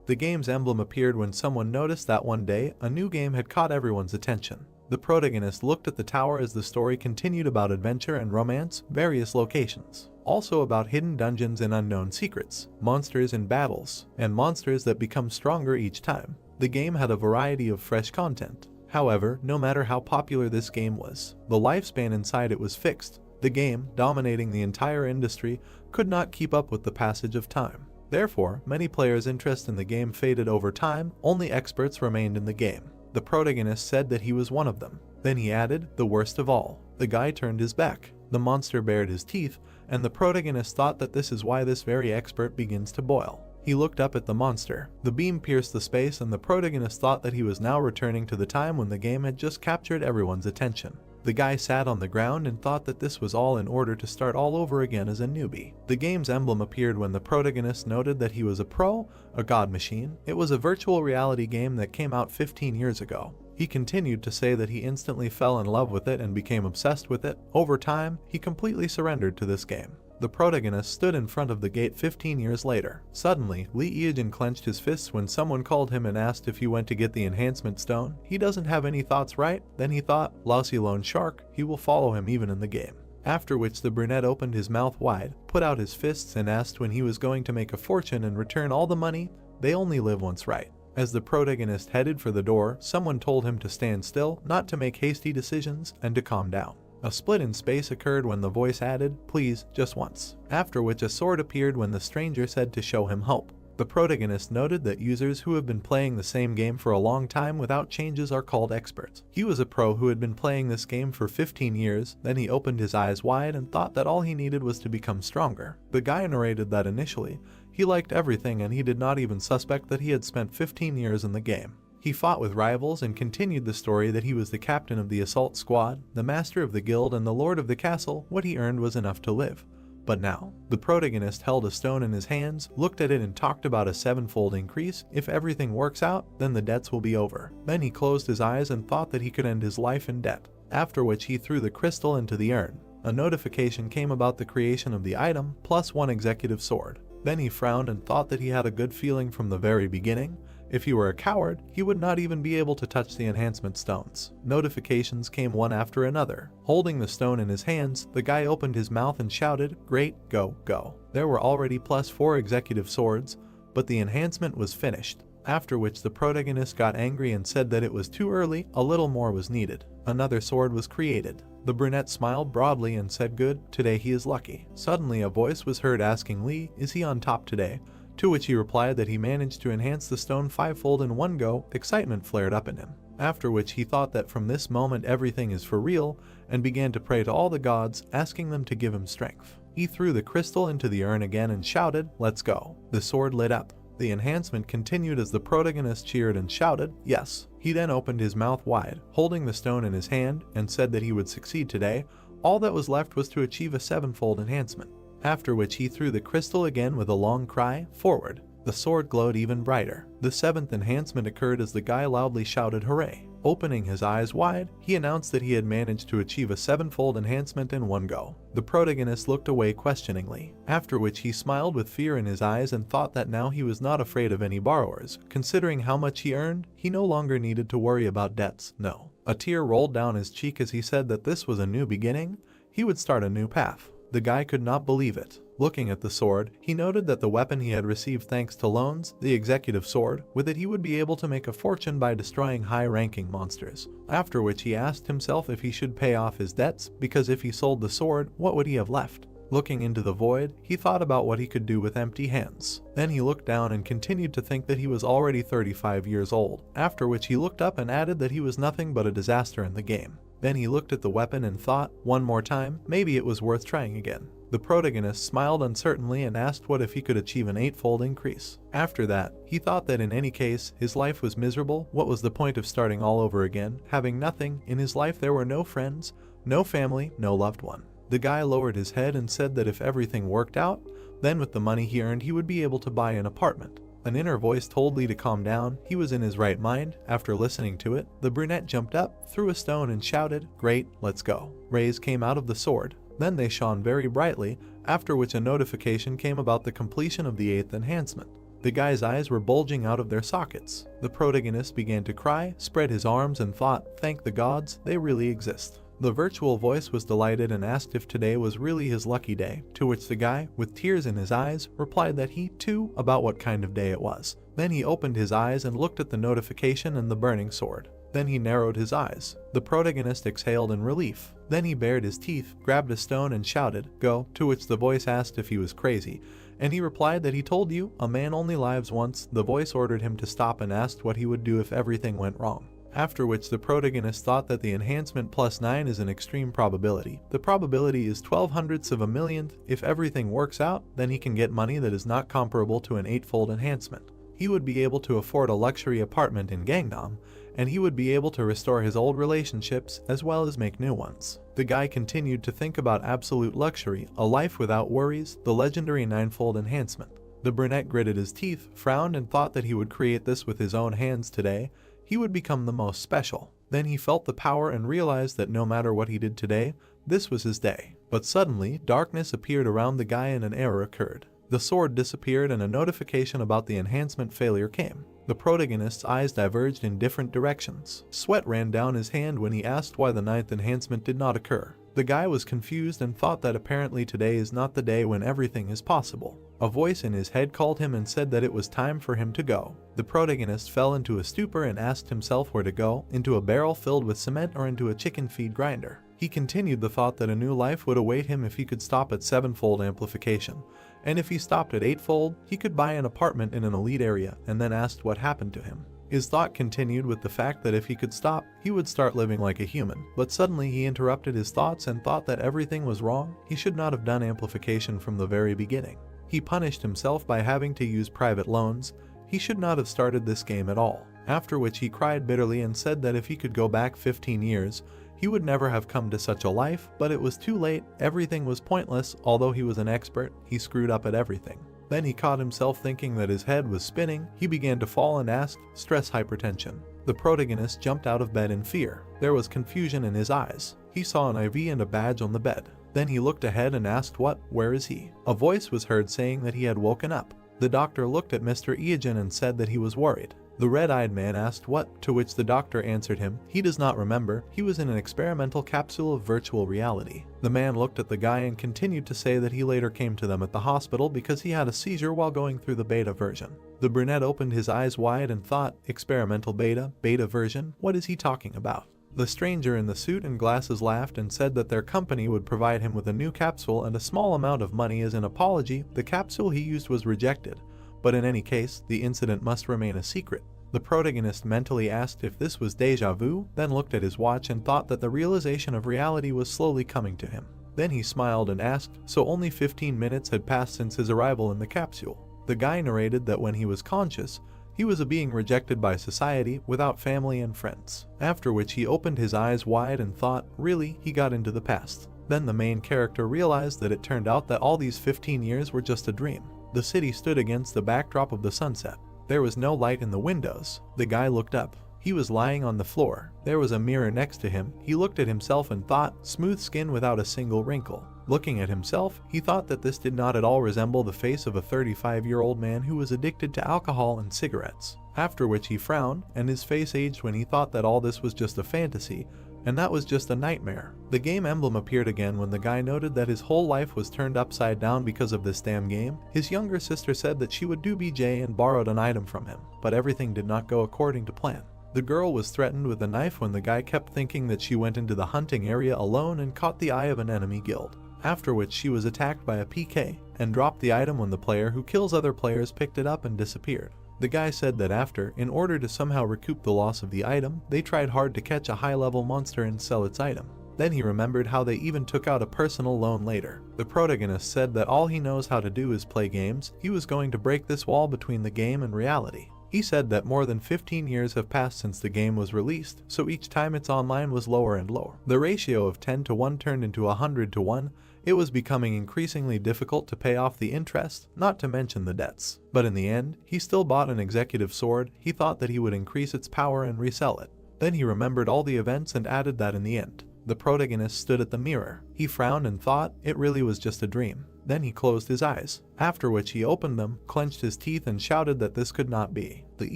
The game's emblem appeared when someone noticed that one day, a new game had caught everyone's attention. The protagonist looked at the tower as the story continued about adventure and romance, various locations. Also about hidden dungeons and unknown secrets, monsters and battles, and monsters that become stronger each time. The game had a variety of fresh content. However, no matter how popular this game was, the lifespan inside it was fixed. The game, dominating the entire industry, could not keep up with the passage of time. Therefore, many players' interest in the game faded over time, only experts remained in the game. The protagonist said that he was one of them. Then he added, the worst of all. The guy turned his back. The monster bared his teeth, and the protagonist thought that this is why this very expert begins to boil. He looked up at the monster. The beam pierced the space, and the protagonist thought that he was now returning to the time when the game had just captured everyone's attention. The guy sat on the ground and thought that this was all in order to start all over again as a newbie. The game's emblem appeared when the protagonist noted that he was a pro, a god machine. It was a virtual reality game that came out 15 years ago. He continued to say that he instantly fell in love with it and became obsessed with it. Over time, he completely surrendered to this game. The protagonist stood in front of the gate 15 years later. Suddenly, Lee Eugene clenched his fists when someone called him and asked if he went to get the enhancement stone. He doesn't have any thoughts, right? Then he thought, lousy lone shark, he will follow him even in the game. After which the brunette opened his mouth wide, put out his fists and asked when he was going to make a fortune and return all the money. They only live once, right? As the protagonist headed for the door, someone told him to stand still, not to make hasty decisions, and to calm down. A split in space occurred when the voice added, please, just once. After which a sword appeared when the stranger said to show him hope. The protagonist noted that users who have been playing the same game for a long time without changes are called experts. He was a pro who had been playing this game for 15 years, then he opened his eyes wide and thought that all he needed was to become stronger. The guy narrated that initially, he liked everything and he did not even suspect that he had spent 15 years in the game. He fought with rivals and continued the story that he was the captain of the assault squad, the master of the guild and the lord of the castle. What he earned was enough to live. But now, the protagonist held a stone in his hands, looked at it and talked about a 7-fold increase. If everything works out, then the debts will be over. Then he closed his eyes and thought that he could end his life in debt. After which he threw the crystal into the urn. A notification came about the creation of the item, plus 1 executive sword. Then he frowned and thought that he had a good feeling from the very beginning. If he were a coward, he would not even be able to touch the enhancement stones. Notifications came one after another. Holding the stone in his hands, the guy opened his mouth and shouted, great, go, go. There were already plus 4 executive swords, but the enhancement was finished. After which the protagonist got angry and said that it was too early, a little more was needed. Another sword was created. The brunette smiled broadly and said good, today he is lucky. Suddenly a voice was heard asking Lee, is he on top today? To which he replied that he managed to enhance the stone 5-fold in one go. Excitement flared up in him. After which he thought that from this moment everything is for real and began to pray to all the gods, asking them to give him strength. He threw the crystal into the urn again and shouted, let's go. The sword lit up. The enhancement continued as the protagonist cheered and shouted, yes. He then opened his mouth wide, holding the stone in his hand, and said that he would succeed today. All that was left was to achieve a 7-fold enhancement. After which he threw the crystal again with a long cry, forward. The sword glowed even brighter. The 7th enhancement occurred as the guy loudly shouted hooray. Opening his eyes wide, he announced that he had managed to achieve a 7-fold enhancement in one go. The protagonist looked away questioningly, after which he smiled with fear in his eyes and thought that now he was not afraid of any borrowers. Considering how much he earned, he no longer needed to worry about debts, no. A tear rolled down his cheek as he said that this was a new beginning. He would start a new path. The guy could not believe it. Looking at the sword, he noted that the weapon he had received thanks to loans, the executive sword, with it he would be able to make a fortune by destroying high-ranking monsters. After which he asked himself if he should pay off his debts, because if he sold the sword, what would he have left? Looking into the void, he thought about what he could do with empty hands. Then he looked down and continued to think that he was already 35 years old, after which he looked up and added that he was nothing but a disaster in the game. Then he looked at the weapon and thought, one more time, maybe it was worth trying again. The protagonist smiled uncertainly and asked what if he could achieve an 8-fold increase. After that, he thought that in any case, his life was miserable. What was the point of starting all over again, having nothing? In his life there were no friends, no family, no loved one. The guy lowered his head and said that if everything worked out, then with the money he earned he would be able to buy an apartment. An inner voice told Lee to calm down. He was in his right mind. After listening to it, the brunette jumped up, threw a stone and shouted, great, let's go. Rays came out of the sword. Then they shone very brightly, after which a notification came about the completion of the 8th enhancement. The guy's eyes were bulging out of their sockets. The protagonist began to cry, spread his arms and thought, thank the gods, they really exist. The virtual voice was delighted and asked if today was really his lucky day, to which the guy, with tears in his eyes, replied that he, too, about what kind of day it was. Then he opened his eyes and looked at the notification and the burning sword. Then he narrowed his eyes. The protagonist exhaled in relief. Then he bared his teeth, grabbed a stone and shouted, "Go," to which the voice asked if he was crazy, and he replied that he told you, a man only lives once. The voice ordered him to stop and asked what he would do if everything went wrong. After which the protagonist thought that the enhancement +9 is an extreme probability. The probability is 12/100ths of a millionth. If everything works out, then he can get money that is not comparable to an 8-fold enhancement. He would be able to afford a luxury apartment in Gangnam, and he would be able to restore his old relationships as well as make new ones. The guy continued to think about absolute luxury, a life without worries, the legendary 9-fold enhancement. The brunette gritted his teeth, frowned and thought that he would create this with his own hands today. He would become the most special. Then he felt the power and realized that no matter what he did today, this was his day. But suddenly, darkness appeared around the guy and an error occurred. The sword disappeared and a notification about the enhancement failure came. The protagonist's eyes diverged in different directions. Sweat ran down his hand when he asked why the 9th enhancement did not occur. The guy was confused and thought that apparently today is not the day when everything is possible. A voice in his head called him and said that it was time for him to go. The protagonist fell into a stupor and asked himself where to go, into a barrel filled with cement or into a chicken feed grinder. He continued the thought that a new life would await him if he could stop at 7-fold amplification, and if he stopped at 8-fold, he could buy an apartment in an elite area, and then asked what happened to him. His thought continued with the fact that if he could stop, he would start living like a human. But suddenly he interrupted his thoughts and thought that everything was wrong. He should not have done amplification from the very beginning. He punished himself by having to use private loans. He should not have started this game at all. After which he cried bitterly and said that if he could go back 15 years, he would never have come to such a life, but it was too late. Everything was pointless. Although he was an expert, he screwed up at everything. Then he caught himself thinking that his head was spinning. He began to fall and asked, stress hypertension. The protagonist jumped out of bed in fear. There was confusion in his eyes. He saw an IV and a badge on the bed. Then he looked ahead and asked where is he? A voice was heard saying that he had woken up. The doctor looked at Mr. Eugene and said that he was worried. The red-eyed man asked what, to which the doctor answered him, he does not remember, he was in an experimental capsule of virtual reality. The man looked at the guy and continued to say that he later came to them at the hospital because he had a seizure while going through the beta version. The brunette opened his eyes wide and thought, experimental beta version, what is he talking about? The stranger in the suit and glasses laughed and said that their company would provide him with a new capsule and a small amount of money as an apology. The capsule he used was rejected, but in any case, the incident must remain a secret. The protagonist mentally asked if this was deja vu, then looked at his watch and thought that the realization of reality was slowly coming to him. Then he smiled and asked, so only 15 minutes had passed since his arrival in the capsule. The guy narrated that when he was conscious, he was a being rejected by society, without family and friends. After which he opened his eyes wide and thought, really, he got into the past. Then the main character realized that it turned out that all these 15 years were just a dream. The city stood against the backdrop of the sunset. There was no light in the windows. The guy looked up. He was lying on the floor. There was a mirror next to him. He looked at himself and thought, smooth skin without a single wrinkle. Looking at himself, he thought that this did not at all resemble the face of a 35-year-old man who was addicted to alcohol and cigarettes. After which he frowned, and his face aged when he thought that all this was just a fantasy, and that was just a nightmare. The game emblem appeared again when the guy noted that his whole life was turned upside down because of this damn game. His younger sister said that she would do BJ and borrowed an item from him, but everything did not go according to plan. The girl was threatened with a knife when the guy kept thinking that she went into the hunting area alone and caught the eye of an enemy guild. After which she was attacked by a PK, and dropped the item when the player who kills other players picked it up and disappeared. The guy said that after, in order to somehow recoup the loss of the item, they tried hard to catch a high-level monster and sell its item. Then he remembered how they even took out a personal loan later. The protagonist said that all he knows how to do is play games. He was going to break this wall between the game and reality. He said that more than 15 years have passed since the game was released, so each time it's online was lower and lower. The ratio of 10 to 1 turned into 100 to 1. It was becoming increasingly difficult to pay off the interest, not to mention the debts. But in the end, he still bought an executive sword. He thought that he would increase its power and resell it. Then he remembered all the events and added that in the end. The protagonist stood at the mirror. He frowned and thought, it really was just a dream. Then he closed his eyes, after which he opened them, clenched his teeth and shouted that this could not be. The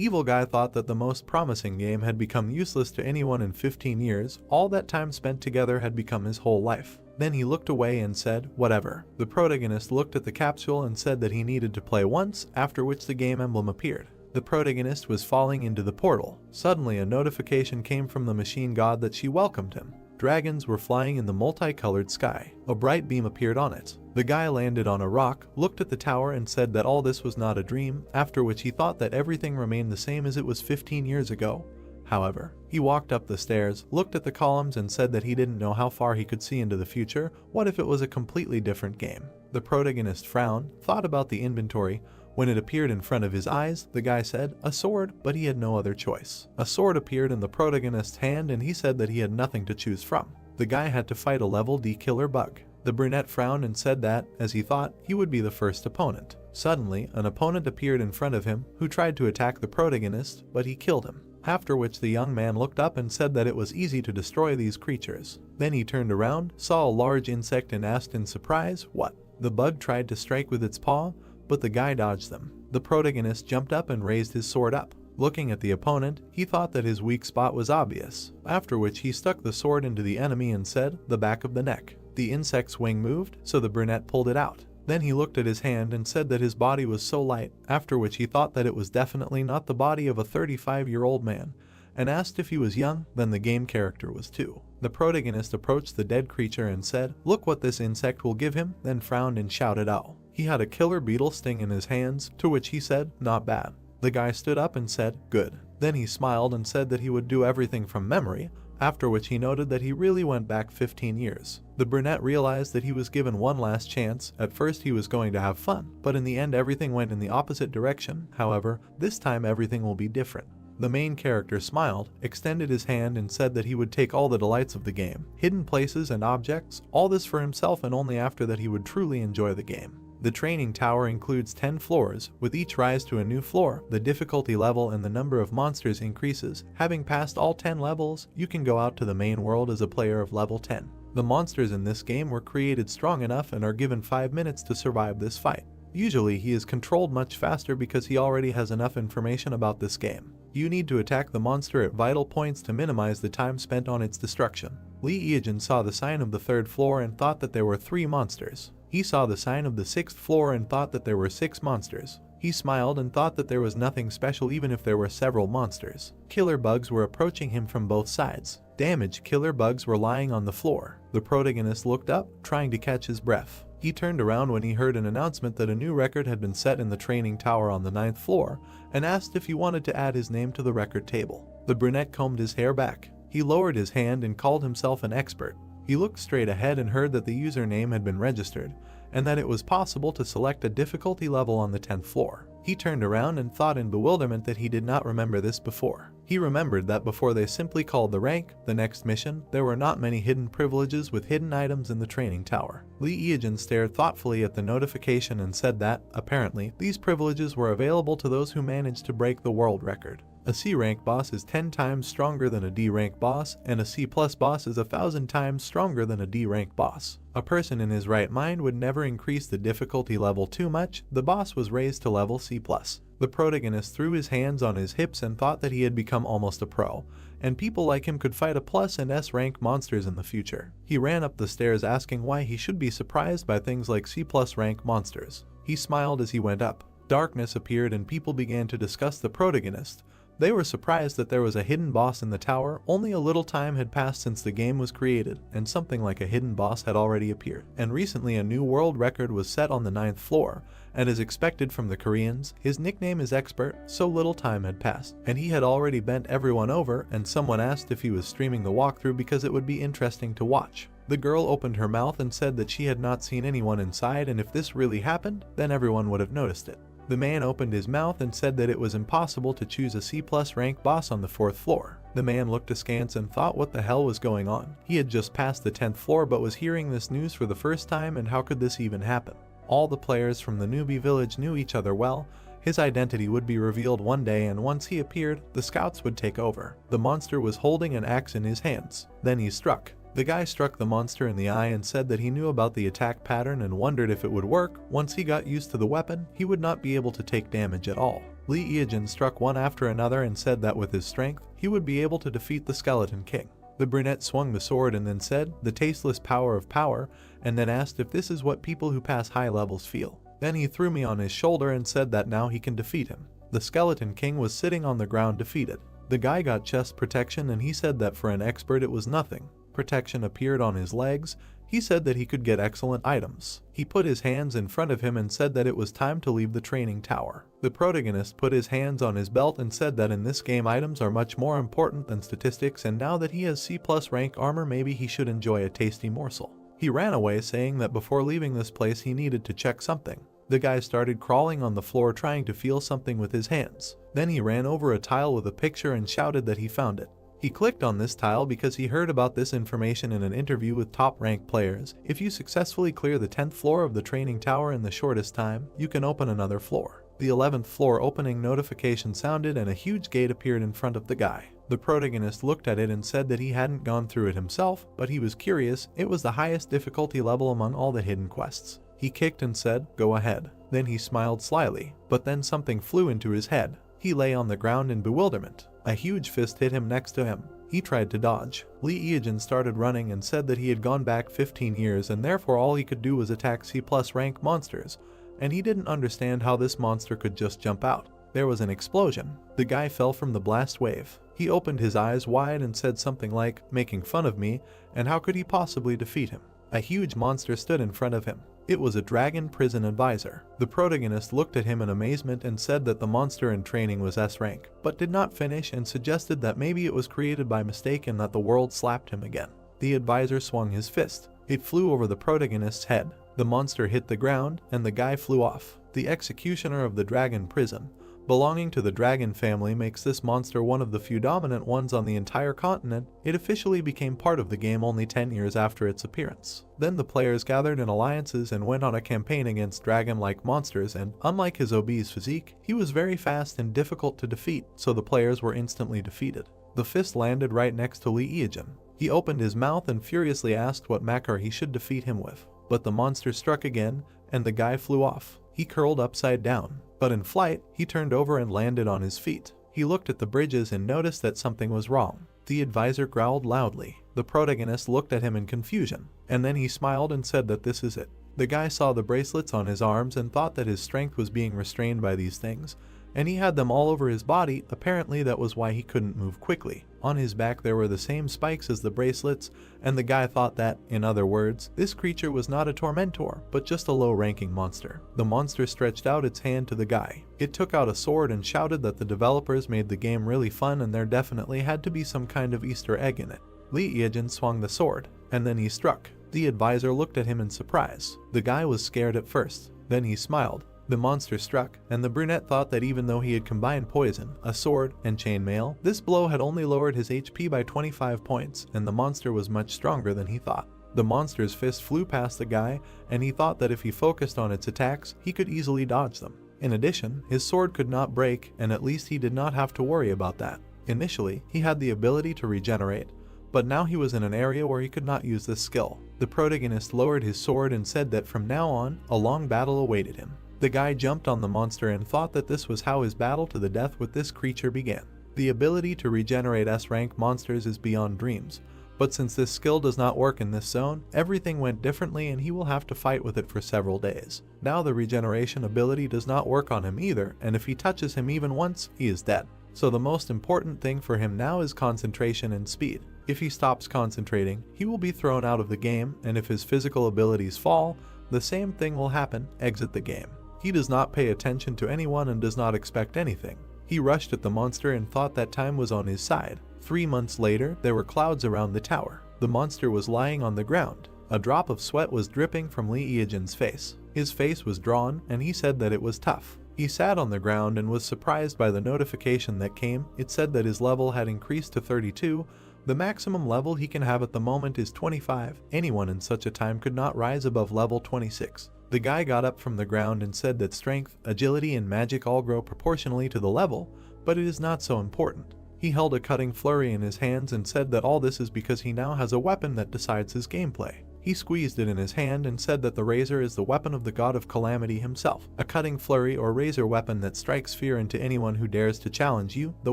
evil guy thought that the most promising game had become useless to anyone in 15 years, all that time spent together had become his whole life. Then he looked away and said, whatever. The protagonist looked at the capsule and said that he needed to play once, after which the game emblem appeared. The protagonist was falling into the portal. Suddenly a notification came from the machine god that she welcomed him. Dragons were flying in the multicolored sky. A bright beam appeared on it. The guy landed on a rock, looked at the tower and said that all this was not a dream, after which he thought that everything remained the same as it was 15 years ago. However, he walked up the stairs, looked at the columns and said that he didn't know how far he could see into the future. What if it was a completely different game? The protagonist frowned, thought about the inventory. When it appeared in front of his eyes, the guy said, a sword, but he had no other choice. A sword appeared in the protagonist's hand and he said that he had nothing to choose from. The guy had to fight a level D killer bug. The brunette frowned and said that, as he thought, he would be the first opponent. Suddenly, an opponent appeared in front of him, who tried to attack the protagonist, but he killed him. After which the young man looked up and said that it was easy to destroy these creatures. Then he turned around, saw a large insect and asked in surprise, what? The bug tried to strike with its paw, but the guy dodged them. The protagonist jumped up and raised his sword up. Looking at the opponent, he thought that his weak spot was obvious, after which he stuck the sword into the enemy and said, the back of the neck. The insect's wing moved, so the brunette pulled it out. Then he looked at his hand and said that his body was so light, after which he thought that it was definitely not the body of a 35-year-old man, and asked if he was young. Then the game character was too. The protagonist approached the dead creature and said, look what this insect will give him, then frowned and shouted out. He had a killer beetle sting in his hands, to which he said, not bad. The guy stood up and said, good. Then he smiled and said that he would do everything from memory, after which he noted that he really went back 15 years. The brunette realized that he was given one last chance. At first he was going to have fun, but in the end everything went in the opposite direction. However, this time everything will be different. The main character smiled, extended his hand and said that he would take all the delights of the game, hidden places and objects, all this for himself, and only after that he would truly enjoy the game. The training tower includes 10 floors, with each rise to a new floor. The difficulty level and the number of monsters increases. Having passed all 10 levels, you can go out to the main world as a player of level 10. The monsters in this game were created strong enough and are given 5 minutes to survive this fight. Usually he is controlled much faster because he already has enough information about this game. You need to attack the monster at vital points to minimize the time spent on its destruction. Lee Eejin saw the sign of the 3rd floor and thought that there were 3 monsters. He saw the sign of the 6th floor and thought that there were 6 monsters. He smiled and thought that there was nothing special even if there were several monsters. Killer bugs were approaching him from both sides. Damaged killer bugs were lying on the floor. The protagonist looked up, trying to catch his breath. He turned around when he heard an announcement that a new record had been set in the training tower on the 9th floor, and asked if he wanted to add his name to the record table. The brunette combed his hair back. He lowered his hand and called himself an expert. He looked straight ahead and heard that the username had been registered, and that it was possible to select a difficulty level on the 10th floor. He turned around and thought in bewilderment that he did not remember this before. He remembered that before they simply called the rank, the next mission, there were not many hidden privileges with hidden items in the training tower. Lee Eejin stared thoughtfully at the notification and said that, apparently, these privileges were available to those who managed to break the world record. A C rank boss is 10 times stronger than a D rank boss, and a C+ boss is 1,000 times stronger than a D rank boss. A person in his right mind would never increase the difficulty level too much. The boss was raised to level C+. The protagonist threw his hands on his hips and thought that he had become almost a pro, and people like him could fight a plus and S rank monsters in the future. He ran up the stairs asking why he should be surprised by things like C+ rank monsters. He smiled as he went up. Darkness appeared and people began to discuss the protagonist. They were surprised that there was a hidden boss in the tower. Only a little time had passed since the game was created, and something like a hidden boss had already appeared. And recently a new world record was set on the 9th floor, and as expected from the Koreans, his nickname is Expert. So little time had passed, and he had already bent everyone over, and someone asked if he was streaming the walkthrough because it would be interesting to watch. The girl opened her mouth and said that she had not seen anyone inside, and if this really happened, then everyone would have noticed it. The man opened his mouth and said that it was impossible to choose a C+ rank boss on the 4th floor. The man looked askance and thought what the hell was going on. He had just passed the 10th floor but was hearing this news for the first time, and how could this even happen? All the players from the newbie village knew each other well. His identity would be revealed one day, and once he appeared, the scouts would take over. The monster was holding an axe in his hands. Then he struck. The guy struck the monster in the eye and said that he knew about the attack pattern and wondered if it would work. Once he got used to the weapon, he would not be able to take damage at all. Lee Eejin struck one after another and said that with his strength, he would be able to defeat the Skeleton King. The brunette swung the sword and then said, "The tasteless power of power," and then asked if this is what people who pass high levels feel. Then he threw me on his shoulder and said that now he can defeat him. The Skeleton King was sitting on the ground defeated. The guy got chest protection and he said that for an expert it was nothing. Protection appeared on his legs. He said that he could get excellent items. He put his hands in front of him and said that it was time to leave the training tower. The protagonist put his hands on his belt and said that in this game items are much more important than statistics, and now that he has C+ rank armor, maybe he should enjoy a tasty morsel. He ran away saying that before leaving this place he needed to check something. The guy started crawling on the floor trying to feel something with his hands. Then he ran over a tile with a picture and shouted that he found it. He clicked on this tile because he heard about this information in an interview with top-ranked players. If you successfully clear the 10th floor of the training tower in the shortest time, you can open another floor. The 11th floor opening notification sounded and a huge gate appeared in front of the guy. The protagonist looked at it and said that he hadn't gone through it himself, but he was curious. It was the highest difficulty level among all the hidden quests. He kicked and said, "Go ahead." Then he smiled slyly, but then something flew into his head. He lay on the ground in bewilderment. A huge fist hit him next to him. He tried to dodge. Lee Eejin started running and said that he had gone back 15 years and therefore all he could do was attack C+ rank monsters, and he didn't understand how this monster could just jump out. There was an explosion. The guy fell from the blast wave. He opened his eyes wide and said something like, "Making fun of me, and how could he possibly defeat him?" A huge monster stood in front of him. It was a dragon prison advisor. The protagonist looked at him in amazement and said that the monster in training was S rank, but did not finish and suggested that maybe it was created by mistake and that the world slapped him again. The advisor swung his fist. It flew over the protagonist's head. The monster hit the ground and the guy flew off. The executioner of the dragon prison, belonging to the dragon family, makes this monster one of the few dominant ones on the entire continent. It officially became part of the game only 10 years after its appearance. Then the players gathered in alliances and went on a campaign against dragon-like monsters, and unlike his obese physique, he was very fast and difficult to defeat, so the players were instantly defeated. The fist landed right next to Lee Eejin. He opened his mouth and furiously asked what mecha he should defeat him with. But the monster struck again, and the guy flew off. He curled upside down. But in flight, he turned over and landed on his feet. He looked at the bridges and noticed that something was wrong. The advisor growled loudly. The protagonist looked at him in confusion, and then he smiled and said that this is it. The guy saw the bracelets on his arms and thought that his strength was being restrained by these things, and he had them all over his body. Apparently that was why he couldn't move quickly. On his back there were the same spikes as the bracelets, and the guy thought that, in other words, this creature was not a tormentor, but just a low-ranking monster. The monster stretched out its hand to the guy. It took out a sword and shouted that the developers made the game really fun and there definitely had to be some kind of Easter egg in it. Lee Eejin swung the sword, and then he struck. The advisor looked at him in surprise. The guy was scared at first. Then he smiled. The monster struck, and the brunette thought that even though he had combined poison, a sword, and chainmail, this blow had only lowered his HP by 25 points, and the monster was much stronger than he thought. The monster's fist flew past the guy, and he thought that if he focused on its attacks, he could easily dodge them. In addition, his sword could not break, and at least he did not have to worry about that. Initially, he had the ability to regenerate, but now he was in an area where he could not use this skill. The protagonist lowered his sword and said that from now on, a long battle awaited him. The guy jumped on the monster and thought that this was how his battle to the death with this creature began. The ability to regenerate S-rank monsters is beyond dreams, but since this skill does not work in this zone, everything went differently and he will have to fight with it for several days. Now the regeneration ability does not work on him either, and if he touches him even once, he is dead. So the most important thing for him now is concentration and speed. If he stops concentrating, he will be thrown out of the game, and if his physical abilities fall, the same thing will happen, exit the game. He does not pay attention to anyone and does not expect anything. He rushed at the monster and thought that time was on his side. 3 months later, there were clouds around the tower. The monster was lying on the ground. A drop of sweat was dripping from Lee Eejin's face. His face was drawn, and he said that it was tough. He sat on the ground and was surprised by the notification that came. It said that his level had increased to 32. The maximum level he can have at the moment is 25. Anyone in such a time could not rise above level 26. The guy got up from the ground and said that strength, agility, and magic all grow proportionally to the level, but it is not so important. He held a cutting flurry in his hands and said that all this is because he now has a weapon that decides his gameplay. He squeezed it in his hand and said that the razor is the weapon of the god of calamity himself, a cutting flurry or razor weapon that strikes fear into anyone who dares to challenge you, the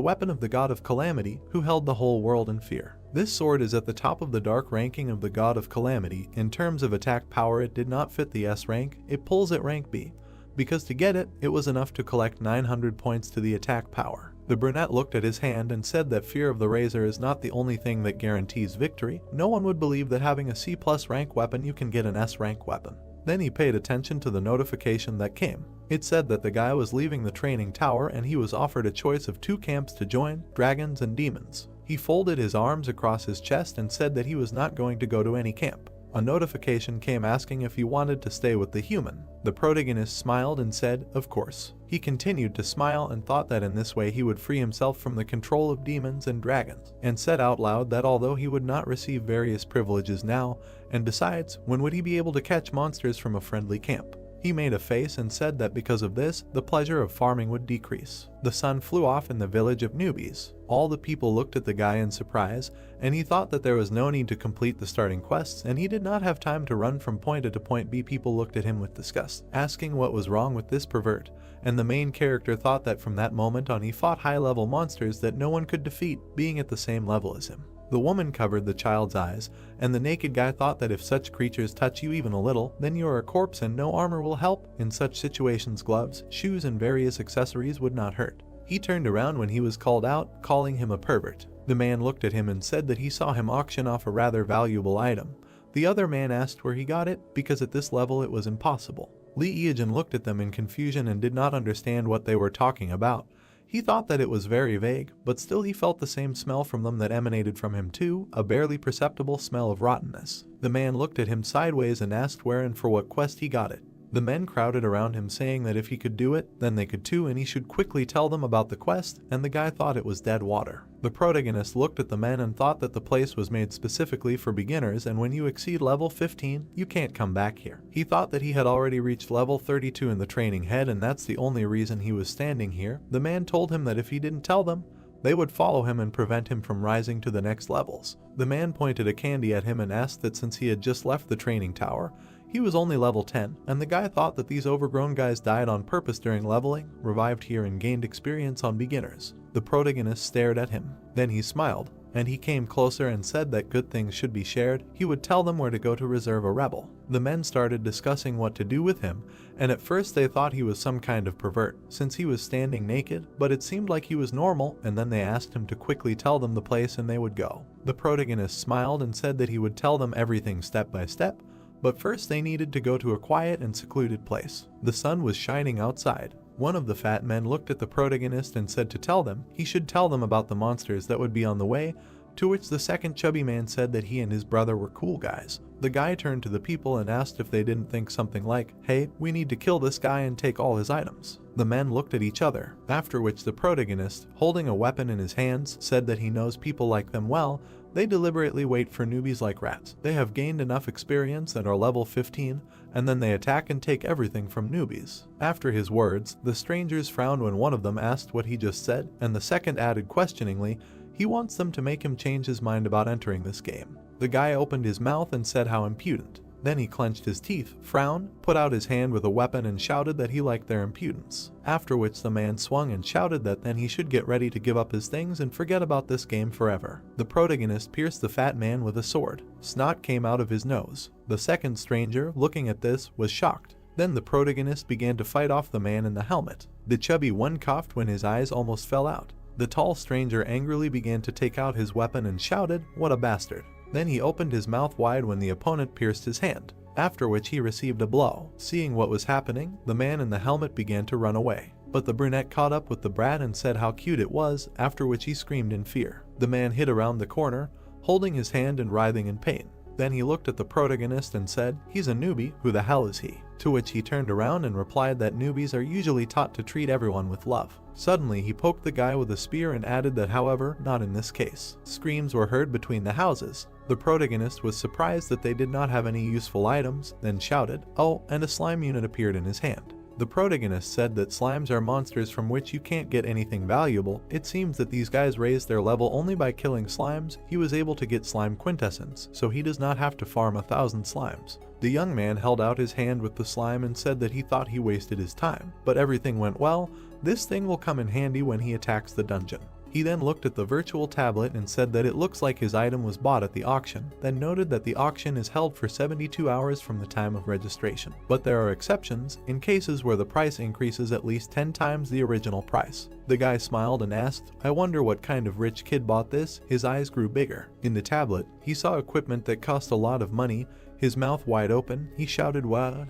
weapon of the god of calamity who held the whole world in fear. This sword is at the top of the dark ranking of the god of calamity. In terms of attack power, it did not fit the S rank, it pulls at rank B, because to get it, it was enough to collect 900 points to the attack power. The brunette looked at his hand and said that fear of the razor is not the only thing that guarantees victory. No one would believe that having a C+ rank weapon you can get an S rank weapon. Then he paid attention to the notification that came. It said that the guy was leaving the training tower and he was offered a choice of 2 camps to join, dragons and demons. He folded his arms across his chest and said that he was not going to go to any camp. A notification came asking if he wanted to stay with the human. The protagonist smiled and said, of course. He continued to smile and thought that in this way he would free himself from the control of demons and dragons, and said out loud that although he would not receive various privileges now, and besides, when would he be able to catch monsters from a friendly camp? He made a face and said that because of this, the pleasure of farming would decrease. The sun flew off in the village of newbies. All the people looked at the guy in surprise, and he thought that there was no need to complete the starting quests, and he did not have time to run from point A to point B. People looked at him with disgust, asking what was wrong with this pervert, and the main character thought that from that moment on he fought high-level monsters that no one could defeat, being at the same level as him. The woman covered the child's eyes, and the naked guy thought that if such creatures touch you even a little, then you are a corpse and no armor will help. In such situations, gloves, shoes, and various accessories would not hurt. He turned around when he was called out, calling him a pervert. The man looked at him and said that he saw him auction off a rather valuable item. The other man asked where he got it, because at this level it was impossible. Lee Eajin looked at them in confusion and did not understand what they were talking about. He thought that it was very vague, but still he felt the same smell from them that emanated from him too, a barely perceptible smell of rottenness. The man looked at him sideways and asked where and for what quest he got it. The men crowded around him saying that if he could do it, then they could too, and he should quickly tell them about the quest, and the guy thought it was dead water. The protagonist looked at the men and thought that the place was made specifically for beginners, and when you exceed level 15, you can't come back here. He thought that he had already reached level 32 in the training head, and that's the only reason he was standing here. The man told him that if he didn't tell them, they would follow him and prevent him from rising to the next levels. The man pointed a candy at him and asked that since he had just left the training tower, he was only level 10, and the guy thought that these overgrown guys died on purpose during leveling, revived here and gained experience on beginners. The protagonist stared at him. Then he smiled, and he came closer and said that good things should be shared. He would tell them where to go to reserve a rebel. The men started discussing what to do with him, and at first they thought he was some kind of pervert, since he was standing naked, but it seemed like he was normal, and then they asked him to quickly tell them the place and they would go. The protagonist smiled and said that he would tell them everything step by step, but first they needed to go to a quiet and secluded place. The sun was shining outside. One of the fat men looked at the protagonist and said to tell them he should tell them about the monsters that would be on the way, to which the second chubby man said that he and his brother were cool guys. The guy turned to the people and asked if they didn't think something like, hey, we need to kill this guy and take all his items. The men looked at each other, after which the protagonist, holding a weapon in his hands, said that he knows people like them well. They deliberately wait for newbies like rats. They have gained enough experience and are level 15, and then they attack and take everything from newbies. After his words, the strangers frowned when one of them asked what he just said, and the second added questioningly, he wants them to make him change his mind about entering this game. The guy opened his mouth and said how impudent. Then he clenched his teeth, frowned, put out his hand with a weapon and shouted that he liked their impudence. After which the man swung and shouted that then he should get ready to give up his things and forget about this game forever. The protagonist pierced the fat man with a sword. Snot came out of his nose. The second stranger, looking at this, was shocked. Then the protagonist began to fight off the man in the helmet. The chubby one coughed when his eyes almost fell out. The tall stranger angrily began to take out his weapon and shouted, "What a bastard." Then he opened his mouth wide when the opponent pierced his hand, after which he received a blow. Seeing what was happening, the man in the helmet began to run away. But the brunette caught up with the brat and said how cute it was, after which he screamed in fear. The man hid around the corner, holding his hand and writhing in pain. Then he looked at the protagonist and said, "He's a newbie, who the hell is he?" To which he turned around and replied that newbies are usually taught to treat everyone with love. Suddenly he poked the guy with a spear and added that however, not in this case. Screams were heard between the houses. The protagonist was surprised that they did not have any useful items, then shouted, "Oh," and a slime unit appeared in his hand. The protagonist said that slimes are monsters from which you can't get anything valuable. It seems that these guys raised their level only by killing slimes. He was able to get slime quintessence, so he does not have to farm 1,000 slimes. The young man held out his hand with the slime and said that he thought he wasted his time, but everything went well. This thing will come in handy when he attacks the dungeon. He then looked at the virtual tablet and said that it looks like his item was bought at the auction, then noted that the auction is held for 72 hours from the time of registration. But there are exceptions, in cases where the price increases at least 10 times the original price. The guy smiled and asked, "I wonder what kind of rich kid bought this?" His eyes grew bigger. In the tablet, he saw equipment that cost a lot of money. His mouth wide open, he shouted, "What?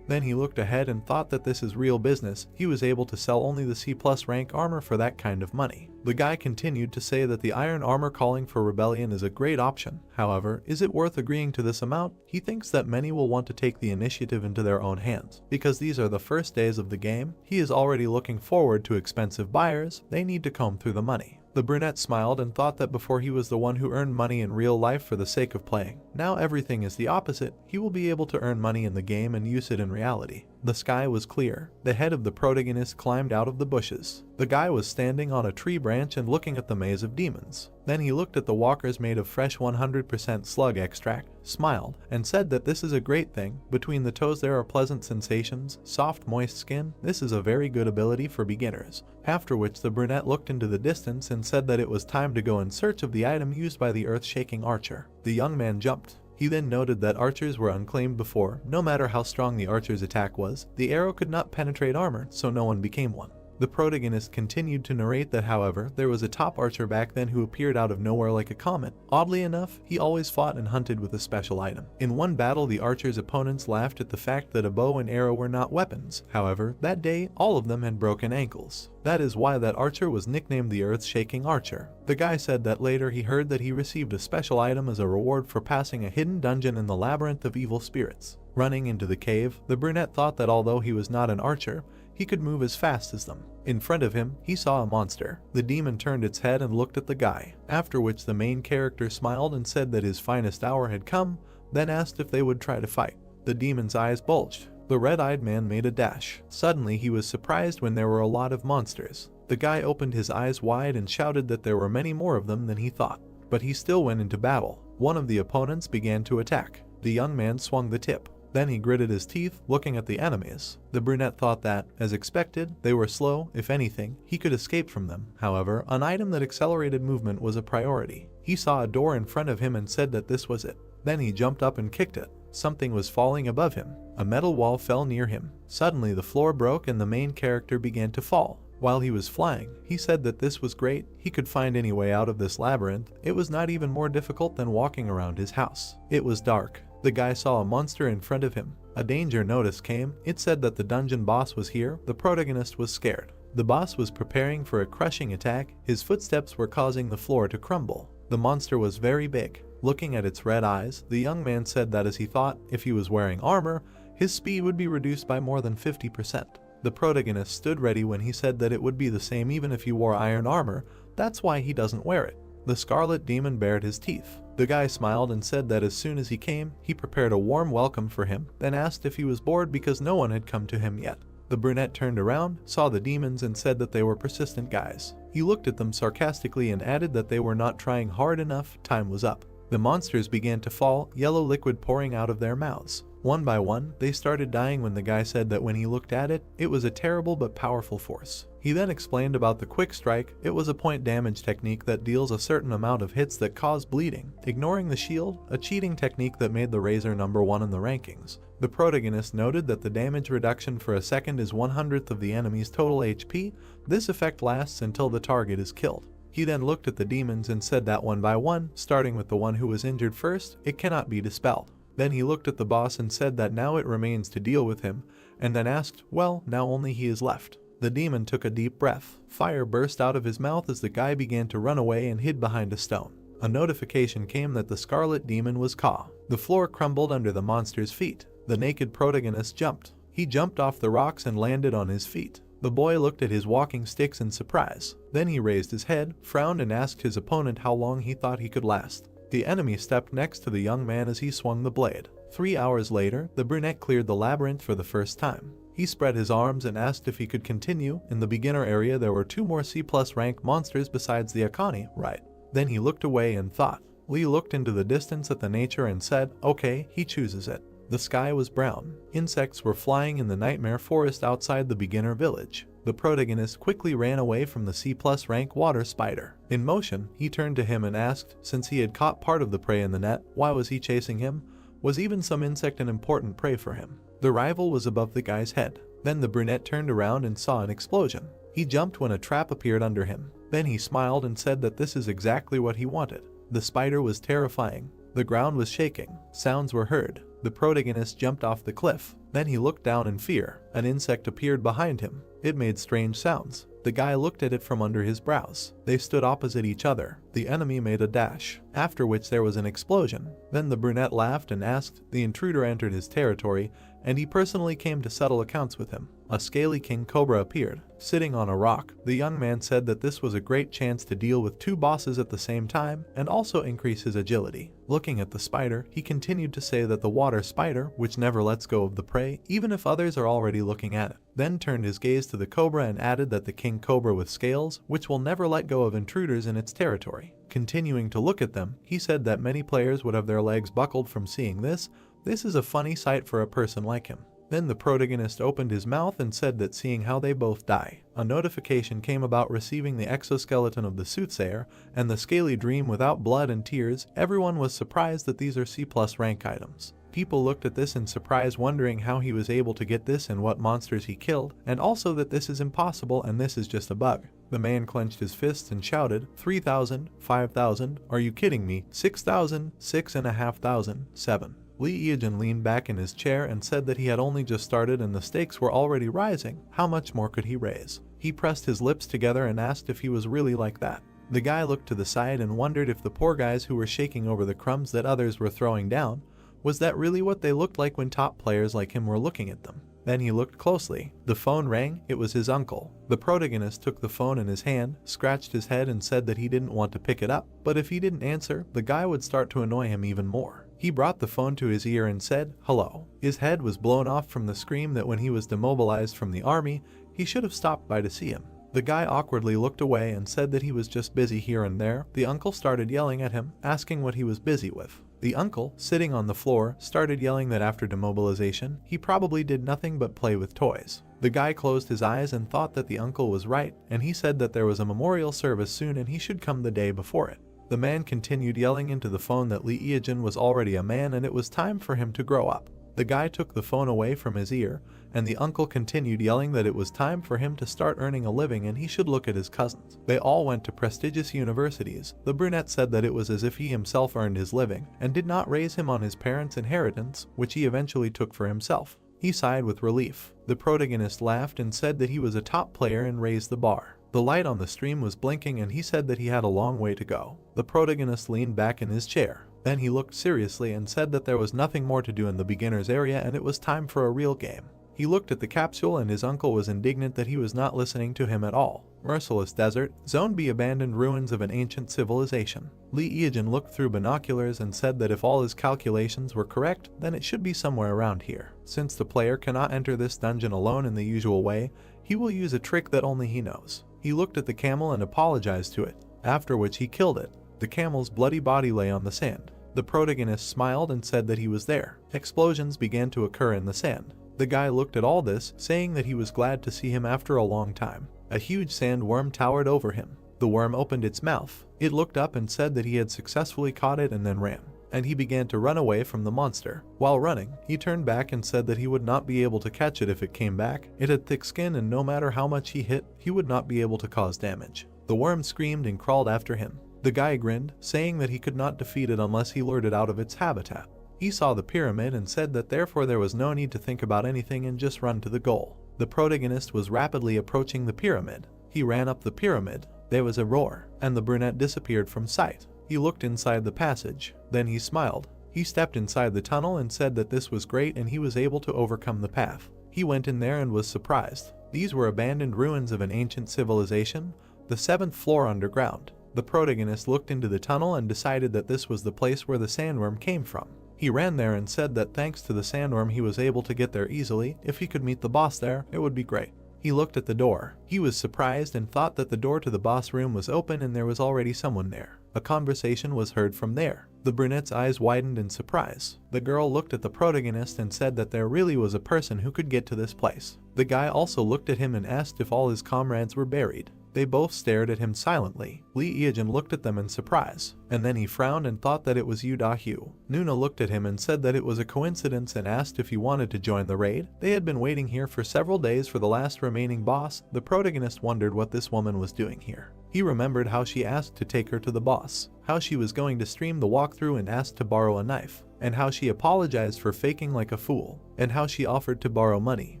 Then he looked ahead and thought that this is real business. He was able to sell only the C+ rank armor for that kind of money. The guy continued to say that the iron armor calling for rebellion is a great option. However, is it worth agreeing to this amount? He thinks that many will want to take the initiative into their own hands. Because these are the first days of the game, he is already looking forward to expensive buyers. They need to comb through the money. The brunette smiled and thought that before he was the one who earned money in real life for the sake of playing. Now everything is the opposite. He will be able to earn money in the game and use it in reality. The sky was clear. The head of the protagonist climbed out of the bushes. The guy was standing on a tree branch and looking at the maze of demons. Then he looked at the walkers made of fresh 100% slug extract, smiled, and said that this is a great thing. Between the toes there are pleasant sensations, soft moist skin. This is a very good ability for beginners. After which the brunette looked into the distance and said that it was time to go in search of the item used by the earth-shaking archer. The young man jumped. He then noted that archers were unclaimed before. No matter how strong the archer's attack was, the arrow could not penetrate armor, so no one became one. The protagonist continued to narrate that, however, there was a top archer back then who appeared out of nowhere like a comet. Oddly enough, he always fought and hunted with a special item. In one battle, the archer's opponents laughed at the fact that a bow and arrow were not weapons. However, that day, all of them had broken ankles. That is why that archer was nicknamed the Earth-Shaking Archer. The guy said that later he heard that he received a special item as a reward for passing a hidden dungeon in the labyrinth of evil spirits. Running into the cave, the brunette thought that although he was not an archer, he could move as fast as them. In front of him, he saw a monster. The demon turned its head and looked at the guy, after which the main character smiled and said that his finest hour had come, then asked if they would try to fight. The demon's eyes bulged. The red-eyed man made a dash. Suddenly, he was surprised when there were a lot of monsters. The guy opened his eyes wide and shouted that there were many more of them than he thought. But he still went into battle. One of the opponents began to attack. The young man swung the tip. Then he gritted his teeth, looking at the enemies. The brunette thought that, as expected, they were slow. If anything, he could escape from them. However, an item that accelerated movement was a priority. He saw a door in front of him and said that this was it. Then he jumped up and kicked it. Something was falling above him. A metal wall fell near him. Suddenly the floor broke and the main character began to fall. While he was flying, he said that this was great. He could find any way out of this labyrinth. It was not even more difficult than walking around his house. It was dark. The guy saw a monster in front of him. A danger notice came. It said that the dungeon boss was here. The protagonist was scared. The boss was preparing for a crushing attack. His footsteps were causing the floor to crumble. The monster was very big. Looking at its red eyes, the young man said that as he thought, if he was wearing armor, his speed would be reduced by more than 50%. The protagonist stood ready when he said that it would be the same even if he wore iron armor. That's why he doesn't wear it. The scarlet demon bared his teeth. The guy smiled and said that as soon as he came, he prepared a warm welcome for him, then asked if he was bored because no one had come to him yet. The brunette turned around, saw the demons and said that they were persistent guys. He looked at them sarcastically and added that they were not trying hard enough. Time was up. The monsters began to fall, yellow liquid pouring out of their mouths. One by one, they started dying when the guy said that when he looked at it, it was a terrible but powerful force. He then explained about the quick strike. It was a point damage technique that deals a certain amount of hits that cause bleeding, ignoring the shield, a cheating technique that made the Razor #1 in the rankings. The protagonist noted that the damage reduction for a second is 1/100th of the enemy's total HP. This effect lasts until the target is killed. He then looked at the demons and said that one by one, starting with the one who was injured first, it cannot be dispelled. Then he looked at the boss and said that now it remains to deal with him, and then asked, well, now only he is left. The demon took a deep breath. Fire burst out of his mouth as the guy began to run away and hid behind a stone. A notification came that the scarlet demon was caught. The floor crumbled under the monster's feet. The naked protagonist jumped. He jumped off the rocks and landed on his feet. The boy looked at his walking sticks in surprise. Then he raised his head, frowned and asked his opponent how long he thought he could last. The enemy stepped next to the young man as he swung the blade. 3 hours later, the brunette cleared the labyrinth for the first time. He spread his arms and asked if he could continue. In the beginner area there were 2 more C+ rank monsters besides the Akani, right? Then he looked away and thought. Lee looked into the distance at the nature and said, okay, he chooses it. The sky was brown. Insects were flying in the nightmare forest outside the beginner village. The protagonist quickly ran away from the C+ rank water spider. In motion, he turned to him and asked, since he had caught part of the prey in the net, why was he chasing him? Was even some insect an important prey for him? The rival was above the guy's head. Then the brunette turned around and saw an explosion. He jumped when a trap appeared under him. Then he smiled and said that this is exactly what he wanted. The spider was terrifying. The ground was shaking. Sounds were heard. The protagonist jumped off the cliff. Then he looked down in fear. An insect appeared behind him. It made strange sounds. The guy looked at it from under his brows. They stood opposite each other. The enemy made a dash, after which there was an explosion. Then the brunette laughed and asked. The intruder entered his territory, and he personally came to settle accounts with him. A scaly king cobra appeared, sitting on a rock. The young man said that this was a great chance to deal with 2 bosses at the same time and also increase his agility. Looking at the spider, he continued to say that the water spider, which never lets go of the prey, even if others are already looking at it, then turned his gaze to the cobra and added that the king cobra with scales, which will never let go of intruders in its territory. Continuing to look at them, he said that many players would have their legs buckled from seeing this. This is a funny sight for a person like him. Then the protagonist opened his mouth and said that seeing how they both die, a notification came about receiving the exoskeleton of the soothsayer and the scaly dream without blood and tears. Everyone was surprised that these are C+ rank items. People looked at this in surprise, wondering how he was able to get this and what monsters he killed, and also that this is impossible and this is just a bug. The man clenched his fists and shouted, 3,000, 5,000, are you kidding me, 6,000, 6,500, 7. Lee Eajin leaned back in his chair and said that he had only just started and the stakes were already rising. How much more could he raise? He pressed his lips together and asked if he was really like that. The guy looked to the side and wondered if the poor guys who were shaking over the crumbs that others were throwing down, was that really what they looked like when top players like him were looking at them? Then he looked closely. The phone rang. It was his uncle. The protagonist took the phone in his hand, scratched his head and said that he didn't want to pick it up, but if he didn't answer, the guy would start to annoy him even more. He brought the phone to his ear and said, hello. His head was blown off from the scream that when he was demobilized from the army, he should have stopped by to see him. The guy awkwardly looked away and said that he was just busy here and there. The uncle started yelling at him, asking what he was busy with. The uncle, sitting on the floor, started yelling that after demobilization, he probably did nothing but play with toys. The guy closed his eyes and thought that the uncle was right, and he said that there was a memorial service soon and he should come the day before it. The man continued yelling into the phone that Lee Eajin was already a man and it was time for him to grow up. The guy took the phone away from his ear, and the uncle continued yelling that it was time for him to start earning a living and he should look at his cousins. They all went to prestigious universities. The brunette said that it was as if he himself earned his living and did not raise him on his parents' inheritance, which he eventually took for himself. He sighed with relief. The protagonist laughed and said that he was a top player and raised the bar. The light on the stream was blinking and he said that he had a long way to go. The protagonist leaned back in his chair. Then he looked seriously and said that there was nothing more to do in the beginner's area and it was time for a real game. He looked at the capsule and his uncle was indignant that he was not listening to him at all. Merciless desert, Zone B, abandoned ruins of an ancient civilization. Lee Eajin looked through binoculars and said that if all his calculations were correct, then it should be somewhere around here. Since the player cannot enter this dungeon alone in the usual way, he will use a trick that only he knows. He looked at the camel and apologized to it, after which he killed it. The camel's bloody body lay on the sand. The protagonist smiled and said that he was there. Explosions began to occur in the sand. The guy looked at all this, saying that he was glad to see him after a long time. A huge sandworm towered over him. The worm opened its mouth. It looked up and said that he had successfully caught it and then ran. And he began to run away from the monster. While running, he turned back and said that he would not be able to catch it if it came back. It had thick skin and no matter how much he hit, he would not be able to cause damage. The worm screamed and crawled after him. The guy grinned, saying that he could not defeat it unless he lured it out of its habitat. He saw the pyramid and said that therefore there was no need to think about anything and just run to the goal. The protagonist was rapidly approaching the pyramid. He ran up the pyramid. There was a roar, and the brunette disappeared from sight. He looked inside the passage. Then he smiled. He stepped inside the tunnel and said that this was great and he was able to overcome the path. He went in there and was surprised. These were abandoned ruins of an ancient civilization, the 7th floor underground. The protagonist looked into the tunnel and decided that this was the place where the sandworm came from. He ran there and said that thanks to the sandworm he was able to get there easily. If he could meet the boss there, it would be great. He looked at the door. He was surprised and thought that the door to the boss room was open and there was already someone there. A conversation was heard from there. The brunette's eyes widened in surprise. The girl looked at the protagonist and said that there really was a person who could get to this place. The guy also looked at him and asked if all his comrades were buried. They both stared at him silently. Lee Eajin looked at them in surprise, and then he frowned and thought that it was Yu Da-hyu. Nuna looked at him and said that it was a coincidence and asked if he wanted to join the raid. They had been waiting here for several days for the last remaining boss. The protagonist wondered what this woman was doing here. He remembered how she asked to take her to the boss, how she was going to stream the walkthrough and asked to borrow a knife, and how she apologized for faking like a fool, and how she offered to borrow money.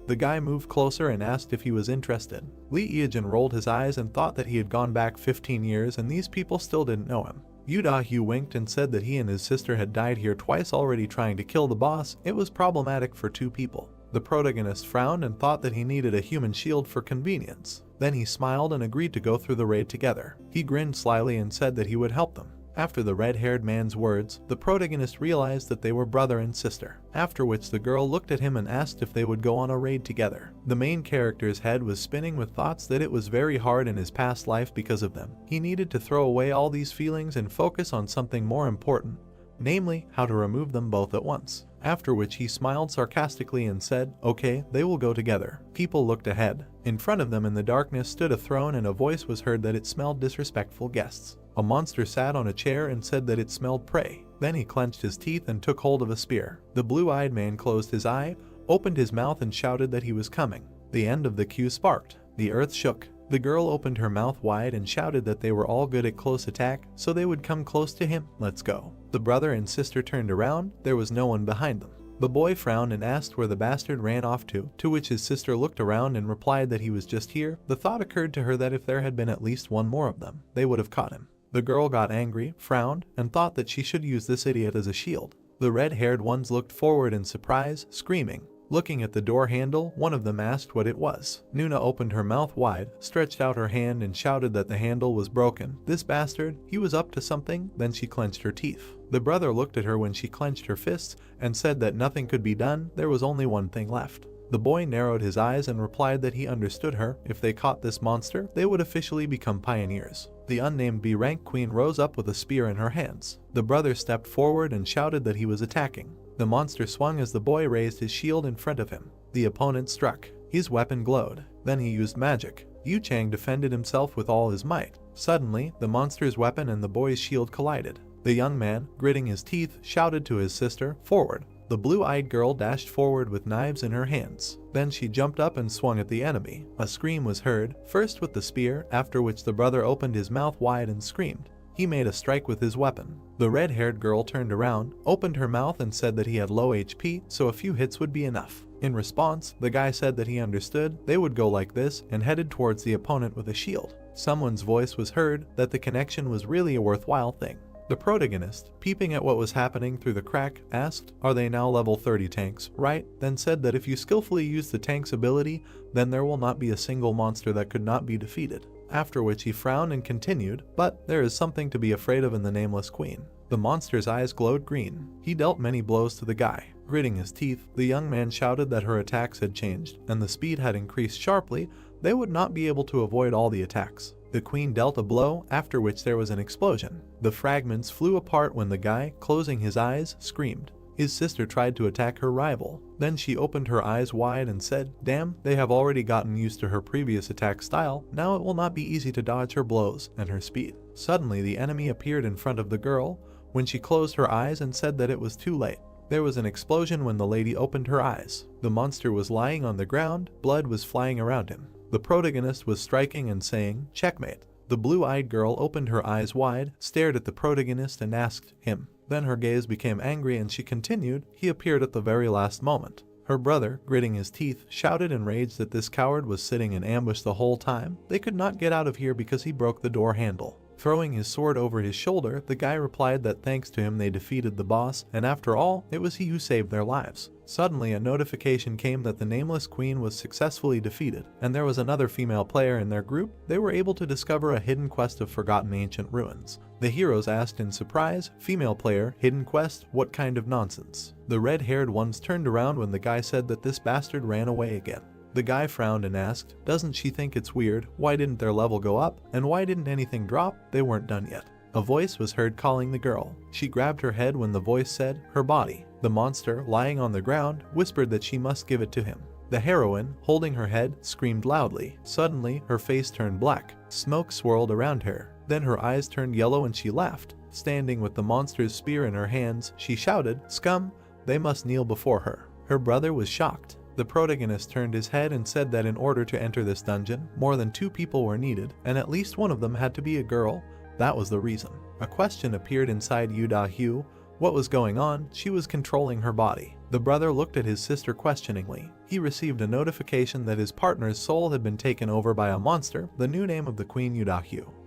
The guy moved closer and asked if he was interested. Lee Eajin rolled his eyes and thought that he had gone back 15 years and these people still didn't know him. Yu Da-hyu winked and said that he and his sister had died here twice already trying to kill the boss. It was problematic for two people. The protagonist frowned and thought that he needed a human shield for convenience. Then he smiled and agreed to go through the raid together. He grinned slyly and said that he would help them. After the red-haired man's words, the protagonist realized that they were brother and sister, after which the girl looked at him and asked if they would go on a raid together. The main character's head was spinning with thoughts that it was very hard in his past life because of them. He needed to throw away all these feelings and focus on something more important, namely, how to remove them both at once. After which he smiled sarcastically and said, "Okay, they will go together." People looked ahead. In front of them in the darkness stood a throne and a voice was heard that it smelled disrespectful guests. A monster sat on a chair and said that it smelled prey. Then he clenched his teeth and took hold of a spear. The blue-eyed man closed his eye, opened his mouth and shouted that he was coming. The end of the queue sparked. The earth shook. The girl opened her mouth wide and shouted that they were all good at close attack, so they would come close to him. Let's go. The brother and sister turned around. There was no one behind them. The boy frowned and asked where the bastard ran off to which his sister looked around and replied that he was just here. The thought occurred to her that if there had been at least one more of them, they would have caught him. The girl got angry, frowned, and thought that she should use this idiot as a shield. The red-haired ones looked forward in surprise, screaming. Looking at the door handle, one of them asked what it was. Nuna opened her mouth wide, stretched out her hand and shouted that the handle was broken. This bastard, he was up to something. Then she clenched her teeth. The brother looked at her when she clenched her fists and said that nothing could be done. There was only one thing left. The boy narrowed his eyes and replied that he understood her. If they caught this monster, they would officially become pioneers. The unnamed B-rank queen rose up with a spear in her hands. The brother stepped forward and shouted that he was attacking. The monster swung as the boy raised his shield in front of him. The opponent struck. His weapon glowed. Then he used magic. Yu Chang defended himself with all his might. Suddenly, the monster's weapon and the boy's shield collided. The young man, gritting his teeth, shouted to his sister, "Forward!" The blue-eyed girl dashed forward with knives in her hands. Then she jumped up and swung at the enemy. A scream was heard, first with the spear, after which the brother opened his mouth wide and screamed. He made a strike with his weapon. The red-haired girl turned around, opened her mouth and said that he had low HP, so a few hits would be enough. In response, the guy said that he understood. They would go like this and headed towards the opponent with a shield. Someone's voice was heard that the connection was really a worthwhile thing. The protagonist, peeping at what was happening through the crack, asked, "Are they now level 30 tanks, right?" Then said that if you skillfully use the tank's ability, then there will not be a single monster that could not be defeated. After which he frowned and continued, "But there is something to be afraid of in the Nameless Queen." The monster's eyes glowed green. He dealt many blows to the guy. Gritting his teeth, the young man shouted that her attacks had changed, and the speed had increased sharply. They would not be able to avoid all the attacks. The queen dealt a blow, after which there was an explosion. The fragments flew apart when the guy, closing his eyes, screamed. His sister tried to attack her rival. Then she opened her eyes wide and said, "Damn, they have already gotten used to her previous attack style. Now it will not be easy to dodge her blows and her speed." Suddenly the enemy appeared in front of the girl when she closed her eyes and said that it was too late. There was an explosion when the lady opened her eyes. The monster was lying on the ground, blood was flying around him. The protagonist was striking and saying, "Checkmate." The blue-eyed girl opened her eyes wide, stared at the protagonist and asked him. Then her gaze became angry and she continued, "He appeared at the very last moment." Her brother, gritting his teeth, shouted in rage that this coward was sitting in ambush the whole time. They could not get out of here because he broke the door handle. Throwing his sword over his shoulder, the guy replied that thanks to him they defeated the boss, and after all, it was he who saved their lives. Suddenly, a notification came that the nameless queen was successfully defeated, and there was another female player in their group. They were able to discover a hidden quest of forgotten ancient ruins. The heroes asked in surprise, "Female player, hidden quest, what kind of nonsense?" The red-haired ones turned around when the guy said that this bastard ran away again. The guy frowned and asked, "Doesn't she think it's weird? Why didn't their level go up? And why didn't anything drop? They weren't done yet." A voice was heard calling the girl. She grabbed her head when the voice said, "Her body." The monster, lying on the ground, whispered that she must give it to him. The heroine, holding her head, screamed loudly. Suddenly, her face turned black. Smoke swirled around her. Then her eyes turned yellow and she laughed. Standing with the monster's spear in her hands, she shouted, "Scum! They must kneel before her." Her brother was shocked. The protagonist turned his head and said that in order to enter this dungeon, more than 2 people were needed, and at least one of them had to be a girl. That was the reason. A question appeared inside Yu. What was going on? She was controlling her body. The brother looked at his sister questioningly. He received a notification that his partner's soul had been taken over by a monster, the new name of the queen Yu.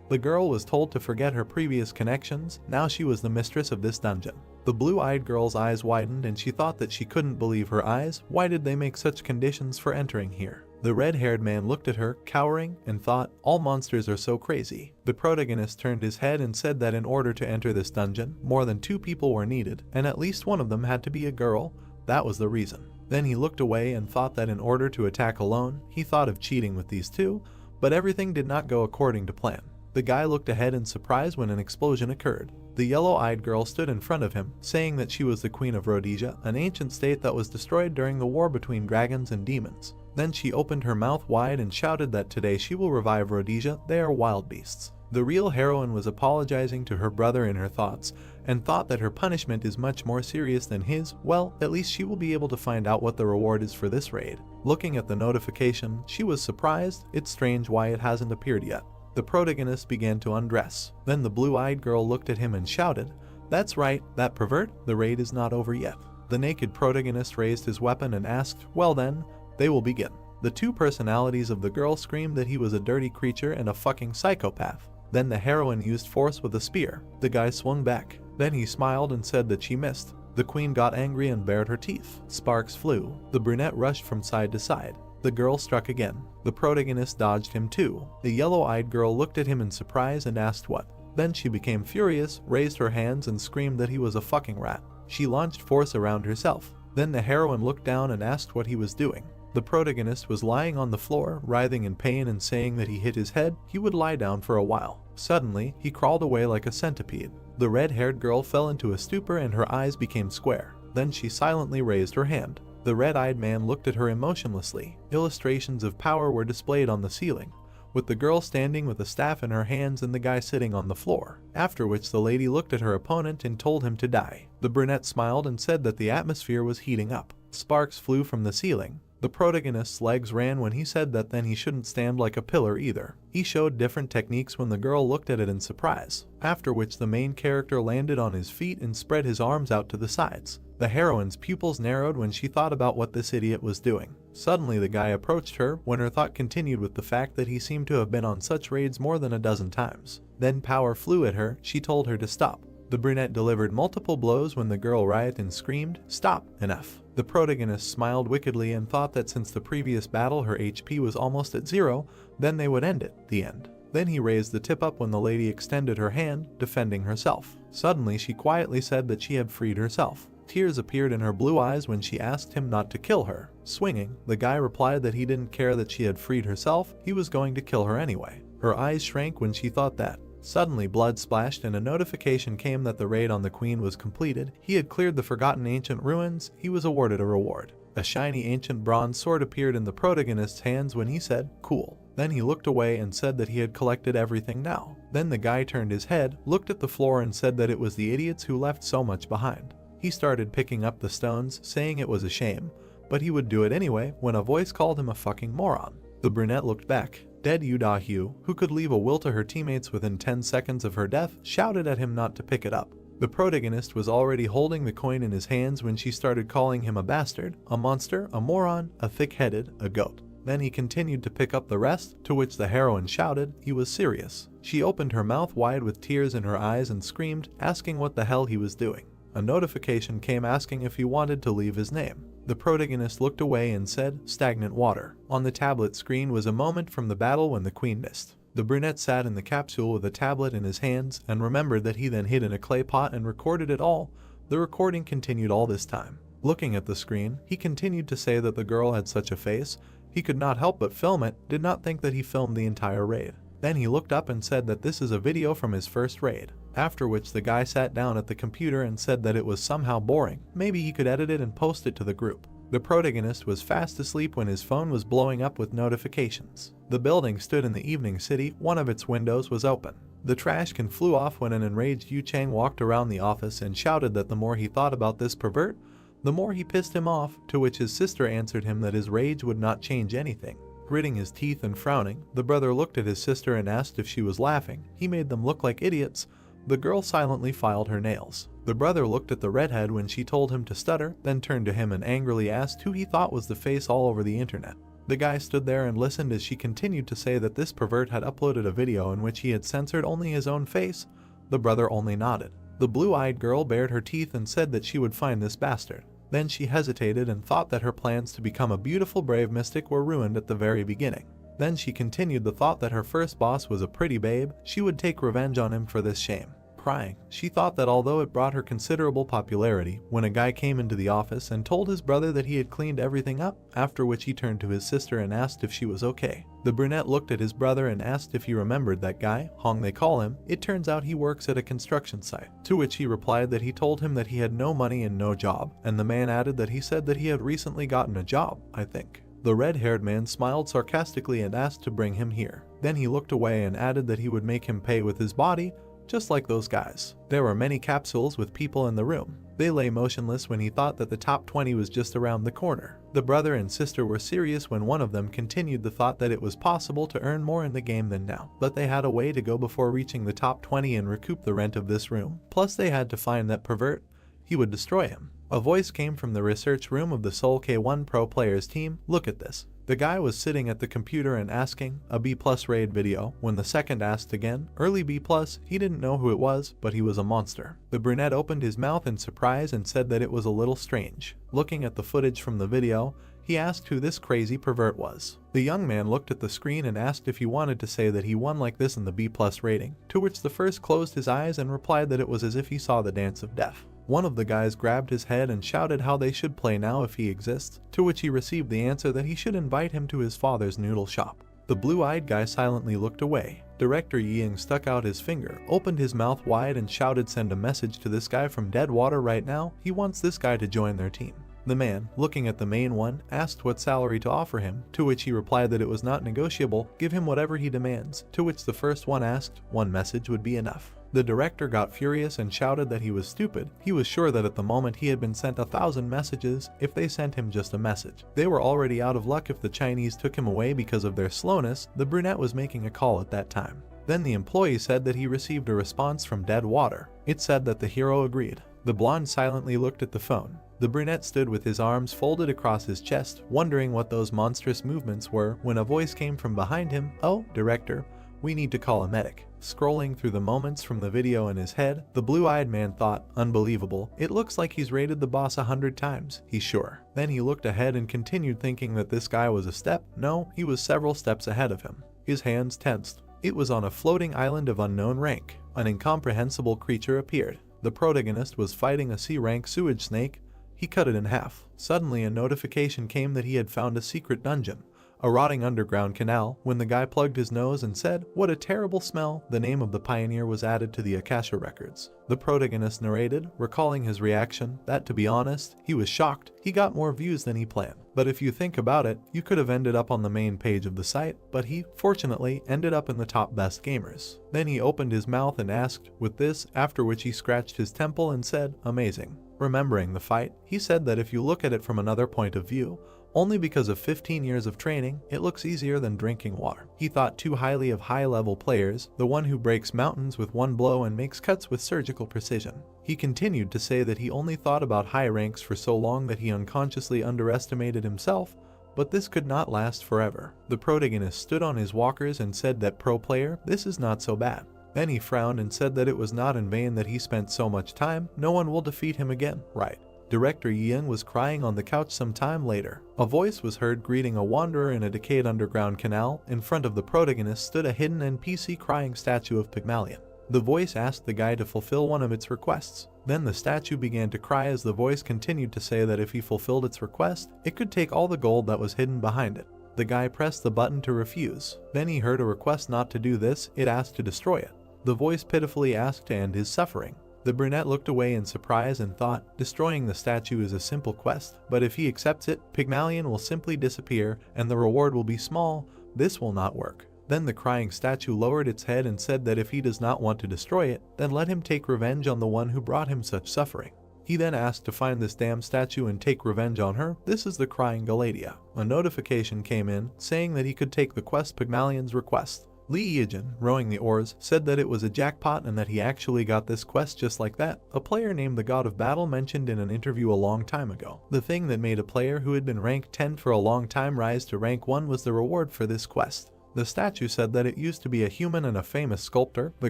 The girl was told to forget her previous connections. Now she was the mistress of this dungeon. The blue-eyed girl's eyes widened and she thought that she couldn't believe her eyes. Why did they make such conditions for entering here? The red-haired man looked at her, cowering, and thought, all monsters are so crazy. The protagonist turned his head and said that in order to enter this dungeon, more than 2 people were needed, and at least one of them had to be a girl. That was the reason. Then he looked away and thought that in order to attack alone, he thought of cheating with these 2, but everything did not go according to plan. The guy looked ahead in surprise when an explosion occurred. The yellow-eyed girl stood in front of him, saying that she was the queen of Rhodesia, an ancient state that was destroyed during the war between dragons and demons. Then she opened her mouth wide and shouted that today she will revive Rhodesia. They are wild beasts. The real heroine was apologizing to her brother in her thoughts, and thought that her punishment is much more serious than his. Well, at least she will be able to find out what the reward is for this raid. Looking at the notification, she was surprised. It's strange why it hasn't appeared yet. The protagonist began to undress. Then the blue-eyed girl looked at him and shouted, "That's right, that pervert, the raid is not over yet." The naked protagonist raised his weapon and asked, "Well then, they will begin." The 2 personalities of the girl screamed that he was a dirty creature and a fucking psychopath. Then the heroine used force with a spear. The guy swung back. Then he smiled and said that she missed. The queen got angry and bared her teeth. Sparks flew. The brunette rushed from side to side. The girl struck again. The protagonist dodged him too. The yellow-eyed girl looked at him in surprise and asked what. Then she became furious, raised her hands and screamed that he was a fucking rat. She launched force around herself. Then the heroine looked down and asked what he was doing. The protagonist was lying on the floor, writhing in pain and saying that he hit his head. He would lie down for a while. Suddenly, he crawled away like a centipede. The red-haired girl fell into a stupor and her eyes became square. Then she silently raised her hand. The red-eyed man looked at her emotionlessly. Illustrations of power were displayed on the ceiling, with the girl standing with a staff in her hands and the guy sitting on the floor. After which the lady looked at her opponent and told him to die. The brunette smiled and said that the atmosphere was heating up. Sparks flew from the ceiling. The protagonist's legs ran when he said that then he shouldn't stand like a pillar either. He showed different techniques when the girl looked at it in surprise, after which the main character landed on his feet and spread his arms out to the sides. The heroine's pupils narrowed when she thought about what this idiot was doing. Suddenly the guy approached her when her thought continued with the fact that he seemed to have been on such raids more than a dozen times. Then power flew at her. She told her to stop. The brunette delivered multiple blows when the girl rioted and screamed, "Stop, enough." The protagonist smiled wickedly and thought that since the previous battle her HP was almost at 0, then they would end it, the end. Then he raised the tip up when the lady extended her hand, defending herself. Suddenly she quietly said that she had freed herself. Tears appeared in her blue eyes when she asked him not to kill her. Swinging, the guy replied that he didn't care that she had freed herself, he was going to kill her anyway. Her eyes shrank when she thought that. Suddenly blood splashed and a notification came that the raid on the queen was completed. He had cleared the forgotten ancient ruins. He was awarded a reward. A shiny ancient bronze sword appeared in the protagonist's hands when he said, "Cool." Then he looked away and said that he had collected everything now. Then the guy turned his head, looked at the floor and said that it was the idiots who left so much behind. He started picking up the stones, saying it was a shame, but he would do it anyway when a voice called him a fucking moron. The brunette looked back. Dead Yu, who could leave a will to her teammates within 10 seconds of her death, shouted at him not to pick it up. The protagonist was already holding the coin in his hands when she started calling him a bastard, a monster, a moron, a thick-headed, a goat. Then he continued to pick up the rest, to which the heroine shouted he was serious. She opened her mouth wide with tears in her eyes and screamed, asking what the hell he was doing. A notification came asking if he wanted to leave his name. The protagonist looked away and said, "Stagnant water." On the tablet screen was a moment from the battle when the queen missed. The brunette sat in the capsule with a tablet in his hands and remembered that he then hid in a clay pot and recorded it all. The recording continued all this time. Looking at the screen, he continued to say that the girl had such a face, he could not help but film it, did not think that he filmed the entire raid. Then he looked up and said that this is a video from his first raid. After which the guy sat down at the computer and said that it was somehow boring, maybe he could edit it and post it to the group. The protagonist was fast asleep when his phone was blowing up with notifications. The building stood in the evening city, one of its windows was open. The trash can flew off when an enraged Yu Chang walked around the office and shouted that the more he thought about this pervert, the more he pissed him off, to which his sister answered him that his rage would not change anything. Gritting his teeth and frowning, the brother looked at his sister and asked if she was laughing. He made them look like idiots. The girl silently filed her nails. The brother looked at the redhead when she told him to stutter, then turned to him and angrily asked who he thought was the face all over the internet. The guy stood there and listened as she continued to say that this pervert had uploaded a video in which he had censored only his own face. The brother only nodded. The blue-eyed girl bared her teeth and said that she would find this bastard. Then she hesitated and thought that her plans to become a beautiful brave mystic were ruined at the very beginning. Then she continued the thought that her first boss was a pretty babe, she would take revenge on him for this shame. Crying, she thought that although it brought her considerable popularity, when a guy came into the office and told his brother that he had cleaned everything up, after which he turned to his sister and asked if she was okay. The brunette looked at his brother and asked if he remembered that guy, Hong they call him. It turns out he works at a construction site. To which he replied that he told him that he had no money and no job, and the man added that he said that he had recently gotten a job, I think. The red-haired man smiled sarcastically and asked to bring him here. Then he looked away and added that he would make him pay with his body, just like those guys. There were many capsules with people in the room. They lay motionless when he thought that the top 20 was just around the corner. The brother and sister were serious when one of them continued the thought that it was possible to earn more in the game than now, but they had a way to go before reaching the top 20 and recoup the rent of this room. Plus they had to find that pervert. He would destroy him. A voice came from the research room of the Seoul K1 Pro Players team. Look at this. The guy was sitting at the computer and asking, a B+ raid video. When the second asked again, early B+, he didn't know who it was, but he was a monster. The brunette opened his mouth in surprise and said that it was a little strange. Looking at the footage from the video, he asked who this crazy pervert was. The young man looked at the screen and asked if he wanted to say that he won like this in the B+ rating, to which the first closed his eyes and replied that it was as if he saw the dance of death. One of the guys grabbed his head and shouted how they should play now if he exists, to which he received the answer that he should invite him to his father's noodle shop. The blue-eyed guy silently looked away. Director Ying stuck out his finger, opened his mouth wide and shouted, "Send a message to this guy from Deadwater right now, he wants this guy to join their team." The man, looking at the main one, asked what salary to offer him, to which he replied that it was not negotiable, give him whatever he demands, to which the first one asked, one message would be enough. The director got furious and shouted that he was stupid. He was sure that at the moment he had been sent 1,000 messages if they sent him just a message. They were already out of luck if the Chinese took him away because of their slowness. The brunette was making a call at that time. Then the employee said that he received a response from Deadwater. It said that the hero agreed. The blonde silently looked at the phone. The brunette stood with his arms folded across his chest, wondering what those monstrous movements were, when a voice came from behind him. "Oh, director, we need to call a medic." Scrolling through the moments from the video in his head, the blue-eyed man thought, unbelievable, it looks like he's raided the boss 100 times, he's sure. Then he looked ahead and continued thinking that this guy was a step. No, he was several steps ahead of him. His hands tensed. It was on a floating island of unknown rank. An incomprehensible creature appeared. The protagonist was fighting a C-rank sewage snake. He cut it in half. Suddenly a notification came that he had found a secret dungeon, a rotting underground canal. When the guy plugged his nose and said, "What a terrible smell," the name of the pioneer was added to the Akasha records. The protagonist narrated, recalling his reaction, that to be honest, he was shocked. He got more views than he planned. But if you think about it, you could have ended up on the main page of the site, but he, fortunately, ended up in the top best gamers. Then he opened his mouth and asked, with this, after which he scratched his temple and said, "Amazing." Remembering the fight, he said that if you look at it from another point of view, only because of 15 years of training, it looks easier than drinking water. He thought too highly of high-level players, the one who breaks mountains with one blow and makes cuts with surgical precision. He continued to say that he only thought about high ranks for so long that he unconsciously underestimated himself, but this could not last forever. The protagonist stood on his walkers and said that, "Pro player, this is not so bad." Then he frowned and said that it was not in vain that he spent so much time. No one will defeat him again, right? Director Ian was crying on the couch some time later. A voice was heard greeting a wanderer in a decayed underground canal. In front of the protagonist stood a hidden NPC crying statue of Pygmalion. The voice asked the guy to fulfill one of its requests. Then the statue began to cry as the voice continued to say that if he fulfilled its request, it could take all the gold that was hidden behind it. The guy pressed the button to refuse. Then he heard a request not to do this. It asked to destroy it. The voice pitifully asked to end his suffering. The brunette looked away in surprise and thought, destroying the statue is a simple quest, but if he accepts it, Pygmalion will simply disappear and the reward will be small. This will not work. Then the crying statue lowered its head and said that if he does not want to destroy it, then let him take revenge on the one who brought him such suffering. He then asked to find this damn statue and take revenge on her. This is the crying Galatea. A notification came in saying that he could take the quest Pygmalion's request. Lee Eugene, rowing the oars, said that it was a jackpot and that he actually got this quest just like that. A player named the God of Battle mentioned in an interview a long time ago. The thing that made a player who had been ranked 10 for a long time rise to rank 1 was the reward for this quest. The statue said that it used to be a human and a famous sculptor. The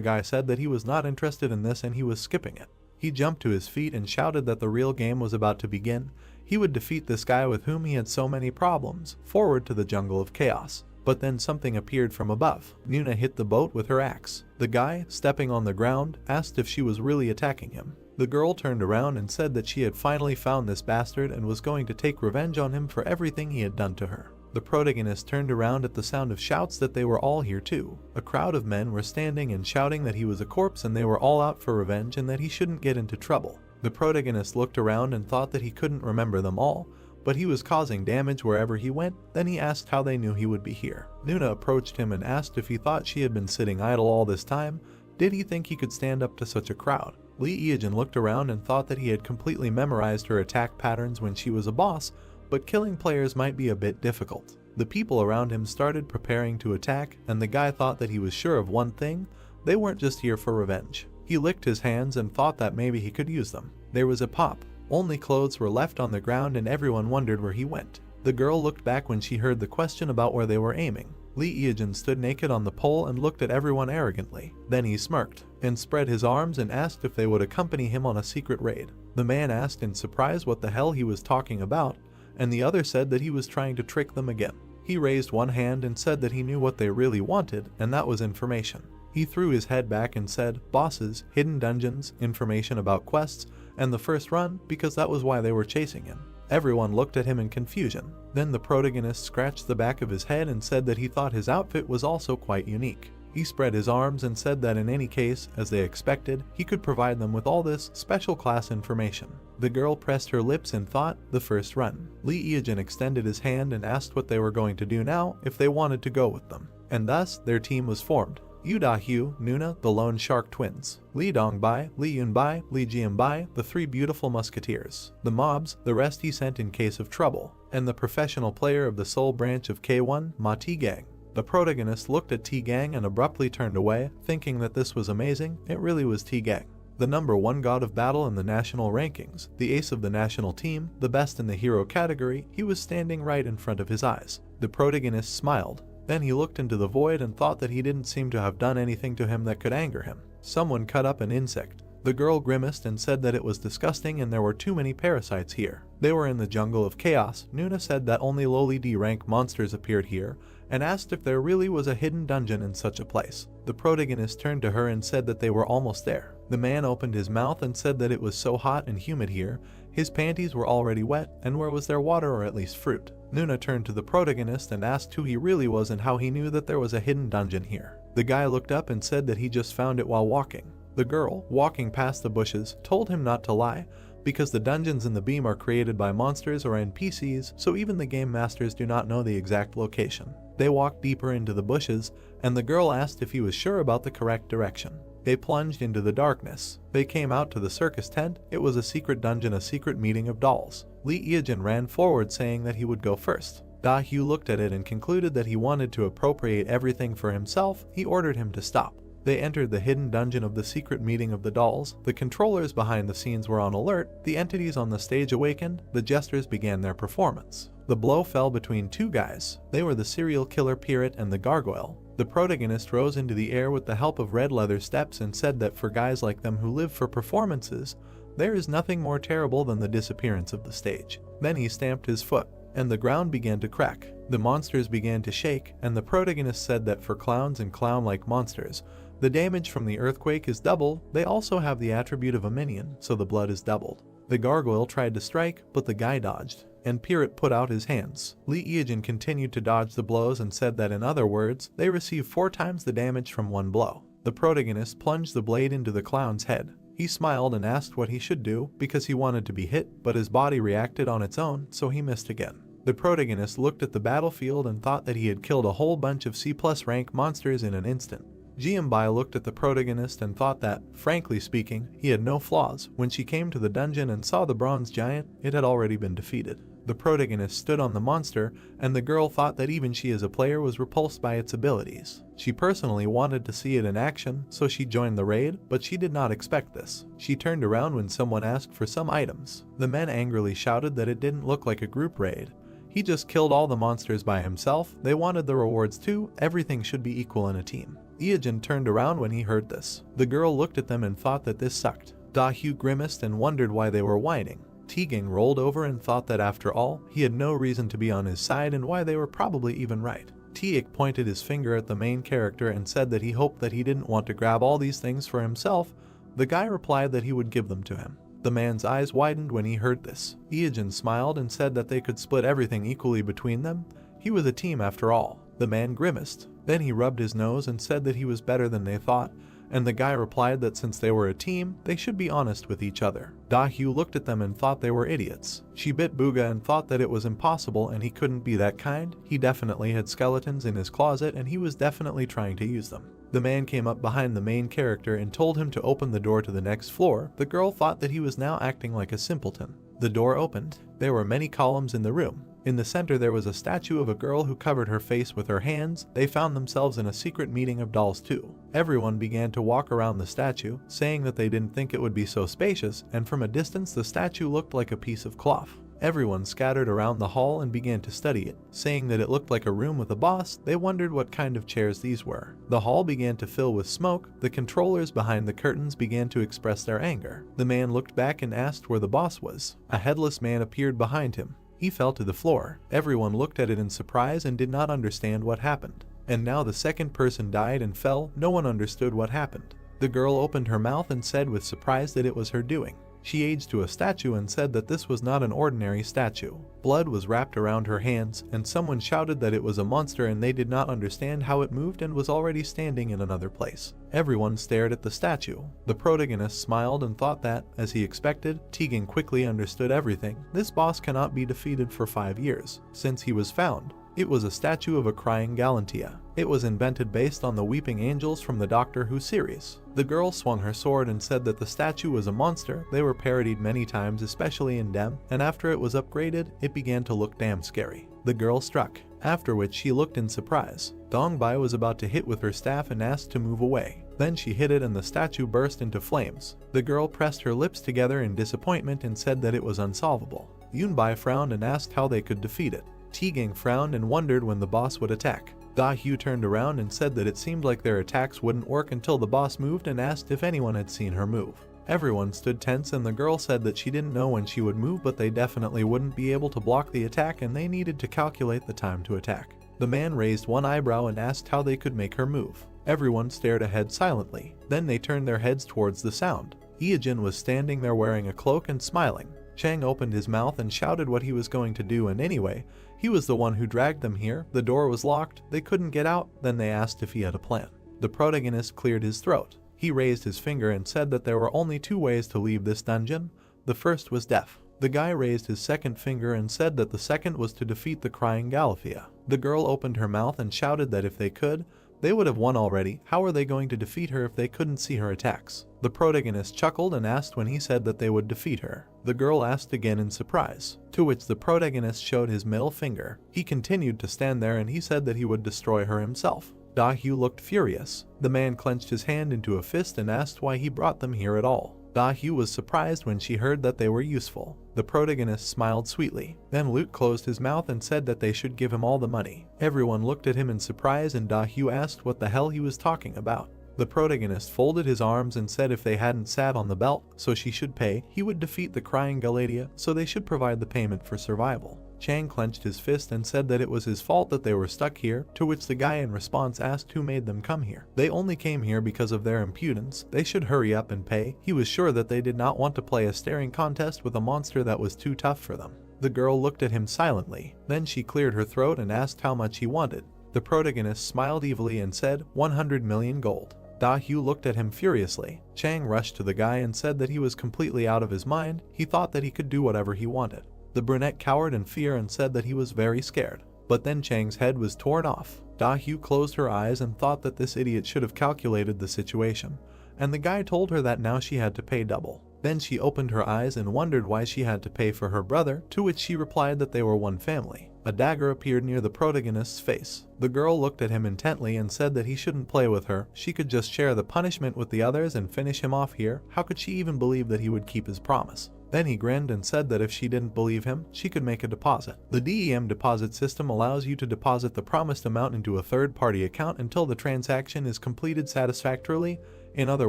guy said that he was not interested in this and he was skipping it. He jumped to his feet and shouted that the real game was about to begin. He would defeat this guy with whom he had so many problems. Forward to the jungle of chaos. But then something appeared from above. Nuna hit the boat with her axe. The guy, stepping on the ground, asked if she was really attacking him. The girl turned around and said that she had finally found this bastard and was going to take revenge on him for everything he had done to her. The protagonist turned around at the sound of shouts that they were all here too. A crowd of men were standing and shouting that he was a corpse and they were all out for revenge and that he shouldn't get into trouble. The protagonist looked around and thought that he couldn't remember them all, but he was causing damage wherever he went. Then he asked how they knew he would be here. Nuna approached him and asked if he thought she had been sitting idle all this time. Did he think he could stand up to such a crowd? Lee Eugene looked around and thought that he had completely memorized her attack patterns when she was a boss, but killing players might be a bit difficult. The people around him started preparing to attack, and the guy thought that he was sure of one thing: they weren't just here for revenge. He licked his hands and thought that maybe he could use them. There was a pop. Only clothes were left on the ground and everyone wondered where he went. The girl looked back when she heard the question about where they were aiming. Lee Eugene stood naked on the pole and looked at everyone arrogantly. Then he smirked and spread his arms and asked if they would accompany him on a secret raid. The man asked in surprise what the hell he was talking about, and the other said that he was trying to trick them again. He raised one hand and said that he knew what they really wanted, and that was information. He threw his head back and said, bosses, hidden dungeons, information about quests, and the first run, because that was why they were chasing him. Everyone looked at him in confusion. Then the protagonist scratched the back of his head and said that he thought his outfit was also quite unique. He spread his arms and said that in any case, as they expected, he could provide them with all this special class information. The girl pressed her lips and thought, the first run. Lee Eugene extended his hand and asked what they were going to do now if they wanted to go with them. And thus, their team was formed. Yu Da-hyu, Nuna, the Lone Shark Twins, Li Dongbai, Li Yunbai, Li Jianbai, the Three Beautiful Musketeers, the mobs, the rest he sent in case of trouble, and the professional player of the Soul branch of K1, Ma T-Gang. The protagonist looked at T-Gang and abruptly turned away, thinking that this was amazing. It really was T-Gang. The #1 god of battle in the national rankings, the ace of the national team, the best in the hero category, he was standing right in front of his eyes. The protagonist smiled. Then he looked into the void and thought that he didn't seem to have done anything to him that could anger him. Someone cut up an insect. The girl grimaced and said that it was disgusting and there were too many parasites here. They were in the jungle of chaos. Nuna said that only lowly D-rank monsters appeared here, and asked if there really was a hidden dungeon in such a place. The protagonist turned to her and said that they were almost there. The man opened his mouth and said that it was so hot and humid here, his panties were already wet, and where was there water or at least fruit? Nuna turned to the protagonist and asked who he really was and how he knew that there was a hidden dungeon here. The guy looked up and said that he just found it while walking. The girl, walking past the bushes, told him not to lie, because the dungeons in the beam are created by monsters or NPCs, so even the game masters do not know the exact location. They walked deeper into the bushes, and the girl asked if he was sure about the correct direction. They plunged into the darkness. They came out to the circus tent. It was a secret dungeon, a secret meeting of dolls. Lee Eugene ran forward saying that he would go first. Da-hyu looked at it and concluded that he wanted to appropriate everything for himself. He ordered him to stop. They entered the hidden dungeon of the secret meeting of the dolls. The controllers behind the scenes were on alert. The entities on the stage awakened. The jesters began their performance. The blow fell between two guys. They were the serial killer pirate and the gargoyle. The protagonist rose into the air with the help of red leather steps and said that for guys like them who live for performances, There is nothing more terrible than the disappearance of the stage. Then he stamped his foot, and the ground began to crack. The monsters began to shake, and the protagonist said that for clowns and clown-like monsters, the damage from the earthquake is double. They also have the attribute of a minion, so the blood is doubled. The gargoyle tried to strike, but the guy dodged, and Pirate put out his hands. Lee Eugene continued to dodge the blows and said that in other words, they receive 4 times the damage from one blow. The protagonist plunged the blade into the clown's head. He smiled and asked what he should do because he wanted to be hit, but his body reacted on its own, so he missed again. The protagonist looked at the battlefield and thought that he had killed a whole bunch of C+ rank monsters in an instant. Jianbai looked at the protagonist and thought that, frankly speaking, he had no flaws. When she came to the dungeon and saw the bronze giant, it had already been defeated. The protagonist stood on the monster, and the girl thought that even she as a player was repulsed by its abilities. She personally wanted to see it in action, so she joined the raid, but she did not expect this. She turned around when someone asked for some items. The men angrily shouted that it didn't look like a group raid. He just killed all the monsters by himself. They wanted the rewards too. Everything should be equal in a team. Iajin turned around when he heard this. The girl looked at them and thought that this sucked. Dahyu grimaced and wondered why they were whining. Tegang rolled over and thought that after all, he had no reason to be on his side and why they were probably even right. Tiik pointed his finger at the main character and said that he hoped that he didn't want to grab all these things for himself. The guy replied that he would give them to him. The man's eyes widened when he heard this. Iajin smiled and said that they could split everything equally between them. He was a team after all. The man grimaced. Then he rubbed his nose and said that he was better than they thought, and the guy replied that since they were a team, they should be honest with each other. Dahyu looked at them and thought they were idiots. She bit Booga and thought that it was impossible and he couldn't be that kind. He definitely had skeletons in his closet and he was definitely trying to use them. The man came up behind the main character and told him to open the door to the next floor. The girl thought that he was now acting like a simpleton. The door opened. There were many columns in the room. In the center there was a statue of a girl who covered her face with her hands. They found themselves in a secret meeting of dolls too. Everyone began to walk around the statue, saying that they didn't think it would be so spacious, and from a distance the statue looked like a piece of cloth. Everyone scattered around the hall and began to study it, saying that it looked like a room with a boss. They wondered what kind of chairs these were. The hall began to fill with smoke. The controllers behind the curtains began to express their anger. The man looked back and asked where the boss was. A headless man appeared behind him. He fell to the floor. Everyone looked at it in surprise and did not understand what happened. And now the second person died and fell. No one understood what happened. The girl opened her mouth and said with surprise that it was her doing. She aged to a statue and said that this was not an ordinary statue. Blood was wrapped around her hands, and someone shouted that it was a monster and they did not understand how it moved and was already standing in another place. Everyone stared at the statue. The protagonist smiled and thought that, as he expected, Tegan quickly understood everything. This boss cannot be defeated for 5 years, since he was found. It was a statue of a crying Galantia. It was invented based on the Weeping Angels from the Doctor Who series. The girl swung her sword and said that the statue was a monster. They were parodied many times, especially in Dem, and after it was upgraded, it began to look damn scary. The girl struck, after which she looked in surprise. Dongbai was about to hit with her staff and asked to move away. Then she hit it and the statue burst into flames. The girl pressed her lips together in disappointment and said that it was unsolvable. Yunbai frowned and asked how they could defeat it. Tegang frowned and wondered when the boss would attack. Dahyu turned around and said that it seemed like their attacks wouldn't work until the boss moved and asked if anyone had seen her move. Everyone stood tense and the girl said that she didn't know when she would move, but they definitely wouldn't be able to block the attack and they needed to calculate the time to attack. The man raised one eyebrow and asked how they could make her move. Everyone stared ahead silently. Then they turned their heads towards the sound. Iajin was standing there wearing a cloak and smiling. Chang opened his mouth and shouted what he was going to do, and anyway, he was the one who dragged them here. The door was locked, they couldn't get out. Then they asked if he had a plan. The protagonist cleared his throat. He raised his finger and said that there were only 2 ways to leave this dungeon. The first was death. The guy raised his second finger and said that the second was to defeat the crying Galathea. The girl opened her mouth and shouted that if they could, they would have won already. How are they going to defeat her if they couldn't see her attacks? The protagonist chuckled and asked when he said that they would defeat her. The girl asked again in surprise, to which the protagonist showed his middle finger. He continued to stand there and he said that he would destroy her himself. Dahyu looked furious. The man clenched his hand into a fist and asked why he brought them here at all. Dahyu was surprised when she heard that they were useful. The protagonist smiled sweetly. Then Lute closed his mouth and said that they should give him all the money. Everyone looked at him in surprise and Dahyu asked what the hell he was talking about. The protagonist folded his arms and said if they hadn't sat on the belt, so she should pay, he would defeat the crying Galadia, so they should provide the payment for survival. Chang clenched his fist and said that it was his fault that they were stuck here, to which the guy in response asked who made them come here. They only came here because of their impudence, they should hurry up and pay. He was sure that they did not want to play a staring contest with a monster that was too tough for them. The girl looked at him silently, then she cleared her throat and asked how much he wanted. The protagonist smiled evilly and said 100 million gold. Da-Hyu looked at him furiously. Chang rushed to the guy and said that he was completely out of his mind, he thought that he could do whatever he wanted. The brunette cowered in fear and said that he was very scared. But then Chang's head was torn off. Da-Hyu closed her eyes and thought that this idiot should have calculated the situation, and the guy told her that now she had to pay double. Then she opened her eyes and wondered why she had to pay for her brother, to which she replied that they were one family. A dagger appeared near the protagonist's face. The girl looked at him intently and said that he shouldn't play with her, she could just share the punishment with the others and finish him off here. How could she even believe that he would keep his promise? Then he grinned and said that if she didn't believe him, she could make a deposit. The DEM deposit system allows you to deposit the promised amount into a third-party account until the transaction is completed satisfactorily. In other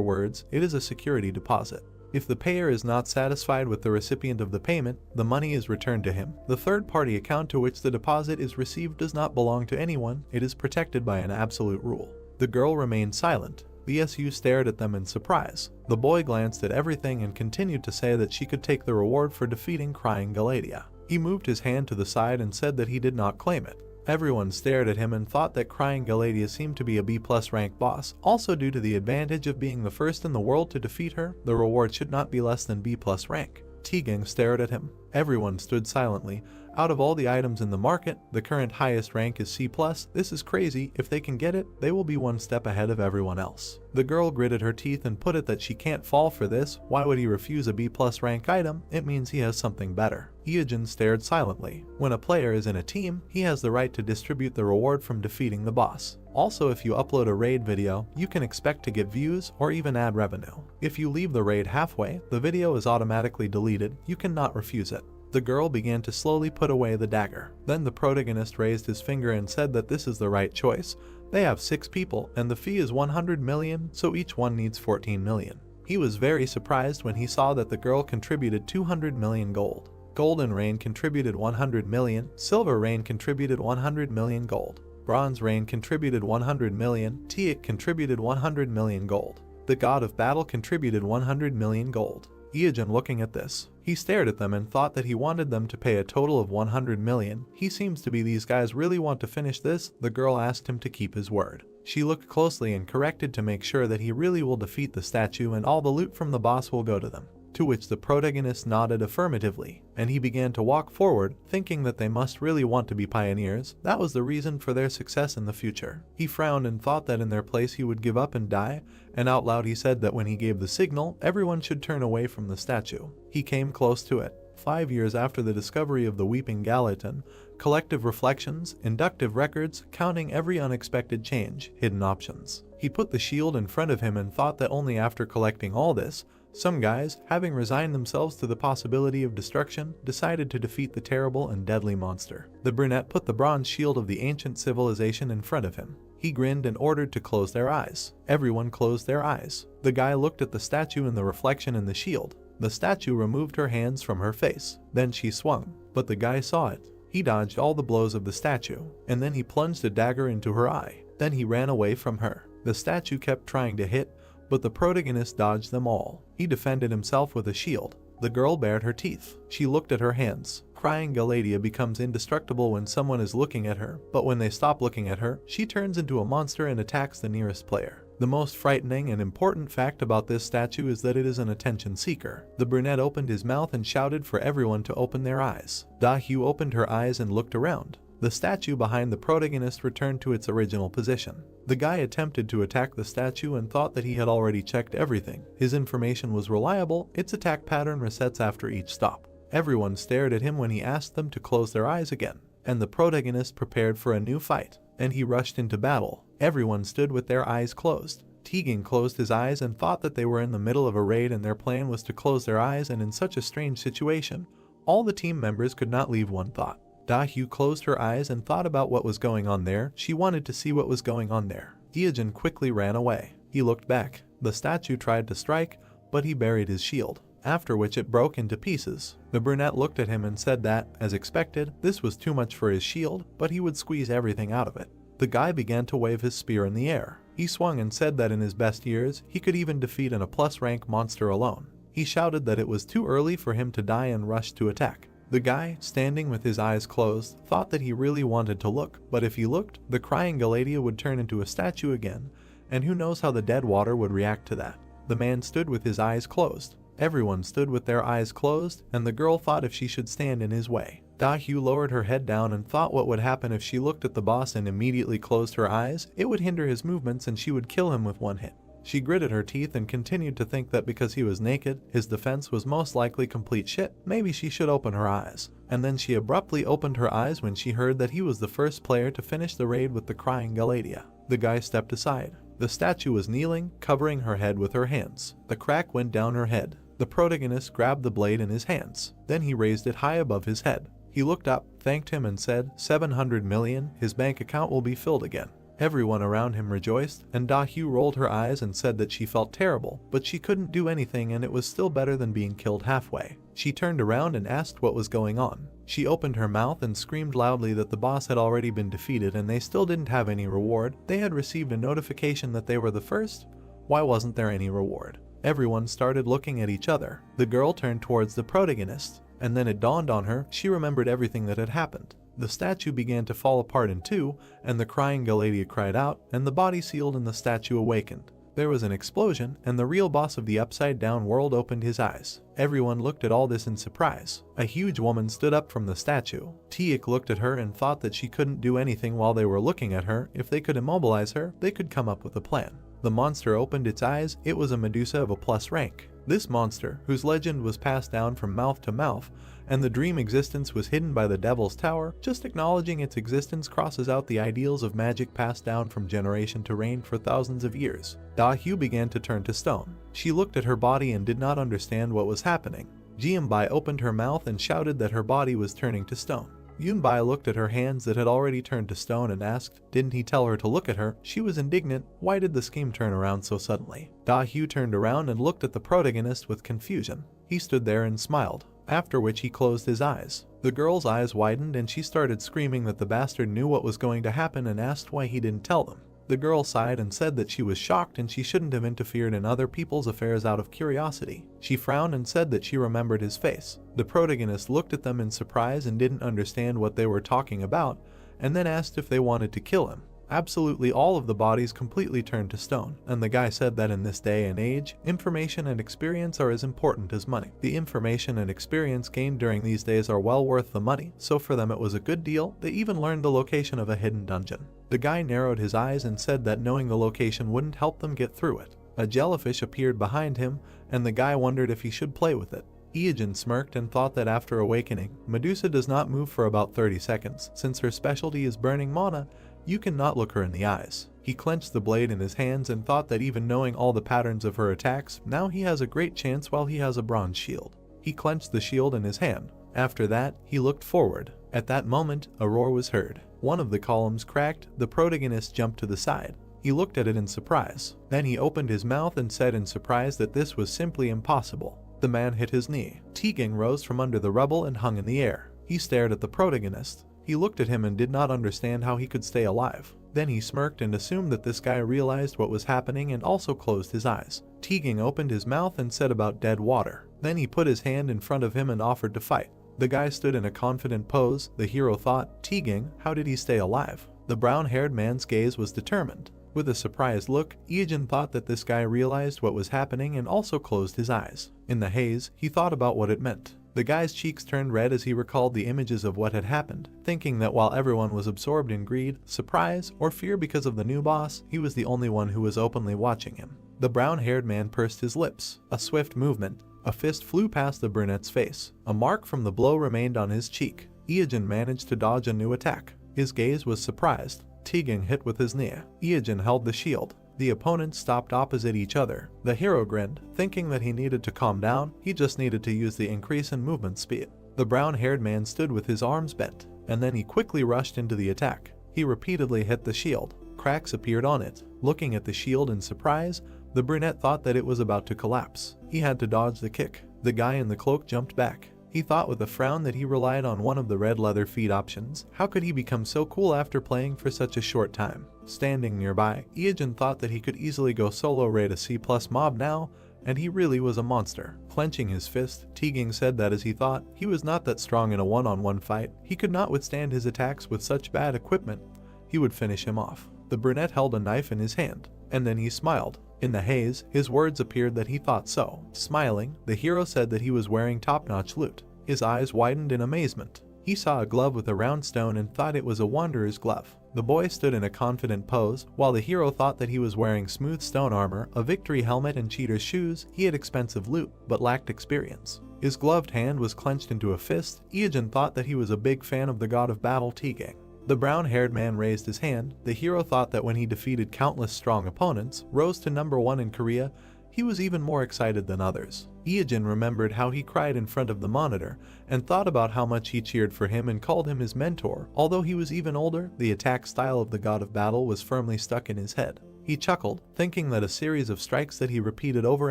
words, it is a security deposit. If the payer is not satisfied with the recipient of the payment, the money is returned to him. The third-party account to which the deposit is received does not belong to anyone, it is protected by an absolute rule. The girl remained silent. The SU stared at them in surprise. The boy glanced at everything and continued to say that she could take the reward for defeating crying Galadia. He moved his hand to the side and said that he did not claim it. Everyone stared at him and thought that crying Galadia seemed to be a B+ rank boss. Also due to the advantage of being the first in the world to defeat her, the reward should not be less than B+ rank. Tegang stared at him. Everyone stood silently. Out of all the items in the market, the current highest rank is C+. This is crazy. If they can get it, they will be one step ahead of everyone else. The girl gritted her teeth and put it that she can't fall for this. Why would he refuse a B+ rank item? It means he has something better. Iyajin stared silently. When a player is in a team, he has the right to distribute the reward from defeating the boss. Also, if you upload a raid video, you can expect to get views or even ad revenue. If you leave the raid halfway, the video is automatically deleted. You cannot refuse it. The girl began to slowly put away the dagger. Then the protagonist raised his finger and said that this is the right choice. They have 6 people and the fee is 100 million, so each one needs 14 million. He was very surprised when he saw that the girl contributed 200 million gold. Golden Rain contributed 100 million, Silver Rain contributed 100 million gold. Bronze Rain contributed 100 million, Teak contributed 100 million gold. The God of Battle contributed 100 million gold. Iyajin looking at this, he stared at them and thought that he wanted them to pay a total of 100 million. He seems to be these guys really want to finish this. The girl asked him to keep his word. She looked closely and corrected to make sure that he really will defeat the statue and all the loot from the boss will go to them. To which the protagonist nodded affirmatively, and he began to walk forward, thinking that they must really want to be pioneers. That was the reason for their success in the future. He frowned and thought that in their place he would give up and die, and out loud he said that when he gave the signal, everyone should turn away from the statue. He came close to it. 5 years after the discovery of the Weeping Gallatin, collective reflections, inductive records, counting every unexpected change, hidden options. He put the shield in front of him and thought that only after collecting all this, some guys, having resigned themselves to the possibility of destruction, decided to defeat the terrible and deadly monster. The brunette put the bronze shield of the ancient civilization in front of him. He grinned and ordered to close their eyes. Everyone closed their eyes. The guy looked at the statue in the reflection in the shield. The statue removed her hands from her face. Then she swung, but the guy saw it. He dodged all the blows of the statue, and then he plunged a dagger into her eye. Then he ran away from her. The statue kept trying to hit, but the protagonist dodged them all. He defended himself with a shield. The girl bared her teeth. She looked at her hands. Crying Galadia becomes indestructible when someone is looking at her, but when they stop looking at her, she turns into a monster and attacks the nearest player. The most frightening and important fact about this statue is that it is an attention seeker. The brunette opened his mouth and shouted for everyone to open their eyes. Da-Hyu opened her eyes and looked around. The statue behind the protagonist returned to its original position. The guy attempted to attack the statue and thought that he had already checked everything. His information was reliable, its attack pattern resets after each stop. Everyone stared at him when he asked them to close their eyes again, and the protagonist prepared for a new fight, and he rushed into battle. Everyone stood with their eyes closed. Tegan closed his eyes and thought that they were in the middle of a raid and their plan was to close their eyes, and in such a strange situation, all the team members could not leave one thought. Da-Hyu closed her eyes and thought about what was going on there. She wanted to see what was going on there. Iyajin quickly ran away. He looked back. The statue tried to strike, but he buried his shield, after which it broke into pieces. The brunette looked at him and said that, as expected, this was too much for his shield, but he would squeeze everything out of it. The guy began to wave his spear in the air. He swung and said that in his best years, he could even defeat a plus rank monster alone. He shouted that it was too early for him to die and rushed to attack. The guy, standing with his eyes closed, thought that he really wanted to look, but if he looked, the crying Galadia would turn into a statue again, and who knows how the dead water would react to that. The man stood with his eyes closed. Everyone stood with their eyes closed, and the girl thought if she should stand in his way. Dahu lowered her head down and thought what would happen if she looked at the boss and immediately closed her eyes. It would hinder his movements and she would kill him with one hit. She gritted her teeth and continued to think that because he was naked, his defense was most likely complete shit. Maybe she should open her eyes. And then she abruptly opened her eyes when she heard that he was the first player to finish the raid with the crying Galadia. The guy stepped aside. The statue was kneeling, covering her head with her hands. The crack went down her head. The protagonist grabbed the blade in his hands. Then he raised it high above his head. He looked up, thanked him and said, 700 million, his bank account will be filled again. Everyone around him rejoiced, and Dahu rolled her eyes and said that she felt terrible, but she couldn't do anything and it was still better than being killed halfway. She turned around and asked what was going on. She opened her mouth and screamed loudly that the boss had already been defeated and they still didn't have any reward. They had received a notification that they were the first. Why wasn't there any reward? Everyone started looking at each other. The girl turned towards the protagonist, and then it dawned on her, she remembered everything that had happened. The statue began to fall apart in two, and the crying Galadia cried out, and the body sealed in the statue awakened. There was an explosion, and the real boss of the upside-down world opened his eyes. Everyone looked at all this in surprise. A huge woman stood up from the statue. Tiak looked at her and thought that she couldn't do anything while they were looking at her. If they could immobilize her, they could come up with a plan. The monster opened its eyes. It was a Medusa of a plus rank. This monster, whose legend was passed down from mouth to mouth, and the dream existence was hidden by the Devil's Tower, just acknowledging its existence crosses out the ideals of magic passed down from generation to reign for thousands of years. Dahu began to turn to stone. She looked at her body and did not understand what was happening. Jianbai opened her mouth and shouted that her body was turning to stone. Yunbai looked at her hands that had already turned to stone and asked, didn't he tell her to look at her? She was indignant. Why did the scheme turn around so suddenly? Dahu turned around and looked at the protagonist with confusion. He stood there and smiled, after which he closed his eyes. The girl's eyes widened and she started screaming that the bastard knew what was going to happen and asked why he didn't tell them. The girl sighed and said that she was shocked and she shouldn't have interfered in other people's affairs out of curiosity. She frowned and said that she remembered his face. The protagonist looked at them in surprise and didn't understand what they were talking about, and then asked if they wanted to kill him. Absolutely all of the bodies completely turned to stone, and the guy said that in this day and age, information and experience are as important as money. The information and experience gained during these days are well worth the money, so for them it was a good deal. They even learned the location of a hidden dungeon. The guy narrowed his eyes and said that knowing the location wouldn't help them get through it. A jellyfish appeared behind him, and the guy wondered if he should play with it. Iogen smirked and thought that after awakening, Medusa does not move for about 30 seconds. Since her specialty is burning mana, you cannot look her in the eyes. He clenched the blade in his hands and thought that even knowing all the patterns of her attacks, now he has a great chance while he has a bronze shield. He clenched the shield in his hand. After that, he looked forward. At that moment, a roar was heard. One of the columns cracked. The protagonist jumped to the side. He looked at it in surprise. Then he opened his mouth and said in surprise that this was simply impossible. The man hit his knee. Tegan rose from under the rubble and hung in the air. He stared at the protagonist. He looked at him and did not understand how he could stay alive. Then he smirked and assumed that this guy realized what was happening and also closed his eyes. Tegan opened his mouth and said about dead water. Then he put his hand in front of him and offered to fight. The guy stood in a confident pose. The hero thought, Tegan, how did he stay alive? The brown-haired man's gaze was determined. With a surprised look, Iogen thought that this guy realized what was happening and also closed his eyes. In the haze, he thought about what it meant. The guy's cheeks turned red as he recalled the images of what had happened, thinking that while everyone was absorbed in greed, surprise, or fear because of the new boss, he was the only one who was openly watching him. The brown-haired man pursed his lips. A swift movement. A fist flew past the brunette's face. A mark from the blow remained on his cheek. Iogen managed to dodge a new attack. His gaze was surprised. Tegan hit with his knee. Iogen held the shield. The opponents stopped opposite each other. The hero grinned, thinking that he needed to calm down. He just needed to use the increase in movement speed. The brown-haired man stood with his arms bent, and then he quickly rushed into the attack. He repeatedly hit the shield. cracks appeared on it. Looking at the shield in surprise, the brunette thought that it was about to collapse. He had to dodge the kick. The guy in the cloak jumped back. He thought with a frown that he relied on one of the red leather feet options. How could he become so cool after playing for such a short time? Standing nearby, Iajin thought that he could easily go solo raid a C+ mob now, and he really was a monster. Clenching his fist, Teaging said that as he thought, he was not that strong in a one-on-one fight. He could not withstand his attacks with such bad equipment. He would finish him off. The brunette held a knife in his hand, and then he smiled. In the haze, his words appeared that he thought so. Smiling, the hero said that he was wearing top-notch loot. His eyes widened in amazement. He saw a glove with a round stone and thought it was a wanderer's glove. The boy stood in a confident pose, while the hero thought that he was wearing smooth stone armor, a victory helmet and cheater's shoes. He had expensive loot, but lacked experience. His gloved hand was clenched into a fist. Iajin thought that he was a big fan of the god of battle Teaging. The brown-haired man raised his hand. The hero thought that when he defeated countless strong opponents, rose to number 1 in Korea, he was even more excited than others. Iajin remembered how he cried in front of the monitor, and thought about how much he cheered for him and called him his mentor. Although he was even older, the attack style of the god of battle was firmly stuck in his head. He chuckled, thinking that a series of strikes that he repeated over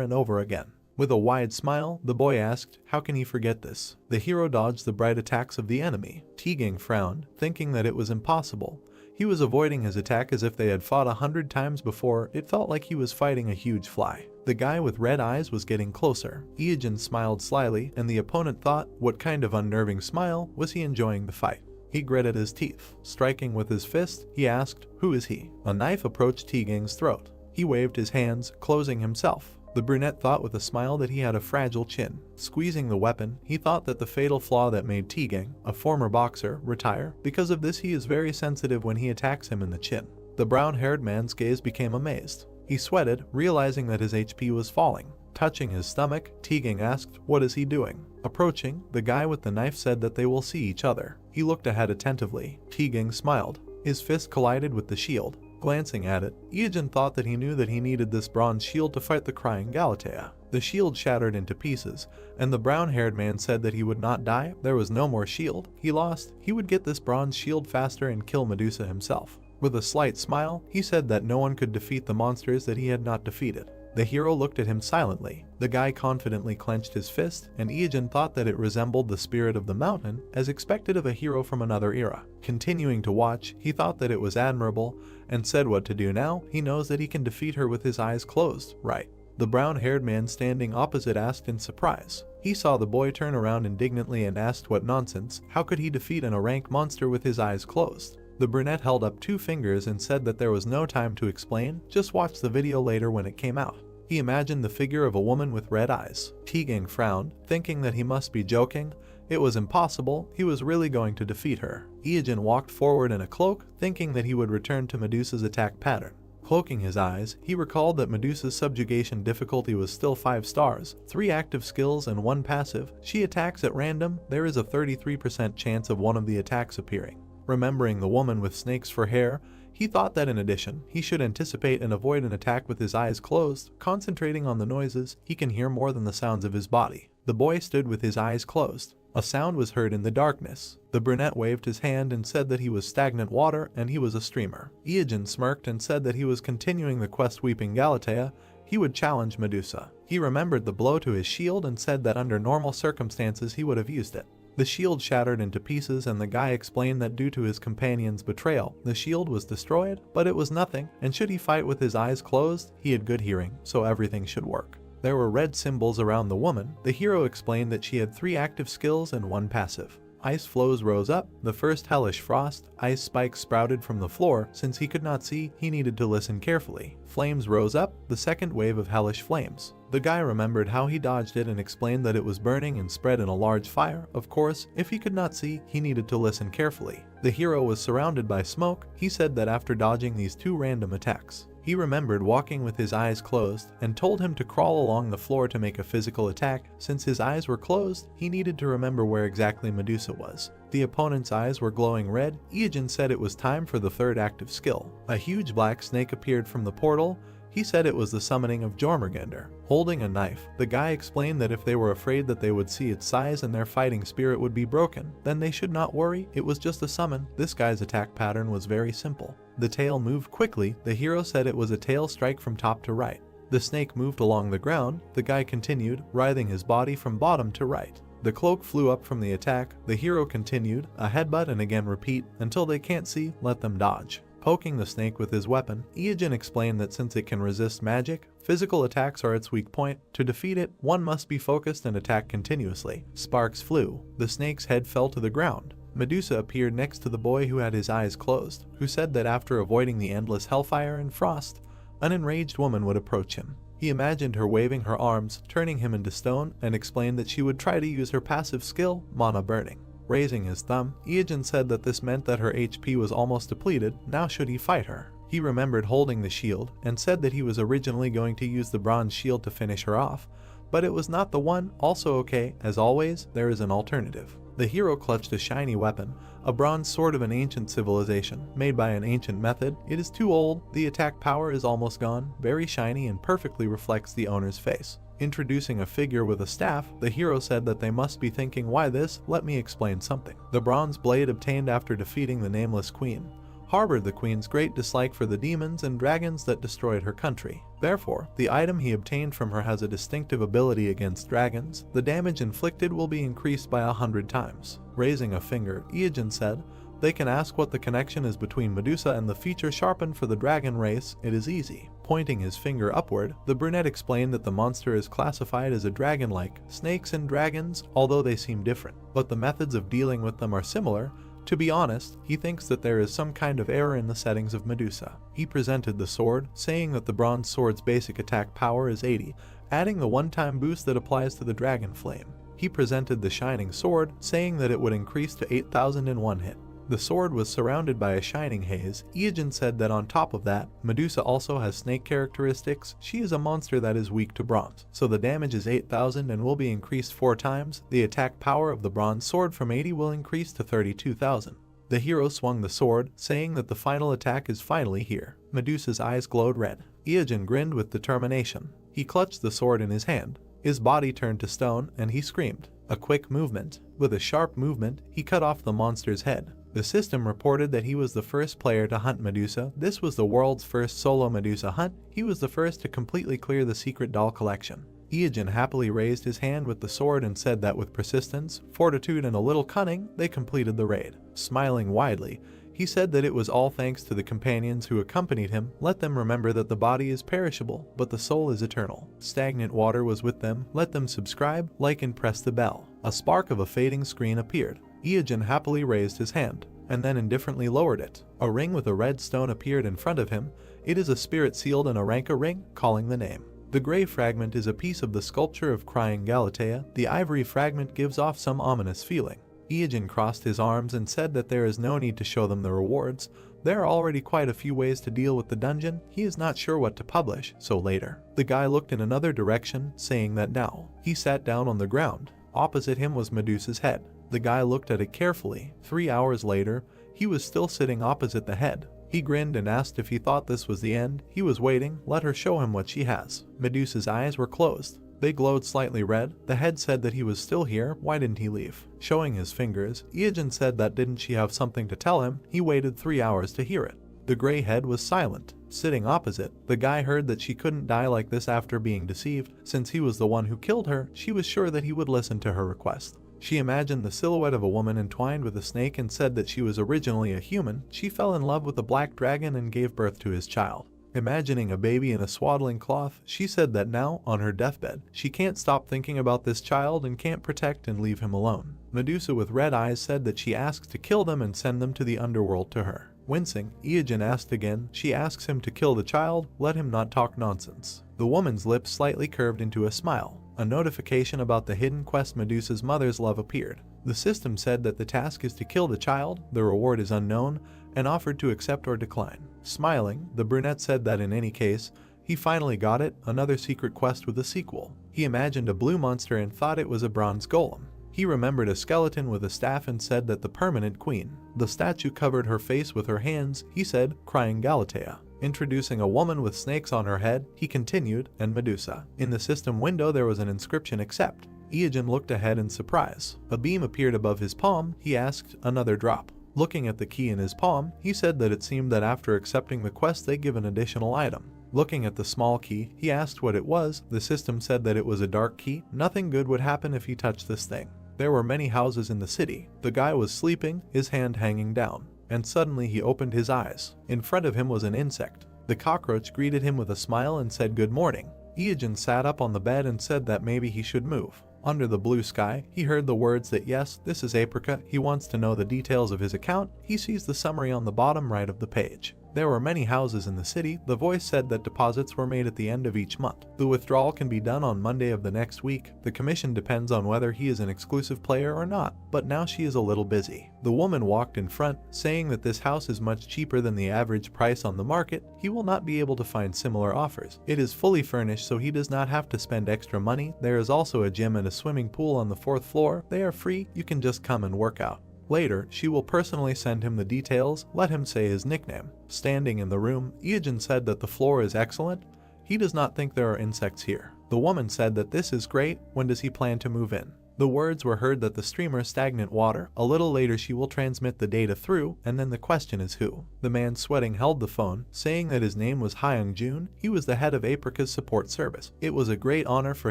and over again. With a wide smile, the boy asked, how can he forget this? The hero dodged the bright attacks of the enemy. Teaging frowned, thinking that it was impossible. He was avoiding his attack as if they had fought 100 times before. It felt like he was fighting a huge fly. The guy with red eyes was getting closer. Iajin smiled slyly, and the opponent thought, what kind of unnerving smile? Was he enjoying the fight? He gritted his teeth. Striking with his fist, he asked, who is he? A knife approached Teaging's throat. He waved his hands, closing himself. The brunette thought with a smile that he had a fragile chin. Squeezing the weapon, he thought that the fatal flaw that made Teaging, a former boxer, retire. Because of this, he is very sensitive when he attacks him in the chin. The brown-haired man's gaze became amazed. He sweated, realizing that his HP was falling. Touching his stomach, Teaging asked, what is he doing? Approaching, the guy with the knife said that they will see each other. He looked ahead attentively. Teaging smiled. His fist collided with the shield. Glancing at it, Iajin thought that he knew that he needed this bronze shield to fight the crying Galatea. The shield shattered into pieces, and the brown-haired man said that he would not die. There was no more shield. He lost. He would get this bronze shield faster and kill Medusa himself. With a slight smile, he said that no one could defeat the monsters that he had not defeated. The hero looked at him silently. The guy confidently clenched his fist, and Iajin thought that it resembled the spirit of the mountain, as expected of a hero from another era. Continuing to watch, he thought that it was admirable, and said what to do now. He knows that he can defeat her with his eyes closed, right? The brown-haired man standing opposite asked in surprise. He saw the boy turn around indignantly and asked what nonsense. How could he defeat a rank monster with his eyes closed? The brunette held up 2 fingers and said that there was no time to explain, just watch the video later when it came out. He imagined the figure of a woman with red eyes. Teaging frowned, thinking that he must be joking. It was impossible. He was really going to defeat her. Iajin walked forward in a cloak, thinking that he would return to Medusa's attack pattern. Cloaking his eyes, he recalled that Medusa's subjugation difficulty was still 5 stars, 3 active skills and 1 passive. She attacks at random. There is a 33% chance of one of the attacks appearing. Remembering the woman with snakes for hair, he thought that in addition, he should anticipate and avoid an attack with his eyes closed. Concentrating on the noises, he can hear more than the sounds of his body. The boy stood with his eyes closed. A sound was heard in the darkness. The brunette waved his hand and said that he was stagnant water and he was a streamer. Iajin smirked and said that he was continuing the quest weeping Galatea. He would challenge Medusa. He remembered the blow to his shield and said that under normal circumstances he would have used it. The shield shattered into pieces, and the guy explained that due to his companion's betrayal, the shield was destroyed, but it was nothing, and should he fight with his eyes closed, he had good hearing, so everything should work. There were red symbols around the woman. The hero explained that she had 3 active skills and 1 passive. Ice flows rose up. The first hellish frost. Ice spikes sprouted from the floor. Since he could not see, he needed to listen carefully. Flames rose up. The second wave of hellish flames. The guy remembered how he dodged it and explained that it was burning and spread in a large fire. Of course, if he could not see, he needed to listen carefully. The hero was surrounded by smoke. He said that after dodging these 2 random attacks, he remembered walking with his eyes closed and told him to crawl along the floor to make a physical attack. Since his eyes were closed, he needed to remember where exactly Medusa was. The opponent's eyes were glowing red. Iajin said it was time for the 3rd active skill. A huge black snake appeared from the portal. He said it was the summoning of Jormungandr. Holding a knife, the guy explained that if they were afraid that they would see its size and their fighting spirit would be broken, then they should not worry, it was just a summon. This guy's attack pattern was very simple. The tail moved quickly, the hero said it was a tail strike from top to right. The snake moved along the ground, the guy continued, writhing his body from bottom to right. The cloak flew up from the attack, the hero continued, a headbutt and again repeat, until they can't see, let them dodge. Poking the snake with his weapon, Iajin explained that since it can resist magic, physical attacks are its weak point. To defeat it, one must be focused and attack continuously. Sparks flew. The snake's head fell to the ground. Medusa appeared next to the boy who had his eyes closed, who said that after avoiding the endless hellfire and frost, an enraged woman would approach him. He imagined her waving her arms, turning him into stone, and explained that she would try to use her passive skill, mana burning. Raising his thumb, Iajin said that this meant that her HP was almost depleted, now should he fight her. He remembered holding the shield, and said that he was originally going to use the bronze shield to finish her off, but it was not the one. Also okay, as always, there is an alternative. The hero clutched a shiny weapon, a bronze sword of an ancient civilization, made by an ancient method. It is too old, the attack power is almost gone, very shiny and perfectly reflects the owner's face. Introducing a figure with a staff, the hero said that they must be thinking, why this? Let me explain something. The bronze blade obtained after defeating the nameless queen harbored the queen's great dislike for the demons and dragons that destroyed her country. Therefore, the item he obtained from her has a distinctive ability against dragons. The damage inflicted will be increased by 100 times. Raising a finger, Iajin said, they can ask what the connection is between Medusa and the feature sharpened for the dragon race. It is easy. Pointing his finger upward, the brunette explained that the monster is classified as a dragon-like. Snakes and dragons, although they seem different, but the methods of dealing with them are similar. To be honest, he thinks that there is some kind of error in the settings of Medusa. He presented the sword, saying that the bronze sword's basic attack power is 80, adding the one-time boost that applies to the dragon flame. He presented the shining sword, saying that it would increase to 8,000 in one hit. The sword was surrounded by a shining haze. Iajin said that on top of that, Medusa also has snake characteristics. She is a monster that is weak to bronze, so the damage is 8,000 and will be increased 4 times. The attack power of the bronze sword from 80 will increase to 32,000. The hero swung the sword, saying that the final attack is finally here. Medusa's eyes glowed red. Iajin grinned with determination. He clutched the sword in his hand. His body turned to stone, and he screamed. A quick movement. With a sharp movement, he cut off the monster's head. The system reported that he was the first player to hunt Medusa. This was the world's first solo Medusa hunt. He was the first to completely clear the secret doll collection. Iajin happily raised his hand with the sword and said that with persistence, fortitude, and a little cunning, they completed the raid. Smiling widely, he said that it was all thanks to the companions who accompanied him. Let them remember that the body is perishable, but the soul is eternal. Stagnant water was with them. Let them subscribe, like, and press the bell. A spark of a fading screen appeared. Iajin happily raised his hand, and then indifferently lowered it. A ring with a red stone appeared in front of him. It is a spirit sealed in a Ranka ring, calling the name. The gray fragment is a piece of the sculpture of crying Galatea. The ivory fragment gives off some ominous feeling. Iajin crossed his arms and said that there is no need to show them the rewards. There are already quite a few ways to deal with the dungeon. He is not sure what to publish, so later. The guy looked in another direction, saying that now. He sat down on the ground. Opposite him was Medusa's head. The guy looked at it carefully. 3 hours later, he was still sitting opposite the head. He grinned and asked if he thought this was the end. He was waiting. Let her show him what she has. Medusa's eyes were closed. They glowed slightly red. The head said that he was still here. Why didn't he leave? Showing his fingers, Iajin said that didn't she have something to tell him? He waited 3 hours to hear it. The gray head was silent. Sitting opposite, the guy heard that she couldn't die like this after being deceived. Since he was the one who killed her, she was sure that he would listen to her request. She imagined the silhouette of a woman entwined with a snake and said that she was originally a human. She fell in love with a black dragon and gave birth to his child. Imagining a baby in a swaddling cloth, she said that now, on her deathbed, she can't stop thinking about this child and can't protect and leave him alone. Medusa with red eyes said that she asks to kill them and send them to the underworld to her. Wincing, Iajin asked again. She asks him to kill the child, let him not talk nonsense. The woman's lips slightly curved into a smile. A notification about the hidden quest Medusa's mother's love appeared. The system said that the task is to kill the child, the reward is unknown, and offered to accept or decline. Smiling, the brunette said that in any case, he finally got it, another secret quest with a sequel. He imagined a blue monster and thought it was a bronze golem. He remembered a skeleton with a staff and said that the permanent queen. The statue covered her face with her hands. He said, crying Galatea. Introducing a woman with snakes on her head, he continued, and Medusa. In the system window there was an inscription accept. Iojin looked ahead in surprise. A beam appeared above his palm. He asked, another drop. Looking at the key in his palm, he said that it seemed that after accepting the quest they give an additional item. Looking at the small key, he asked what it was. The system said that it was a dark key. Nothing good would happen if he touched this thing. There were many houses in the city. The guy was sleeping, his hand hanging down. And suddenly he opened his eyes. In front of him was an insect. The cockroach greeted him with a smile and said good morning. Iojin sat up on the bed and said that maybe he should move. Under the blue sky, he heard the words that yes, this is Apricot. He wants to know the details of his account. He sees the summary on the bottom right of the page. There were many houses in the city. The voice said that deposits were made at the end of each month. The withdrawal can be done on Monday of the next week. The commission depends on whether he is an exclusive player or not, but now she is a little busy. The woman walked in front, saying that this house is much cheaper than the average price on the market. He will not be able to find similar offers. It is fully furnished so he does not have to spend extra money. There is also a gym and a swimming pool on the 4th floor. They are free. You can just come and work out. Later, she will personally send him the details. Let him say his nickname. Standing in the room, Iojin said that the floor is excellent. He does not think there are insects here. The woman said that this is great. When does he plan to move in? The words were heard that the streamer stagnant water. A little later she will transmit the data through, and then the question is who. The man sweating held the phone, saying that his name was Hyung Jun. He was the head of Apricot's support service. It was a great honor for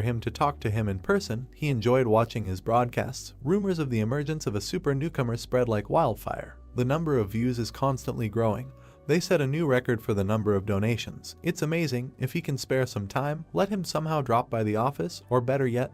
him to talk to him in person. He enjoyed watching his broadcasts. Rumors of the emergence of a super newcomer spread like wildfire. The number of views is constantly growing. They set a new record for the number of donations. It's amazing. If he can spare some time, let him somehow drop by the office, or better yet,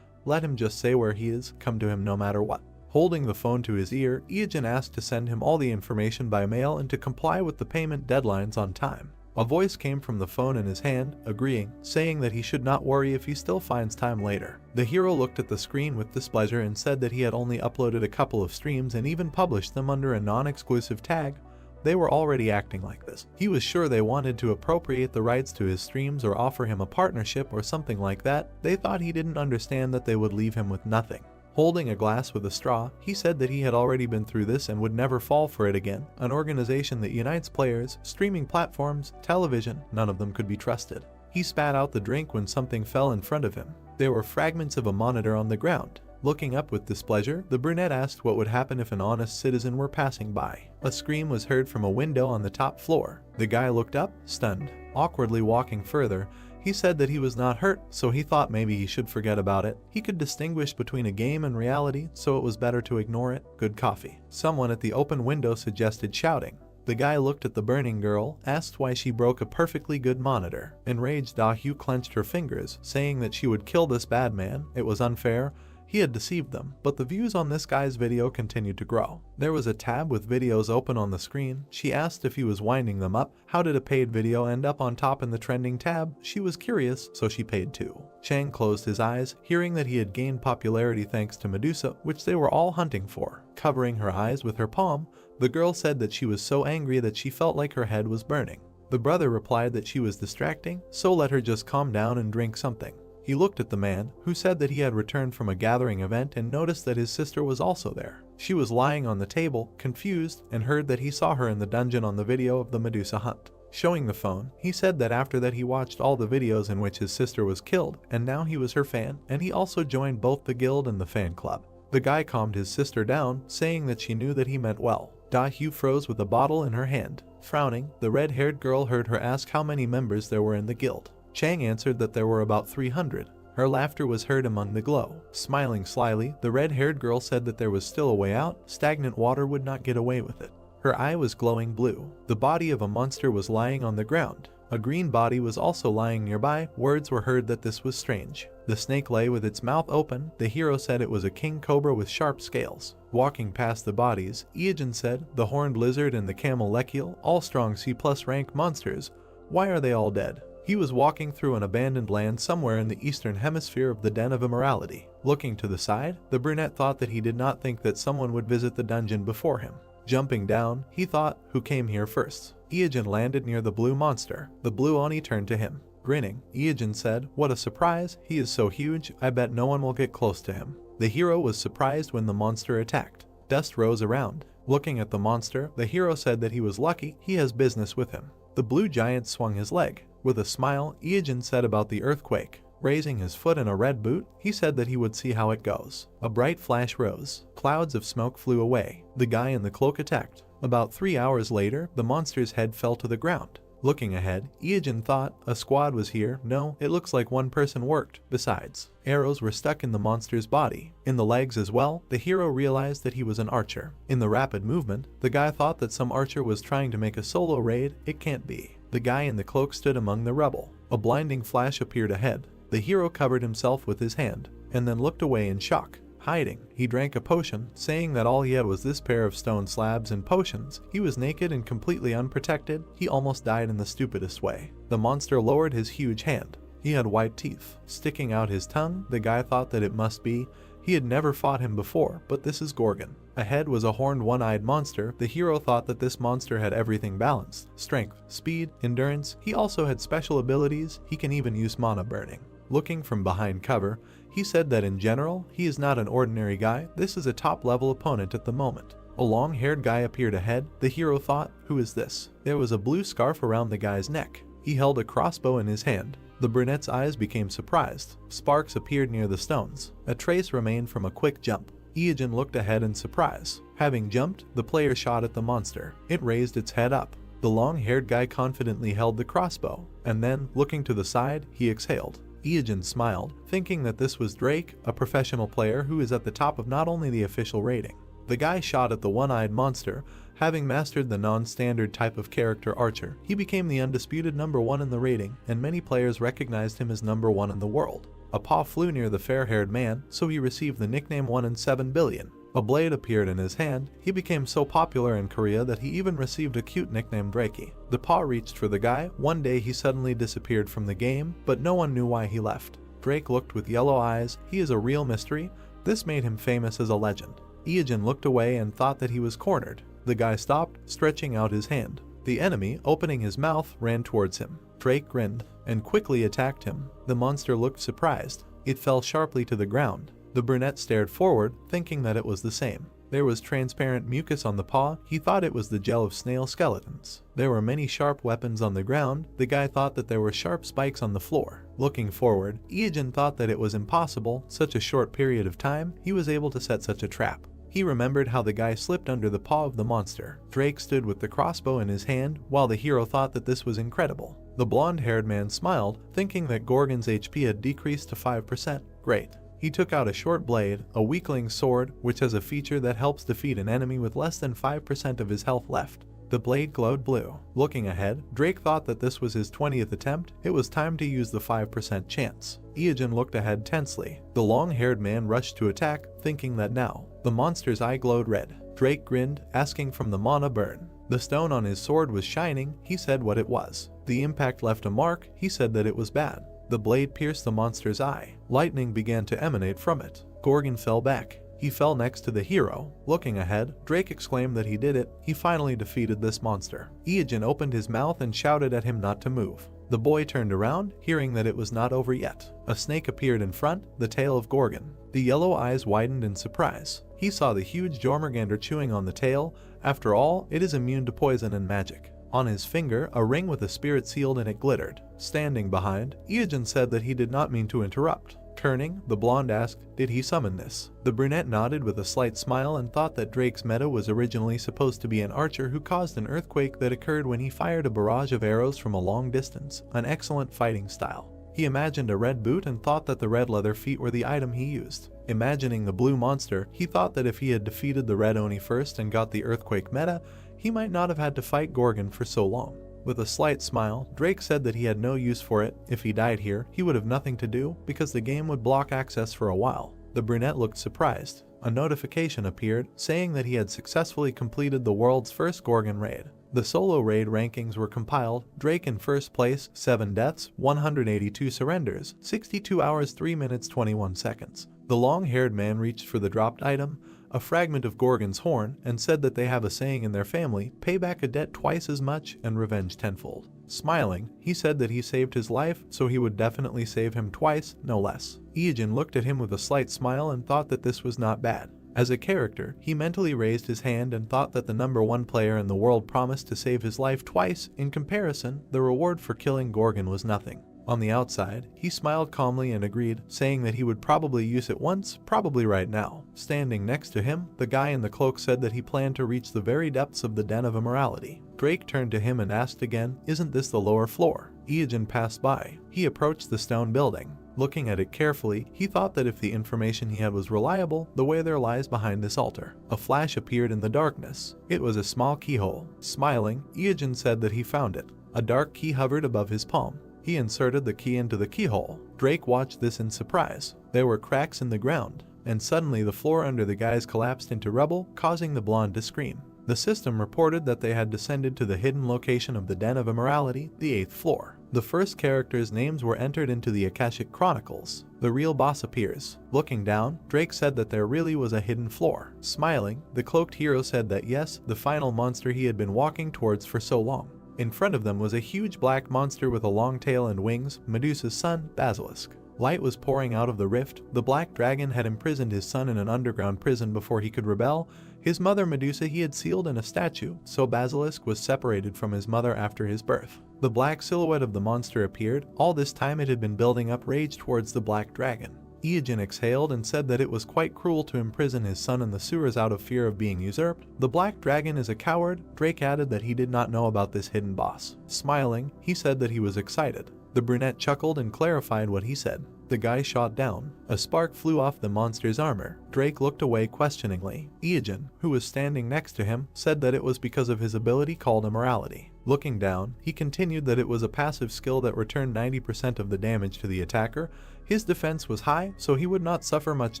let him just say where he is, come to him no matter what. Holding the phone to his ear, Iojin asked to send him all the information by mail and to comply with the payment deadlines on time. A voice came from the phone in his hand, agreeing, saying that he should not worry if he still finds time later. The hero looked at the screen with displeasure and said that he had only uploaded a couple of streams and even published them under a non-exclusive tag. They were already acting like this. He was sure they wanted to appropriate the rights to his streams or offer him a partnership or something like that. They thought he didn't understand that they would leave him with nothing. Holding a glass with a straw, he said that he had already been through this and would never fall for it again. An organization that unites players, streaming platforms, television, none of them could be trusted. He spat out the drink when something fell in front of him. There were fragments of a monitor on the ground. Looking up with displeasure, the brunette asked what would happen if an honest citizen were passing by. A scream was heard from a window on the top floor. The guy looked up, stunned. Awkwardly walking further, he said that he was not hurt, so he thought maybe he should forget about it. He could distinguish between a game and reality, so it was better to ignore it. Good coffee. Someone at the open window suggested shouting. The guy looked at the burning girl, asked why she broke a perfectly good monitor. Enraged, Da-Hyu clenched her fingers, saying that she would kill this bad man. It was unfair. He had deceived them, but the views on this guy's video continued to grow. There was a tab with videos open on the screen. She asked if he was winding them up. How did a paid video end up on top in the trending tab? She was curious, so she paid too. Chang closed his eyes, hearing that he had gained popularity thanks to Medusa, which they were all hunting for. Covering her eyes with her palm, the girl said that she was so angry that she felt like her head was burning. The brother replied that she was distracting, so let her just calm down and drink something. He looked at the man, who said that he had returned from a gathering event and noticed that his sister was also there. She was lying on the table, confused, and heard that he saw her in the dungeon on the video of the Medusa hunt. Showing the phone, he said that after that he watched all the videos in which his sister was killed, and now he was her fan, and he also joined both the guild and the fan club. The guy calmed his sister down, saying that she knew that he meant well. Da-Hyu froze with a bottle in her hand. Frowning, the red-haired girl heard her ask how many members there were in the guild. Chang answered that there were about 300. Her laughter was heard among the glow. Smiling slyly, the red-haired girl said that there was still a way out. Stagnant water would not get away with it. Her eye was glowing blue. The body of a monster was lying on the ground. A green body was also lying nearby. Words were heard that this was strange. The snake lay with its mouth open. The hero said it was a king cobra with sharp scales. Walking past the bodies, Iojin said, the horned lizard and the camel lechiel, all strong C+ rank monsters. Why are they all dead? He was walking through an abandoned land somewhere in the eastern hemisphere of the Den of Immorality. Looking to the side, the brunette thought that he did not think that someone would visit the dungeon before him. Jumping down, he thought, who came here first? Iojin landed near the blue monster. The blue Oni turned to him. Grinning, Iojin said, what a surprise, he is so huge, I bet no one will get close to him. The hero was surprised when the monster attacked. Dust rose around. Looking at the monster, the hero said that he was lucky, he has business with him. The blue giant swung his leg. With a smile, Iojin said about the earthquake. Raising his foot in a red boot, he said that he would see how it goes. A bright flash rose. Clouds of smoke flew away. The guy in the cloak attacked. About 3 hours later, the monster's head fell to the ground. Looking ahead, Iojin thought a squad was here. No, it looks like one person worked. Besides, arrows were stuck in the monster's body. In the legs as well, the hero realized that he was an archer. In the rapid movement, the guy thought that some archer was trying to make a solo raid. It can't be. The guy in the cloak stood among the rubble. A blinding flash appeared ahead. The hero covered himself with his hand, and then looked away in shock. Hiding, he drank a potion, saying that all he had was this pair of stone slabs and potions. He was naked and completely unprotected. He almost died in the stupidest way. The monster lowered his huge hand. He had white teeth. Sticking out his tongue, the guy thought that it must be. He had never fought him before, but this is Gorgon. Ahead was a horned one-eyed monster. The hero thought that this monster had everything balanced. Strength, speed, endurance. He also had special abilities. He can even use mana burning. Looking from behind cover, he said that in general, he is not an ordinary guy. This is a top-level opponent at the moment. A long-haired guy appeared ahead. The hero thought, who is this? There was a blue scarf around the guy's neck. He held a crossbow in his hand. The brunette's eyes became surprised. Sparks appeared near the stones. A trace remained from a quick jump. Iojin looked ahead in surprise. Having jumped, the player shot at the monster. It raised its head up. The long-haired guy confidently held the crossbow, and then, looking to the side, he exhaled. Iojin smiled, thinking that this was Drake, a professional player who is at the top of not only the official rating. The guy shot at the one-eyed monster. Having mastered the non-standard type of character archer, he became the undisputed #1 in the rating, and many players recognized him as #1 in the world. A paw flew near the fair-haired man, so he received the nickname 1 in 7 billion. A blade appeared in his hand. He became so popular in Korea that he even received a cute nickname Drakey. The paw reached for the guy. One day he suddenly disappeared from the game, but no one knew why he left. Drake looked with yellow eyes. He is a real mystery. This made him famous as a legend. Iojin looked away and thought that he was cornered. The guy stopped, stretching out his hand. The enemy, opening his mouth, ran towards him. Drake grinned and quickly attacked him. The monster looked surprised. It fell sharply to the ground. The brunette stared forward, thinking that it was the same. There was transparent mucus on the paw. He thought it was the gel of snail skeletons. There were many sharp weapons on the ground. The guy thought that there were sharp spikes on the floor. Looking forward, Iojin thought that it was impossible. Such a short period of time, he was able to set such a trap. He remembered how the guy slipped under the paw of the monster. Drake stood with the crossbow in his hand, while the hero thought that this was incredible. The blonde-haired man smiled, thinking that Gorgon's HP had decreased to 5%. Great. He took out a short blade, a weakling sword, which has a feature that helps defeat an enemy with less than 5% of his health left. The blade glowed blue. Looking ahead, Drake thought that this was his 20th attempt. It was time to use the 5% chance. Iojin looked ahead tensely. The long-haired man rushed to attack, thinking that now. The monster's eye glowed red. Drake grinned, asking from the mana burn. The stone on his sword was shining. He said what it was. The impact left a mark. He said that it was bad. The blade pierced the monster's eye. Lightning began to emanate from it. Gorgon fell back. He fell next to the hero. Looking ahead, Drake exclaimed that he did it. He finally defeated this monster. Iojin opened his mouth and shouted at him not to move. The boy turned around, hearing that it was not over yet. A snake appeared in front, the tail of Gorgon. The yellow eyes widened in surprise. He saw the huge Jormungandr chewing on the tail. After all, it is immune to poison and magic. On his finger, a ring with a spirit sealed in it glittered. Standing behind, Iojin said that he did not mean to interrupt. Turning, the blonde asked, did he summon this? The brunette nodded with a slight smile and thought that Drake's meta was originally supposed to be an archer who caused an earthquake that occurred when he fired a barrage of arrows from a long distance, an excellent fighting style. He imagined a red boot and thought that the red leather feet were the item he used. Imagining the blue monster, he thought that if he had defeated the red Oni first and got the earthquake meta, he might not have had to fight Gorgon for so long. With a slight smile, Drake said that he had no use for it. If he died here, he would have nothing to do because the game would block access for a while. The brunette looked surprised. A notification appeared saying that he had successfully completed the world's first Gorgon raid. The solo raid rankings were compiled. Drake in first place, 7 deaths, 182 surrenders, 62 hours 3 minutes 21 seconds. The long-haired man reached for the dropped item, a fragment of Gorgon's horn, and said that they have a saying in their family, pay back a debt twice as much and revenge tenfold. Smiling, he said that he saved his life, so he would definitely save him twice, no less. Iojin looked at him with a slight smile and thought that this was not bad. As a character, he mentally raised his hand and thought that the #1 player in the world promised to save his life twice. In comparison, the reward for killing Gorgon was nothing. On the outside, he smiled calmly and agreed, saying that he would probably use it once, probably right now. Standing next to him, the guy in the cloak said that he planned to reach the very depths of the den of immorality. Drake turned to him and asked again, "Isn't this the lower floor?" Iogen passed by. He approached the stone building. Looking at it carefully, he thought that if the information he had was reliable, the way there lies behind this altar. A flash appeared in the darkness. It was a small keyhole. Smiling, Iogen said that he found it. A dark key hovered above his palm. He inserted the key into the keyhole. Drake watched this in surprise. There were cracks in the ground, and suddenly the floor under the guys collapsed into rubble, causing the blonde to scream. The system reported that they had descended to the hidden location of the Den of Immorality, the 8th floor. The first characters' names were entered into the Akashic Chronicles. The real boss appears. Looking down, Drake said that there really was a hidden floor. Smiling, the cloaked hero said that yes, the final monster he had been walking towards for so long. In front of them was a huge black monster with a long tail and wings, Medusa's son, Basilisk. Light was pouring out of the rift. The black dragon had imprisoned his son in an underground prison before he could rebel. His mother Medusa he had sealed in a statue, so Basilisk was separated from his mother after his birth. The black silhouette of the monster appeared. All this time it had been building up rage towards the black dragon. Iogen exhaled and said that it was quite cruel to imprison his son in the sewers out of fear of being usurped. The black dragon is a coward. Drake added that he did not know about this hidden boss. Smiling, he said that he was excited. The brunette chuckled and clarified what he said. The guy shot down. A spark flew off the monster's armor. Drake looked away questioningly. Iogen, who was standing next to him, said that it was because of his ability called Immorality. Looking down, he continued that it was a passive skill that returned 90% of the damage to the attacker. His defense was high, so he would not suffer much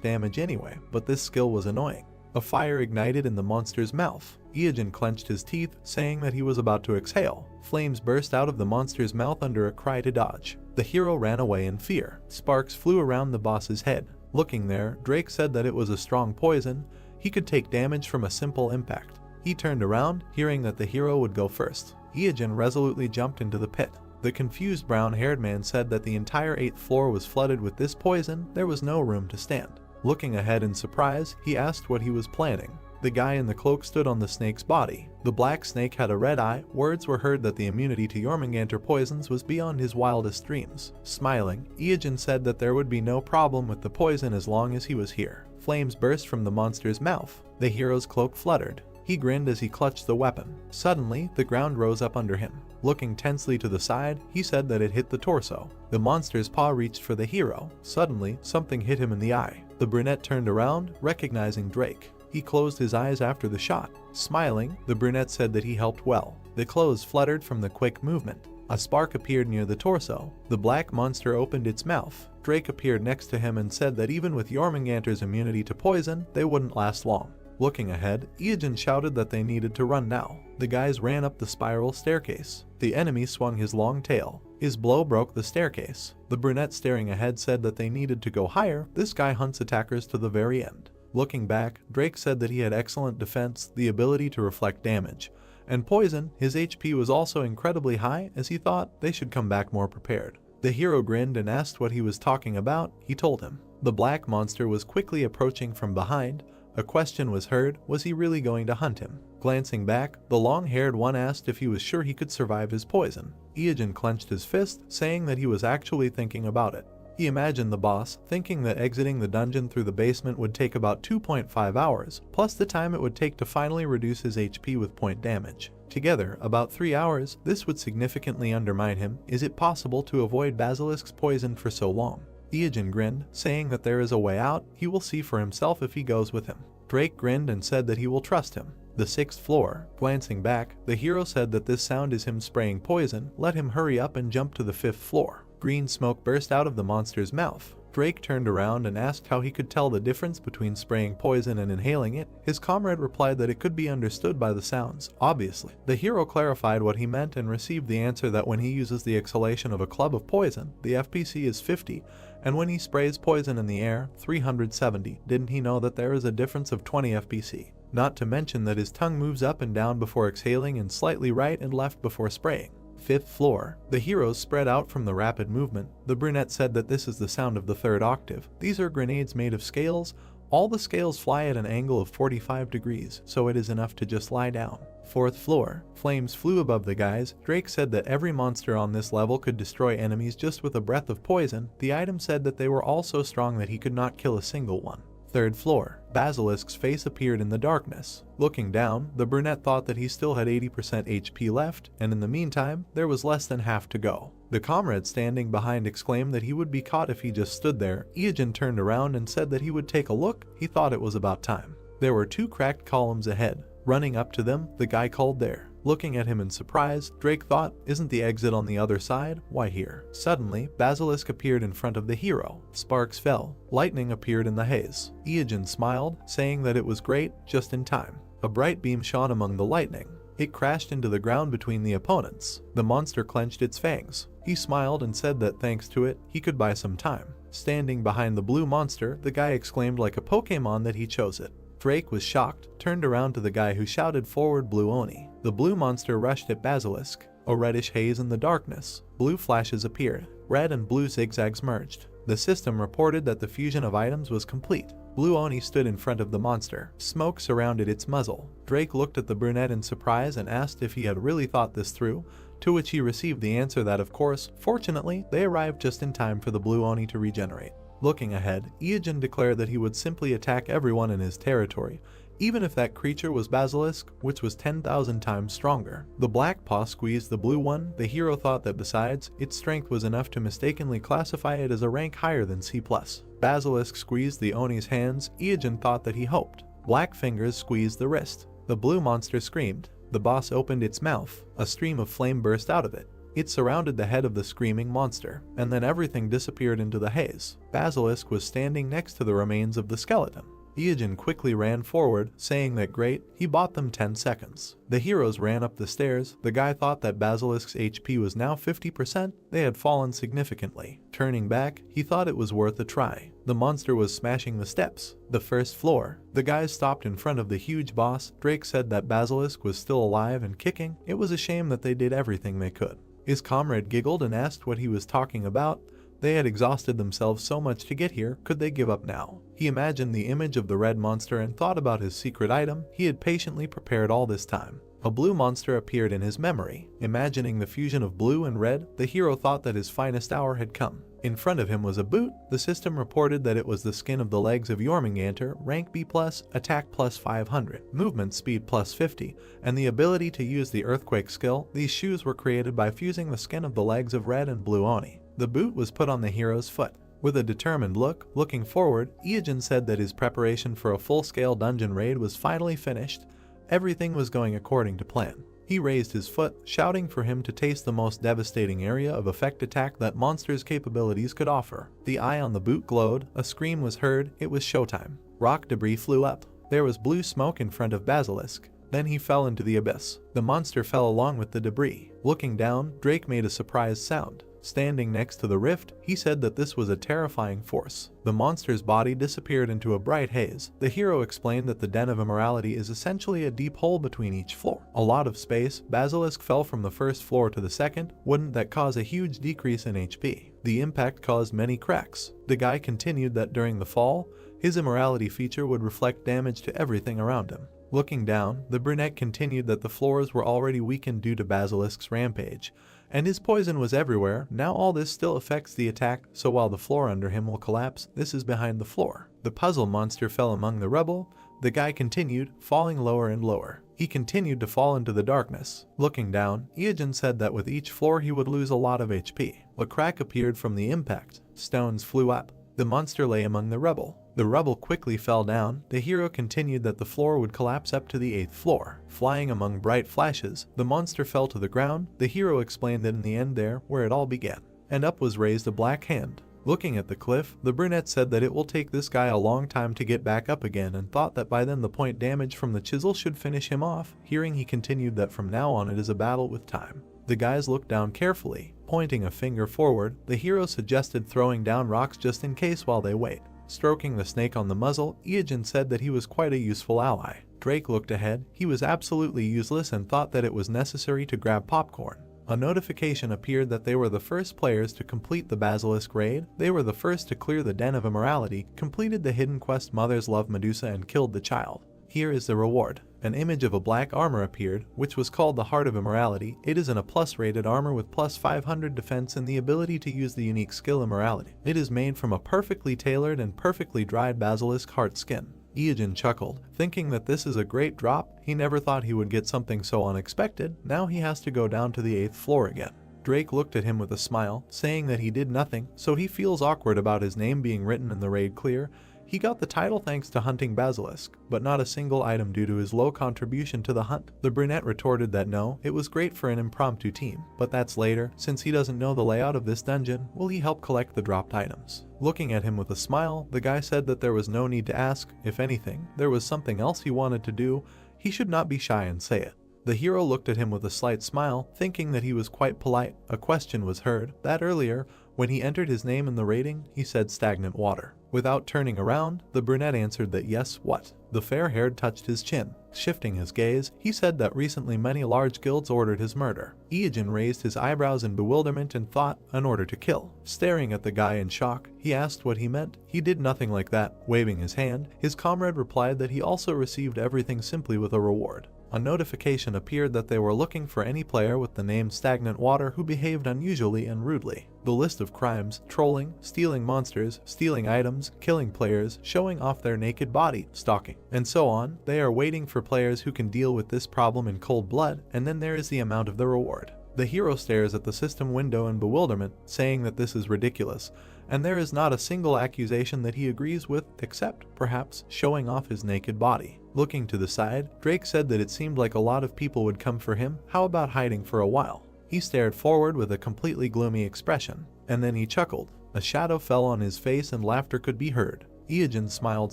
damage anyway, but this skill was annoying. A fire ignited in the monster's mouth. Iogen clenched his teeth, saying that he was about to exhale. Flames burst out of the monster's mouth under a cry to dodge. The hero ran away in fear. Sparks flew around the boss's head. Looking there, Drake said that it was a strong poison. He could take damage from a simple impact. He turned around, hearing that the hero would go first. Iogen resolutely jumped into the pit. The confused brown-haired man said that the entire 8th floor was flooded with this poison. There was no room to stand. Looking ahead in surprise, he asked what he was planning. The guy in the cloak stood on the snake's body. The black snake had a red eye. Words were heard that the immunity to Jormungandr poisons was beyond his wildest dreams. Smiling, Iogen said that there would be no problem with the poison as long as he was here. Flames burst from the monster's mouth. The hero's cloak fluttered. He grinned as he clutched the weapon. Suddenly, the ground rose up under him. Looking tensely to the side, he said that it hit the torso. The monster's paw reached for the hero. Suddenly, something hit him in the eye. The brunette turned around, recognizing Drake. He closed his eyes after the shot. Smiling, the brunette said that he helped well. The clothes fluttered from the quick movement. A spark appeared near the torso. The black monster opened its mouth. Drake appeared next to him and said that even with Jormungandr's immunity to poison, they wouldn't last long. Looking ahead, Iogen shouted that they needed to run now. The guys ran up the spiral staircase. The enemy swung his long tail. His blow broke the staircase. The brunette staring ahead said that they needed to go higher. This guy hunts attackers to the very end. Looking back, Drake said that he had excellent defense, the ability to reflect damage, and poison. His HP was also incredibly high, as he thought they should come back more prepared. The hero grinned and asked what he was talking about. He told him. The black monster was quickly approaching from behind. A question was heard, was he really going to hunt him? Glancing back, the long-haired one asked if he was sure he could survive his poison. Iogen clenched his fist, saying that he was actually thinking about it. He imagined the boss, thinking that exiting the dungeon through the basement would take about 2.5 hours, plus the time it would take to finally reduce his HP with point damage. Together, about 3 hours. This would significantly undermine him. Is it possible to avoid Basilisk's poison for so long? Iogen grinned, saying that there is a way out. He will see for himself if he goes with him. Drake grinned and said that he will trust him. The 6th floor. Glancing back, the hero said that this sound is him spraying poison. Let him hurry up and jump to the 5th floor. Green smoke burst out of the monster's mouth. Drake turned around and asked how he could tell the difference between spraying poison and inhaling it. His comrade replied that it could be understood by the sounds, obviously. The hero clarified what he meant and received the answer that when he uses the exhalation of a club of poison, the FPC is 50, and when he sprays poison in the air, 370. Didn't he know that there is a difference of 20 FPC? Not to mention that his tongue moves up and down before exhaling and slightly right and left before spraying. 5th floor. The heroes spread out from the rapid movement. The brunette said that this is the sound of the 3rd octave. These are grenades made of scales. All the scales fly at an angle of 45 degrees, so it is enough to just lie down. 4th floor. Flames flew above the guys. Drake said that every monster on this level could destroy enemies just with a breath of poison. The item said that they were all so strong that he could not kill a single one. 3rd floor. Basilisk's face appeared in the darkness. Looking down, the brunette thought that he still had 80% HP left, and in the meantime, there was less than half to go. The comrade standing behind exclaimed that he would be caught if he just stood there. Iojin turned around and said that he would take a look. He thought it was about time. There were 2 cracked columns ahead. Running up to them, the guy called there. Looking at him in surprise, Drake thought, isn't the exit on the other side? Why here? Suddenly, Basilisk appeared in front of the hero. Sparks fell. Lightning appeared in the haze. Iojin smiled, saying that it was great, just in time. A bright beam shone among the lightning. It crashed into the ground between the opponents. The monster clenched its fangs. He smiled and said that thanks to it, he could buy some time. Standing behind the blue monster, the guy exclaimed like a Pokemon that he chose it. Drake was shocked, turned around to the guy who shouted forward Blue Oni. The blue monster rushed at Basilisk. A reddish haze in the darkness. Blue flashes appeared. Red and blue zigzags merged. The system reported that the fusion of items was complete. Blue Oni stood in front of the monster. Smoke surrounded its muzzle. Drake looked at the brunette in surprise and asked if he had really thought this through, to which he received the answer that of course. Fortunately, they arrived just in time for the Blue Oni to regenerate. Looking ahead, Iojin declared that he would simply attack everyone in his territory, even if that creature was Basilisk, which was 10,000 times stronger. The black paw squeezed the blue one. The hero thought that besides, its strength was enough to mistakenly classify it as a rank higher than C+. Basilisk squeezed the Oni's hands. Iojin thought that he hoped. Black fingers squeezed the wrist. The blue monster screamed. The boss opened its mouth. A stream of flame burst out of it. It surrounded the head of the screaming monster, and then everything disappeared into the haze. Basilisk was standing next to the remains of the skeleton. Iojin quickly ran forward, saying that great, he bought them 10 seconds. The heroes ran up the stairs. The guy thought that Basilisk's HP was now 50%. They had fallen significantly. Turning back, he thought it was worth a try. The monster was smashing the steps. The 1st floor. The guys stopped in front of the huge boss. Drake said that Basilisk was still alive and kicking. It was a shame that they did everything they could. His comrade giggled and asked what he was talking about. They had exhausted themselves so much to get here, could they give up now? He imagined the image of the red monster and thought about his secret item he had patiently prepared all this time. A blue monster appeared in his memory. Imagining the fusion of blue and red, the hero thought that his finest hour had come. In front of him was a boot. The system reported that it was the skin of the legs of Jormungandr, rank B+, attack plus 500, movement speed plus 50, and the ability to use the earthquake skill. These shoes were created by fusing the skin of the legs of red and blue Oni. The boot was put on the hero's foot. With a determined look, looking forward, Iojin said that his preparation for a full-scale dungeon raid was finally finished. Everything was going according to plan. He raised his foot, shouting for him to taste the most devastating area of effect attack that monster's capabilities could offer. The eye on the boot glowed. A scream was heard. It was showtime. Rock debris flew up. There was blue smoke in front of Basilisk. Then he fell into the abyss. The monster fell along with the debris. Looking down, Drake made a surprised sound. Standing next to the rift, he said that this was a terrifying force. The monster's body disappeared into a bright haze. The hero explained that the Den of Immorality is essentially a deep hole between each floor. A lot of space. Basilisk fell from the 1st floor to the 2nd. Wouldn't that cause a huge decrease in HP? The impact caused many cracks. The guy continued that during the fall, his immorality feature would reflect damage to everything around him. Looking down, the brunette continued that the floors were already weakened due to Basilisk's rampage, and his poison was everywhere. Now all this still affects the attack, so while the floor under him will collapse, this is behind the floor. The puzzle monster fell among the rubble. The guy continued, falling lower and lower. He continued to fall into the darkness. Looking down, Iojin said that with each floor he would lose a lot of HP. A crack appeared from the impact. Stones flew up. The monster lay among the rubble. The rubble quickly fell down. The hero continued that the floor would collapse up to the 8th floor. Flying among bright flashes, the monster fell to the ground. The hero explained that in the end there, where it all began. And up was raised a black hand. Looking at the cliff, the brunette said that it will take this guy a long time to get back up again and thought that by then the point damage from the chisel should finish him off. Hearing he continued that from now on it is a battle with time. The guys looked down carefully. Pointing a finger forward, the hero suggested throwing down rocks just in case while they wait. Stroking the snake on the muzzle, Iojin said that he was quite a useful ally. Drake looked ahead. He was absolutely useless and thought that it was necessary to grab popcorn. A notification appeared that they were the first players to complete the Basilisk raid, they were the first to clear the Den of Immorality, completed the hidden quest Mother's Love Medusa and killed the child. Here is the reward. An image of a black armor appeared, which was called the Heart of Immorality. It is in a plus rated armor with plus 500 defense and the ability to use the unique skill Immorality. It is made from a perfectly tailored and perfectly dried basilisk heart skin. Ijin chuckled, thinking that this is a great drop. He never thought he would get something so unexpected. Now he has to go down to the 8th floor again. Drake looked at him with a smile, saying that he did nothing, so he feels awkward about his name being written in the raid clear. He got the title thanks to hunting basilisk, but not a single item due to his low contribution to the hunt. The brunette retorted that no, it was great for an impromptu team, but that's later. Since he doesn't know the layout of this dungeon, will he help collect the dropped items? Looking at him with a smile, the guy said that there was no need to ask. If anything, there was something else he wanted to do. He should not be shy and say it. The hero looked at him with a slight smile, thinking that he was quite polite. A question was heard, that earlier, when he entered his name in the rating, he said stagnant water. Without turning around, the brunette answered that yes, what? The fair-haired touched his chin. Shifting his gaze, he said that recently many large guilds ordered his murder. Ijin raised his eyebrows in bewilderment and thought, an order to kill. Staring at the guy in shock, he asked what he meant. He did nothing like that. Waving his hand, his comrade replied that he also received everything simply with a reward. A notification appeared that they were looking for any player with the name Stagnant Water who behaved unusually and rudely. The list of crimes: trolling, stealing monsters, stealing items, killing players, showing off their naked body, stalking, and so on. They are waiting for players who can deal with this problem in cold blood, and then there is the amount of the reward. The hero stares at the system window in bewilderment, saying that this is ridiculous, and there is not a single accusation that he agrees with, except, perhaps, showing off his naked body. Looking to the side, Drake said that it seemed like a lot of people would come for him. How about hiding for a while? He stared forward with a completely gloomy expression, and then he chuckled. A shadow fell on his face and laughter could be heard. Ijin smiled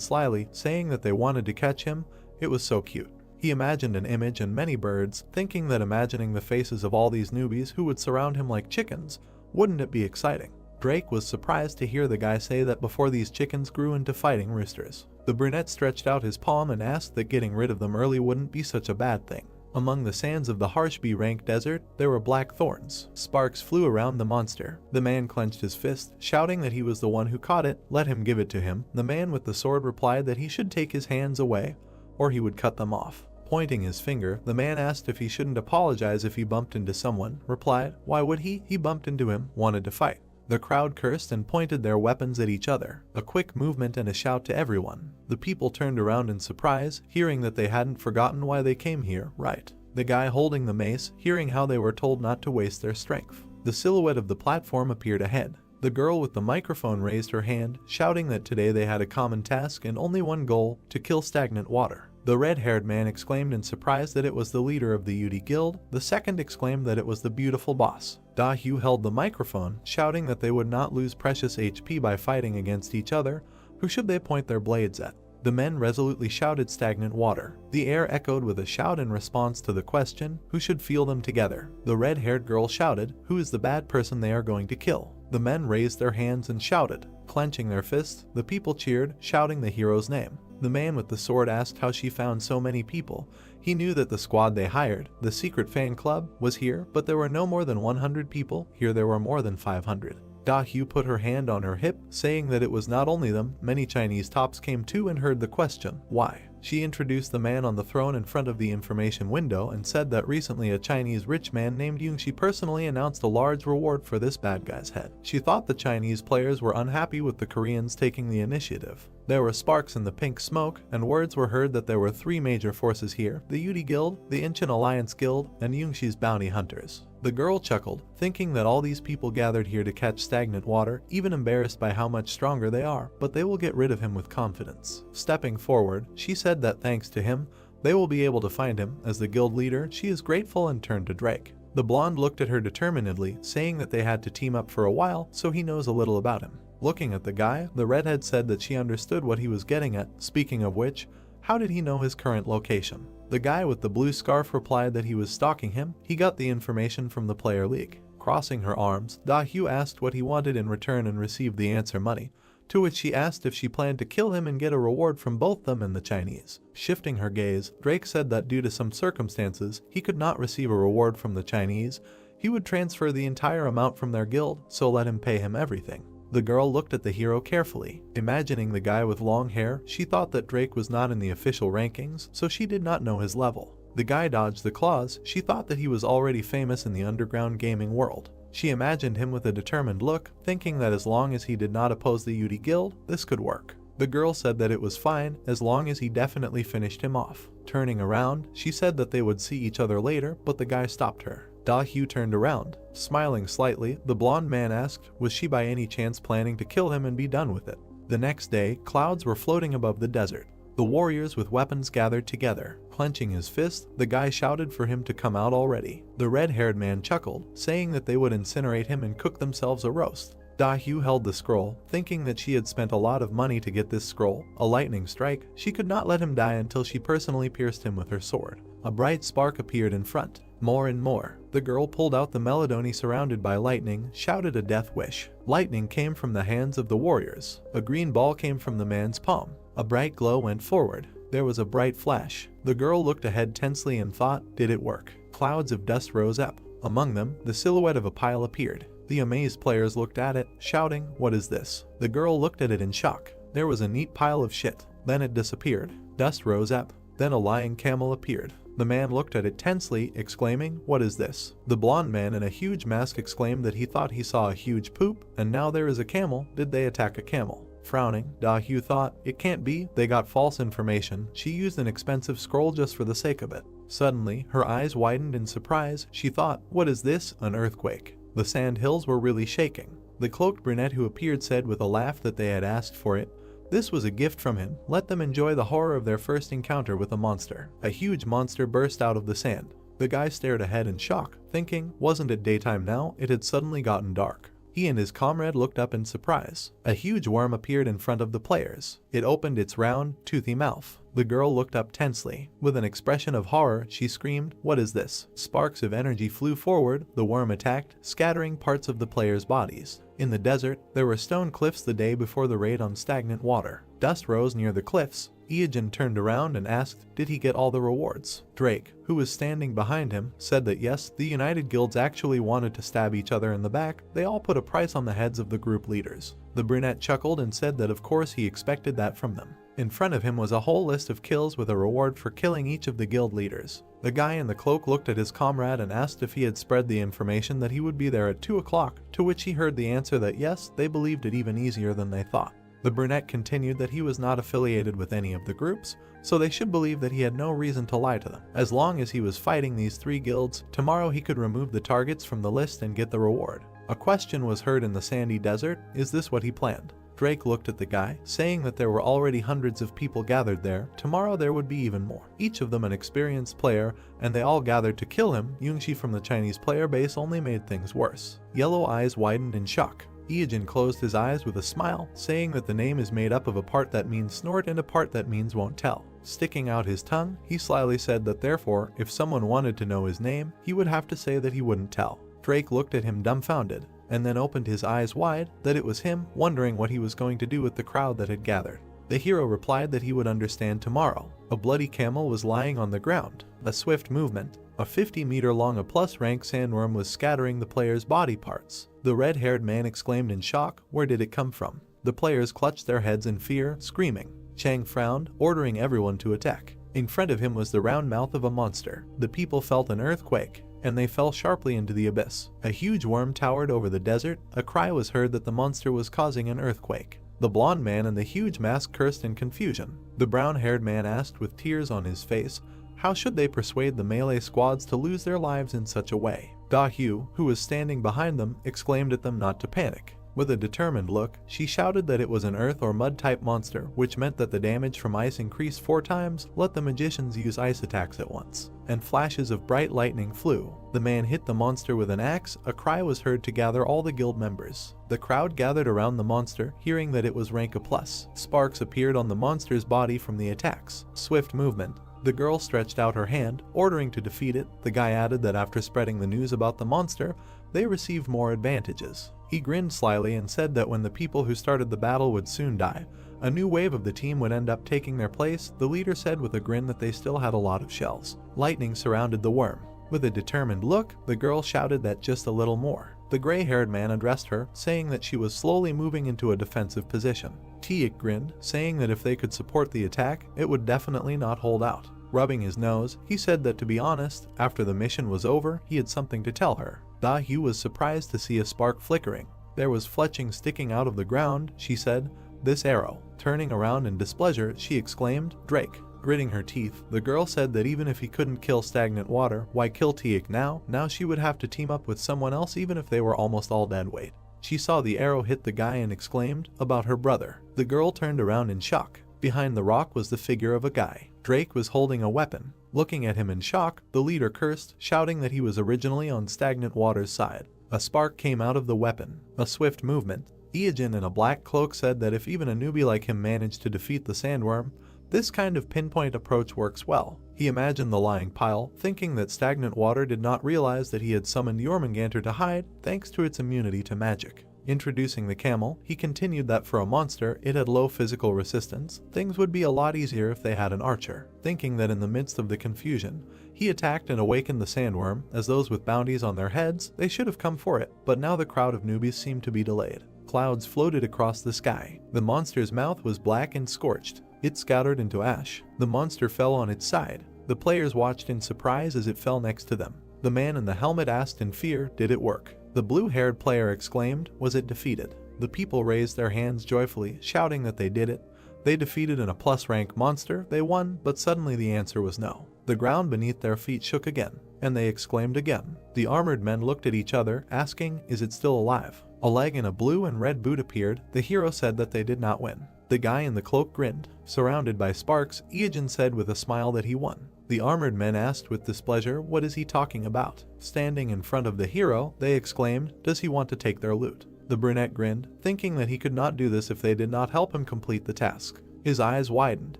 slyly, saying that they wanted to catch him. It was so cute. He imagined an image and many birds, thinking that imagining the faces of all these newbies who would surround him like chickens, wouldn't it be exciting? Drake was surprised to hear the guy say that before these chickens grew into fighting roosters. The brunette stretched out his palm and asked that getting rid of them early wouldn't be such a bad thing. Among the sands of the harsh B-rank desert, there were black thorns. Sparks flew around the monster. The man clenched his fist, shouting that he was the one who caught it. Let him give it to him. The man with the sword replied that he should take his hands away, or he would cut them off. Pointing his finger, the man asked if he shouldn't apologize if he bumped into someone. Replied, why would he? He bumped into him, wanted to fight. The crowd cursed and pointed their weapons at each other. A quick movement and a shout to everyone. The people turned around in surprise, hearing that they hadn't forgotten why they came here, right? The guy holding the mace, hearing how they were told not to waste their strength. The silhouette of the platform appeared ahead. The girl with the microphone raised her hand, shouting that today they had a common task and only one goal: to kill stagnant water. The red-haired man exclaimed in surprise that it was the leader of the UD Guild. The second exclaimed that it was the beautiful boss. Dahu held the microphone, shouting that they would not lose precious HP by fighting against each other. Who should they point their blades at? The men resolutely shouted stagnant water. The air echoed with a shout in response to the question, who should feel them together? The red-haired girl shouted, who is the bad person they are going to kill? The men raised their hands and shouted. Clenching their fists, the people cheered, shouting the hero's name. The man with the sword asked how she found so many people. He knew that the squad they hired, the secret fan club, was here, but there were no more than 100 people. Here there were more than 500. Dahu put her hand on her hip, saying that it was not only them. Many Chinese tops came too and heard the question, why? She introduced the man on the throne in front of the information window and said that recently a Chinese rich man named Yungxi personally announced a large reward for this bad guy's head. She thought the Chinese players were unhappy with the Koreans taking the initiative. There were sparks in the pink smoke, and words were heard that there were three major forces here: the UD Guild, the Incheon Alliance Guild, and Yungxi's bounty hunters. The girl chuckled, thinking that all these people gathered here to catch stagnant water, even embarrassed by how much stronger they are, but they will get rid of him with confidence. Stepping forward, she said that thanks to him, they will be able to find him. As the guild leader, she is grateful and turned to Drake. The blonde looked at her determinedly, saying that they had to team up for a while, so he knows a little about him. Looking at the guy, the redhead said that she understood what he was getting at. Speaking of which, how did he know his current location? The guy with the blue scarf replied that he was stalking him. He got the information from the player league. Crossing her arms, Dahu asked what he wanted in return and received the answer: money, to which she asked if she planned to kill him and get a reward from both them and the Chinese. Shifting her gaze, Drake said that due to some circumstances, he could not receive a reward from the Chinese. He would transfer the entire amount from their guild, so let him pay him everything. The girl looked at the hero carefully. Imagining the guy with long hair, she thought that Drake was not in the official rankings, so she did not know his level. The guy dodged the claws. She thought that he was already famous in the underground gaming world. She imagined him with a determined look, thinking that as long as he did not oppose the UD guild, this could work. The girl said that it was fine, as long as he definitely finished him off. Turning around, she said that they would see each other later, but the guy stopped her. Da-Hyu turned around. Smiling slightly, the blonde man asked, was she by any chance planning to kill him and be done with it? The next day, clouds were floating above the desert. The warriors with weapons gathered together. Clenching his fist, the guy shouted for him to come out already. The red-haired man chuckled, saying that they would incinerate him and cook themselves a roast. Da-Hyu held the scroll, thinking that she had spent a lot of money to get this scroll, a lightning strike. She could not let him die until she personally pierced him with her sword. A bright spark appeared in front. More and more. The girl pulled out the melody surrounded by lightning, shouted a death wish. Lightning came from the hands of the warriors. A green ball came from the man's palm. A bright glow went forward. There was a bright flash. The girl looked ahead tensely and thought, did it work? Clouds of dust rose up. Among them, the silhouette of a pile appeared. The amazed players looked at it, shouting, what is this? The girl looked at it in shock. There was a neat pile of shit. Then it disappeared. Dust rose up. Then a lying camel appeared. The man looked at it tensely, exclaiming, what is this? The blonde man in a huge mask exclaimed that he thought he saw a huge poop, and now there is a camel. Did they attack a camel? Frowning, Da-Hyu thought, it can't be, they got false information. She used an expensive scroll just for the sake of it. Suddenly, her eyes widened in surprise. She thought, what is this? An earthquake. The sand hills were really shaking. The cloaked brunette who appeared said with a laugh that they had asked for it. This was a gift from him. Let them enjoy the horror of their first encounter with a monster. A huge monster burst out of the sand. The guy stared ahead in shock, thinking, wasn't it daytime now? It had suddenly gotten dark. He and his comrade looked up in surprise. A huge worm appeared in front of the players. It opened its round, toothy mouth. The girl looked up tensely. With an expression of horror, she screamed, what is this? Sparks of energy flew forward. The worm attacked, scattering parts of the players' bodies. In the desert, there were stone cliffs the day before the raid on stagnant water. Dust rose near the cliffs. Iogen turned around and asked, did he get all the rewards? Drake, who was standing behind him, said that yes, the United Guilds actually wanted to stab each other in the back. They all put a price on the heads of the group leaders. The brunette chuckled and said that of course he expected that from them. In front of him was a whole list of kills with a reward for killing each of the guild leaders. The guy in the cloak looked at his comrade and asked if he had spread the information that he would be there at 2 o'clock, to which he heard the answer that yes, they believed it even easier than they thought. The brunette continued that he was not affiliated with any of the groups, so they should believe that he had no reason to lie to them. As long as he was fighting these 3 guilds, tomorrow he could remove the targets from the list and get the reward. A question was heard in the sandy desert, is this what he planned? Drake looked at the guy, saying that there were already hundreds of people gathered there. Tomorrow there would be even more. Each of them an experienced player, and they all gathered to kill him. Yungshi from the Chinese player base only made things worse. Yellow eyes widened in shock. Iogen closed his eyes with a smile, saying that the name is made up of a part that means snort and a part that means won't tell. Sticking out his tongue, he slyly said that therefore, if someone wanted to know his name, he would have to say that he wouldn't tell. Drake looked at him dumbfounded, and then opened his eyes wide, that it was him, wondering what he was going to do with the crowd that had gathered. The hero replied that he would understand tomorrow. A bloody camel was lying on the ground. A swift movement. A 50-meter-long plus-rank sandworm was scattering the players' body parts. The red-haired man exclaimed in shock, where did it come from? The players clutched their heads in fear, screaming. Chang frowned, ordering everyone to attack. In front of him was the round mouth of a monster. The people felt an earthquake, and they fell sharply into the abyss. A huge worm towered over the desert. A cry was heard that the monster was causing an earthquake. The blonde man in the huge mask cursed in confusion. The brown-haired man asked with tears on his face, how should they persuade the melee squads to lose their lives in such a way? Da-Hyu, who was standing behind them, exclaimed at them not to panic. With a determined look, she shouted that it was an earth or mud-type monster, which meant that the damage from ice increased 4 times. Let the magicians use ice attacks at once. And flashes of bright lightning flew. The man hit the monster with an axe. A cry was heard to gather all the guild members. The crowd gathered around the monster, hearing that it was rank A+. Sparks appeared on the monster's body from the attacks. Swift movement. The girl stretched out her hand, ordering to defeat it. The guy added that after spreading the news about the monster, they received more advantages. He grinned slyly and said that when the people who started the battle would soon die, a new wave of the team would end up taking their place. The leader said with a grin that they still had a lot of shells. Lightning surrounded the worm. With a determined look, the girl shouted that just a little more. The gray-haired man addressed her, saying that she was slowly moving into a defensive position. Tiik grinned, saying that if they could support the attack, it would definitely not hold out. Rubbing his nose, he said that to be honest, after the mission was over, he had something to tell her. Da-hyu was surprised to see a spark flickering. There was fletching sticking out of the ground, she said. This arrow. Turning around in displeasure, she exclaimed, Drake. Gritting her teeth, the girl said that even if he couldn't kill stagnant water, why kill Tiik now? Now she would have to team up with someone else even if they were almost all dead weight. She saw the arrow hit the guy and exclaimed, about her brother. The girl turned around in shock. Behind the rock was the figure of a guy. Drake was holding a weapon. Looking at him in shock, the leader cursed, shouting that he was originally on stagnant water's side. A spark came out of the weapon. A swift movement. Iajin in a black cloak said that if even a newbie like him managed to defeat the sandworm, this kind of pinpoint approach works well. He imagined the lying pile, thinking that stagnant water did not realize that he had summoned Jormungandr to hide, thanks to its immunity to magic. Introducing the camel, he continued that for a monster, it had low physical resistance. Things would be a lot easier if they had an archer. Thinking that in the midst of the confusion, he attacked and awakened the sandworm, as those with bounties on their heads, they should have come for it, but now the crowd of newbies seemed to be delayed. Clouds floated across the sky. The monster's mouth was black and scorched. It scattered into ash. The monster fell on its side. The players watched in surprise as it fell next to them. The man in the helmet asked in fear, did it work? The blue-haired player exclaimed, was it defeated? The people raised their hands joyfully, shouting that they did it. They defeated an A+ rank monster, they won, but suddenly the answer was no. The ground beneath their feet shook again, and they exclaimed again. The armored men looked at each other, asking, is it still alive? A leg in a blue and red boot appeared. The hero said that they did not win. The guy in the cloak grinned. Surrounded by sparks, Iajin said with a smile that he won. The armored men asked with displeasure, what is he talking about? Standing in front of the hero, they exclaimed, does he want to take their loot? The brunette grinned, thinking that he could not do this if they did not help him complete the task. His eyes widened.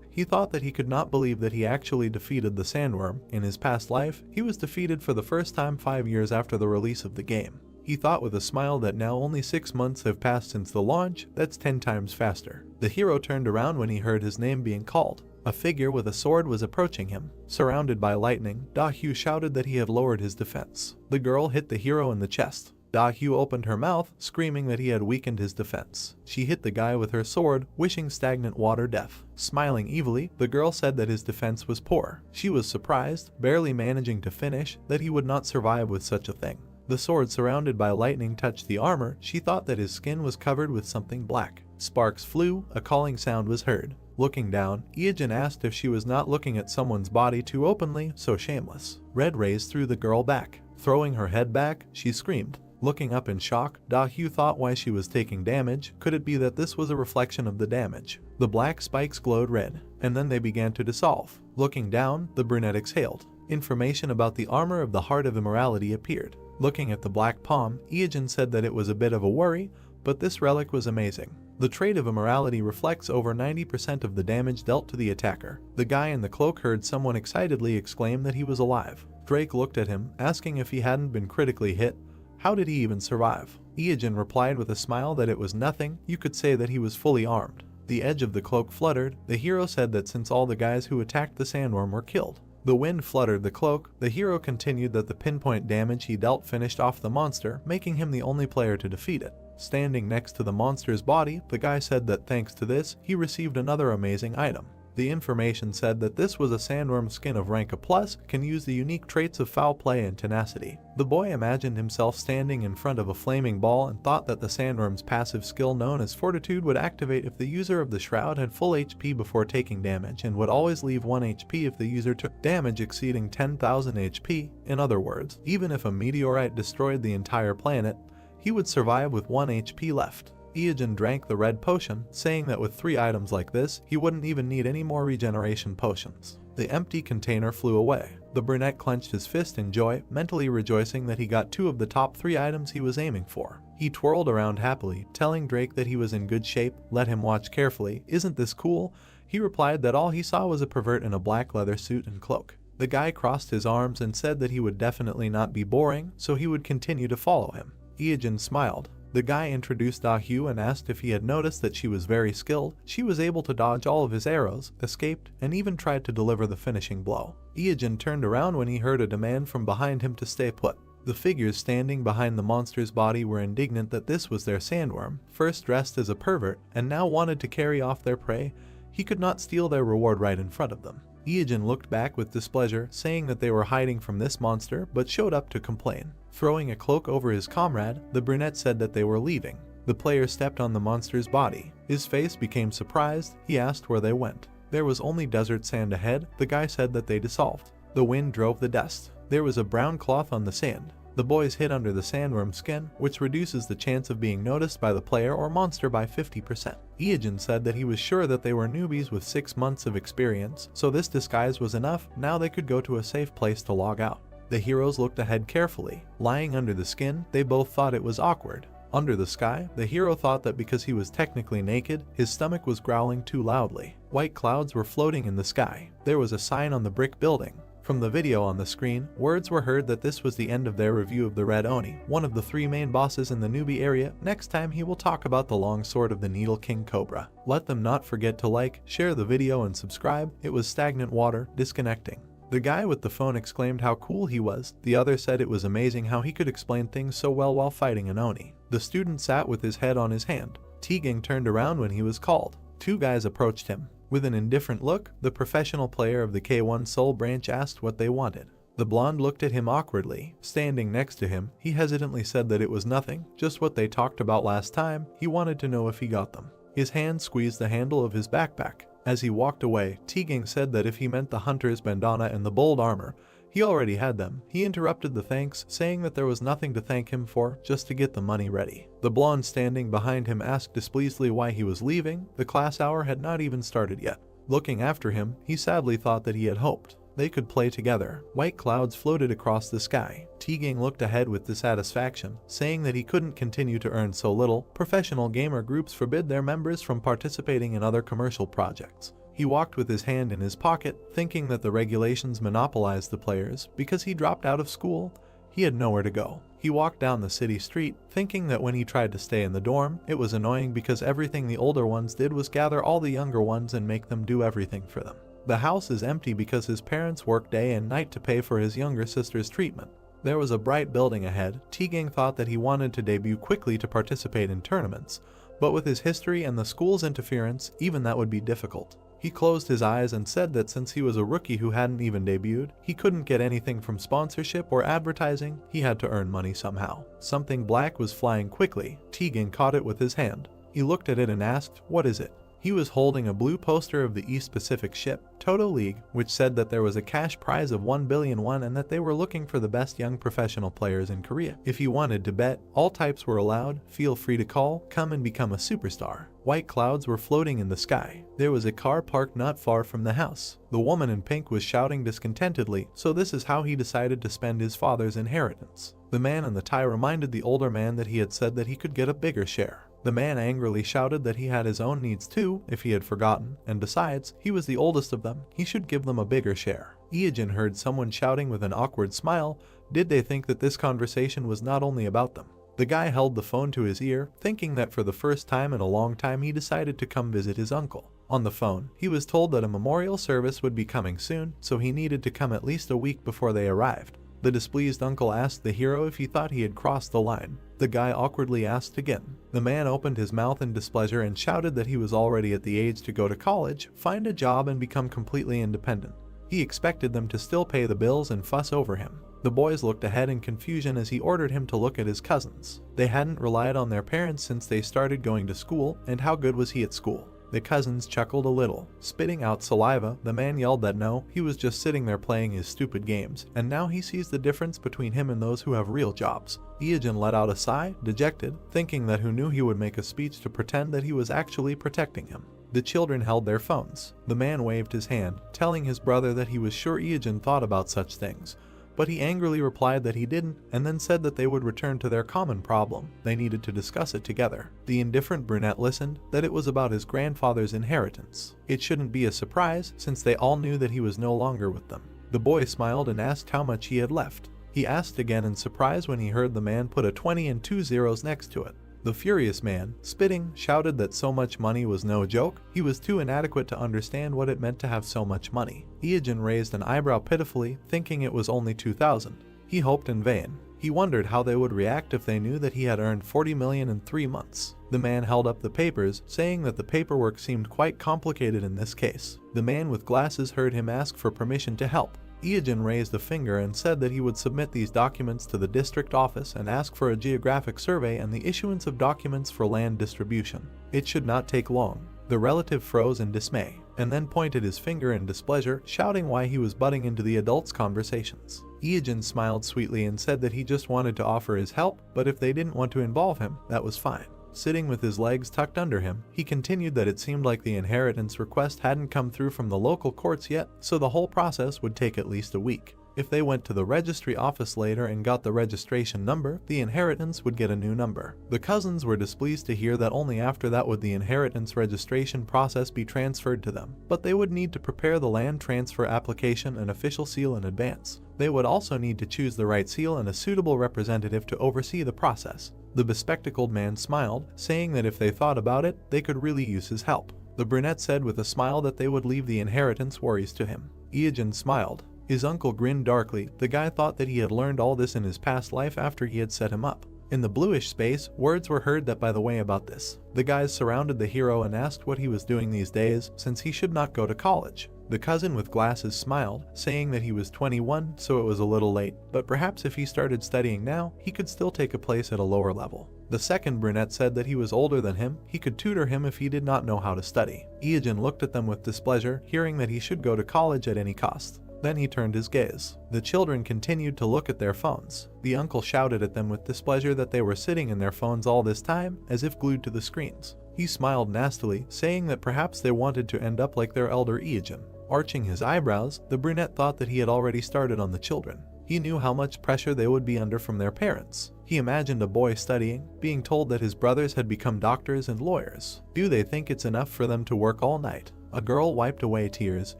He thought that he could not believe that he actually defeated the sandworm. In his past life, he was defeated for the first time 5 years after the release of the game. He thought with a smile that now only 6 months have passed since the launch, that's 10 times faster. The hero turned around when he heard his name being called. A figure with a sword was approaching him. Surrounded by lightning, Da-hyu shouted that he had lowered his defense. The girl hit the hero in the chest. Da-hyu opened her mouth, screaming that he had weakened his defense. She hit the guy with her sword, wishing stagnant water death. Smiling evilly, the girl said that his defense was poor. She was surprised, barely managing to finish, that he would not survive with such a thing. The sword surrounded by lightning touched the armor. She thought that his skin was covered with something black. Sparks flew, a calling sound was heard. Looking down, Iajin asked if she was not looking at someone's body too openly, so shameless. Red rays threw the girl back. Throwing her head back, she screamed. Looking up in shock, Da-hyu thought why she was taking damage. Could it be that this was a reflection of the damage? The black spikes glowed red, and then they began to dissolve. Looking down, the brunette exhaled. Information about the armor of the Heart of Immorality appeared. Looking at the black palm, Iajin said that it was a bit of a worry, but this relic was amazing. The trait of immorality reflects over 90% of the damage dealt to the attacker. The guy in the cloak heard someone excitedly exclaim that he was alive. Drake looked at him, asking if he hadn't been critically hit. How did he even survive? Iajin replied with a smile that it was nothing, you could say that he was fully armed. The edge of the cloak fluttered. The hero said that since all the guys who attacked the sandworm were killed. The wind fluttered the cloak. The hero continued that the pinpoint damage he dealt finished off the monster, making him the only player to defeat it. Standing next to the monster's body, the guy said that thanks to this, he received another amazing item. The information said that this was a sandworm skin of rank A+, can use the unique traits of foul play and tenacity. The boy imagined himself standing in front of a flaming ball and thought that the sandworm's passive skill known as Fortitude would activate if the user of the shroud had full HP before taking damage and would always leave 1 HP if the user took damage exceeding 10,000 HP. In other words, even if a meteorite destroyed the entire planet, he would survive with 1 HP left. Iajin drank the red potion, saying that with 3 items like this, he wouldn't even need any more regeneration potions. The empty container flew away. The brunette clenched his fist in joy, mentally rejoicing that he got 2 of the top 3 items he was aiming for. He twirled around happily, telling Drake that he was in good shape. Let him watch carefully. Isn't this cool? He replied that all he saw was a pervert in a black leather suit and cloak. The guy crossed his arms and said that he would definitely not be boring, so he would continue to follow him. Iajin smiled. The guy introduced Dahu and asked if he had noticed that she was very skilled. She was able to dodge all of his arrows, escaped, and even tried to deliver the finishing blow. Ijin turned around when he heard a demand from behind him to stay put. The figures standing behind the monster's body were indignant that this was their sandworm, first dressed as a pervert, and now wanted to carry off their prey. He could not steal their reward right in front of them. Ijin looked back with displeasure, saying that they were hiding from this monster, but showed up to complain. Throwing a cloak over his comrade, the brunette said that they were leaving. The player stepped on the monster's body. His face became surprised. He asked where they went. There was only desert sand ahead. The guy said that they dissolved. The wind drove the dust. There was a brown cloth on the sand. The boys hid under the sandworm skin, which reduces the chance of being noticed by the player or monster by 50%. Ijin said that he was sure that they were newbies with 6 months of experience, so this disguise was enough. Now they could go to a safe place to log out. The heroes looked ahead carefully. Lying under the skin, they both thought it was awkward. Under the sky, the hero thought that because he was technically naked, his stomach was growling too loudly. White clouds were floating in the sky. There was a sign on the brick building. From the video on the screen, words were heard that this was the end of their review of the Red Oni, one of the 3 main bosses in the newbie area. Next time he will talk about the long sword of the Needle King Cobra. Let them not forget to like, share the video and subscribe. It was stagnant water, disconnecting. The guy with the phone exclaimed how cool he was. The other said it was amazing how he could explain things so well while fighting an Oni. The student sat with his head on his hand. Tegang turned around when he was called. 2 guys approached him. With an indifferent look, the professional player of the K1 Soul branch asked what they wanted. The blonde looked at him awkwardly. Standing next to him, he hesitantly said that it was nothing, just what they talked about last time. He wanted to know if he got them. His hand squeezed the handle of his backpack. As he walked away, Tegang said that if he meant the hunter's bandana and the bold armor, he already had them. He interrupted the thanks, saying that there was nothing to thank him for, just to get the money ready. The blonde standing behind him asked displeasedly why he was leaving. The class hour had not even started yet. Looking after him, he sadly thought that he had hoped they could play together. White clouds floated across the sky. Tegang looked ahead with dissatisfaction, saying that he couldn't continue to earn so little. Professional gamer groups forbid their members from participating in other commercial projects. He walked with his hand in his pocket, thinking that the regulations monopolized the players. Because he dropped out of school, he had nowhere to go. He walked down the city street, thinking that when he tried to stay in the dorm, it was annoying because everything the older ones did was gather all the younger ones and make them do everything for them. The house is empty because his parents work day and night to pay for his younger sister's treatment. There was a bright building ahead. Tegang thought that he wanted to debut quickly to participate in tournaments, but with his history and the school's interference, even that would be difficult. He closed his eyes and said that since he was a rookie who hadn't even debuted, he couldn't get anything from sponsorship or advertising. He had to earn money somehow. Something black was flying quickly. Tegang caught it with his hand. He looked at it and asked, "What is it?" He was holding a blue poster of the East Pacific ship, Toto League, which said that there was a cash prize of 1 billion won and that they were looking for the best young professional players in Korea. If you wanted to bet, all types were allowed. Feel free to call, come and become a superstar. White clouds were floating in the sky. There was a car parked not far from the house. The woman in pink was shouting discontentedly, so this is how he decided to spend his father's inheritance. The man in the tie reminded the older man that he had said that he could get a bigger share. The man angrily shouted that he had his own needs too, if he had forgotten, and besides, he was the oldest of them. He should give them a bigger share. Ijin heard someone shouting with an awkward smile. Did they think that this conversation was not only about them? The guy held the phone to his ear, thinking that for the first time in a long time he decided to come visit his uncle. On the phone, he was told that a memorial service would be coming soon, so he needed to come at least a week before they arrived. The displeased uncle asked the hero if he thought he had crossed the line. The guy awkwardly asked again. The man opened his mouth in displeasure and shouted that he was already at the age to go to college, find a job and become completely independent. He expected them to still pay the bills and fuss over him. The boys looked ahead in confusion as he ordered him to look at his cousins. They hadn't relied on their parents since they started going to school, and how good was he at school? The cousins chuckled a little. Spitting out saliva, the man yelled that no, he was just sitting there playing his stupid games, and now he sees the difference between him and those who have real jobs. Ijin let out a sigh, dejected, thinking that who knew he would make a speech to pretend that he was actually protecting him. The children held their phones. The man waved his hand, telling his brother that he was sure Ijin thought about such things, but he angrily replied that he didn't, and then said that they would return to their common problem. They needed to discuss it together. The indifferent brunette listened, that it was about his grandfather's inheritance. It shouldn't be a surprise, since they all knew that he was no longer with them. The boy smiled and asked how much he had left. He asked again in surprise when he heard the man put a 20 and 2 zeros next to it. The furious man, spitting, shouted that so much money was no joke. He was too inadequate to understand what it meant to have so much money. Ijin raised an eyebrow pitifully, thinking it was only 2,000. He hoped in vain. He wondered how they would react if they knew that he had earned 40 million in 3 months. The man held up the papers, saying that the paperwork seemed quite complicated in this case. The man with glasses heard him ask for permission to help. Ijin raised a finger and said that he would submit these documents to the district office and ask for a geographic survey and the issuance of documents for land distribution. It should not take long. The relative froze in dismay, and then pointed his finger in displeasure, shouting why he was butting into the adults' conversations. Ijin smiled sweetly and said that he just wanted to offer his help, but if they didn't want to involve him, that was fine. Sitting with his legs tucked under him, he continued that it seemed like the inheritance request hadn't come through from the local courts yet, so the whole process would take at least a week. If they went to the registry office later and got the registration number, the inheritance would get a new number. The cousins were displeased to hear that only after that would the inheritance registration process be transferred to them, but they would need to prepare the land transfer application and official seal in advance. They would also need to choose the right seal and a suitable representative to oversee the process. The bespectacled man smiled, saying that if they thought about it, they could really use his help. The brunette said with a smile that they would leave the inheritance worries to him. Ijin smiled. His uncle grinned darkly. The guy thought that he had learned all this in his past life after he had set him up. In the bluish space, words were heard that by the way about this. The guys surrounded the hero and asked what he was doing these days, since he should not go to college. The cousin with glasses smiled, saying that he was 21, so it was a little late, but perhaps if he started studying now, he could still take a place at a lower level. The second brunette said that he was older than him, he could tutor him if he did not know how to study. Ijin looked at them with displeasure, hearing that he should go to college at any cost. Then he turned his gaze. The children continued to look at their phones. The uncle shouted at them with displeasure that they were sitting in their phones all this time, as if glued to the screens. He smiled nastily, saying that perhaps they wanted to end up like their elder Ijin. Arching his eyebrows, the brunette thought that he had already started on the children. He knew how much pressure they would be under from their parents. He imagined a boy studying, being told that his brothers had become doctors and lawyers. Do they think it's enough for them to work all night? A girl wiped away tears,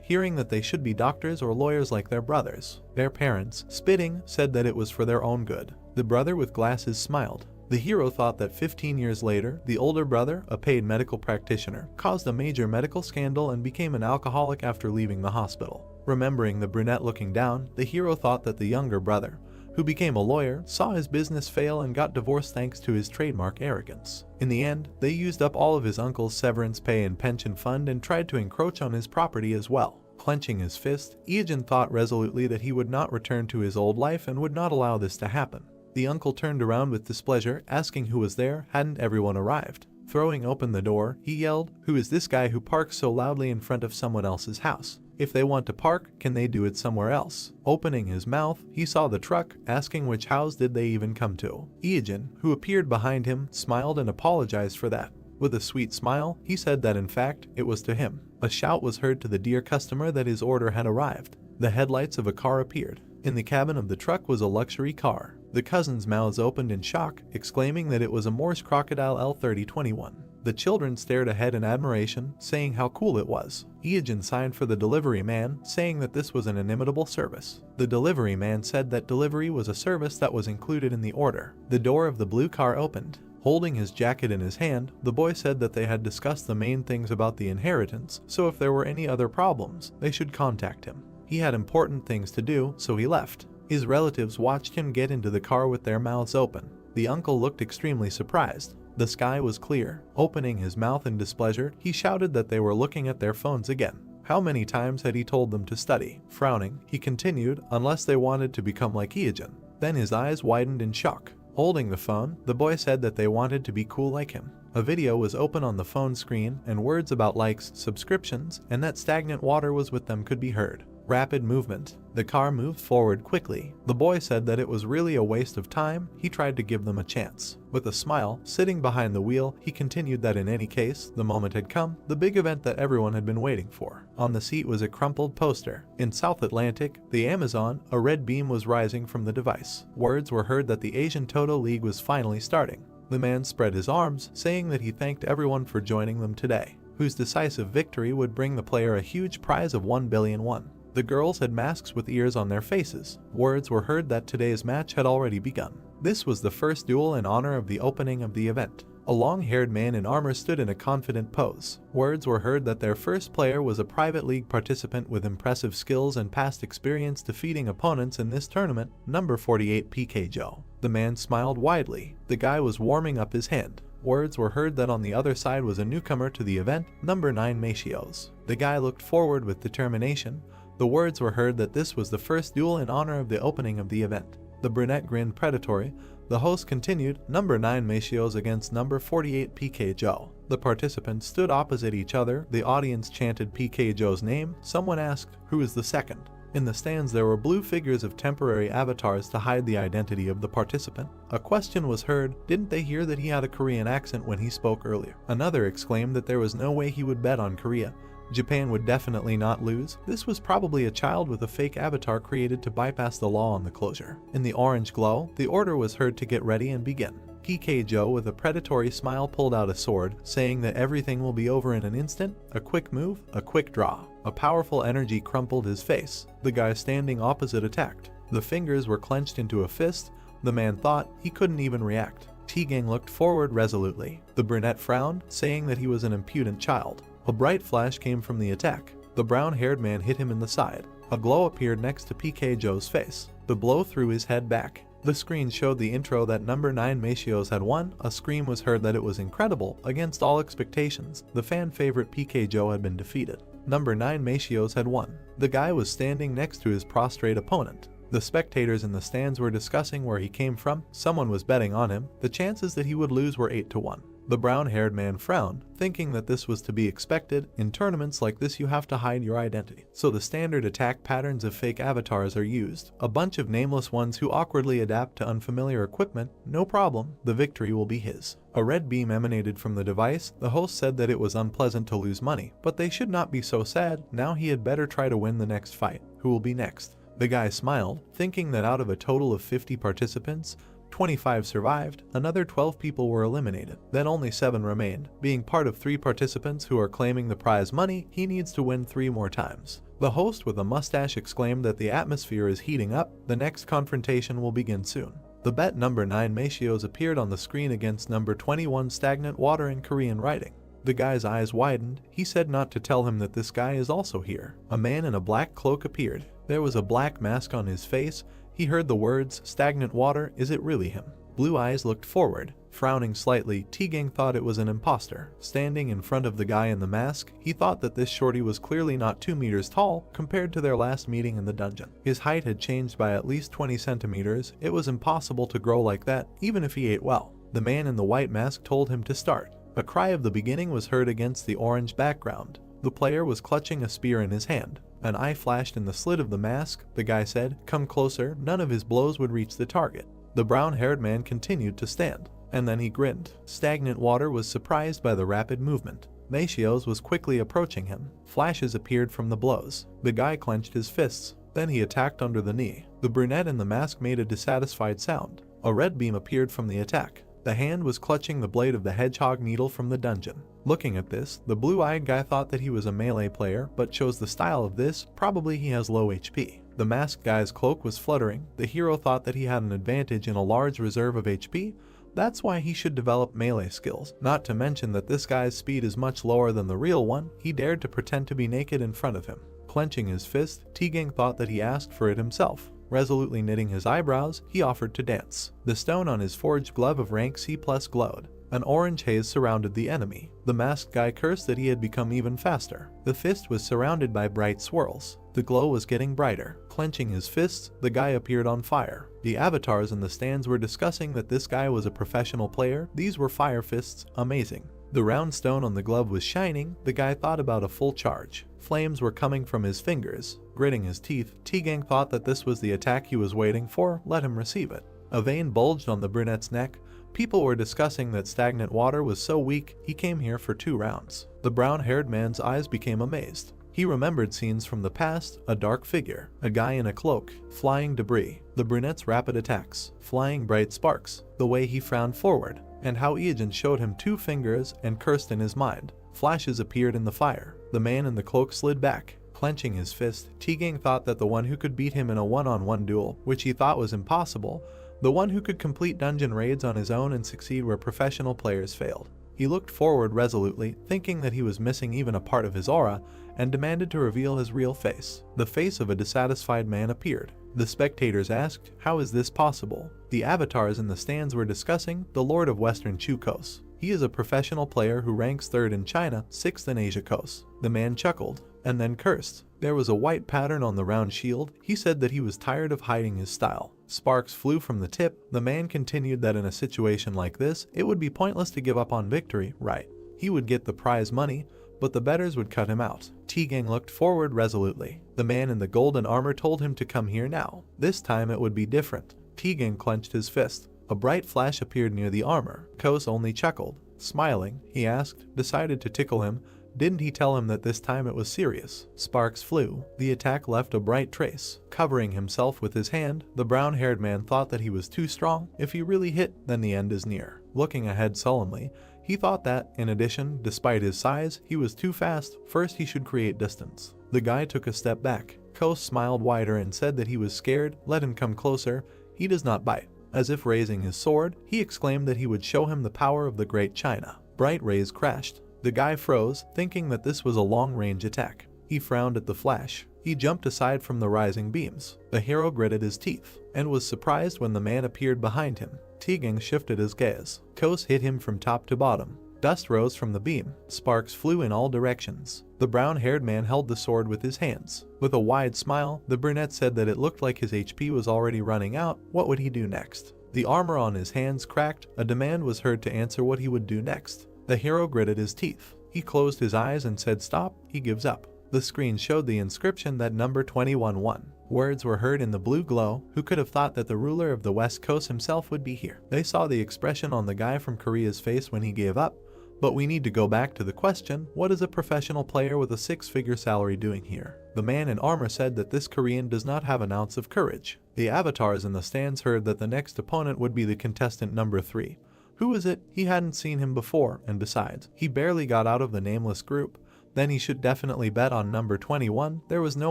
hearing that they should be doctors or lawyers like their brothers. Their parents, spitting, said that it was for their own good. The brother with glasses smiled. The hero thought that 15 years later, the older brother, a paid medical practitioner, caused a major medical scandal and became an alcoholic after leaving the hospital. Remembering the brunette looking down, the hero thought that the younger brother, who became a lawyer, saw his business fail and got divorced thanks to his trademark arrogance. In the end, they used up all of his uncle's severance pay and pension fund and tried to encroach on his property as well. Clenching his fist, Ijin thought resolutely that he would not return to his old life and would not allow this to happen. The uncle turned around with displeasure, asking who was there. Hadn't everyone arrived? Throwing open the door, he yelled, "Who is this guy who parks so loudly in front of someone else's house? If they want to park, can they do it somewhere else?" Opening his mouth, he saw the truck, asking which house did they even come to. Ijin, who appeared behind him, smiled and apologized for that. With a sweet smile, he said that in fact, it was to him. A shout was heard to the dear customer that his order had arrived. The headlights of a car appeared. In the cabin of the truck was a luxury car. The cousins' mouths opened in shock, exclaiming that it was a Morse Crocodile L3021. The children stared ahead in admiration, saying how cool it was. Ijin signed for the delivery man, saying that this was an inimitable service. The delivery man said that delivery was a service that was included in the order. The door of the blue car opened. Holding his jacket in his hand, the boy said that they had discussed the main things about the inheritance, so if there were any other problems, they should contact him. He had important things to do, so he left. His relatives watched him get into the car with their mouths open. The uncle looked extremely surprised. The sky was clear. Opening his mouth in displeasure, he shouted that they were looking at their phones again. How many times had he told them to study? Frowning, he continued, unless they wanted to become like Ijin. Then his eyes widened in shock. Holding the phone, the boy said that they wanted to be cool like him. A video was open on the phone screen, and words about likes, subscriptions, and that stagnant water was with them could be heard. Rapid movement. The car moved forward quickly. The boy said that it was really a waste of time. He tried to give them a chance. With a smile, sitting behind the wheel, he continued that in any case, the moment had come, the big event that everyone had been waiting for. On the seat was a crumpled poster. In South Atlantic, the Amazon, a red beam was rising from the device. Words were heard that the Asian Toto League was finally starting. The man spread his arms, saying that he thanked everyone for joining them today, whose decisive victory would bring the player a huge prize of 1 billion won. The girls had masks with ears on their faces. Words were heard that today's match had already begun. This was the first duel in honor of the opening of the event. A long-haired man in armor stood in a confident pose. Words were heard that their first player was a private league participant with impressive skills and past experience defeating opponents in this tournament, number 48 PK Joe. The man smiled widely. The guy was warming up his hand. Words were heard that on the other side was a newcomer to the event, number 9 Machios. The guy looked forward with determination. The words were heard that this was the first duel in honor of the opening of the event. The brunette grinned predatory. The host continued, number 9 Machios against number 48 PK Joe. The participants stood opposite each other. The audience chanted PK Joe's name. Someone asked, who is the second? In the stands there were blue figures of temporary avatars to hide the identity of the participant. A question was heard, didn't they hear that he had a Korean accent when he spoke earlier? Another exclaimed that there was no way he would bet on Korea. Japan would definitely not lose. This was probably a child with a fake avatar created to bypass the law on the closure. In the orange glow, the order was heard to get ready and begin. PK Joe with a predatory smile pulled out a sword, saying that everything will be over in an instant. A quick move, a quick draw. A powerful energy crumpled his face. The guy standing opposite attacked. The fingers were clenched into a fist. The man thought he couldn't even react. T-Gang looked forward resolutely. The brunette frowned, saying that he was an impudent child. A bright flash came from the attack. The brown-haired man hit him in the side. A glow appeared next to PK Joe's face. The blow threw his head back. The screen showed the intro that number 9 Machios had won. A scream was heard that it was incredible. Against all expectations, the fan favorite PK Joe had been defeated. Number 9 Machios had won. The guy was standing next to his prostrate opponent. The spectators in the stands were discussing where he came from. Someone was betting on him. The chances that he would lose were 8-1. The brown-haired man frowned, thinking that this was to be expected. In tournaments like this you have to hide your identity. So the standard attack patterns of fake avatars are used. A bunch of nameless ones who awkwardly adapt to unfamiliar equipment. No problem, the victory will be his. A red beam emanated from the device. The host said that it was unpleasant to lose money, but they should not be so sad. Now he had better try to win the next fight. Who will be next? The guy smiled, thinking that out of a total of 50 participants, 25 survived, another 12 people were eliminated, then only 7 remained. Being part of 3 participants who are claiming the prize money, he needs to win 3 more times. The host with a mustache exclaimed that the atmosphere is heating up. The next confrontation will begin soon. The bet number 9 Machios appeared on the screen against number 21 Stagnant Water in Korean writing. The guy's eyes widened. He said not to tell him that this guy is also here. A man in a black cloak appeared. There was a black mask on his face. He heard the words, stagnant water, is it really him? Blue Eyes looked forward. Frowning slightly, T-Gang thought it was an imposter. Standing in front of the guy in the mask, he thought that this shorty was clearly not 2 meters tall compared to their last meeting in the dungeon. His height had changed by at least 20 centimeters. It was impossible to grow like that, even if he ate well. The man in the white mask told him to start. A cry of the beginning was heard against the orange background. The player was clutching a spear in his hand. An eye flashed in the slit of the mask. The guy said, come closer. None of his blows would reach the target. The brown-haired man continued to stand. And then he grinned. Stagnant Water was surprised by the rapid movement. Machios was quickly approaching him. Flashes appeared from the blows. The guy clenched his fists. Then he attacked under the knee. The brunette in the mask made a dissatisfied sound. A red beam appeared from the attack. The hand was clutching the blade of the hedgehog needle from the dungeon. Looking at this, the blue-eyed guy thought that he was a melee player, but chose the style of this. Probably he has low HP. The masked guy's cloak was fluttering. The hero thought that he had an advantage in a large reserve of HP. That's why he should develop melee skills. Not to mention that this guy's speed is much lower than the real one. He dared to pretend to be naked in front of him. Clenching his fist, T-Gang thought that he asked for it himself. Resolutely knitting his eyebrows, he offered to dance. The stone on his forged glove of rank C+ glowed. An orange haze surrounded the enemy. The masked guy cursed that he had become even faster. The fist was surrounded by bright swirls. The glow was getting brighter. Clenching his fists, the guy appeared on fire. The avatars in the stands were discussing that this guy was a professional player. These were fire fists, amazing. The round stone on the glove was shining. The guy thought about a full charge. Flames were coming from his fingers. Gritting his teeth, T-Gang thought that this was the attack he was waiting for. Let him receive it. A vein bulged on the brunette's neck. People were discussing that Stagnant Water was so weak, he came here for 2 rounds. The brown-haired man's eyes became amazed. He remembered scenes from the past, a dark figure, a guy in a cloak, flying debris, the brunette's rapid attacks, flying bright sparks, the way he frowned forward, and how Iajin showed him 2 fingers and cursed in his mind. Flashes appeared in the fire. The man in the cloak slid back. Clenching his fist, T-Gang thought that the one who could beat him in a one-on-one duel, which he thought was impossible, the one who could complete dungeon raids on his own and succeed where professional players failed. He looked forward resolutely, thinking that he was missing even a part of his aura, and demanded to reveal his real face. The face of a dissatisfied man appeared. The spectators asked, "How is this possible?" The avatars in the stands were discussing the Lord of Western Chukos. He is a professional player who ranks 3rd in China, 6th in Asia Coast. The man chuckled, and then cursed. There was a white pattern on the round shield. He said that he was tired of hiding his style. Sparks flew from the tip. The man continued that in a situation like this, it would be pointless to give up on victory, right? He would get the prize money, but the bettors would cut him out. T-Gang looked forward resolutely. The man in the golden armor told him to come here now. This time it would be different. T-Gang clenched his fist. A bright flash appeared near the armor. Kos only chuckled. Smiling, he asked, decided to tickle him. Didn't he tell him that this time it was serious? Sparks flew. The attack left a bright trace. Covering himself with his hand, the brown-haired man thought that he was too strong. If he really hit, then the end is near. Looking ahead sullenly, he thought that, in addition, despite his size, he was too fast. First he should create distance. The guy took a step back. Kos smiled wider and said that he was scared. Let him come closer. He does not bite. As if raising his sword, he exclaimed that he would show him the power of the Great China. Bright rays crashed. The guy froze, thinking that this was a long-range attack. He frowned at the flash. He jumped aside from the rising beams. The hero gritted his teeth, and was surprised when the man appeared behind him. T-Gang shifted his gaze. Kos hit him from top to bottom. Dust rose from the beam. Sparks flew in all directions. The brown-haired man held the sword with his hands. With a wide smile, the brunette said that it looked like his HP was already running out. What would he do next? The armor on his hands cracked. A demand was heard to answer what he would do next. The hero gritted his teeth. He closed his eyes and said stop. He gives up. The screen showed the inscription that number 21 won. Words were heard in the blue glow. Who could have thought that the ruler of the West Coast himself would be here? They saw the expression on the guy from Korea's face when he gave up. But we need to go back to the question, what is a professional player with a 6-figure salary doing here? The man in armor said that this Korean does not have an ounce of courage. The avatars in the stands heard that the next opponent would be the contestant number 3. Who is it? He hadn't seen him before, and besides, he barely got out of the nameless group. Then he should definitely bet on number 21. There was no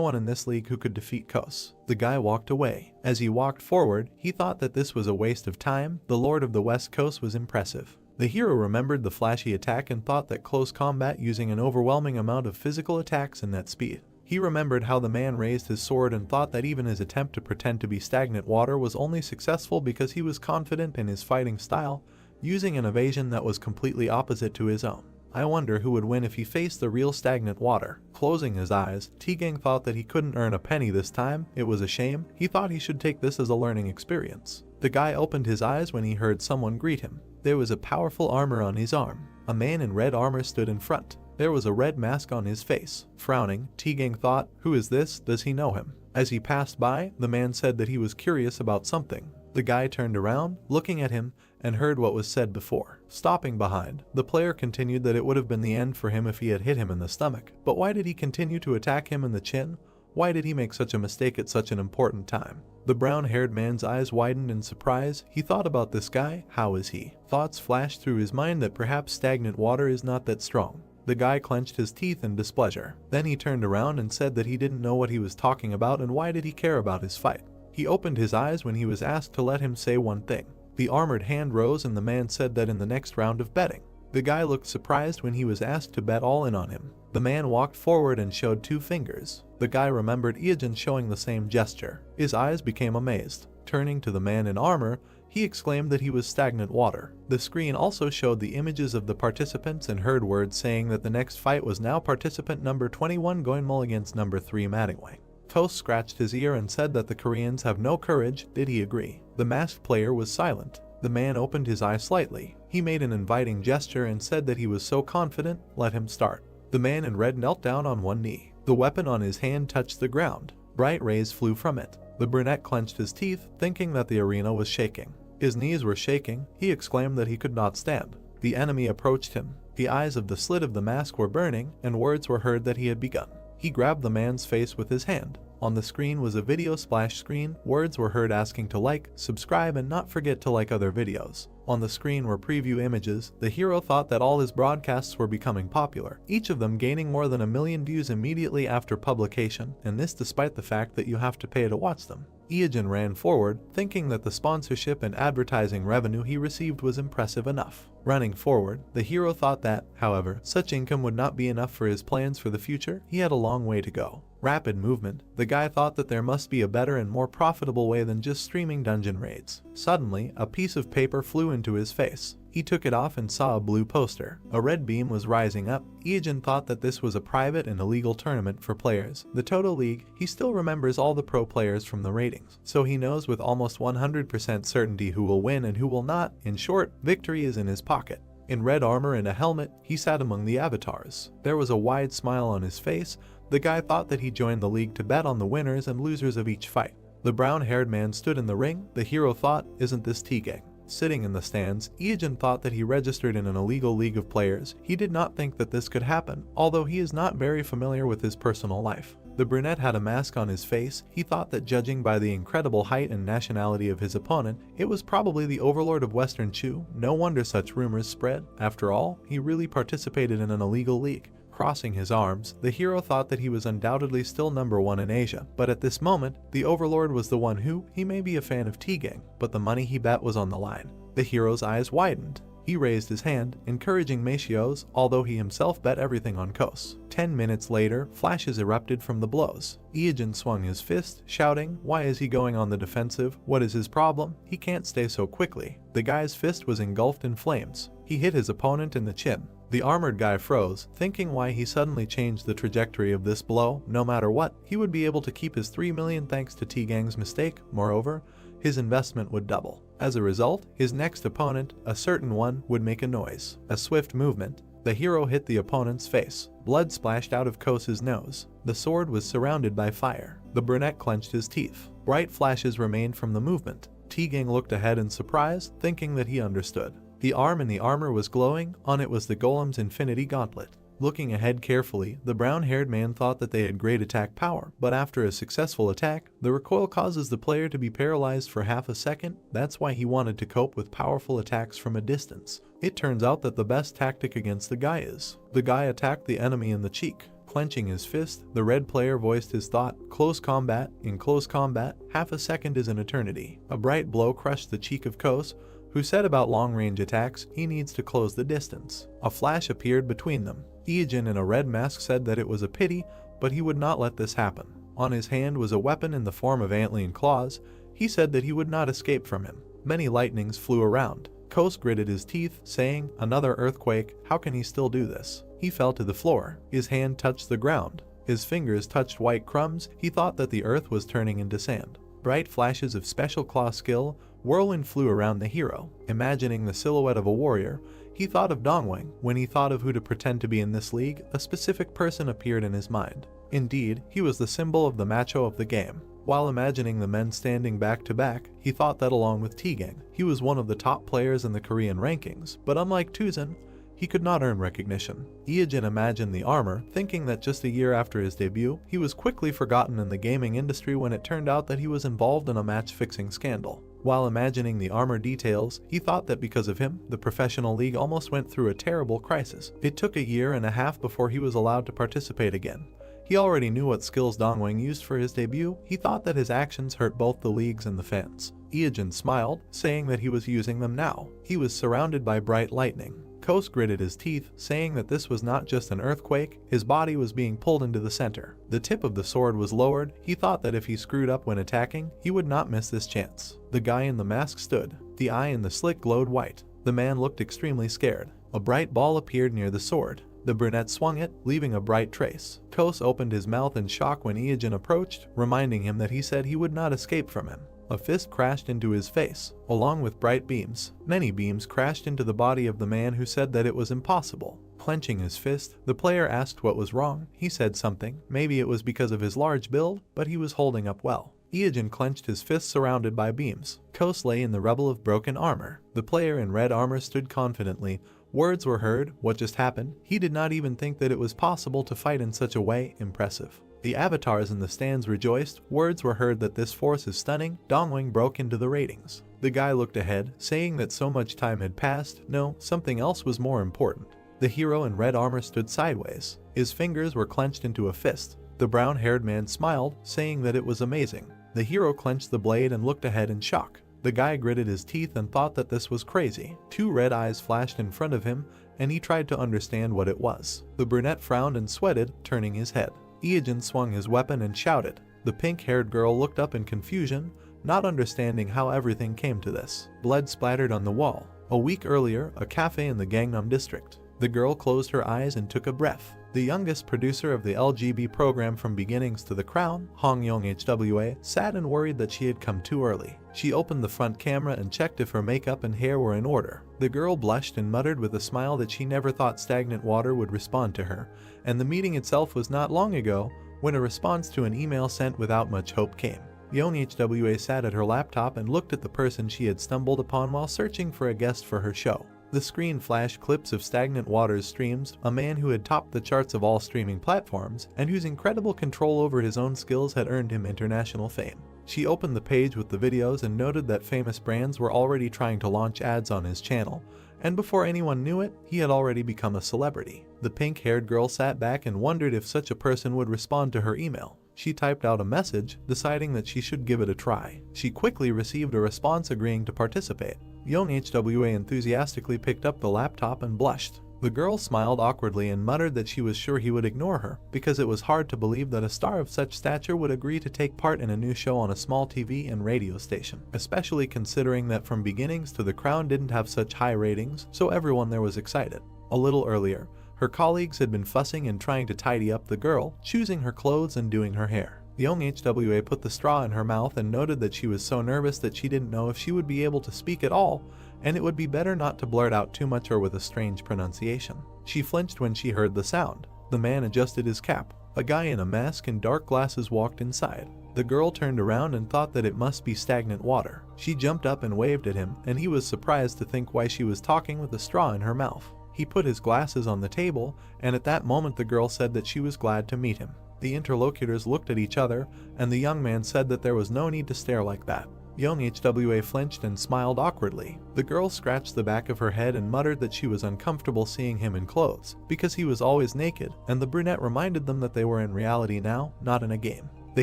one in this league who could defeat Kos. The guy walked away. As he walked forward, he thought that this was a waste of time. The Lord of the West Coast was impressive. The hero remembered the flashy attack and thought that close combat using an overwhelming amount of physical attacks and that speed. He remembered how the man raised his sword and thought that even his attempt to pretend to be stagnant water was only successful because he was confident in his fighting style, using an evasion that was completely opposite to his own. I wonder who would win if he faced the real stagnant water. Closing his eyes, T-Gang thought that he couldn't earn a penny this time. It was a shame. He thought he should take this as a learning experience. The guy opened his eyes when he heard someone greet him. There was a powerful armor on his arm. A man in red armor stood in front. There was a red mask on his face. Frowning, T-Gang thought, who is this? Does he know him? As he passed by, the man said that he was curious about something. The guy turned around, looking at him, and heard what was said before. Stopping behind, the player continued that it would have been the end for him if he had hit him in the stomach. But why did he continue to attack him in the chin? Why did he make such a mistake at such an important time? The brown-haired man's eyes widened in surprise. He thought about this guy. How is he? Thoughts flashed through his mind that perhaps stagnant water is not that strong. The guy clenched his teeth in displeasure. Then he turned around and said that he didn't know what he was talking about and why did he care about his fight. He opened his eyes when he was asked to let him say one thing. The armored hand rose and the man said that in the next round of betting. The guy looked surprised when he was asked to bet all in on him. The man walked forward and showed 2 fingers. The guy remembered Iajin showing the same gesture. His eyes became amazed. Turning to the man in armor, he exclaimed that he was stagnant water. The screen also showed the images of the participants and heard words saying that the next fight was now participant number 21 Goinmul against number 3 Madingwang. Kos scratched his ear and said that the Koreans have no courage. Did he agree? The masked player was silent. The man opened his eyes slightly. He made an inviting gesture and said that he was so confident. Let him start. The man in red knelt down on one knee. The weapon on his hand touched the ground. Bright rays flew from it. The brunette clenched his teeth, thinking that the arena was shaking. His knees were shaking. He exclaimed that he could not stand. The enemy approached him. The eyes of the slit of the mask were burning, and words were heard that he had begun. He grabbed the man's face with his hand. On the screen was a video splash screen. Words were heard asking to like, subscribe, and not forget to like other videos. On the screen were preview images. The hero thought that all his broadcasts were becoming popular, each of them gaining more than 1 million views immediately after publication, and this despite the fact that you have to pay to watch them. Iojin ran forward, thinking that the sponsorship and advertising revenue he received was impressive enough. Running forward, the hero thought that, however, such income would not be enough for his plans for the future. He had a long way to go. Rapid movement, the guy thought that there must be a better and more profitable way than just streaming dungeon raids. Suddenly, a piece of paper flew into his face. He took it off and saw a blue poster. A red beam was rising up. Iojin thought that this was a private and illegal tournament for players. The Toto League. He still remembers all the pro players from the ratings, so he knows with almost 100% certainty who will win and who will not. In short, victory is in his pocket. In red armor and a helmet, he sat among the avatars. There was a wide smile on his face. The guy thought that he joined the league to bet on the winners and losers of each fight. The brown-haired man stood in the ring. The hero thought, isn't this T-Gang? Sitting in the stands, Iojin thought that he registered in an illegal league of players. He did not think that this could happen, although he is not very familiar with his personal life. The brunette had a mask on his face. He thought that judging by the incredible height and nationality of his opponent, it was probably the overlord of Western Chu. No wonder such rumors spread. After all, he really participated in an illegal league. Crossing his arms, the hero thought that he was undoubtedly still #1 in Asia, but at this moment, the overlord was the one who, he may be a fan of T-Gang, but the money he bet was on the line. The hero's eyes widened. He raised his hand, encouraging Machios, although he himself bet everything on Kos. 10 minutes later, flashes erupted from the blows. Iojin swung his fist, shouting, why is he going on the defensive? What is his problem? He can't stay so quickly. The guy's fist was engulfed in flames. He hit his opponent in the chin. The armored guy froze, thinking why he suddenly changed the trajectory of this blow. No matter what, he would be able to keep his 3 million thanks to T-Gang's mistake. Moreover, his investment would double. As a result, his next opponent, a certain one, would make a noise. A swift movement. The hero hit the opponent's face. Blood splashed out of Kos's nose. The sword was surrounded by fire. The brunette clenched his teeth. Bright flashes remained from the movement. T-Gang looked ahead in surprise, thinking that he understood. The arm in the armor was glowing. On it was the golem's infinity gauntlet. Looking ahead carefully, the brown-haired man thought that they had great attack power, but after a successful attack, the recoil causes the player to be paralyzed for half a second. That's why he wanted to cope with powerful attacks from a distance. It turns out that the best tactic against the guy is. The guy attacked the enemy in the cheek. Clenching his fist, the red player voiced his thought, close combat. In close combat, half a second is an eternity. A bright blow crushed the cheek of Kos, who said about long-range attacks, he needs to close the distance. A flash appeared between them. Iojin in a red mask said that it was a pity, but he would not let this happen. On his hand was a weapon in the form of antlion claws. He said that he would not escape from him. Many lightnings flew around. Kos gritted his teeth, saying, another earthquake, how can he still do this? He fell to the floor. His hand touched the ground. His fingers touched white crumbs. He thought that the earth was turning into sand. Bright flashes of special claw skill, whirlwind flew around the hero. Imagining the silhouette of a warrior, he thought of Dongwang. When he thought of who to pretend to be in this league, a specific person appeared in his mind. Indeed, he was the symbol of the macho of the game. While imagining the men standing back to back, he thought that along with T-Gang, he was one of the top players in the Korean rankings, but unlike Tuzan, he could not earn recognition. Iojin imagined the armor, thinking that just a year after his debut, he was quickly forgotten in the gaming industry when it turned out that he was involved in a match-fixing scandal. While imagining the armor details, he thought that because of him, the professional league almost went through a terrible crisis. It took a year and a half before he was allowed to participate again. He already knew what skills Dongwang used for his debut. He thought that his actions hurt both the leagues and the fans. Iojin smiled, saying that he was using them now. He was surrounded by bright lightning. Kos gritted his teeth, saying that this was not just an earthquake. His body was being pulled into the center. The tip of the sword was lowered. He thought that if he screwed up when attacking, he would not miss this chance. The guy in the mask stood. The eye in the slit glowed white. The man looked extremely scared. A bright ball appeared near the sword. The brunette swung it, leaving a bright trace. Kos opened his mouth in shock when Iojin approached, reminding him that he said he would not escape from him. A fist crashed into his face, along with bright beams. Many beams crashed into the body of the man who said that it was impossible. Clenching his fist, the player asked what was wrong. He said something. Maybe it was because of his large build, but he was holding up well. Iojin clenched his fist surrounded by beams. Kos lay in the rubble of broken armor. The player in red armor stood confidently. Words were heard. What just happened? He did not even think that it was possible to fight in such a way. Impressive. The avatars in the stands rejoiced. Words were heard that this force is stunning. Dongwing broke into the ratings. The guy looked ahead, saying that so much time had passed. No, something else was more important. The hero in red armor stood sideways. His fingers were clenched into a fist. The brown-haired man smiled, saying that it was amazing. The hero clenched the blade and looked ahead in shock. The guy gritted his teeth and thought that this was crazy. Two red eyes flashed in front of him, and he tried to understand what it was. The brunette frowned and sweated, turning his head. Iijin swung his weapon and shouted. The pink-haired girl looked up in confusion, not understanding how everything came to this. Blood splattered on the wall. A week earlier, a cafe in the Gangnam district. The girl closed her eyes and took a breath. The youngest producer of the LGB program From Beginnings to the Crown, Hong Yong HWA, sat and worried that she had come too early. She opened the front camera and checked if her makeup and hair were in order. The girl blushed and muttered with a smile that she never thought stagnant water would respond to her, and the meeting itself was not long ago when a response to an email sent without much hope came. Yong HWA sat at her laptop and looked at the person she had stumbled upon while searching for a guest for her show. The screen flashed clips of Stagnant Water's streams, a man who had topped the charts of all streaming platforms and whose incredible control over his own skills had earned him international fame. She opened the page with the videos and noted that famous brands were already trying to launch ads on his channel, and before anyone knew it, he had already become a celebrity. The pink-haired girl sat back and wondered if such a person would respond to her email. She typed out a message, deciding that she should give it a try. She quickly received a response agreeing to participate. Yong HWA enthusiastically picked up the laptop and blushed. The girl smiled awkwardly and muttered that she was sure he would ignore her, because it was hard to believe that a star of such stature would agree to take part in a new show on a small TV and radio station, especially considering that From Beginnings to the Crown didn't have such high ratings, so everyone there was excited. A little earlier, her colleagues had been fussing and trying to tidy up the girl, choosing her clothes and doing her hair. Yong HWA put the straw in her mouth and noted that she was so nervous that she didn't know if she would be able to speak at all, and it would be better not to blurt out too much or with a strange pronunciation. She flinched when she heard the sound. The man adjusted his cap. A guy in a mask and dark glasses walked inside. The girl turned around and thought that it must be Stagnant Water. She jumped up and waved at him, and he was surprised to think why she was talking with a straw in her mouth. He put his glasses on the table, and at that moment the girl said that she was glad to meet him. The interlocutors looked at each other, and the young man said that there was no need to stare like that. Yong HWA flinched and smiled awkwardly. The girl scratched the back of her head and muttered that she was uncomfortable seeing him in clothes, because he was always naked, and the brunette reminded them that they were in reality now, not in a game. The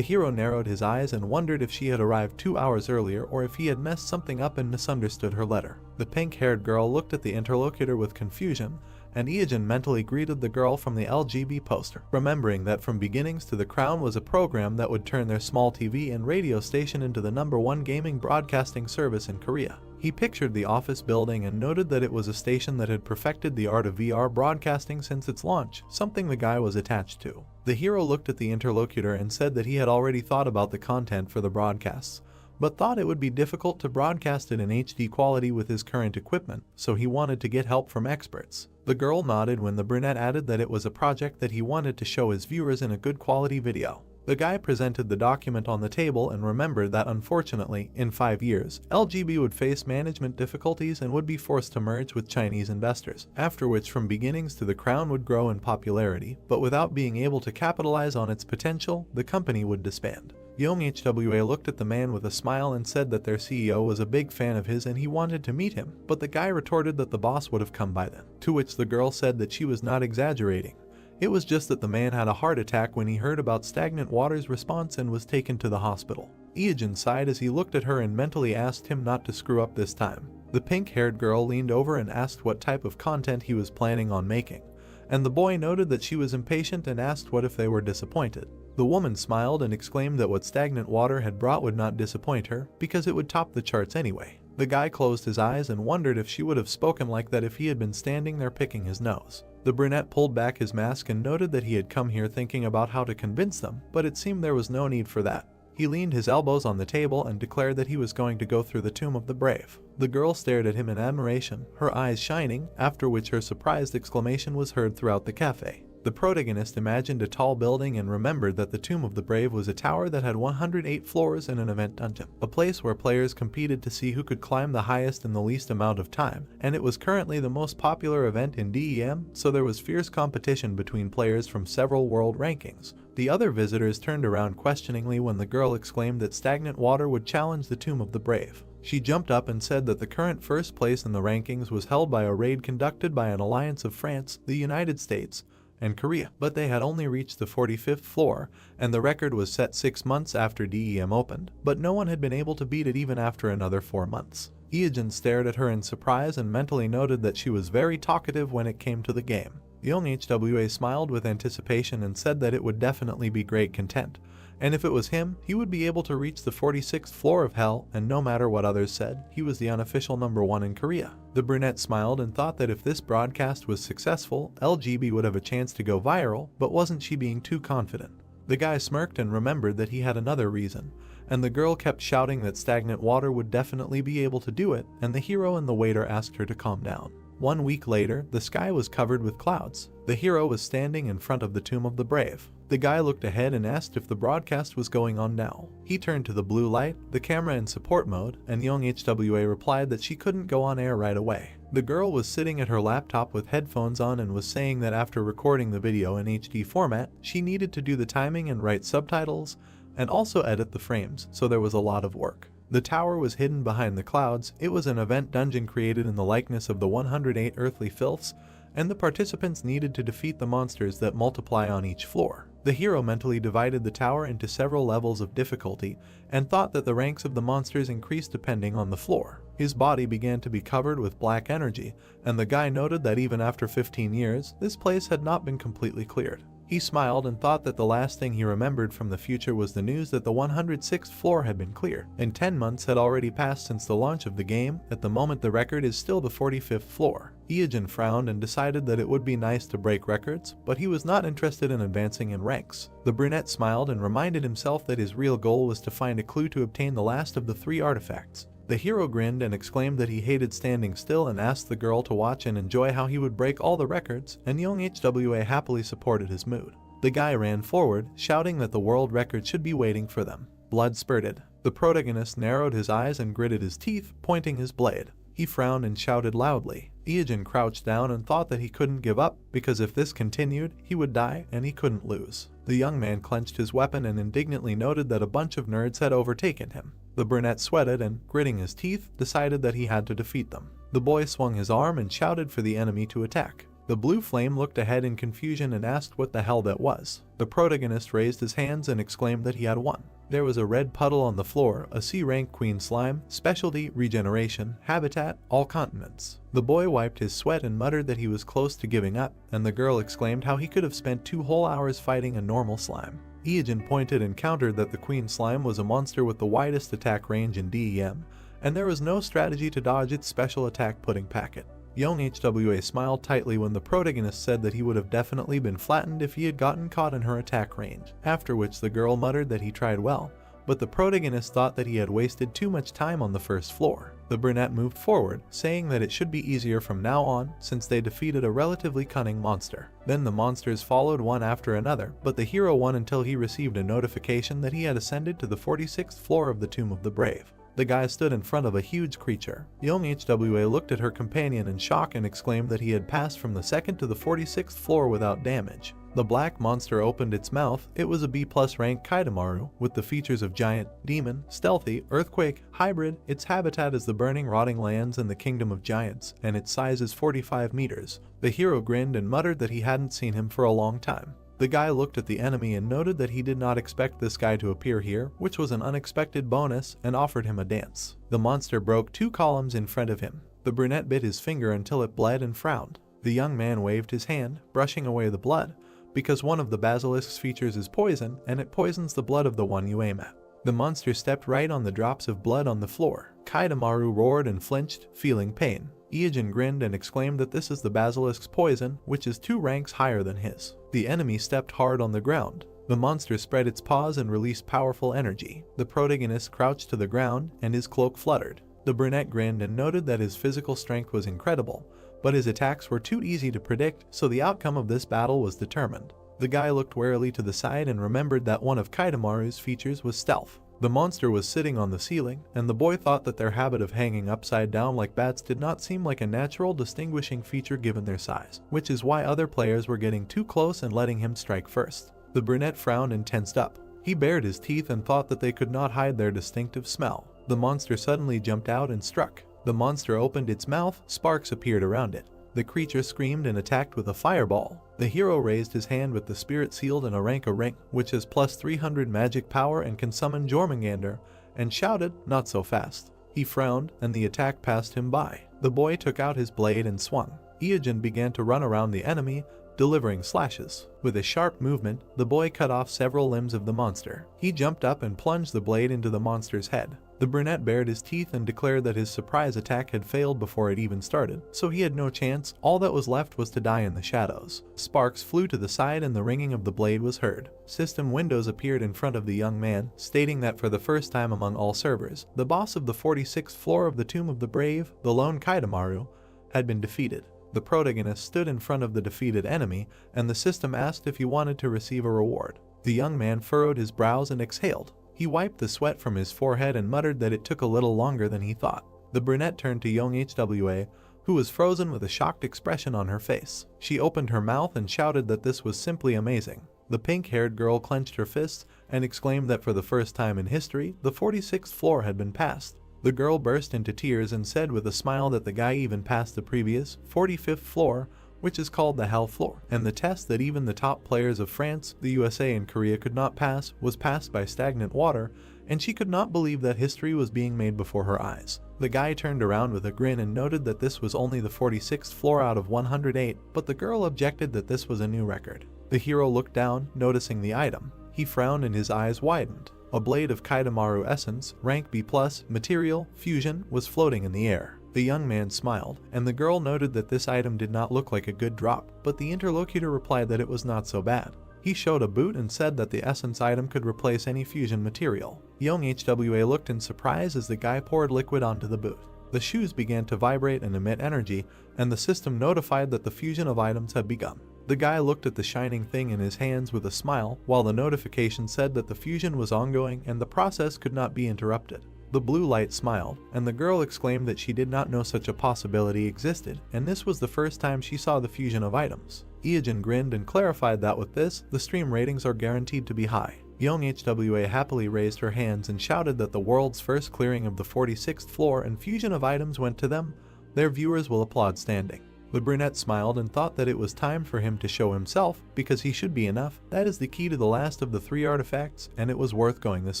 hero narrowed his eyes and wondered if she had arrived 2 hours earlier or if he had messed something up and misunderstood her letter. The pink-haired girl looked at the interlocutor with confusion, and Iijin mentally greeted the girl from the LGB poster, remembering that From Beginnings to the Crown was a program that would turn their small TV and radio station into the #1 gaming broadcasting service in Korea. He pictured the office building and noted that it was a station that had perfected the art of VR broadcasting since its launch, something the guy was attached to. The hero looked at the interlocutor and said that he had already thought about the content for the broadcasts, but thought it would be difficult to broadcast it in HD quality with his current equipment, so he wanted to get help from experts. The girl nodded when the brunette added that it was a project that he wanted to show his viewers in a good quality video. The guy presented the document on the table and remembered that unfortunately, in 5 years, LGB would face management difficulties and would be forced to merge with Chinese investors, after which From Beginnings to the Crown would grow in popularity, but without being able to capitalize on its potential, the company would disband. Yong HWA looked at the man with a smile and said that their CEO was a big fan of his and he wanted to meet him, but the guy retorted that the boss would have come by then, to which the girl said that she was not exaggerating. It was just that the man had a heart attack when he heard about Stagnant Water's response and was taken to the hospital. Iijin sighed as he looked at her and mentally asked him not to screw up this time. The pink-haired girl leaned over and asked what type of content he was planning on making, and the boy noted that she was impatient and asked what if they were disappointed. The woman smiled and exclaimed that what Stagnant Water had brought would not disappoint her, because it would top the charts anyway. The guy closed his eyes and wondered if she would have spoken like that if he had been standing there picking his nose. The brunette pulled back his mask and noted that he had come here thinking about how to convince them, but it seemed there was no need for that. He leaned his elbows on the table and declared that he was going to go through the Tomb of the Brave. The girl stared at him in admiration, her eyes shining, after which her surprised exclamation was heard throughout the cafe. The protagonist imagined a tall building and remembered that the Tomb of the Brave was a tower that had 108 floors in an event dungeon, a place where players competed to see who could climb the highest in the least amount of time, and it was currently the most popular event in DEM, so there was fierce competition between players from several world rankings. The other visitors turned around questioningly when the girl exclaimed that stagnant water would challenge the Tomb of the Brave. She jumped up and said that the current first place in the rankings was held by a raid conducted by an alliance of France, the United States, and Korea, but they had only reached the 45th floor, and the record was set 6 months after DEM opened, but no one had been able to beat it even after another 4 months. Ieogen stared at her in surprise and mentally noted that she was very talkative when it came to the game. Young HWA smiled with anticipation and said that it would definitely be great content, and if it was him, he would be able to reach the 46th floor of hell, and no matter what others said, he was the unofficial #1 in Korea. The brunette smiled and thought that if this broadcast was successful, LGB would have a chance to go viral, but wasn't she being too confident? The guy smirked and remembered that he had another reason, and the girl kept shouting that stagnant water would definitely be able to do it, and the hero and the waiter asked her to calm down. 1 week later, the sky was covered with clouds. The hero was standing in front of the Tomb of the Brave. The guy looked ahead and asked if the broadcast was going on now. He turned to the blue light, the camera in support mode, and Young HWA replied that she couldn't go on air right away. The girl was sitting at her laptop with headphones on and was saying that after recording the video in HD format, she needed to do the timing and write subtitles, and also edit the frames, so there was a lot of work. The tower was hidden behind the clouds. It was an event dungeon created in the likeness of the 108 earthly filths, and the participants needed to defeat the monsters that multiply on each floor. The hero mentally divided the tower into several levels of difficulty and thought that the ranks of the monsters increased depending on the floor. His body began to be covered with black energy, and the guy noted that even after 15 years, this place had not been completely cleared. He smiled and thought that the last thing he remembered from the future was the news that the 106th floor had been cleared, and 10 months had already passed since the launch of the game. At the moment, the record is still the 45th floor. Ieogen frowned and decided that it would be nice to break records, but he was not interested in advancing in ranks. The brunette smiled and reminded himself that his real goal was to find a clue to obtain the last of the 3 artifacts. The hero grinned and exclaimed that he hated standing still and asked the girl to watch and enjoy how he would break all the records, and Young HWA happily supported his mood. The guy ran forward, shouting that the world record should be waiting for them. Blood spurted. The protagonist narrowed his eyes and gritted his teeth, pointing his blade. He frowned and shouted loudly. Ieogen crouched down and thought that he couldn't give up, because if this continued, he would die and he couldn't lose. The young man clenched his weapon and indignantly noted that a bunch of nerds had overtaken him. The brunette sweated and, gritting his teeth, decided that he had to defeat them. The boy swung his arm and shouted for the enemy to attack. The blue flame looked ahead in confusion and asked what the hell that was. The protagonist raised his hands and exclaimed that he had won. There was a red puddle on the floor, a C-rank queen slime, specialty, regeneration, habitat, all continents. The boy wiped his sweat and muttered that he was close to giving up, and the girl exclaimed how he could have spent 2 whole hours fighting a normal slime. Ieogen pointed and countered that the queen slime was a monster with the widest attack range in DEM, and there was no strategy to dodge its special attack pudding packet. Young HWA smiled tightly when the protagonist said that he would have definitely been flattened if he had gotten caught in her attack range, after which the girl muttered that he tried well, but the protagonist thought that he had wasted too much time on the first floor. The brunette moved forward, saying that it should be easier from now on since they defeated a relatively cunning monster. Then the monsters followed one after another, but the hero won until he received a notification that he had ascended to the 46th floor of the Tomb of the Brave. The guy stood in front of a huge creature. Young HWA looked at her companion in shock and exclaimed that he had passed from the 2nd to the 46th floor without damage. The black monster opened its mouth. It was a B+ rank Kaidamaru, with the features of giant, demon, stealthy, earthquake, hybrid. Its habitat is the burning rotting lands in the kingdom of giants, and its size is 45 meters. The hero grinned and muttered that he hadn't seen him for a long time. The guy looked at the enemy and noted that he did not expect this guy to appear here, which was an unexpected bonus, and offered him a dance. The monster broke 2 columns in front of him. The brunette bit his finger until it bled and frowned. The young man waved his hand, brushing away the blood, because one of the basilisk's features is poison, and it poisons the blood of the one you aim at. The monster stepped right on the drops of blood on the floor. Kaidamaru roared and flinched, feeling pain. Ieogen grinned and exclaimed that this is the basilisk's poison, which is 2 ranks higher than his. The enemy stepped hard on the ground. The monster spread its paws and released powerful energy. The protagonist crouched to the ground, and his cloak fluttered. The brunette grinned and noted that his physical strength was incredible, but his attacks were too easy to predict, so the outcome of this battle was determined. The guy looked warily to the side and remembered that one of Kaitamaru's features was stealth. The monster was sitting on the ceiling, and the boy thought that their habit of hanging upside down like bats did not seem like a natural distinguishing feature given their size, which is why other players were getting too close and letting him strike first. The brunette frowned and tensed up. He bared his teeth and thought that they could not hide their distinctive smell. The monster suddenly jumped out and struck. The monster opened its mouth, sparks appeared around it. The creature screamed and attacked with a fireball. The hero raised his hand with the spirit sealed in a ring, which has plus 300 magic power and can summon Jormungandr, and shouted, "Not so fast." He frowned, and the attack passed him by. The boy took out his blade and swung. Iogen began to run around the enemy, delivering slashes. With a sharp movement, the boy cut off several limbs of the monster. He jumped up and plunged the blade into the monster's head. The brunette bared his teeth and declared that his surprise attack had failed before it even started, so he had no chance. All that was left was to die in the shadows. Sparks flew to the side and the ringing of the blade was heard. System windows appeared in front of the young man, stating that for the first time among all servers, the boss of the 46th floor of the Tomb of the Brave, the lone Kaitamaru, had been defeated. The protagonist stood in front of the defeated enemy, and the system asked if he wanted to receive a reward. The young man furrowed his brows and exhaled. He wiped the sweat from his forehead and muttered that it took a little longer than he thought. The brunette turned to young HWA, who was frozen with a shocked expression on her face. She opened her mouth and shouted that this was simply amazing. The pink-haired girl clenched her fists and exclaimed that for the first time in history, the 46th floor had been passed. The girl burst into tears and said with a smile that the guy even passed the previous, 45th floor, which is called the Hell Floor, and the test that even the top players of France, the USA, and Korea could not pass was passed by stagnant water, and she could not believe that history was being made before her eyes. The guy turned around with a grin and noted that this was only the 46th floor out of 108, but the girl objected that this was a new record. The hero looked down, noticing the item. He frowned and his eyes widened. A blade of Kaitamaru essence, rank B+, material, fusion, was floating in the air. The young man smiled, and the girl noted that this item did not look like a good drop, but the interlocutor replied that it was not so bad. He showed a boot and said that the essence item could replace any fusion material. Young HWA looked in surprise as the guy poured liquid onto the boot. The shoes began to vibrate and emit energy, and the system notified that the fusion of items had begun. The guy looked at the shining thing in his hands with a smile, while the notification said that the fusion was ongoing and the process could not be interrupted. The blue light smiled, and the girl exclaimed that she did not know such a possibility existed, and this was the first time she saw the fusion of items. Iogen grinned and clarified that with this, the stream ratings are guaranteed to be high. Young HWA happily raised her hands and shouted that the world's first clearing of the 46th floor and fusion of items went to them. Their viewers will applaud standing. The brunette smiled and thought that it was time for him to show himself, because he should be enough. That is the key to the last of the 3 artifacts, and it was worth going this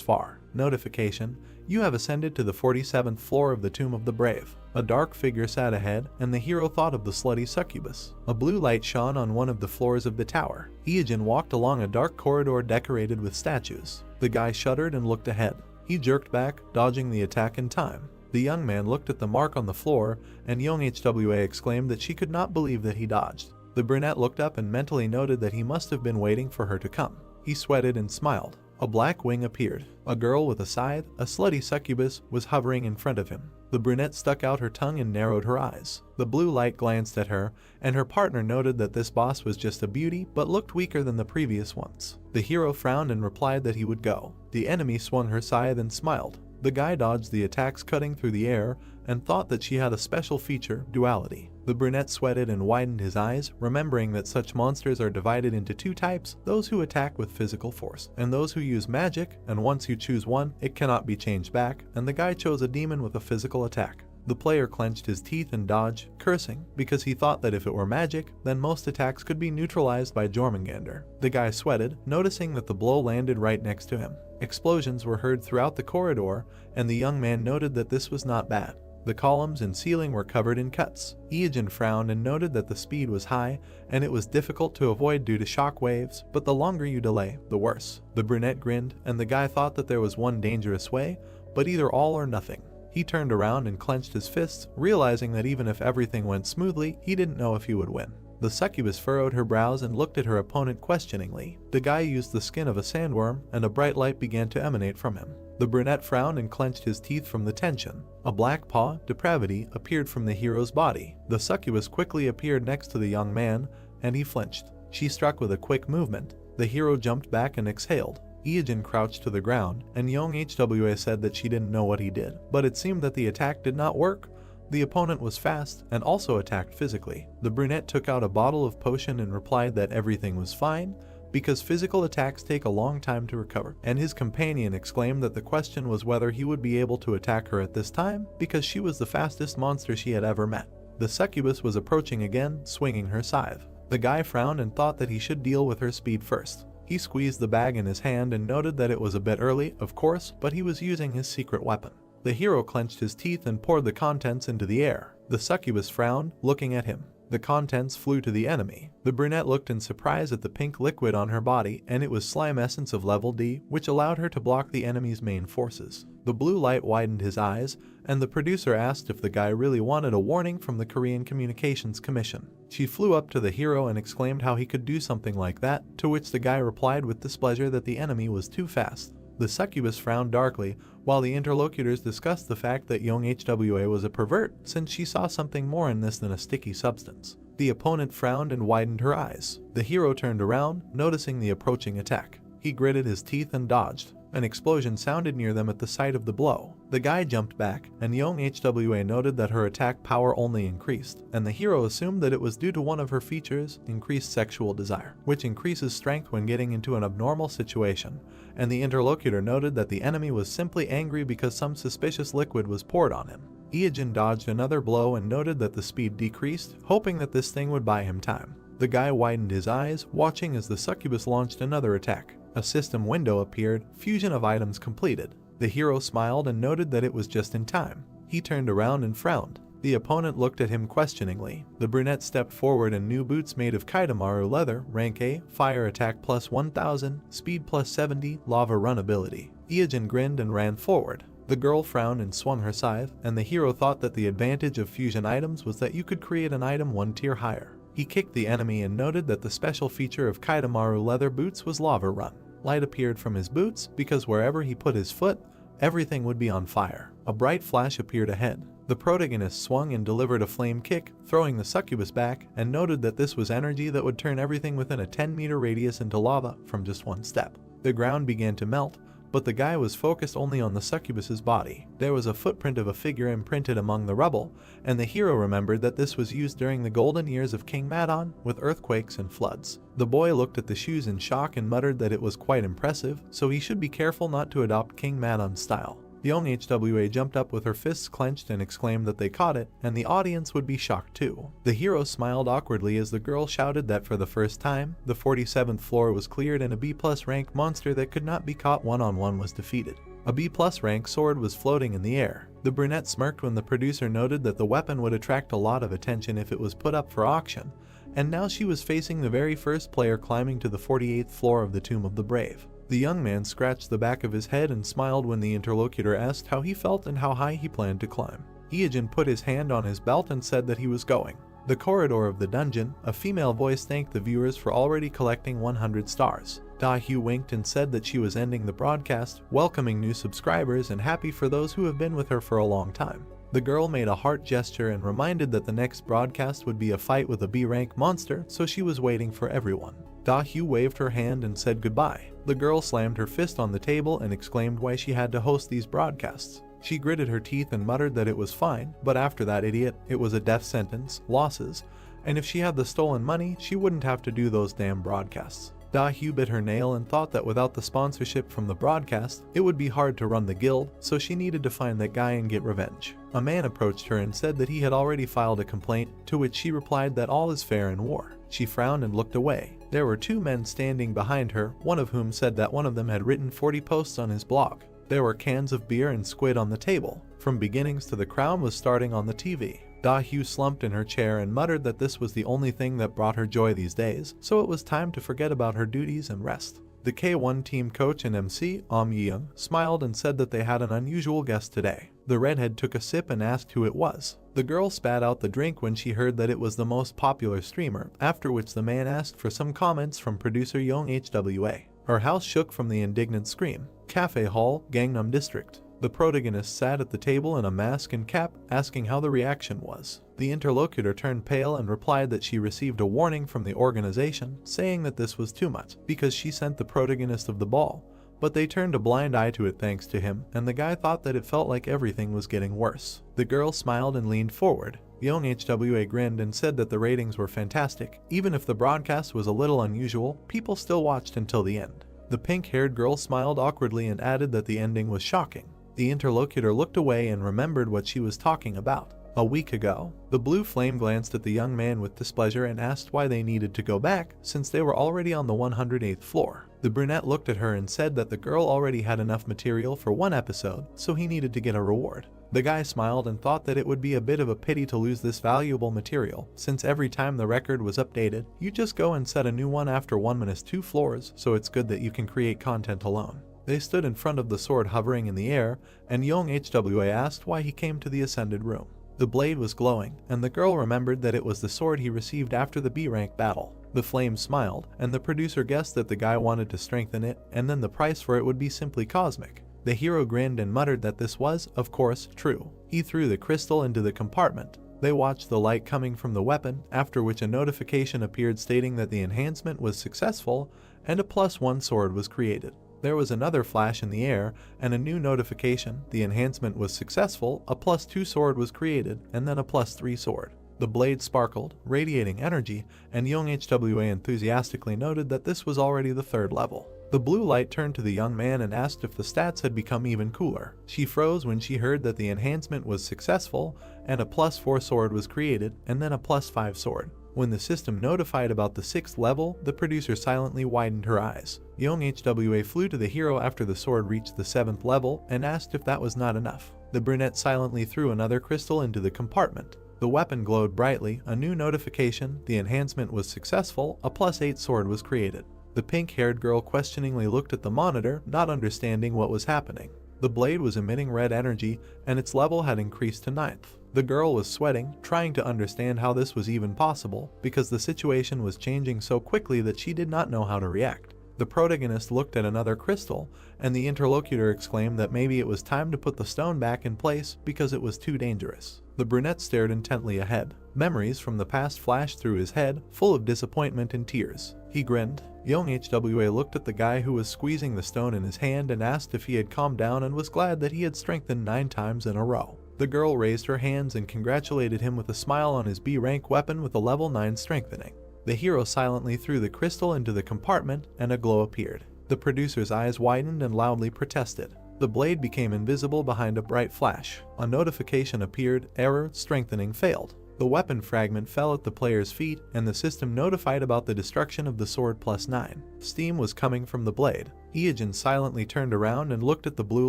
far. Notification: you have ascended to the 47th floor of the Tomb of the Brave. A dark figure sat ahead, and the hero thought of the slutty succubus. A blue light shone on one of the floors of the tower. Iogen walked along a dark corridor decorated with statues. The guy shuddered and looked ahead. He jerked back, dodging the attack in time. The young man looked at the mark on the floor, and young HWA exclaimed that she could not believe that he dodged. The brunette looked up and mentally noted that he must have been waiting for her to come. He sweated and smiled. A black wing appeared. A girl with a scythe, a slutty succubus, was hovering in front of him. The brunette stuck out her tongue and narrowed her eyes. The blue light glanced at her, and her partner noted that this boss was just a beauty, but looked weaker than the previous ones. The hero frowned and replied that he would go. The enemy swung her scythe and smiled. The guy dodged the attacks cutting through the air and thought that she had a special feature, duality. The brunette sweated and widened his eyes, remembering that such monsters are divided into 2 types, those who attack with physical force, and those who use magic, and once you choose one, it cannot be changed back, and the guy chose a demon with a physical attack. The player clenched his teeth and dodged, cursing, because he thought that if it were magic, then most attacks could be neutralized by Jormungandr. The guy sweated, noticing that the blow landed right next to him. Explosions were heard throughout the corridor, and the young man noted that this was not bad. The columns and ceiling were covered in cuts. Iogen frowned and noted that the speed was high, and it was difficult to avoid due to shock waves, but the longer you delay, the worse. The brunette grinned, and the guy thought that there was one dangerous way, but either all or nothing. He turned around and clenched his fists, realizing that even if everything went smoothly, he didn't know if he would win. The succubus furrowed her brows and looked at her opponent questioningly. The guy used the skin of a sandworm, and a bright light began to emanate from him. The brunette frowned and clenched his teeth from the tension. A black paw, depravity, appeared from the hero's body. The succubus quickly appeared next to the young man, and he flinched. She struck with a quick movement. The hero jumped back and exhaled. Ijin crouched to the ground, and young Hwa said that she didn't know what he did, but it seemed that the attack did not work. The opponent was fast and also attacked physically. The brunette took out a bottle of potion and replied that everything was fine, because physical attacks take a long time to recover, and his companion exclaimed that the question was whether he would be able to attack her at this time, because she was the fastest monster she had ever met. The succubus was approaching again, swinging her scythe. The guy frowned and thought that he should deal with her speed first. He squeezed the bag in his hand and noted that it was a bit early, of course, but he was using his secret weapon. The hero clenched his teeth and poured the contents into the air. The succubus frowned, looking at him. The contents flew to the enemy. The brunette looked in surprise at the pink liquid on her body, and it was slime essence of level D, which allowed her to block the enemy's main forces. The blue light widened his eyes, and the producer asked if the guy really wanted a warning from the Korean Communications Commission. She flew up to the hero and exclaimed how he could do something like that, to which the guy replied with displeasure that the enemy was too fast. The succubus frowned darkly, while the interlocutors discussed the fact that young Hwa was a pervert, since she saw something more in this than a sticky substance. The opponent frowned and widened her eyes. The hero turned around, noticing the approaching attack. He gritted his teeth and dodged. An explosion sounded near them at the sight of the blow. The guy jumped back, and young Hwa noted that her attack power only increased, and the hero assumed that it was due to one of her features, increased sexual desire, which increases strength when getting into an abnormal situation, and the interlocutor noted that the enemy was simply angry because some suspicious liquid was poured on him. Ijin dodged another blow and noted that the speed decreased, hoping that this thing would buy him time. The guy widened his eyes, watching as the succubus launched another attack. A system window appeared, fusion of items completed. The hero smiled and noted that it was just in time. He turned around and frowned. The opponent looked at him questioningly. The brunette stepped forward in new boots made of Kaitamaru leather, rank A, fire attack plus 1000, speed plus 70, lava run ability. Ijin grinned and ran forward. The girl frowned and swung her scythe, and the hero thought that the advantage of fusion items was that you could create an item one tier higher. He kicked the enemy and noted that the special feature of Kaitamaru leather boots was lava run. Light appeared from his boots, because wherever he put his foot, everything would be on fire. A bright flash appeared ahead. The protagonist swung and delivered a flame kick, throwing the succubus back, and noted that this was energy that would turn everything within a 10-meter radius into lava from just one step. The ground began to melt, but the guy was focused only on the succubus's body. There was a footprint of a figure imprinted among the rubble, and the hero remembered that this was used during the golden years of King Madon, with earthquakes and floods. The boy looked at the shoes in shock and muttered that it was quite impressive, so he should be careful not to adopt King Madon's style. Young Hwa jumped up with her fists clenched and exclaimed that they caught it, and the audience would be shocked too. The hero smiled awkwardly as the girl shouted that for the first time, the 47th floor was cleared and a B+ rank monster that could not be caught one-on-one was defeated. A B+ rank sword was floating in the air. The brunette smirked when the producer noted that the weapon would attract a lot of attention if it was put up for auction, and now she was facing the very first player climbing to the 48th floor of the Tomb of the Brave. The young man scratched the back of his head and smiled when the interlocutor asked how he felt and how high he planned to climb. Ijin put his hand on his belt and said that he was going. The corridor of the dungeon, a female voice thanked the viewers for already collecting 100 stars. Da-Hyu winked and said that she was ending the broadcast, welcoming new subscribers and happy for those who have been with her for a long time. The girl made a heart gesture and reminded that the next broadcast would be a fight with a B-rank monster, so she was waiting for everyone. Da-Hyu waved her hand and said goodbye. The girl slammed her fist on the table and exclaimed why she had to host these broadcasts. She gritted her teeth and muttered that it was fine, but after that idiot, it was a death sentence, losses, and if she had the stolen money, she wouldn't have to do those damn broadcasts. Da-Hyu bit her nail and thought that without the sponsorship from the broadcast, it would be hard to run the guild, so she needed to find that guy and get revenge. A man approached her and said that he had already filed a complaint, to which she replied that all is fair in war. She frowned and looked away. There were two men standing behind her, one of whom said that one of them had written 40 posts on his blog. There were cans of beer and squid on the table. From beginnings to the crown was starting on the TV. Da-Hyu slumped in her chair and muttered that this was the only thing that brought her joy these days, so it was time to forget about her duties and rest. The K1 team coach and MC, Young, smiled and said that they had an unusual guest today. The redhead took a sip and asked who it was. The girl spat out the drink when she heard that it was the most popular streamer, after which the man asked for some comments from producer Young HWA. Her house shook from the indignant scream. Cafe Hall, Gangnam District. The protagonist sat at the table in a mask and cap, asking how the reaction was. The interlocutor turned pale and replied that she received a warning from the organization, saying that this was too much, because she sent the protagonist of the ball. But they turned a blind eye to it thanks to him, and the guy thought that it felt like everything was getting worse. The girl smiled and leaned forward. Young HWA grinned and said that the ratings were fantastic. Even if the broadcast was a little unusual, people still watched until the end. The pink-haired girl smiled awkwardly and added that the ending was shocking. The interlocutor looked away and remembered what she was talking about. A week ago, the blue flame glanced at the young man with displeasure and asked why they needed to go back, since they were already on the 108th floor. The brunette looked at her and said that the girl already had enough material for one episode, so he needed to get a reward. The guy smiled and thought that it would be a bit of a pity to lose this valuable material, since every time the record was updated, you just go and set a new one after 1-2 floors, so it's good that you can create content alone. They stood in front of the sword hovering in the air, and Young HWA asked why he came to the ascended room. The blade was glowing, and the girl remembered that it was the sword he received after the B-rank battle. The flame smiled, and the producer guessed that the guy wanted to strengthen it, and then the price for it would be simply cosmic. The hero grinned and muttered that this was, of course, true. He threw the crystal into the compartment. They watched the light coming from the weapon, after which a notification appeared stating that the enhancement was successful, and a +1 sword was created. There was another flash in the air, and a new notification, the enhancement was successful, a +2 sword was created, and then a +3 sword. The blade sparkled, radiating energy, and Young HWA enthusiastically noted that this was already the 3rd level. The blue light turned to the young man and asked if the stats had become even cooler. She froze when she heard that the enhancement was successful, and a +4 sword was created, and then a +5 sword. When the system notified about the 6th level, the producer silently widened her eyes. Young HWA flew to the hero after the sword reached the 7th level and asked if that was not enough. The brunette silently threw another crystal into the compartment. The weapon glowed brightly, a new notification, the enhancement was successful, a +8 sword was created. The pink-haired girl questioningly looked at the monitor, not understanding what was happening. The blade was emitting red energy, and its level had increased to 9th. The girl was sweating, trying to understand how this was even possible, because the situation was changing so quickly that she did not know how to react. The protagonist looked at another crystal, and the interlocutor exclaimed that maybe it was time to put the stone back in place because it was too dangerous. The brunette stared intently ahead. Memories from the past flashed through his head, full of disappointment and tears. He grinned. Young HWA looked at the guy who was squeezing the stone in his hand and asked if he had calmed down and was glad that he had strengthened 9 times in a row. The girl raised her hands and congratulated him with a smile on his B-rank weapon with a level 9 strengthening. The hero silently threw the crystal into the compartment, and a glow appeared. The producer's eyes widened and loudly protested. The blade became invisible behind a bright flash. A notification appeared, error, strengthening failed. The weapon fragment fell at the player's feet, and the system notified about the destruction of the sword +9. Steam was coming from the blade. Eogen silently turned around and looked at the blue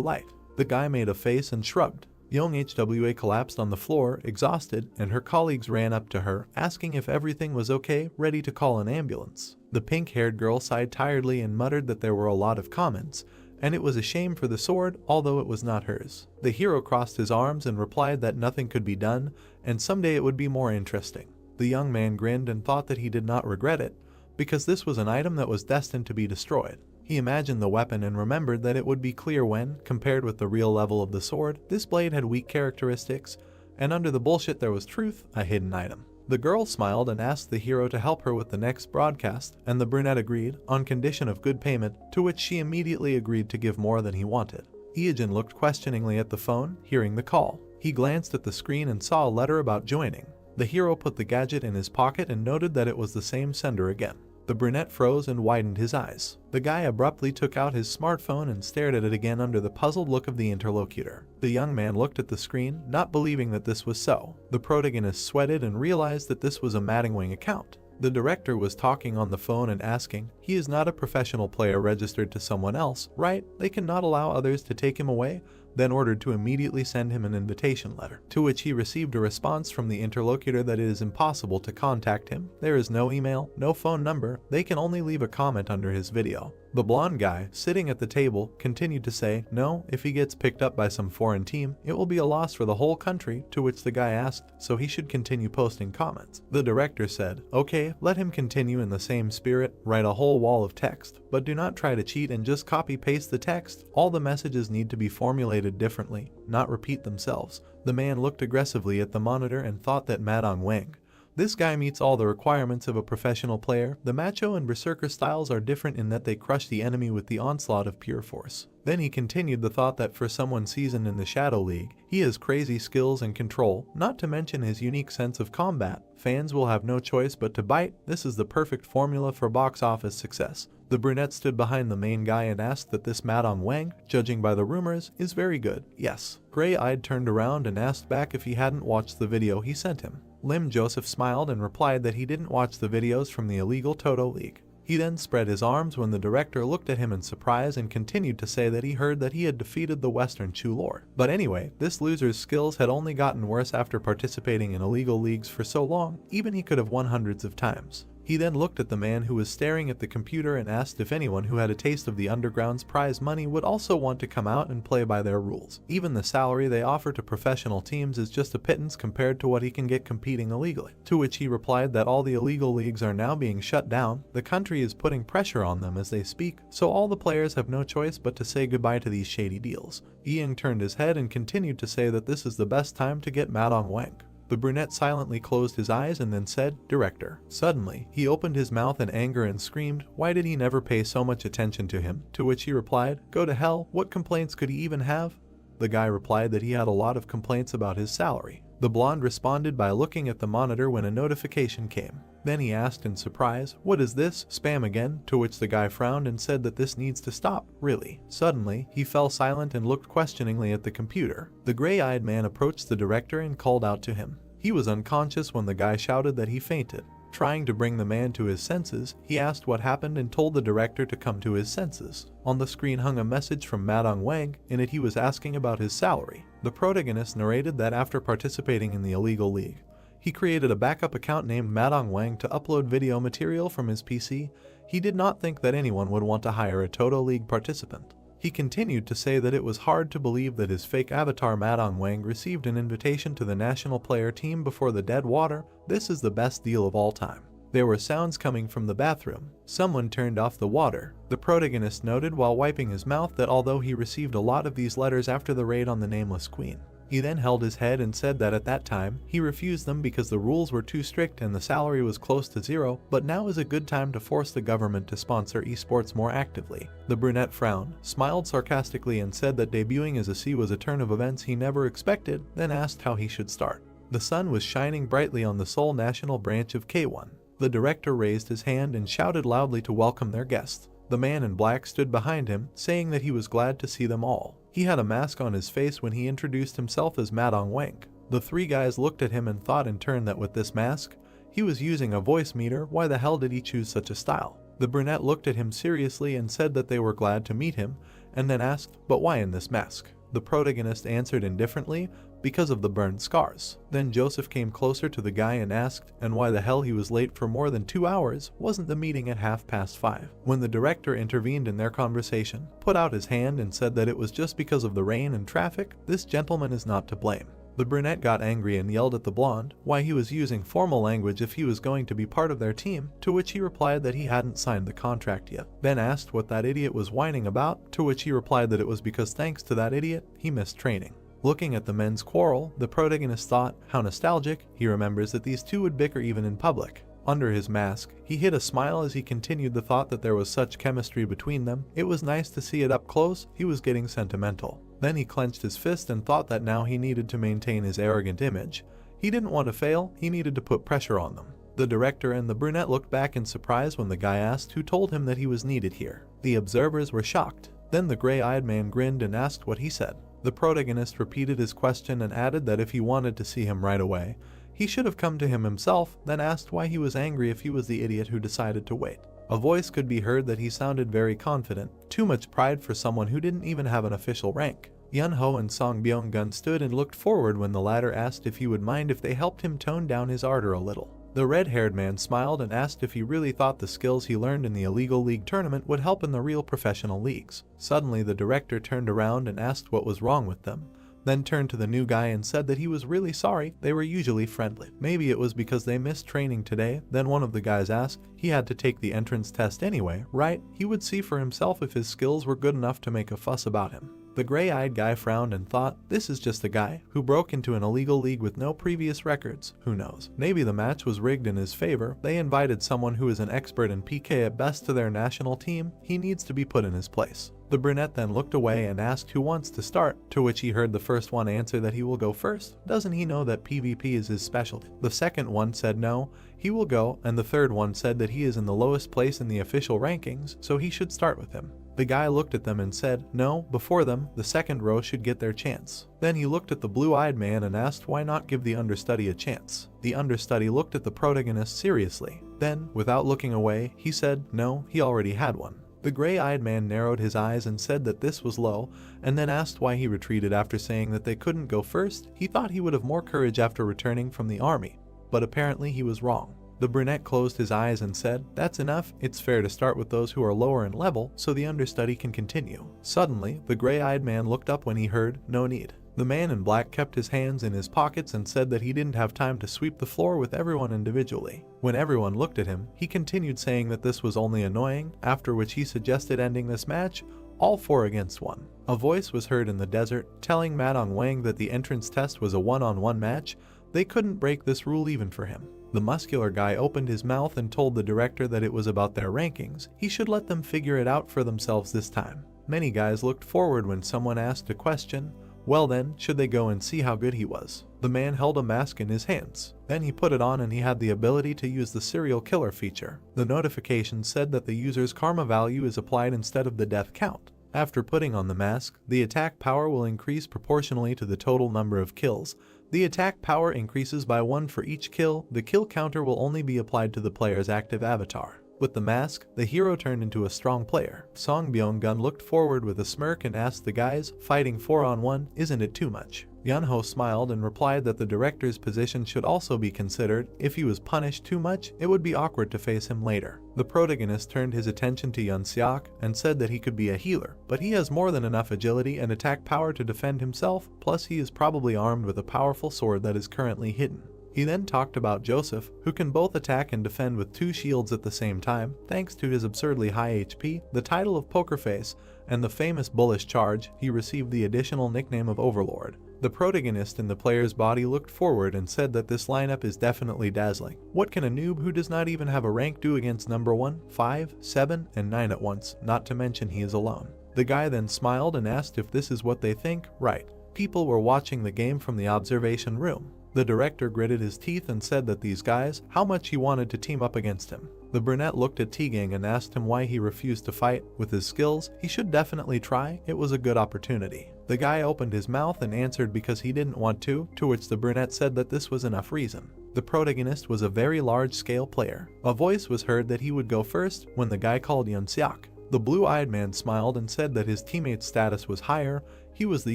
light. The guy made a face and shrugged. Young HWA collapsed on the floor, exhausted, and her colleagues ran up to her, asking if everything was okay, ready to call an ambulance. The pink-haired girl sighed tiredly and muttered that there were a lot of comments, and it was a shame for the sword, although it was not hers. The hero crossed his arms and replied that nothing could be done, and someday it would be more interesting. The young man grinned and thought that he did not regret it, because this was an item that was destined to be destroyed. He imagined the weapon and remembered that it would be clear when, compared with the real level of the sword, this blade had weak characteristics, and under the bullshit there was truth, a hidden item. The girl smiled and asked the hero to help her with the next broadcast, and the brunette agreed, on condition of good payment, to which she immediately agreed to give more than he wanted. Eogen looked questioningly at the phone, hearing the call. He glanced at the screen and saw a letter about joining. The hero put the gadget in his pocket and noted that it was the same sender again. The brunette froze and widened his eyes. The guy abruptly took out his smartphone and stared at it again under the puzzled look of the interlocutor. The young man looked at the screen, not believing that this was so. The protagonist sweated and realized that this was a Madamada account. The director was talking on the phone and asking, "He is not a professional player registered to someone else, right? They cannot allow others to take him away?" Then ordered to immediately send him an invitation letter, to which he received a response from the interlocutor that it is impossible to contact him. There is no email, no phone number, they can only leave a comment under his video. The blonde guy, sitting at the table, continued to say, no, if he gets picked up by some foreign team, it will be a loss for the whole country, to which the guy asked, so he should continue posting comments. The director said, okay, let him continue in the same spirit, write a whole wall of text, but do not try to cheat and just copy-paste the text. All the messages need to be formulated differently, not repeat themselves. The man looked aggressively at the monitor and thought that Madong Wang. This guy meets all the requirements of a professional player. The macho and berserker styles are different in that they crush the enemy with the onslaught of pure force. Then he continued the thought that for someone seasoned in the Shadow League, he has crazy skills and control, not to mention his unique sense of combat. Fans will have no choice but to bite. This is the perfect formula for box office success. The brunette stood behind the main guy and asked that this Madong Wang, judging by the rumors, is very good. Yes. Gray-eyed turned around and asked back if he hadn't watched the video he sent him. Lim Joseph smiled and replied that he didn't watch the videos from the illegal Toto League. He then spread his arms when the director looked at him in surprise and continued to say that he heard that he had defeated the Western Chu Lord. But anyway, this loser's skills had only gotten worse after participating in illegal leagues for so long, even he could have won hundreds of times. He then looked at the man who was staring at the computer and asked if anyone who had a taste of the underground's prize money would also want to come out and play by their rules. Even the salary they offer to professional teams is just a pittance compared to what he can get competing illegally. To which he replied that all the illegal leagues are now being shut down, the country is putting pressure on them as they speak, so all the players have no choice but to say goodbye to these shady deals. Yang turned his head and continued to say that this is the best time to get Madong Wang. The brunette silently closed his eyes and then said, Director. Suddenly, he opened his mouth in anger and screamed, why did he never pay so much attention to him? To which he replied, go to hell, what complaints could he even have? The guy replied that he had a lot of complaints about his salary. The blonde responded by looking at the monitor when a notification came. Then he asked in surprise, what is this, spam again? To which the guy frowned and said that this needs to stop, really. Suddenly, he fell silent and looked questioningly at the computer. The gray-eyed man approached the director and called out to him. He was unconscious when the guy shouted that he fainted. Trying to bring the man to his senses, he asked what happened and told the director to come to his senses. On the screen hung a message from Madong Wang. In it he was asking about his salary. The protagonist narrated that after participating in the illegal league, he created a backup account named Madong Wang to upload video material from his PC. He did not think that anyone would want to hire a Toto League participant. He continued to say that it was hard to believe that his fake avatar Madong Wang received an invitation to the national player team before the dead water. This is the best deal of all time. There were sounds coming from the bathroom. Someone turned off the water. The protagonist noted while wiping his mouth that although he received a lot of these letters after the raid on the Nameless Queen, he then held his head and said that at that time, he refused them because the rules were too strict and the salary was close to zero, but now is a good time to force the government to sponsor esports more actively. The brunette frowned, smiled sarcastically and said that debuting as a C was a turn of events he never expected, then asked how he should start. The sun was shining brightly on the Seoul National branch of K1. The director raised his hand and shouted loudly to welcome their guests. The man in black stood behind him, saying that he was glad to see them all. He had a mask on his face when he introduced himself as Madong Wang. The three guys looked at him and thought in turn that with this mask, he was using a voice meter. Why the hell did he choose such a style? The brunette looked at him seriously and said that they were glad to meet him, and then asked, but why in this mask? The protagonist answered indifferently, because of the burned scars. Then Joseph came closer to the guy and asked, and why the hell he was late for more than 2 hours, wasn't the meeting at 5:30? When the director intervened in their conversation, put out his hand and said that it was just because of the rain and traffic, this gentleman is not to blame. The brunette got angry and yelled at the blonde why he was using formal language if he was going to be part of their team, to which he replied that he hadn't signed the contract yet. Then asked what that idiot was whining about, to which he replied that it was because thanks to that idiot, he missed training. Looking at the men's quarrel, the protagonist thought, how nostalgic. He remembers that these two would bicker even in public. Under his mask, he hid a smile as he continued the thought that there was such chemistry between them. It was nice to see it up close. He was getting sentimental. Then he clenched his fist and thought that now he needed to maintain his arrogant image. He didn't want to fail, he needed to put pressure on them. The director and the brunette looked back in surprise when the guy asked who told him that he was needed here. The observers were shocked. Then the gray-eyed man grinned and asked what he said. The protagonist repeated his question and added that if he wanted to see him right away, he should have come to him himself, then asked why he was angry if he was the idiot who decided to wait. A voice could be heard that he sounded very confident, too much pride for someone who didn't even have an official rank. Yun-ho and Song Byung-gun stood and looked forward when the latter asked if he would mind if they helped him tone down his ardor a little. The red-haired man smiled and asked if he really thought the skills he learned in the illegal league tournament would help in the real professional leagues. Suddenly the director turned around and asked what was wrong with them, then turned to the new guy and said that he was really sorry, they were usually friendly. Maybe it was because they missed training today. Then one of the guys asked, he had to take the entrance test anyway, right? He would see for himself if his skills were good enough to make a fuss about him. The gray-eyed guy frowned and thought, this is just a guy who broke into an illegal league with no previous records. Who knows? Maybe the match was rigged in his favor. They invited someone who is an expert in PK at best to their national team. He needs to be put in his place. The brunette then looked away and asked who wants to start, to which he heard the first one answer that he will go first. Doesn't he know that PvP is his specialty? The second one said no, he will go, and the third one said that he is in the lowest place in the official rankings, so he should start with him. The guy looked at them and said, no, before them, the second row should get their chance. Then he looked at the blue-eyed man and asked why not give the understudy a chance. The understudy looked at the protagonist seriously. Then, without looking away, he said, no, he already had one. The gray-eyed man narrowed his eyes and said that this was low, and then asked why he retreated after saying that they couldn't go first. He thought he would have more courage after returning from the army, but apparently he was wrong. The brunette closed his eyes and said, that's enough, it's fair to start with those who are lower in level so the understudy can continue. Suddenly, the gray-eyed man looked up when he heard, no need. The man in black kept his hands in his pockets and said that he didn't have time to sweep the floor with everyone individually. When everyone looked at him, he continued saying that this was only annoying, after which he suggested ending this match, all 4 against 1. A voice was heard in the desert, telling Madong Wang that the entrance test was a one-on-one match. They couldn't break this rule even for him. The muscular guy opened his mouth and told the director that it was about their rankings. He should let them figure it out for themselves this time. Many guys looked forward when someone asked a question. Well then, should they go and see how good he was? The man held a mask in his hands. Then he put it on and he had the ability to use the serial killer feature. The notification said that the user's karma value is applied instead of the death count. After putting on the mask, the attack power will increase proportionally to the total number of kills. The attack power increases by 1 for each kill. The kill counter will only be applied to the player's active avatar. With the mask, the hero turned into a strong player. Song Byung-gun looked forward with a smirk and asked the guys, fighting 4-on-1, isn't it too much? Yunho smiled and replied that the director's position should also be considered. If he was punished too much, it would be awkward to face him later. The protagonist turned his attention to Yun-seok and said that he could be a healer, but he has more than enough agility and attack power to defend himself, plus he is probably armed with a powerful sword that is currently hidden. He then talked about Joseph, who can both attack and defend with 2 shields at the same time, thanks to his absurdly high HP, the title of Poker Face, and the famous bullish charge. He received the additional nickname of Overlord. The protagonist in the player's body looked forward and said that this lineup is definitely dazzling. What can a noob who does not even have a rank do against number 1, 5, 7, and 9 at once, not to mention he is alone? The guy then smiled and asked if this is what they think, right. People were watching the game from the observation room. The director gritted his teeth and said that these guys, how much he wanted to team up against him. The brunette looked at Tegang and asked him why he refused to fight. With his skills, he should definitely try, it was a good opportunity. The guy opened his mouth and answered because he didn't want to which the brunette said that this was enough reason. The protagonist was a very large-scale player. A voice was heard that he would go first when the guy called Yun-seok. The blue-eyed man smiled and said that his teammate's status was higher, he was the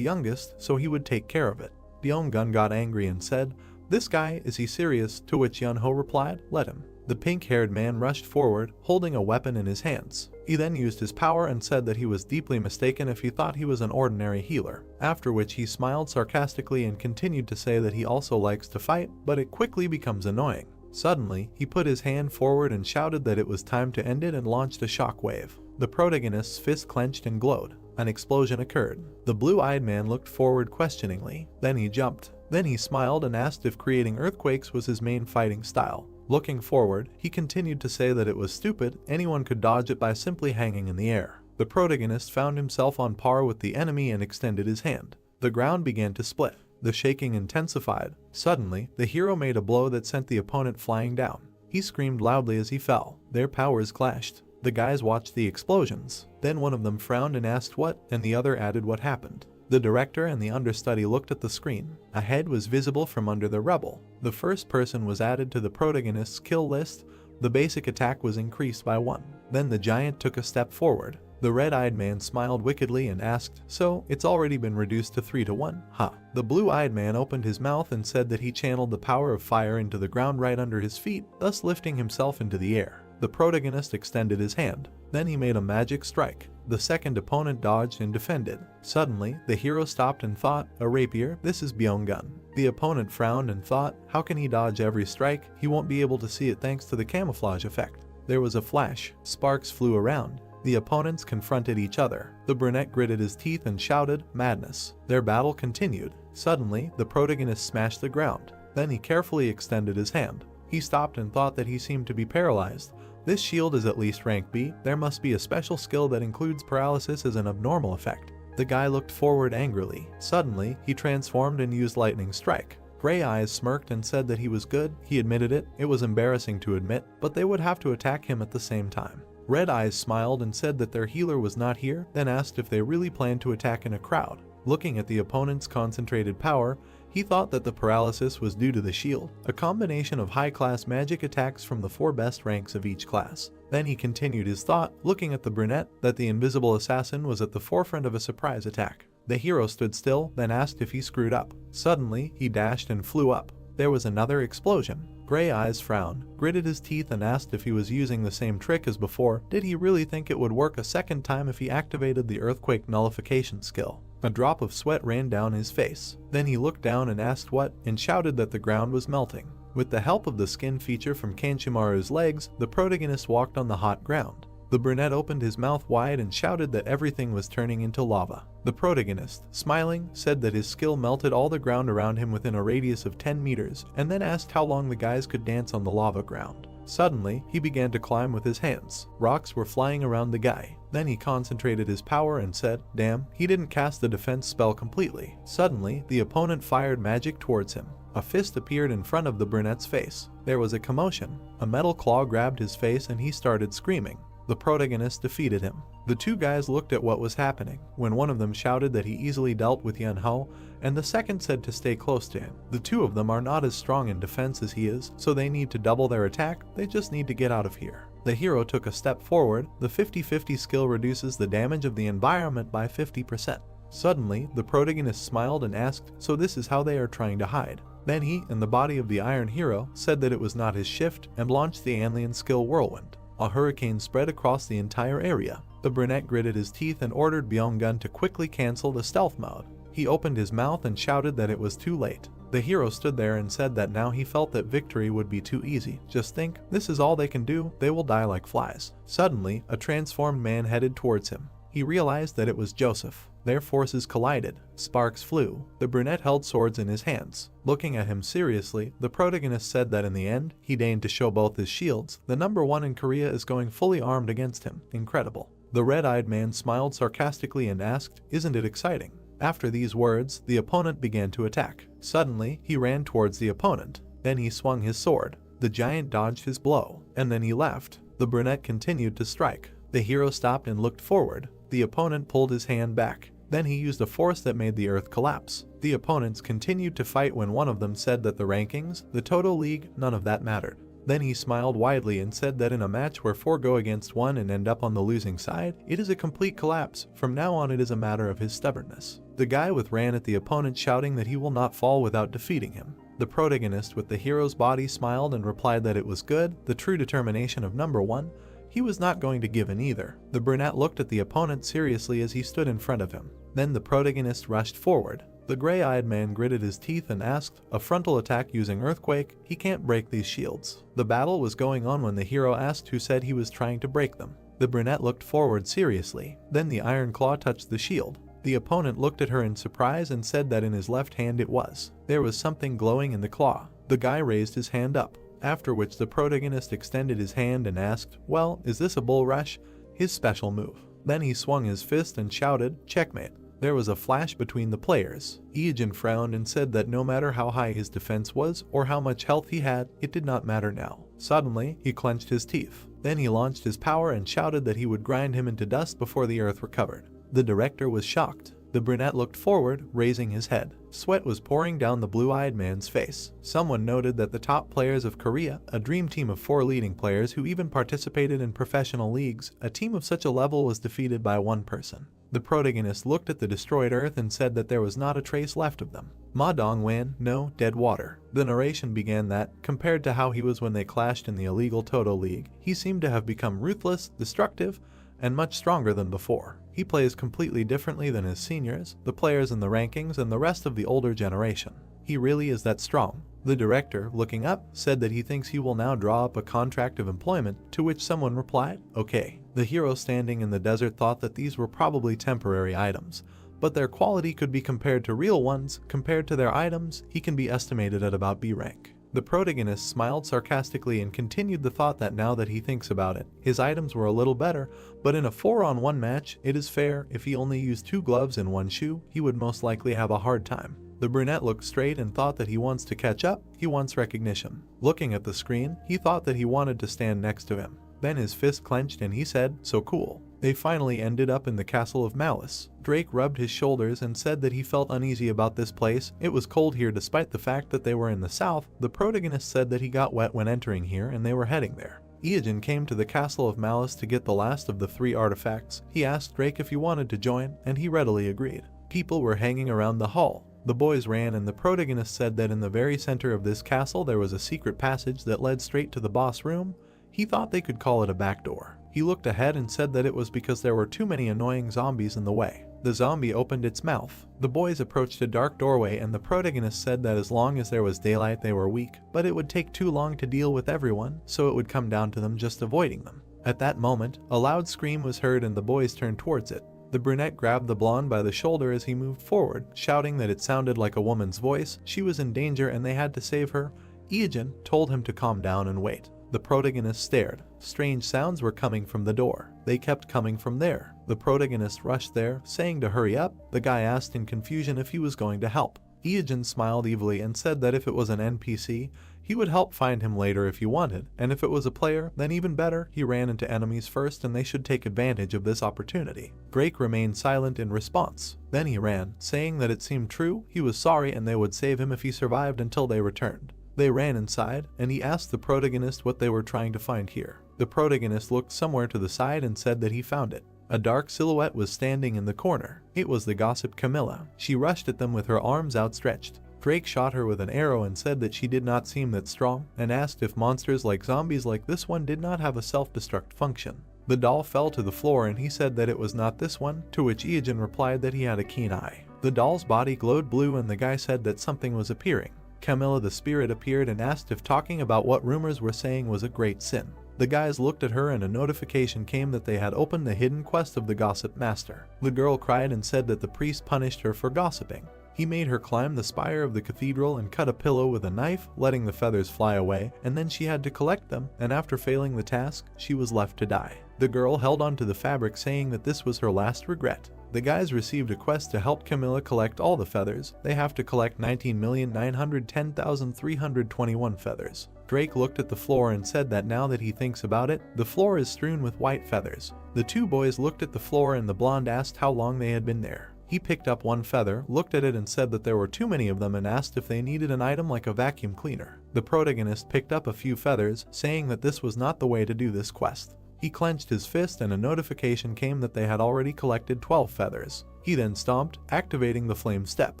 youngest, so he would take care of it. Byung-gun got angry and said, this guy, is he serious? To which Yun-ho replied, let him. The pink-haired man rushed forward, holding a weapon in his hands. He then used his power and said that he was deeply mistaken if he thought he was an ordinary healer, after which he smiled sarcastically and continued to say that he also likes to fight, but it quickly becomes annoying. Suddenly, he put his hand forward and shouted that it was time to end it and launched a shockwave. The protagonist's fist clenched and glowed. An explosion occurred. The blue-eyed man looked forward questioningly. Then he jumped. Then he smiled and asked if creating earthquakes was his main fighting style. Looking forward, he continued to say that it was stupid, anyone could dodge it by simply hanging in the air. The protagonist found himself on par with the enemy and extended his hand. The ground began to split. The shaking intensified. Suddenly, the hero made a blow that sent the opponent flying down. He screamed loudly as he fell. Their powers clashed. The guys watched the explosions. Then one of them frowned and asked what, and the other added what happened. The director and the understudy looked at the screen. A head was visible from under the rubble. The first person was added to the protagonist's kill list. The basic attack was increased by 1. Then the giant took a step forward. The red-eyed man smiled wickedly and asked, "So, it's already been reduced to 3 to 1, huh?" The blue-eyed man opened his mouth and said that he channeled the power of fire into the ground right under his feet, thus lifting himself into the air. The protagonist extended his hand. Then he made a magic strike. The second opponent dodged and defended. Suddenly, the hero stopped and thought, "A rapier? This is Byung-gun." The opponent frowned and thought, "How can he dodge every strike? He won't be able to see it thanks to the camouflage effect." There was a flash. Sparks flew around. The opponents confronted each other. The brunette gritted his teeth and shouted, "Madness." Their battle continued. Suddenly, the protagonist smashed the ground. Then he carefully extended his hand. He stopped and thought that he seemed to be paralyzed. This shield is at least rank B. There must be a special skill that includes paralysis as an abnormal effect. The guy looked forward angrily. Suddenly, he transformed and used lightning strike. Gray Eyes smirked and said that he was good. He admitted it. It was embarrassing to admit, but they would have to attack him at the same time. Red Eyes smiled and said that their healer was not here, then asked if they really planned to attack in a crowd. Looking at the opponent's concentrated power, he thought that the paralysis was due to the shield, a combination of high-class magic attacks from the 4 best ranks of each class. Then he continued his thought, looking at the brunette, that the invisible assassin was at the forefront of a surprise attack. The hero stood still, then asked if he screwed up. Suddenly, he dashed and flew up. There was another explosion. Gray Eyes frowned, gritted his teeth and asked if he was using the same trick as before. Did he really think it would work a second time if he activated the earthquake nullification skill? A drop of sweat ran down his face. Then he looked down and asked what, and shouted that the ground was melting. With the help of the skin feature from Kanchimaru's legs, the protagonist walked on the hot ground. The brunette opened his mouth wide and shouted that everything was turning into lava. The protagonist, smiling, said that his skill melted all the ground around him within a radius of 10 meters, and then asked how long the guys could dance on the lava ground. Suddenly, he began to climb with his hands. Rocks were flying around the guy. Then he concentrated his power and said, "Damn, he didn't cast the defense spell completely." Suddenly, the opponent fired magic towards him. A fist appeared in front of the brunette's face. There was a commotion. A metal claw grabbed his face and he started screaming. The protagonist defeated him. The 2 guys looked at what was happening, when one of them shouted that he easily dealt with Yahello, and the second said to stay close to him. The 2 of them are not as strong in defense as he is, so they need to double their attack. They just need to get out of here. The hero took a step forward. The 50-50 skill reduces the damage of the environment by 50%. Suddenly, the protagonist smiled and asked, "So this is how they are trying to hide?" Then he, in the body of the Iron Hero, said that it was not his shift, and launched the alien skill Whirlwind. A hurricane spread across the entire area. The brunette gritted his teeth and ordered Byung-gun to quickly cancel the stealth mode. He opened his mouth and shouted that it was too late. The hero stood there and said that now he felt that victory would be too easy. Just think, this is all they can do, they will die like flies. Suddenly, a transformed man headed towards him. He realized that it was Joseph. Their forces collided. Sparks flew. The brunette held swords in his hands. Looking at him seriously, the protagonist said that in the end, he deigned to show both his shields. The number 1 in Korea is going fully armed against him. Incredible. The red-eyed man smiled sarcastically and asked, "Isn't it exciting?" After these words, the opponent began to attack. Suddenly, he ran towards the opponent. Then he swung his sword. The giant dodged his blow, and then he left. The brunette continued to strike. The hero stopped and looked forward. The opponent pulled his hand back. Then he used a force that made the earth collapse. The opponents continued to fight when one of them said that the rankings, the total league, none of that mattered. Then he smiled widely and said that in a match where 4 go against 1 and end up on the losing side, it is a complete collapse. From now on it is a matter of his stubbornness. The guy ran at the opponent shouting that he will not fall without defeating him. The protagonist with the hero's body smiled and replied that it was good, the true determination of number 1. He was not going to give in either. The brunette looked at the opponent seriously as he stood in front of him. Then the protagonist rushed forward. The gray-eyed man gritted his teeth and asked, "A frontal attack using earthquake? He can't break these shields." The battle was going on when the hero asked who said he was trying to break them. The brunette looked forward seriously. Then the iron claw touched the shield. The opponent looked at her in surprise and said that in his left hand it was. There was something glowing in the claw. The guy raised his hand up. After which the protagonist extended his hand and asked, "Well, is this a bull rush?" His special move. Then he swung his fist and shouted, "Checkmate." There was a flash between the players. Ijin frowned and said that no matter how high his defense was or how much health he had, it did not matter now. Suddenly, he clenched his teeth. Then he launched his power and shouted that he would grind him into dust before the earth recovered. The director was shocked. The brunette looked forward, raising his head. Sweat was pouring down the blue-eyed man's face. Someone noted that the top players of Korea, a dream team of 4 leading players who even participated in professional leagues, a team of such a level was defeated by one person. The protagonist looked at the destroyed earth and said that there was not a trace left of them. Ma Dong-wan, no, dead water. The narration began that, compared to how he was when they clashed in the illegal Toto League, he seemed to have become ruthless, destructive, and much stronger than before. He plays completely differently than his seniors, the players in the rankings, and the rest of the older generation. He really is that strong. The director, looking up, said that he thinks he will now draw up a contract of employment, to which someone replied, okay. The hero standing in the desert thought that these were probably temporary items, but their quality could be compared to real ones. Compared to their items, he can be estimated at about B rank. The protagonist smiled sarcastically and continued the thought that now that he thinks about it, his items were a little better, but in a 4-on-1 match, it is fair. If he only used 2 gloves and 1 shoe, he would most likely have a hard time. The brunette looked straight and thought that he wants to catch up, he wants recognition. Looking at the screen, he thought that he wanted to stand next to him. Then his fist clenched and he said, so cool. They finally ended up in the Castle of Malice. Drake rubbed his shoulders and said that he felt uneasy about this place. It was cold here despite the fact that they were in the south. The protagonist said that he got wet when entering here and they were heading there. Ieon came to the Castle of Malice to get the last of the 3 artifacts. He asked Drake if he wanted to join, and he readily agreed. People were hanging around the hall. The boys ran and the protagonist said that in the very center of this castle there was a secret passage that led straight to the boss room. He thought they could call it a back door. He looked ahead and said that it was because there were too many annoying zombies in the way. The zombie opened its mouth. The boys approached a dark doorway and the protagonist said that as long as there was daylight they were weak, but it would take too long to deal with everyone, so it would come down to them just avoiding them. At that moment, a loud scream was heard and the boys turned towards it. The brunette grabbed the blonde by the shoulder as he moved forward, shouting that it sounded like a woman's voice. She was in danger and they had to save her. Ieon told him to calm down and wait. The protagonist stared. Strange sounds were coming from the door. They kept coming from there. The protagonist rushed there, saying to hurry up. The guy asked in confusion if he was going to help. Ieon smiled evilly and said that if it was an NPC, he would help find him later if he wanted, and if it was a player, then even better. He ran into enemies first and they should take advantage of this opportunity. Drake remained silent in response. Then he ran, saying that it seemed true, he was sorry and they would save him if he survived until they returned. They ran inside, and he asked the protagonist what they were trying to find here. The protagonist looked somewhere to the side and said that he found it. A dark silhouette was standing in the corner. It was the gossip Camilla. She rushed at them with her arms outstretched. Drake shot her with an arrow and said that she did not seem that strong, and asked if monsters like zombies like this one did not have a self-destruct function. The doll fell to the floor and he said that it was not this one, to which Ieon replied that he had a keen eye. The doll's body glowed blue and the guy said that something was appearing. Camilla the spirit appeared and asked if talking about what rumors were saying was a great sin. The guys looked at her and a notification came that they had opened the hidden quest of the gossip master. The girl cried and said that the priest punished her for gossiping. He made her climb the spire of the cathedral and cut a pillow with a knife, letting the feathers fly away, and then she had to collect them, and after failing the task, she was left to die. The girl held onto the fabric saying that this was her last regret. The guys received a quest to help Camilla collect all the feathers. They have to collect 19,910,321 feathers. Drake looked at the floor and said that now that he thinks about it, the floor is strewn with white feathers. The 2 boys looked at the floor and the blonde asked how long they had been there. He picked up 1 feather, looked at it and said that there were too many of them and asked if they needed an item like a vacuum cleaner. The protagonist picked up a few feathers, saying that this was not the way to do this quest. He clenched his fist and a notification came that they had already collected 12 feathers. He then stomped, activating the flame step.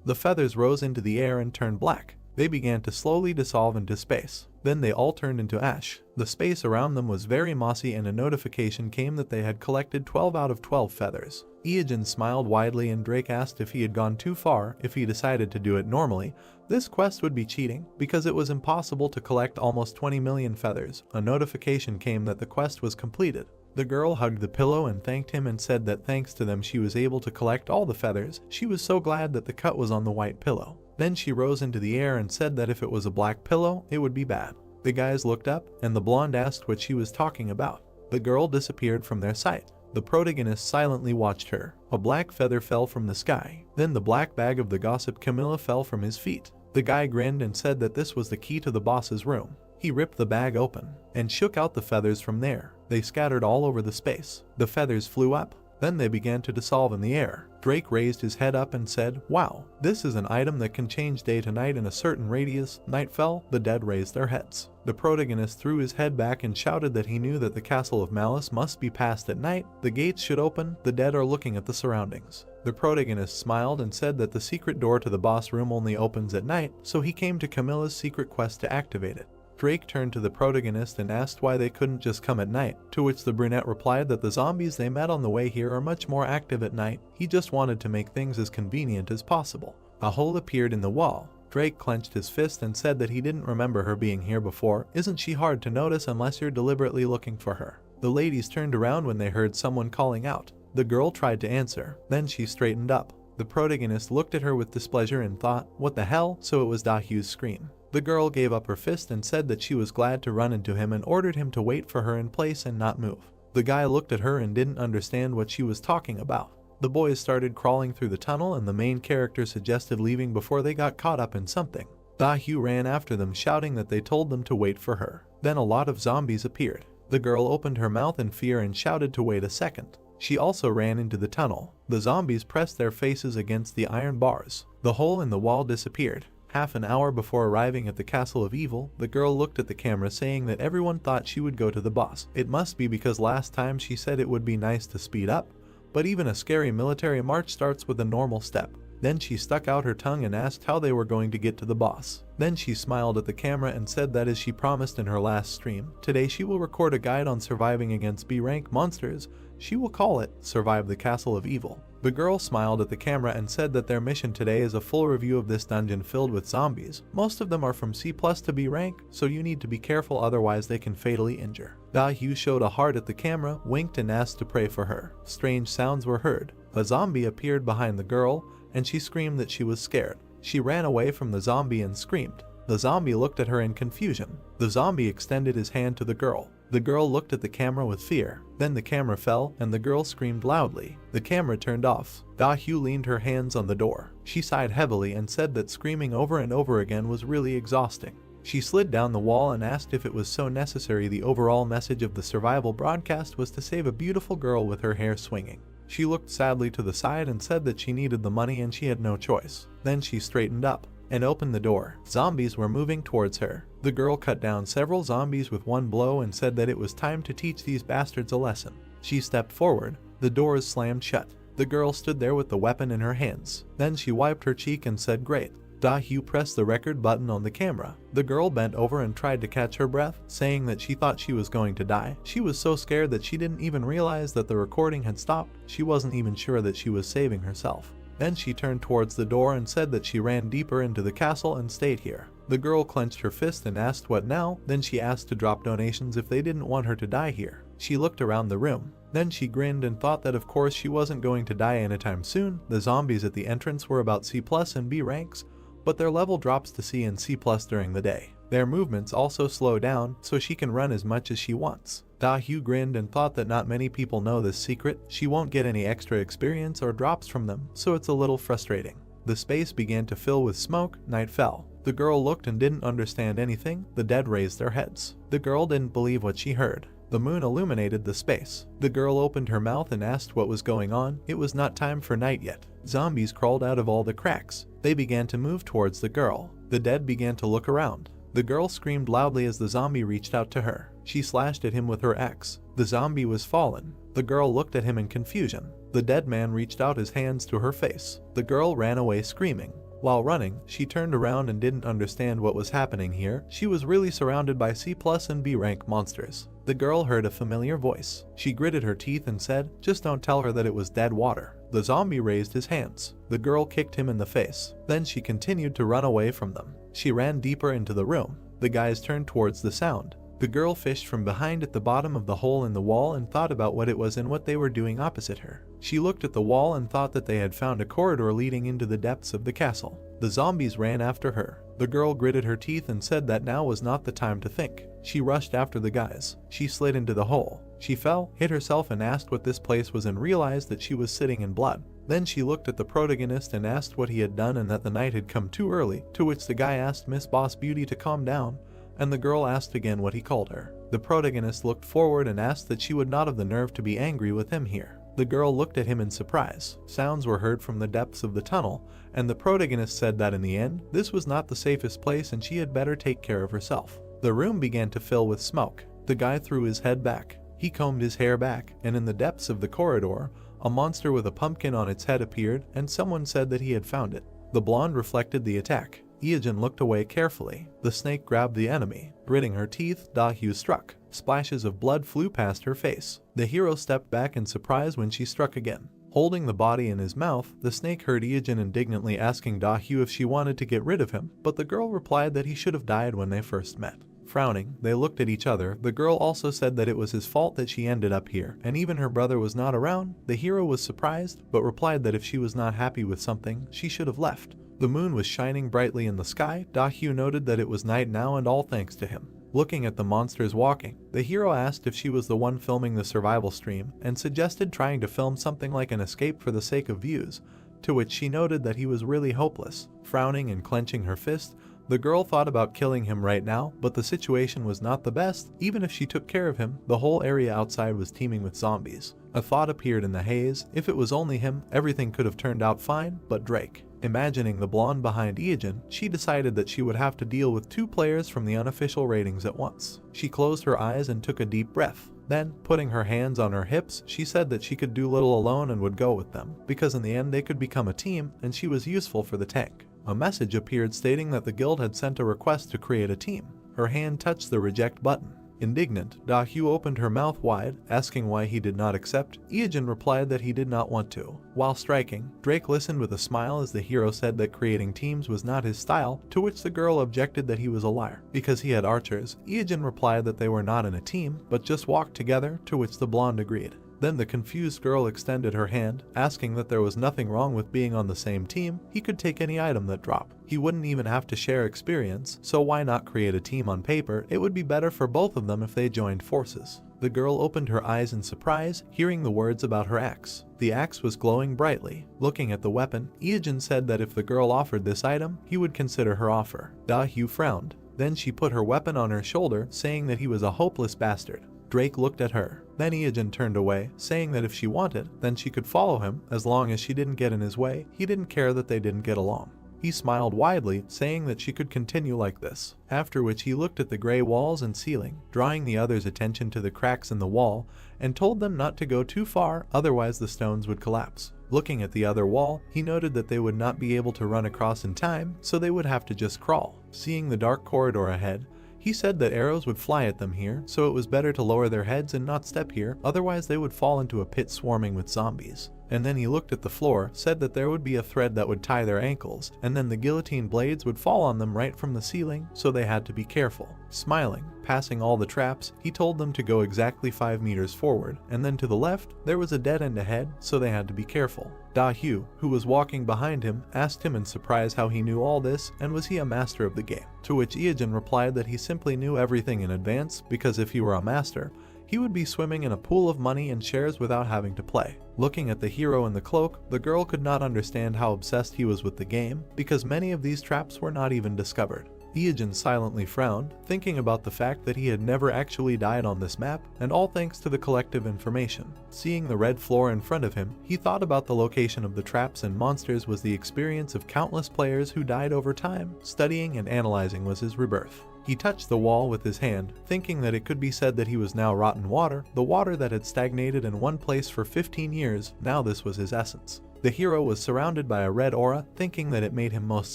The feathers rose into the air and turned black. They began to slowly dissolve into space. Then they all turned into ash. The space around them was very mossy and a notification came that they had collected 12 out of 12 feathers. Ieon smiled widely and Drake asked if he had gone too far. If he decided to do it normally, this quest would be cheating, because it was impossible to collect almost 20 million feathers. A notification came that the quest was completed. The girl hugged the pillow and thanked him and said that thanks to them she was able to collect all the feathers. She was so glad that the cut was on the white pillow. Then she rose into the air and said that if it was a black pillow, it would be bad. The guys looked up, and the blonde asked what she was talking about. The girl disappeared from their sight. The protagonist silently watched her. A black feather fell from the sky. Then the black bag of the gossip Camilla fell from his feet. The guy grinned and said that this was the key to the boss's room. He ripped the bag open, and shook out the feathers from there. They scattered all over the space. The feathers flew up. Then they began to dissolve in the air. Drake raised his head up and said, "Wow, this is an item that can change day to night in a certain radius." Night fell, the dead raised their heads. The protagonist threw his head back and shouted that he knew that the Castle of Malice must be passed at night, the gates should open, the dead are looking at the surroundings. The protagonist smiled and said that the secret door to the boss room only opens at night, so he came to Camilla's secret quest to activate it. Drake turned to the protagonist and asked why they couldn't just come at night, to which the brunette replied that the zombies they met on the way here are much more active at night, he just wanted to make things as convenient as possible. A hole appeared in the wall. Drake clenched his fist and said that he didn't remember her being here before. Isn't she hard to notice unless you're deliberately looking for her? The ladies turned around when they heard someone calling out. The girl tried to answer, then she straightened up. The protagonist looked at her with displeasure and thought, what the hell? So it was Dahyu's scream. The girl gave up her fist and said that she was glad to run into him and ordered him to wait for her in place and not move. The guy looked at her and didn't understand what she was talking about. The boys started crawling through the tunnel and the main character suggested leaving before they got caught up in something. Dahyu ran after them shouting that they told them to wait for her. Then a lot of zombies appeared. The girl opened her mouth in fear and shouted to wait a second. She also ran into the tunnel. The zombies pressed their faces against the iron bars. The hole in the wall disappeared. Half an hour before arriving at the Castle of Evil, the girl looked at the camera saying that everyone thought she would go to the boss. It must be because last time she said it would be nice to speed up, but even a scary military march starts with a normal step. Then she stuck out her tongue and asked how they were going to get to the boss. Then she smiled at the camera and said that as she promised in her last stream, today she will record a guide on surviving against B-rank monsters. She will call it Survive the Castle of Evil. The girl smiled at the camera and said that their mission today is a full review of this dungeon filled with zombies. Most of them are from C+ to B rank, so you need to be careful otherwise they can fatally injure. Dahyu showed a heart at the camera, winked and asked to pray for her. Strange sounds were heard. A zombie appeared behind the girl, and she screamed that she was scared. She ran away from the zombie and screamed. The zombie looked at her in confusion. The zombie extended his hand to the girl. The girl looked at the camera with fear. Then the camera fell, and the girl screamed loudly. The camera turned off. Dahyu leaned her hands on the door. She sighed heavily and said that screaming over and over again was really exhausting. She slid down the wall and asked if it was so necessary. The overall message of the survival broadcast was to save a beautiful girl with her hair swinging. She looked sadly to the side and said that she needed the money and she had no choice. Then she straightened up and opened the door. Zombies were moving towards her. The girl cut down several zombies with one blow and said that it was time to teach these bastards a lesson. She stepped forward. The doors slammed shut. The girl stood there with the weapon in her hands. Then she wiped her cheek and said, "Great." Dahyu pressed the record button on the camera. The girl bent over and tried to catch her breath, saying that she thought she was going to die. She was so scared that she didn't even realize that the recording had stopped. She wasn't even sure that she was saving herself. Then she turned towards the door and said that she ran deeper into the castle and stayed here. The girl clenched her fist and asked what now. Then she asked to drop donations if they didn't want her to die here. She looked around the room. Then she grinned and thought that of course she wasn't going to die anytime soon. The zombies at the entrance were about C+ and B ranks, but their level drops to C and C+ during the day. Their movements also slow down, so she can run as much as she wants. Dahyu grinned and thought that not many people know this secret. She won't get any extra experience or drops from them, so it's a little frustrating. The space began to fill with smoke. Night fell. The girl looked and didn't understand anything. The dead raised their heads. The girl didn't believe what she heard. The moon illuminated the space. The girl opened her mouth and asked what was going on. It was not time for night yet. Zombies crawled out of all the cracks. They began to move towards the girl. The dead began to look around. The girl screamed loudly as the zombie reached out to her. She slashed at him with her axe. The zombie was fallen. The girl looked at him in confusion. The dead man reached out his hands to her face. The girl ran away screaming. While running, she turned around and didn't understand what was happening here. She was really surrounded by C+ and B rank monsters. The girl heard a familiar voice. She gritted her teeth and said, "Just don't tell her that it was dead water." The zombie raised his hands. The girl kicked him in the face. Then she continued to run away from them. She ran deeper into the room. The guys turned towards the sound. The girl fished from behind at the bottom of the hole in the wall and thought about what it was and what they were doing opposite her. She looked at the wall and thought that they had found a corridor leading into the depths of the castle. The zombies ran after her. The girl gritted her teeth and said that now was not the time to think. She rushed after the guys. She slid into the hole. She fell, hit herself and asked what this place was and realized that she was sitting in blood. Then she looked at the protagonist and asked what he had done and that the night had come too early, to which the guy asked Miss Boss Beauty to calm down, and the girl asked again what he called her. The protagonist looked forward and asked that she would not have the nerve to be angry with him here. The girl looked at him in surprise. Sounds were heard from the depths of the tunnel, and the protagonist said that in the end, this was not the safest place and she had better take care of herself. The room began to fill with smoke. The guy threw his head back. He combed his hair back, and in the depths of the corridor, a monster with a pumpkin on its head appeared, and someone said that he had found it. The blonde reflected the attack. Ijin looked away carefully. The snake grabbed the enemy. Gritting her teeth, Da-hyu struck. Splashes of blood flew past her face. The hero stepped back in surprise when she struck again. Holding the body in his mouth, the snake heard Ijin indignantly asking Da-hyu if she wanted to get rid of him, but the girl replied that he should have died when they first met. Frowning, they looked at each other. The girl also said that it was his fault that she ended up here, and even her brother was not around. The hero was surprised, but replied that if she was not happy with something, she should have left. The moon was shining brightly in the sky. Da-hyu noted that it was night now, and all thanks to him. Looking at the monsters walking, the hero asked if she was the one filming the survival stream, and suggested trying to film something like an escape for the sake of views, to which she noted that he was really hopeless. Frowning and clenching her fist, the girl thought about killing him right now, but the situation was not the best. Even if she took care of him, the whole area outside was teeming with zombies. A thought appeared in the haze. If it was only him, everything could have turned out fine, but Drake. Imagining the blonde behind Ijin, she decided that she would have to deal with 2 players from the unofficial ratings at once. She closed her eyes and took a deep breath. Then, putting her hands on her hips, she said that she could do little alone and would go with them, because in the end they could become a team, and she was useful for the tank. A message appeared stating that the guild had sent a request to create a team. Her hand touched the reject button. Indignant, Da-hyu opened her mouth wide, asking why he did not accept. Ijin replied that he did not want to. While striking, Drake listened with a smile as the hero said that creating teams was not his style, to which the girl objected that he was a liar. Because he had archers, Ijin replied that they were not in a team, but just walked together, to which the blonde agreed. Then the confused girl extended her hand, asking that there was nothing wrong with being on the same team. He could take any item that dropped. He wouldn't even have to share experience, so why not create a team on paper? It would be better for both of them if they joined forces. The girl opened her eyes in surprise, hearing the words about her axe. The axe was glowing brightly. Looking at the weapon, Ijin said that if the girl offered this item, he would consider her offer. Da-hyu frowned. Then she put her weapon on her shoulder, saying that he was a hopeless bastard. Drake looked at her. Then Ijin turned away, saying that if she wanted, then she could follow him, as long as she didn't get in his way. He didn't care that they didn't get along. He smiled widely, saying that she could continue like this, after which he looked at the gray walls and ceiling, drawing the others' attention to the cracks in the wall, and told them not to go too far, otherwise the stones would collapse. Looking at the other wall, he noted that they would not be able to run across in time, so they would have to just crawl. Seeing the dark corridor ahead, he said that arrows would fly at them here, so it was better to lower their heads and not step here, otherwise they would fall into a pit swarming with zombies. And then he looked at the floor, said that there would be a thread that would tie their ankles, and then the guillotine blades would fall on them right from the ceiling, so they had to be careful. Smiling, passing all the traps, he told them to go exactly 5 meters forward, and then to the left, there was a dead end ahead, so they had to be careful. Da-hyu, who was walking behind him, asked him in surprise how he knew all this, and was he a master of the game? To which Ijin replied that he simply knew everything in advance, because if he were a master, he would be swimming in a pool of money and shares without having to play. Looking at the hero in the cloak, the girl could not understand how obsessed he was with the game, because many of these traps were not even discovered. Ijin silently frowned, thinking about the fact that he had never actually died on this map, and all thanks to the collective information. Seeing the red floor in front of him, he thought about the location of the traps and monsters was the experience of countless players who died over time. Studying and analyzing was his rebirth. He touched the wall with his hand, thinking that it could be said that he was now rotten water, the water that had stagnated in one place for 15 years, now this was his essence. The hero was surrounded by a red aura, thinking that it made him most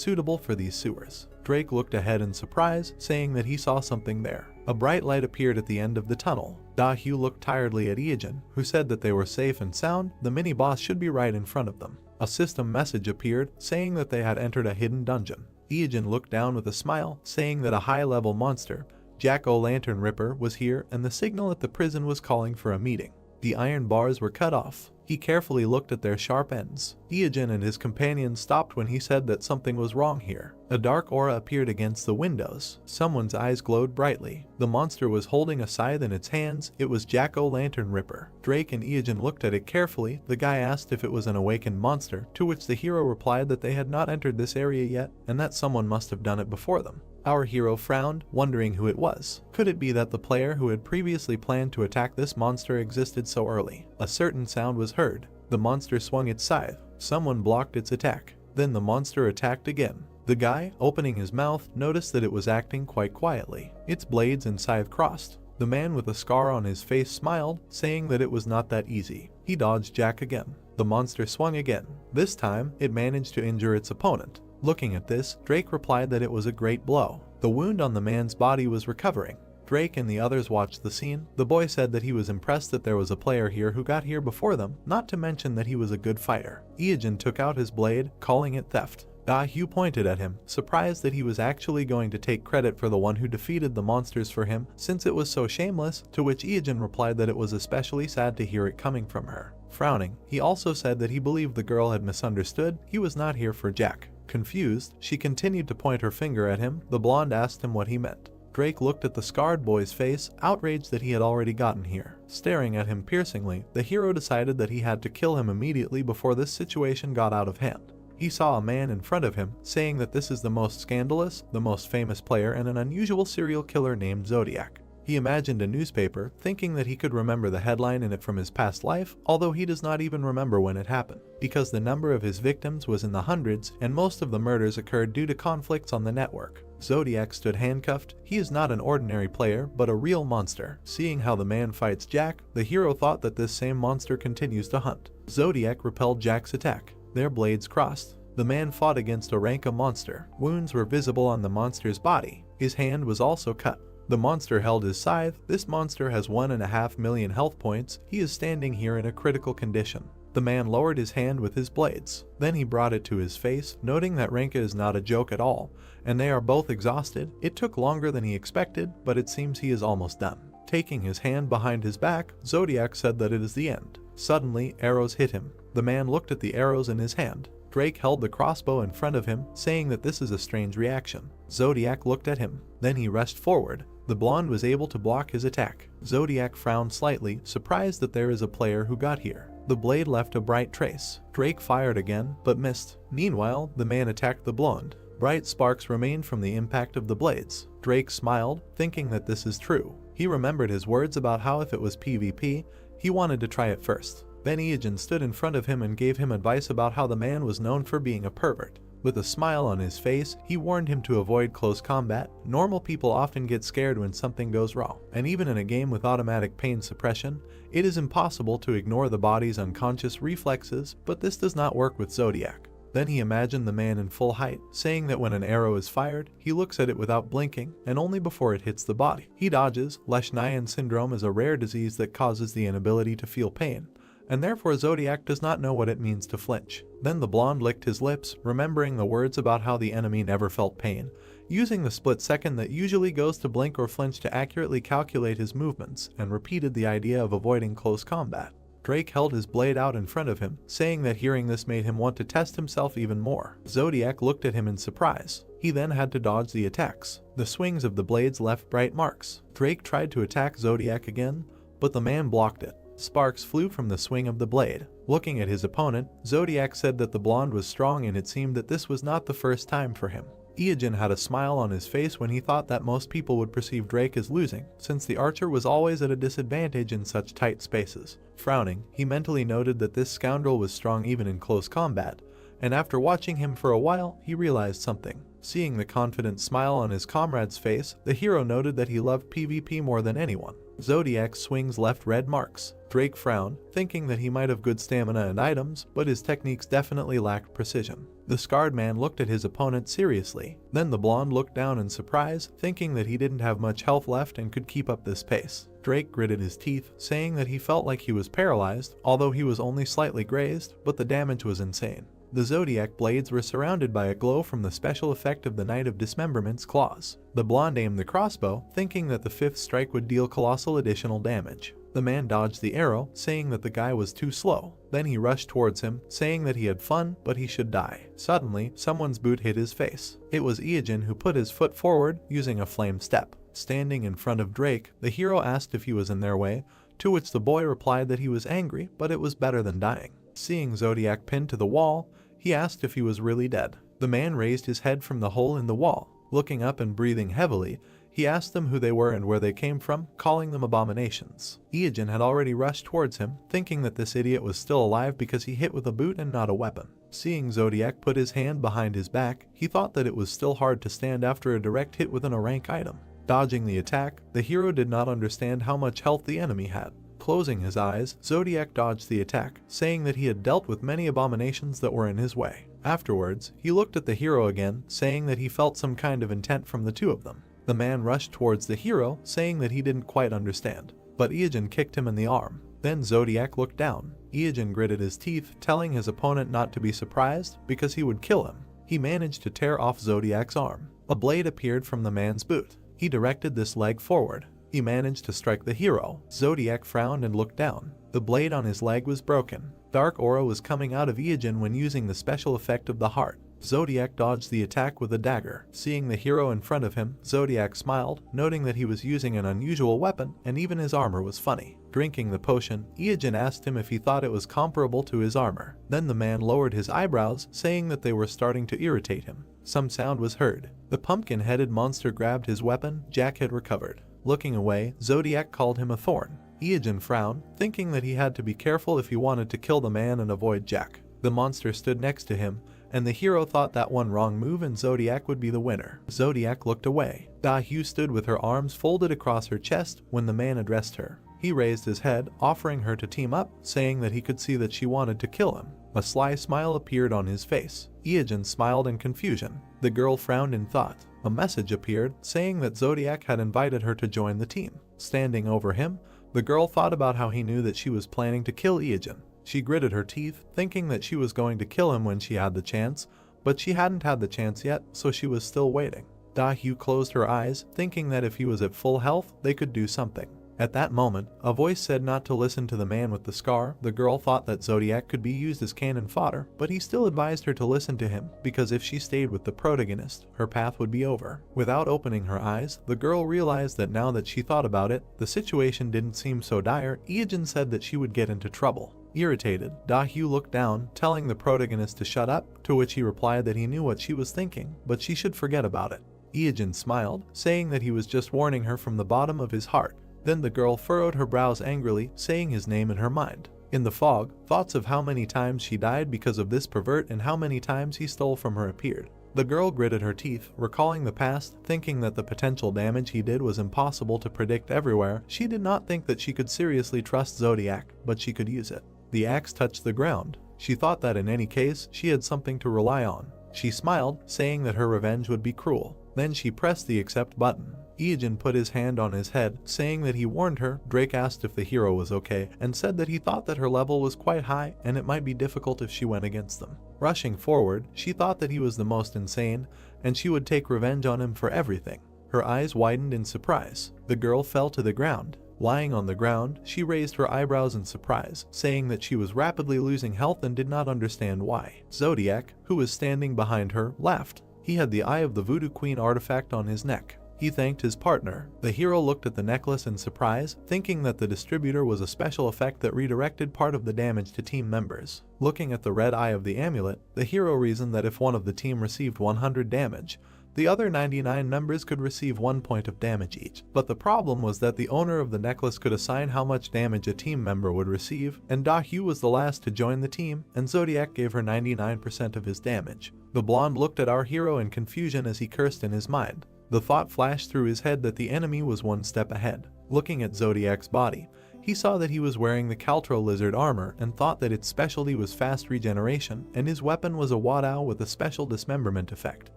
suitable for these sewers. Drake looked ahead in surprise, saying that he saw something there. A bright light appeared at the end of the tunnel. Da-hyu looked tiredly at Ijin, who said that they were safe and sound. The mini-boss should be right in front of them. A system message appeared, saying that they had entered a hidden dungeon. Ijin looked down with a smile, saying that a high-level monster, Jack-o'-lantern Ripper, was here, and the signal at the prison was calling for a meeting. The iron bars were cut off. He carefully looked at their sharp ends. Iogen and his companions stopped when he said that something was wrong here. A dark aura appeared against the windows. Someone's eyes glowed brightly. The monster was holding a scythe in its hands. It was Jack-o'-lantern Ripper. Drake and Iogen looked at it carefully. The guy asked if it was an awakened monster, to which the hero replied that they had not entered this area yet and that someone must have done it before them. Our hero frowned, wondering who it was. Could it be that the player who had previously planned to attack this monster existed so early? A certain sound was heard. The monster swung its scythe. Someone blocked its attack. Then the monster attacked again. The guy, opening his mouth, noticed that it was acting quite quietly. Its blades and scythe crossed. The man with a scar on his face smiled, saying that it was not that easy. He dodged Jack again. The monster swung again. This time, it managed to injure its opponent. Looking at this, Drake replied that it was a great blow. The wound on the man's body was recovering. Drake and the others watched the scene. The boy said that he was impressed that there was a player here who got here before them, not to mention that he was a good fighter. Iogen took out his blade, calling it theft. Hugh pointed at him, surprised that he was actually going to take credit for the one who defeated the monsters for him, since it was so shameless, to which Iogen replied that it was especially sad to hear it coming from her. Frowning, he also said that he believed the girl had misunderstood. He was not here for Jack. Confused, she continued to point her finger at him. The blonde asked him what he meant. Drake looked at the scarred boy's face, outraged that he had already gotten here. Staring at him piercingly, the hero decided that he had to kill him immediately before this situation got out of hand. He saw a man in front of him, saying that this is the most scandalous, the most famous player, and an unusual serial killer named Zodiac. He imagined a newspaper, thinking that he could remember the headline in it from his past life, although he does not even remember when it happened, because the number of his victims was in the hundreds, and most of the murders occurred due to conflicts on the network. Zodiac stood handcuffed. He is not an ordinary player, but a real monster. Seeing how the man fights Jack, the hero thought that this same monster continues to hunt. Zodiac repelled Jack's attack. Their blades crossed. The man fought against a Ranka monster. Wounds were visible on the monster's body. His hand was also cut. The monster held his scythe. This monster has 1.5 million health points. He is standing here in a critical condition. The man lowered his hand with his blades. Then he brought it to his face, noting that Ranka is not a joke at all, and they are both exhausted. It took longer than he expected, but it seems he is almost done. Taking his hand behind his back, Zodiac said that it is the end. Suddenly, arrows hit him. The man looked at the arrows in his hand. Drake held the crossbow in front of him, saying that this is a strange reaction. Zodiac looked at him. Then he rushed forward. The blonde was able to block his attack. Zodiac frowned slightly, surprised that there is a player who got here. The blade left a bright trace. Drake fired again, but missed. Meanwhile, the man attacked the blonde. Bright sparks remained from the impact of the blades. Drake smiled, thinking that this is true. He remembered his words about how if it was PvP, he wanted to try it first. Then Iogen stood in front of him and gave him advice about how the man was known for being a pervert. With a smile on his face, he warned him to avoid close combat. Normal people often get scared when something goes wrong, and even in a game with automatic pain suppression, it is impossible to ignore the body's unconscious reflexes, but this does not work with Zodiac. Then he imagined the man in full height, saying that when an arrow is fired, he looks at it without blinking, and only before it hits the body. He dodges. Leishman syndrome is a rare disease that causes the inability to feel pain, and therefore Zodiac does not know what it means to flinch. Then the blonde licked his lips, remembering the words about how the enemy never felt pain, using the split second that usually goes to blink or flinch to accurately calculate his movements, and repeated the idea of avoiding close combat. Drake held his blade out in front of him, saying that hearing this made him want to test himself even more. Zodiac looked at him in surprise. He then had to dodge the attacks. The swings of the blades left bright marks. Drake tried to attack Zodiac again, but the man blocked it. Sparks flew from the swing of the blade. Looking at his opponent, Zodiac said that the blonde was strong, and it seemed that this was not the first time for him. Iogen had a smile on his face when he thought that most people would perceive Drake as losing, since the archer was always at a disadvantage in such tight spaces. Frowning, he mentally noted that this scoundrel was strong even in close combat, and after watching him for a while, he realized something. Seeing the confident smile on his comrade's face, the hero noted that he loved PvP more than anyone. Zodiac's swings left red marks. Drake frowned, thinking that he might have good stamina and items, but his techniques definitely lacked precision. The scarred man looked at his opponent seriously. Then the blonde looked down in surprise, thinking that he didn't have much health left and could keep up this pace. Drake gritted his teeth, saying that he felt like he was paralyzed, although he was only slightly grazed, but the damage was insane. The zodiac blades were surrounded by a glow from the special effect of the Knight of Dismemberment's claws. The blonde aimed the crossbow, thinking that the 5th strike would deal colossal additional damage. The man dodged the arrow, saying that the guy was too slow. Then he rushed towards him, saying that he had fun, but he should die. Suddenly, someone's boot hit his face. It was Iojin, who put his foot forward, using a flame step. Standing in front of Drake, the hero asked if he was in their way, to which the boy replied that he was angry, but it was better than dying. Seeing Zodiac pinned to the wall, he asked if he was really dead. The man raised his head from the hole in the wall. Looking up and breathing heavily, he asked them who they were and where they came from, calling them abominations. Iojin had already rushed towards him, thinking that this idiot was still alive because he hit with a boot and not a weapon. Seeing Zodiac put his hand behind his back, he thought that it was still hard to stand after a direct hit with a rank item. Dodging the attack, the hero did not understand how much health the enemy had. Closing his eyes, Zodiac dodged the attack, saying that he had dealt with many abominations that were in his way. Afterwards, he looked at the hero again, saying that he felt some kind of intent from the two of them. The man rushed towards the hero, saying that he didn't quite understand, but Iojin kicked him in the arm. Then Zodiac looked down. Iojin gritted his teeth, telling his opponent not to be surprised, because he would kill him. He managed to tear off Zodiac's arm. A blade appeared from the man's boot. He directed this leg forward. He managed to strike the hero. Zodiac frowned and looked down. The blade on his leg was broken. Dark aura was coming out of Iojin when using the special effect of the heart. Zodiac dodged the attack with a dagger. Seeing the hero in front of him, Zodiac smiled, noting that he was using an unusual weapon and even his armor was funny. Drinking the potion, Iojin asked him if he thought it was comparable to his armor. Then the man lowered his eyebrows, saying that they were starting to irritate him. Some sound was heard. The pumpkin-headed monster grabbed his weapon. Jack had recovered. Looking away, Zodiac called him a thorn. Iojin frowned, thinking that he had to be careful if he wanted to kill the man and avoid Jack. The monster stood next to him, and the hero thought that one wrong move and Zodiac would be the winner. Zodiac looked away. Da-Hyu stood with her arms folded across her chest when the man addressed her. He raised his head, offering her to team up, saying that he could see that she wanted to kill him. A sly smile appeared on his face. Iojin smiled in confusion. The girl frowned in thought. A message appeared, saying that Zodiac had invited her to join the team. Standing over him, the girl thought about how he knew that she was planning to kill Iojin. She gritted her teeth, thinking that she was going to kill him when she had the chance, but she hadn't had the chance yet, so she was still waiting. Da-Hyu closed her eyes, thinking that if he was at full health, they could do something. At that moment, a voice said not to listen to the man with the scar. The girl thought that Zodiac could be used as cannon fodder, but he still advised her to listen to him, because if she stayed with the protagonist, her path would be over. Without opening her eyes, the girl realized that now that she thought about it, the situation didn't seem so dire. Iojin said that she would get into trouble. Irritated, Da-Hyu looked down, telling the protagonist to shut up, to which he replied that he knew what she was thinking, but she should forget about it. Iojin smiled, saying that he was just warning her from the bottom of his heart. Then the girl furrowed her brows angrily, saying his name in her mind. In the fog, thoughts of how many times she died because of this pervert and how many times he stole from her appeared. The girl gritted her teeth, recalling the past, thinking that the potential damage he did was impossible to predict everywhere. She did not think that she could seriously trust Zodiac, but she could use it. The axe touched the ground. She thought that in any case, she had something to rely on. She smiled, saying that her revenge would be cruel. Then she pressed the accept button. Iojin put his hand on his head, saying that he warned her. Drake asked if the hero was okay, and said that he thought that her level was quite high and it might be difficult if she went against them. Rushing forward, she thought that he was the most insane, and she would take revenge on him for everything. Her eyes widened in surprise. The girl fell to the ground. Lying on the ground, she raised her eyebrows in surprise, saying that she was rapidly losing health and did not understand why. Zodiac, who was standing behind her, laughed. He had the Eye of the Voodoo Queen artifact on his neck. He thanked his partner. The hero looked at the necklace in surprise, thinking that the distributor was a special effect that redirected part of the damage to team members. Looking at the red eye of the amulet, the hero reasoned that if one of the team received 100 damage, the other 99 members could receive 1 point of damage each. But the problem was that the owner of the necklace could assign how much damage a team member would receive, and Da-Hyu was the last to join the team, and Zodiac gave her 99% of his damage. The blonde looked at our hero in confusion as he cursed in his mind. The thought flashed through his head that the enemy was one step ahead. Looking at Zodiac's body, he saw that he was wearing the Caltro lizard armor and thought that its specialty was fast regeneration, and his weapon was a Wadao with a special dismemberment effect.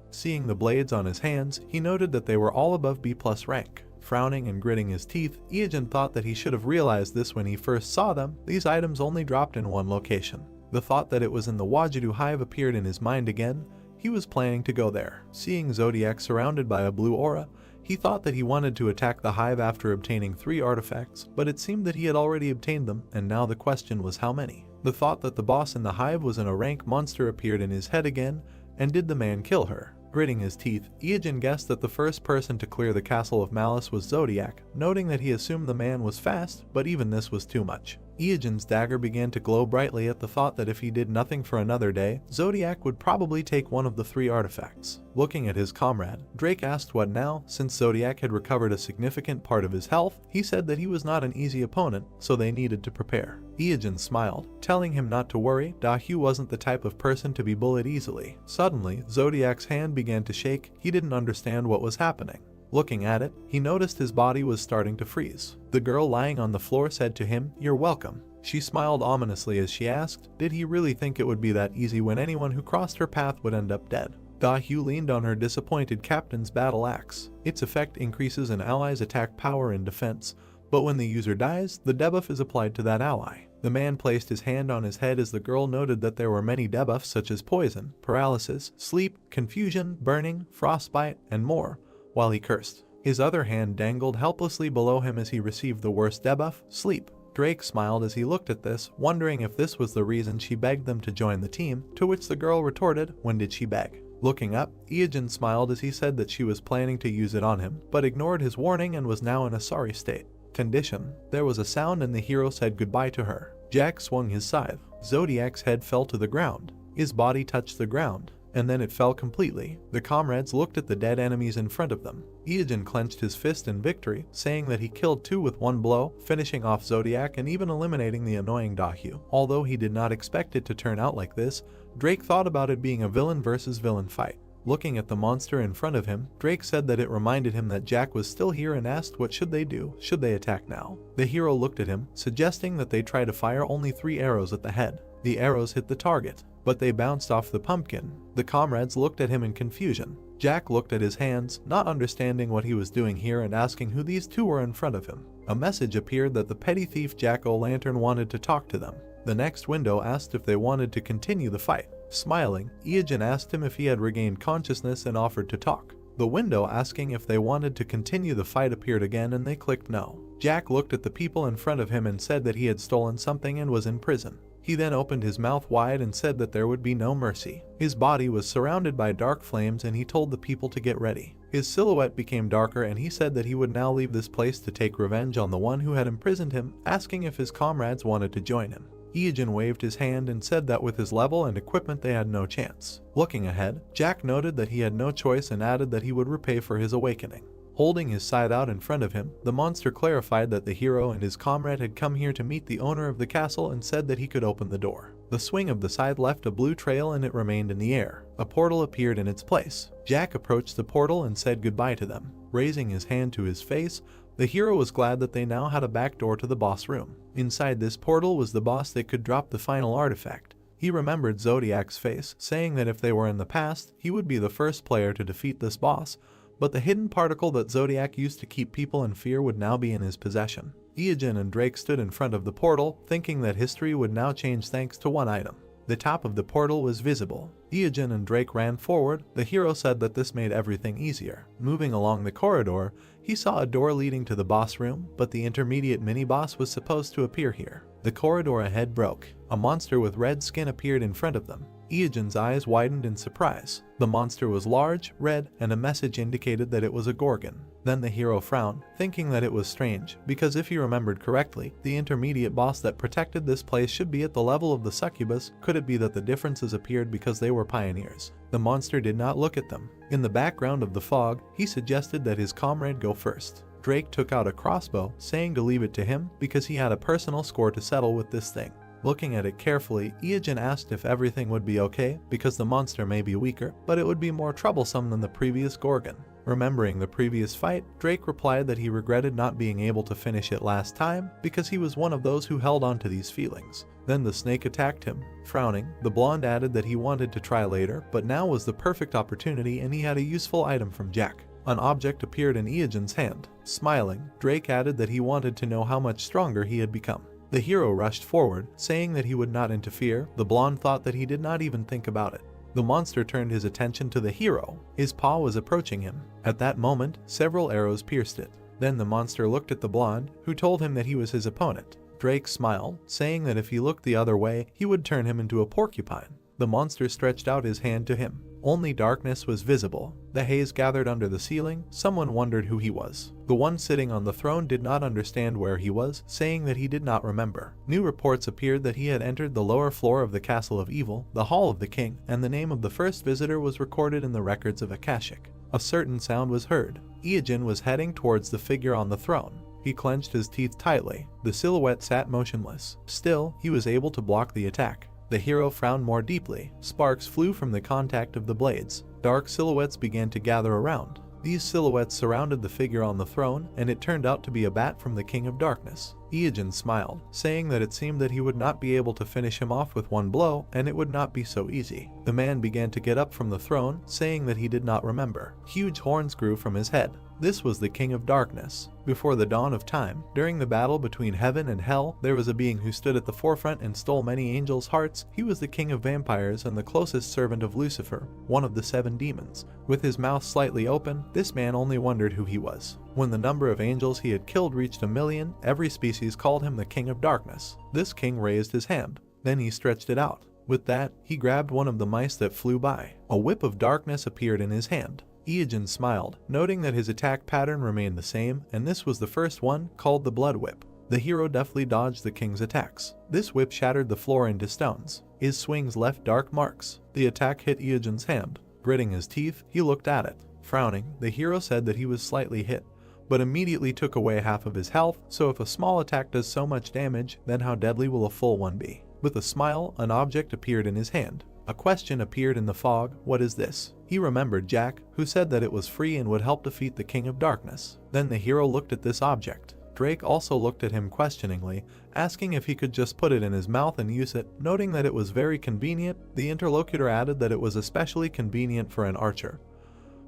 Seeing the blades on his hands, he noted that they were all above B+ rank. Frowning and gritting his teeth, Iojin thought that he should have realized this when he first saw them. These items only dropped in one location. The thought that it was in the Wajidu hive appeared in his mind again. He was planning to go there. Seeing Zodiac surrounded by a blue aura, he thought that he wanted to attack the hive after obtaining 3 artifacts, but it seemed that he had already obtained them, and now the question was how many. The thought that the boss in the hive was a rank monster appeared in his head again, and did the man kill her? Gritting his teeth, Iajin guessed that the first person to clear the Castle of Malice was Zodiac, noting that he assumed the man was fast, but even this was too much. Iajin's dagger began to glow brightly at the thought that if he did nothing for another day, Zodiac would probably take one of the 3 artifacts. Looking at his comrade, Drake asked what now. Since Zodiac had recovered a significant part of his health, he said that he was not an easy opponent, so they needed to prepare. Iajin smiled, telling him not to worry. Dahu wasn't the type of person to be bullied easily. Suddenly, Zodiac's hand began to shake. He didn't understand what was happening. Looking at it, he noticed his body was starting to freeze. The girl lying on the floor said to him, "You're welcome." She smiled ominously as she asked, did he really think it would be that easy when anyone who crossed her path would end up dead? Dahu leaned on her disappointed captain's battle axe. Its effect increases an ally's attack power and defense, but when the user dies, the debuff is applied to that ally. The man placed his hand on his head as the girl noted that there were many debuffs such as poison, paralysis, sleep, confusion, burning, frostbite, and more, while he cursed. His other hand dangled helplessly below him as he received the worst debuff, sleep. Drake smiled as he looked at this, wondering if this was the reason she begged them to join the team, to which the girl retorted, "When did she beg?" Looking up, Iajin smiled as he said that she was planning to use it on him, but ignored his warning and was now in a sorry state. Condition. There was a sound and the hero said goodbye to her. Jack swung his scythe. Zodiac's head fell to the ground. His body touched the ground, and then it fell completely. The comrades looked at the dead enemies in front of them. Iajin clenched his fist in victory, saying that he killed 2 with 1 blow, finishing off Zodiac and even eliminating the annoying Dahu. Although he did not expect it to turn out like this, Drake thought about it being a villain versus villain fight. Looking at the monster in front of him, Drake said that it reminded him that Jack was still here and asked what should they do, should they attack now? The hero looked at him, suggesting that they try to fire only 3 arrows at the head. The arrows hit the target, but they bounced off the pumpkin. The comrades looked at him in confusion. Jack looked at his hands, not understanding what he was doing here and asking who these 2 were in front of him. A message appeared that the petty thief Jack-o'-lantern wanted to talk to them. The next window asked if they wanted to continue the fight. Smiling, Iajin asked him if he had regained consciousness and offered to talk. The window asking if they wanted to continue the fight appeared again and they clicked no. Jack looked at the people in front of him and said that he had stolen something and was in prison. He then opened his mouth wide and said that there would be no mercy. His body was surrounded by dark flames and he told the people to get ready. His silhouette became darker and he said that he would now leave this place to take revenge on the one who had imprisoned him, asking if his comrades wanted to join him. Iajin waved his hand and said that with his level and equipment they had no chance. Looking ahead, Jack noted that he had no choice and added that he would repay for his awakening. Holding his scythe out in front of him, the monster clarified that the hero and his comrade had come here to meet the owner of the castle and said that he could open the door. The swing of the scythe left a blue trail and it remained in the air. A portal appeared in its place. Jack approached the portal and said goodbye to them. Raising his hand to his face, the hero was glad that they now had a back door to the boss room. Inside this portal was the boss that could drop the final artifact. He remembered Zodiac's face, saying that if they were in the past, he would be the first player to defeat this boss, but the hidden particle that Zodiac used to keep people in fear would now be in his possession. Iajin and Drake stood in front of the portal, thinking that history would now change thanks to one item. The top of the portal was visible. Iajin and Drake ran forward. The hero said that this made everything easier. Moving along the corridor, he saw a door leading to the boss room, but the intermediate mini-boss was supposed to appear here. The corridor ahead broke. A monster with red skin appeared in front of them. Iajin's eyes widened in surprise. The monster was large, red, and a message indicated that it was a gorgon. Then the hero frowned, thinking that it was strange, because if he remembered correctly, the intermediate boss that protected this place should be at the level of the succubus. Could it be that the differences appeared because they were pioneers? The monster did not look at them. In the background of the fog, he suggested that his comrade go first. Drake took out a crossbow, saying to leave it to him because he had a personal score to settle with this thing. Looking at it carefully, Iajin asked if everything would be okay, because the monster may be weaker, but it would be more troublesome than the previous gorgon. Remembering the previous fight, Drake replied that he regretted not being able to finish it last time, because he was one of those who held on to these feelings. Then the snake attacked him. Frowning, the blonde added that he wanted to try later, but now was the perfect opportunity and he had a useful item from Jack. An object appeared in Iajin's hand. Smiling, Drake added that he wanted to know how much stronger he had become. The hero rushed forward, saying that he would not interfere. The blonde thought that he did not even think about it. The monster turned his attention to the hero. His paw was approaching him. At that moment, several arrows pierced it. Then the monster looked at the blonde, who told him that he was his opponent. Drake smiled, saying that if he looked the other way, he would turn him into a porcupine. The monster stretched out his hand to him. Only darkness was visible. The haze gathered under the ceiling. Someone wondered who he was. The one sitting on the throne did not understand where he was, saying that he did not remember. New reports appeared that he had entered the lower floor of the Castle of Evil, the Hall of the King, and the name of the first visitor was recorded in the records of Akashic. A certain sound was heard. Iyajin was heading towards the figure on the throne. He clenched his teeth tightly. The silhouette sat motionless. Still, he was able to block the attack. The hero frowned more deeply. Sparks flew from the contact of the blades. Dark silhouettes began to gather around. These silhouettes surrounded the figure on the throne, and it turned out to be a bat from the King of Darkness. Iyajin smiled, saying that it seemed that he would not be able to finish him off with one blow, and it would not be so easy. The man began to get up from the throne, saying that he did not remember. Huge horns grew from his head. This was the King of Darkness. Before the dawn of time, during the battle between heaven and hell, there was a being who stood at the forefront and stole many angels' hearts. He was the king of vampires and the closest servant of Lucifer, one of the 7 demons. With his mouth slightly open, this man only wondered who he was. When the number of angels he had killed reached 1,000,000, every species called him the King of Darkness. This king raised his hand. Then he stretched it out. With that, he grabbed one of the mice that flew by. A whip of darkness appeared in his hand. Iyajin smiled, noting that his attack pattern remained the same, and this was the first one, called the Blood Whip. The hero deftly dodged the king's attacks. This whip shattered the floor into stones. His swings left dark marks. The attack hit Iyajin's hand. Gritting his teeth, he looked at it. Frowning, the hero said that he was slightly hit, but immediately took away half of his health, so if a small attack does so much damage, then how deadly will a full one be? With a smile, an object appeared in his hand. A question appeared in the fog. What is this? He remembered Jack, who said that it was free and would help defeat the King of Darkness. Then the hero looked at this object. Drake also looked at him questioningly, asking if he could just put it in his mouth and use it. Noting that it was very convenient, the interlocutor added that it was especially convenient for an archer,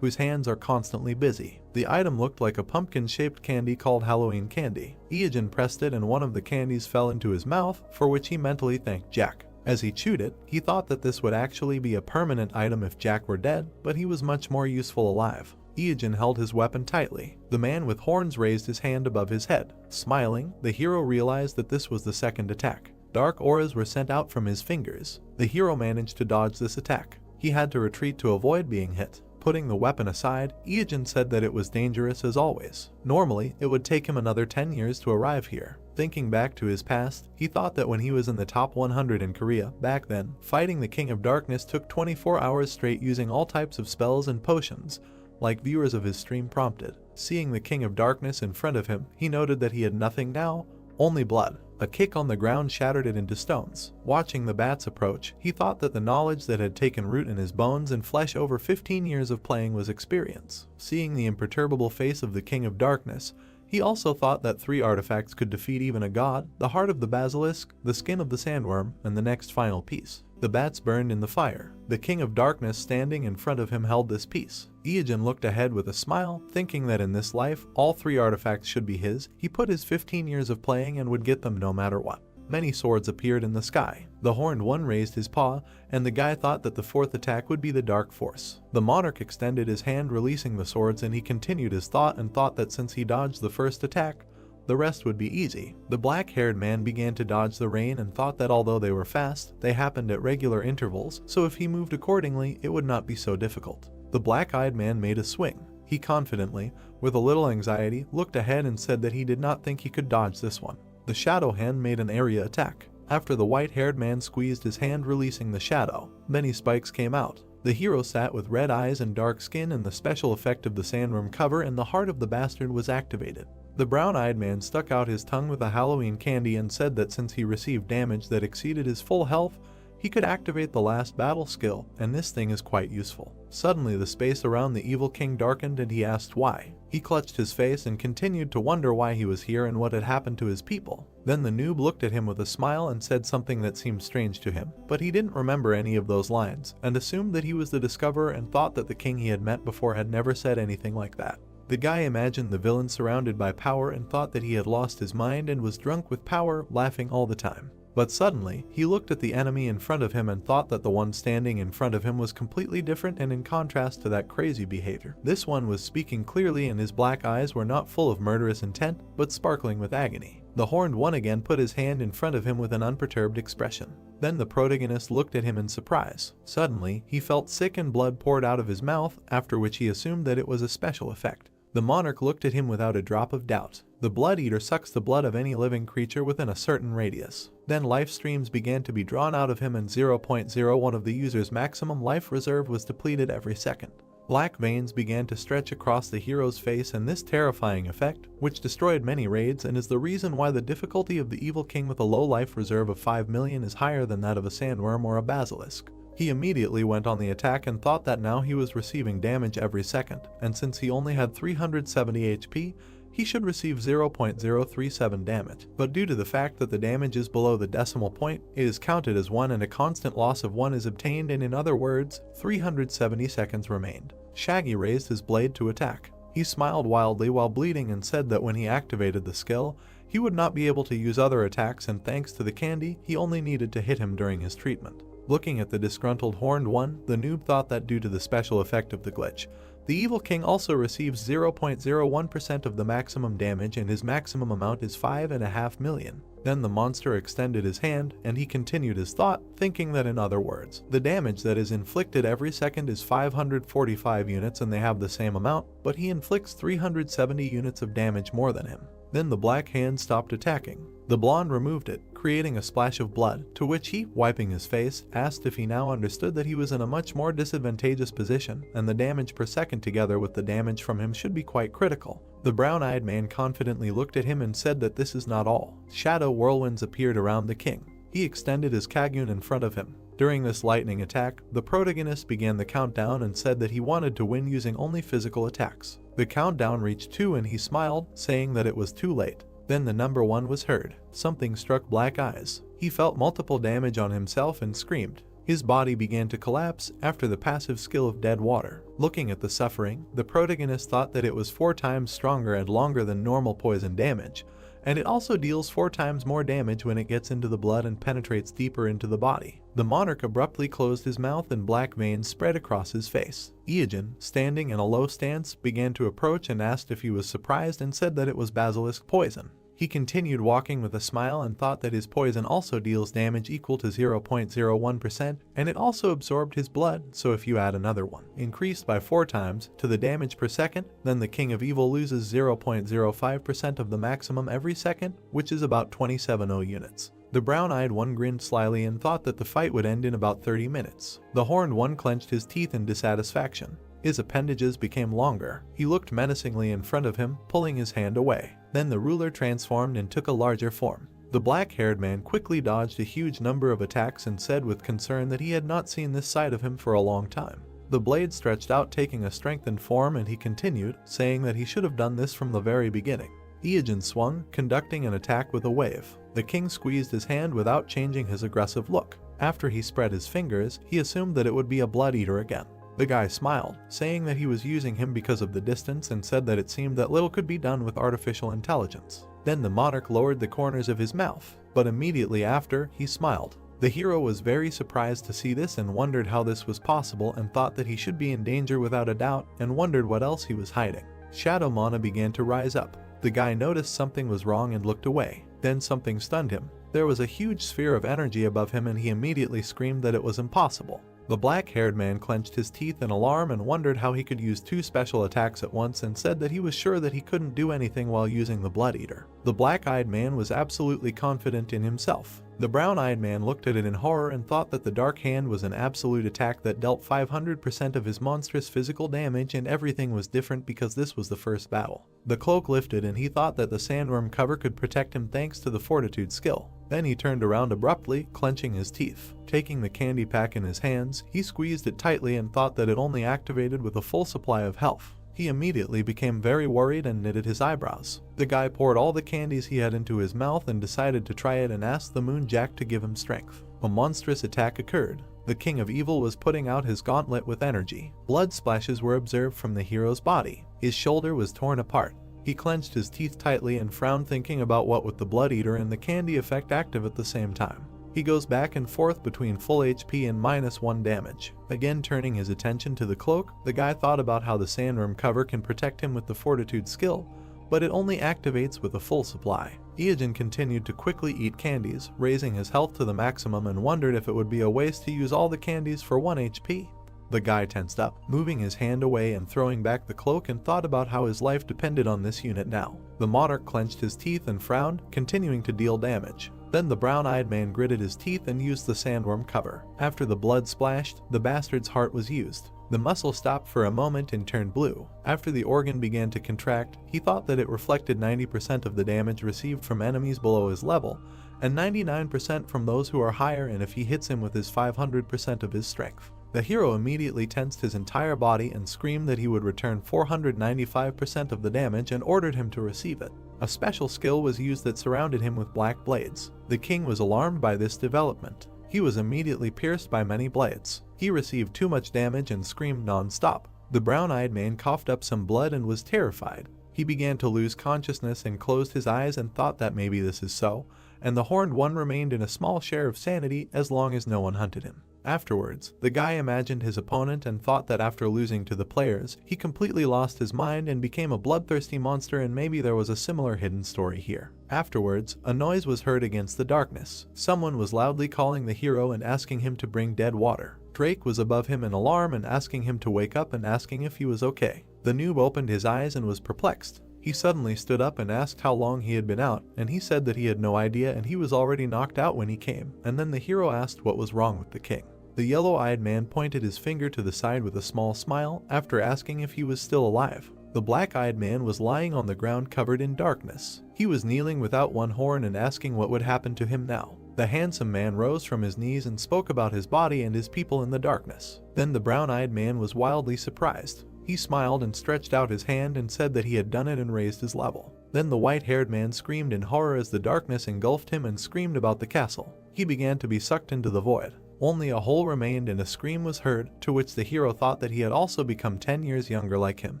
whose hands are constantly busy. The item looked like a pumpkin-shaped candy called Halloween candy. Iyajin pressed it and one of the candies fell into his mouth, for which he mentally thanked Jack. As he chewed it, he thought that this would actually be a permanent item if Jack were dead, but he was much more useful alive. Iyajin held his weapon tightly. The man with horns raised his hand above his head. Smiling, the hero realized that this was the second attack. Dark auras were sent out from his fingers. The hero managed to dodge this attack. He had to retreat to avoid being hit. Putting the weapon aside, Iyajin said that it was dangerous as always. Normally, it would take him another 10 years to arrive here. Thinking back to his past, he thought that when he was in the top 100 in Korea, back then, fighting the King of Darkness took 24 hours straight using all types of spells and potions, like viewers of his stream prompted. Seeing the King of Darkness in front of him, he noted that he had nothing now, only blood. A kick on the ground shattered it into stones. Watching the bats approach, he thought that the knowledge that had taken root in his bones and flesh over 15 years of playing was experience. Seeing the imperturbable face of the King of Darkness, he also thought that 3 artifacts could defeat even a god: the heart of the basilisk, the skin of the sandworm, and the next final piece. The bats burned in the fire. The King of Darkness standing in front of him held this piece. Iyajin looked ahead with a smile, thinking that in this life, all 3 artifacts should be his. He put his 15 years of playing and would get them no matter what. Many swords appeared in the sky. The horned one raised his paw, and the guy thought that the 4th attack would be the Dark Force. The monarch extended his hand, releasing the swords, and he continued his thought and thought that since he dodged the first attack, the rest would be easy. The black-haired man began to dodge the rain and thought that although they were fast, they happened at regular intervals, so if he moved accordingly, it would not be so difficult. The black-eyed man made a swing. He confidently, with a little anxiety, looked ahead and said that he did not think he could dodge this one. The shadow hand made an area attack. After the white-haired man squeezed his hand, releasing the shadow, many spikes came out. The hero sat with red eyes and dark skin, and the special effect of the sandworm cover and the heart of the bastard was activated. The brown-eyed man stuck out his tongue with a Halloween candy and said that since he received damage that exceeded his full health, he could activate the last battle skill, and this thing is quite useful. Suddenly the space around the evil king darkened and he asked why. He clutched his face and continued to wonder why he was here and what had happened to his people. Then the noob looked at him with a smile and said something that seemed strange to him, but he didn't remember any of those lines, and assumed that he was the discoverer and thought that the king he had met before had never said anything like that. The guy imagined the villain surrounded by power and thought that he had lost his mind and was drunk with power, laughing all the time. But suddenly, he looked at the enemy in front of him and thought that the one standing in front of him was completely different and in contrast to that crazy behavior. This one was speaking clearly and his black eyes were not full of murderous intent, but sparkling with agony. The horned one again put his hand in front of him with an unperturbed expression. Then the protagonist looked at him in surprise. Suddenly, he felt sick and blood poured out of his mouth, after which he assumed that it was a special effect. The monarch looked at him without a drop of doubt. The blood eater sucks the blood of any living creature within a certain radius. Then life streams began to be drawn out of him and 0.01 of the user's maximum life reserve was depleted every second. Black veins began to stretch across the hero's face, and this terrifying effect, which destroyed many raids and is the reason why the difficulty of the evil king with a low life reserve of 5 million is higher than that of a sandworm or a basilisk. He immediately went on the attack and thought that now he was receiving damage every second, and since he only had 370 HP, he should receive 0.037 damage. But due to the fact that the damage is below the decimal point, it is counted as 1 and a constant loss of 1 is obtained, and in other words, 370 seconds remained. Shaggy raised his blade to attack. He smiled wildly while bleeding and said that when he activated the skill, he would not be able to use other attacks, and thanks to the candy, he only needed to hit him during his treatment. Looking at the disgruntled horned one, the noob thought that due to the special effect of the glitch, the evil king also receives 0.01% of the maximum damage and his maximum amount is 5.5 million. Then the monster extended his hand and he continued his thought, thinking that in other words, the damage that is inflicted every second is 545 units and they have the same amount, but he inflicts 370 units of damage more than him. Then the black hand stopped attacking. The blonde removed it, creating a splash of blood, to which he, wiping his face, asked if he now understood that he was in a much more disadvantageous position, and the damage per second together with the damage from him should be quite critical. The brown-eyed man confidently looked at him and said that this is not all. Shadow whirlwinds appeared around the king. He extended his kagun in front of him. During this lightning attack, the protagonist began the countdown and said that he wanted to win using only physical attacks. The countdown reached 2 and he smiled, saying that it was too late. Then the number 1 was heard. Something struck Black Eyes. He felt multiple damage on himself and screamed. His body began to collapse after the passive skill of Dead Water. Looking at the suffering, the protagonist thought that it was 4 times stronger and longer than normal poison damage, and it also deals 4 times more damage when it gets into the blood and penetrates deeper into the body. The monarch abruptly closed his mouth and black veins spread across his face. Iogen, standing in a low stance, began to approach and asked if he was surprised and said that it was basilisk poison. He continued walking with a smile and thought that his poison also deals damage equal to 0.01% and it also absorbed his blood, so if you add another one, increased by 4 times, to the damage per second, then the King of Evil loses 0.05% of the maximum every second, which is about 270 units. The brown-eyed one grinned slyly and thought that the fight would end in about 30 minutes. The horned one clenched his teeth in dissatisfaction. His appendages became longer. He looked menacingly in front of him, pulling his hand away. Then the ruler transformed and took a larger form. The black-haired man quickly dodged a huge number of attacks and said with concern that he had not seen this side of him for a long time. The blade stretched out, taking a strengthened form, and he continued, saying that he should have done this from the very beginning. Iogen swung, conducting an attack with a wave. The king squeezed his hand without changing his aggressive look. After he spread his fingers, he assumed that it would be a blood eater again. The guy smiled, saying that he was using him because of the distance and said that it seemed that little could be done with artificial intelligence. Then the monarch lowered the corners of his mouth, but immediately after, he smiled. The hero was very surprised to see this and wondered how this was possible and thought that he should be in danger without a doubt and wondered what else he was hiding. Shadow Mana began to rise up. The guy noticed something was wrong and looked away. Then something stunned him. There was a huge sphere of energy above him and he immediately screamed that it was impossible. The black-haired man clenched his teeth in alarm and wondered how he could use 2 special attacks at once and said that he was sure that he couldn't do anything while using the Blood Eater. The black-eyed man was absolutely confident in himself. The brown-eyed man looked at it in horror and thought that the Dark Hand was an absolute attack that dealt 500% of his monstrous physical damage, and everything was different because this was the first battle. The cloak lifted and he thought that the sandworm cover could protect him thanks to the fortitude skill. Then he turned around abruptly, clenching his teeth. Taking the candy pack in his hands, he squeezed it tightly and thought that it only activated with a full supply of health. He immediately became very worried and knitted his eyebrows. The guy poured all the candies he had into his mouth and decided to try it and asked the Moon Jack to give him strength. A monstrous attack occurred. The King of Evil was putting out his gauntlet with energy. Blood splashes were observed from the hero's body. His shoulder was torn apart. He clenched his teeth tightly and frowned, thinking about what with the Blood Eater and the candy effect active at the same time. He goes back and forth between full HP and -1 damage. Again turning his attention to the cloak, the guy thought about how the sandworm cover can protect him with the fortitude skill, but it only activates with a full supply. Iajin continued to quickly eat candies, raising his health to the maximum, and wondered if it would be a waste to use all the candies for 1 HP. The guy tensed up, moving his hand away and throwing back the cloak, and thought about how his life depended on this unit now. The monarch clenched his teeth and frowned, continuing to deal damage. Then the brown-eyed man gritted his teeth and used the sandworm cover. After the blood splashed, the bastard's heart was used. The muscle stopped for a moment and turned blue. After the organ began to contract, he thought that it reflected 90% of the damage received from enemies below his level, and 99% from those who are higher, and if he hits him with his 500% of his strength. The hero immediately tensed his entire body and screamed that he would return 495% of the damage and ordered him to receive it. A special skill was used that surrounded him with black blades. The king was alarmed by this development. He was immediately pierced by many blades. He received too much damage and screamed non-stop. The brown-eyed man coughed up some blood and was terrified. He began to lose consciousness and closed his eyes and thought that maybe this is so, and the horned one remained in a small share of sanity as long as no one hunted him. Afterwards, the guy imagined his opponent and thought that after losing to the players, he completely lost his mind and became a bloodthirsty monster, and maybe there was a similar hidden story here. Afterwards, a noise was heard against the darkness. Someone was loudly calling the hero and asking him to bring dead water. Drake was above him in alarm and asking him to wake up and asking if he was okay. The noob opened his eyes and was perplexed. He suddenly stood up and asked how long he had been out, and he said that he had no idea and he was already knocked out when he came. And then the hero asked what was wrong with the king. The yellow-eyed man pointed his finger to the side with a small smile after asking if he was still alive. The black-eyed man was lying on the ground covered in darkness. He was kneeling without one horn and asking what would happen to him now. The handsome man rose from his knees and spoke about his body and his people in the darkness. Then the brown-eyed man was wildly surprised. He smiled and stretched out his hand and said that he had done it and raised his level. Then the white-haired man screamed in horror as the darkness engulfed him and screamed about the castle. He began to be sucked into the void. Only a hole remained and a scream was heard, to which the hero thought that he had also become 10 years younger like him,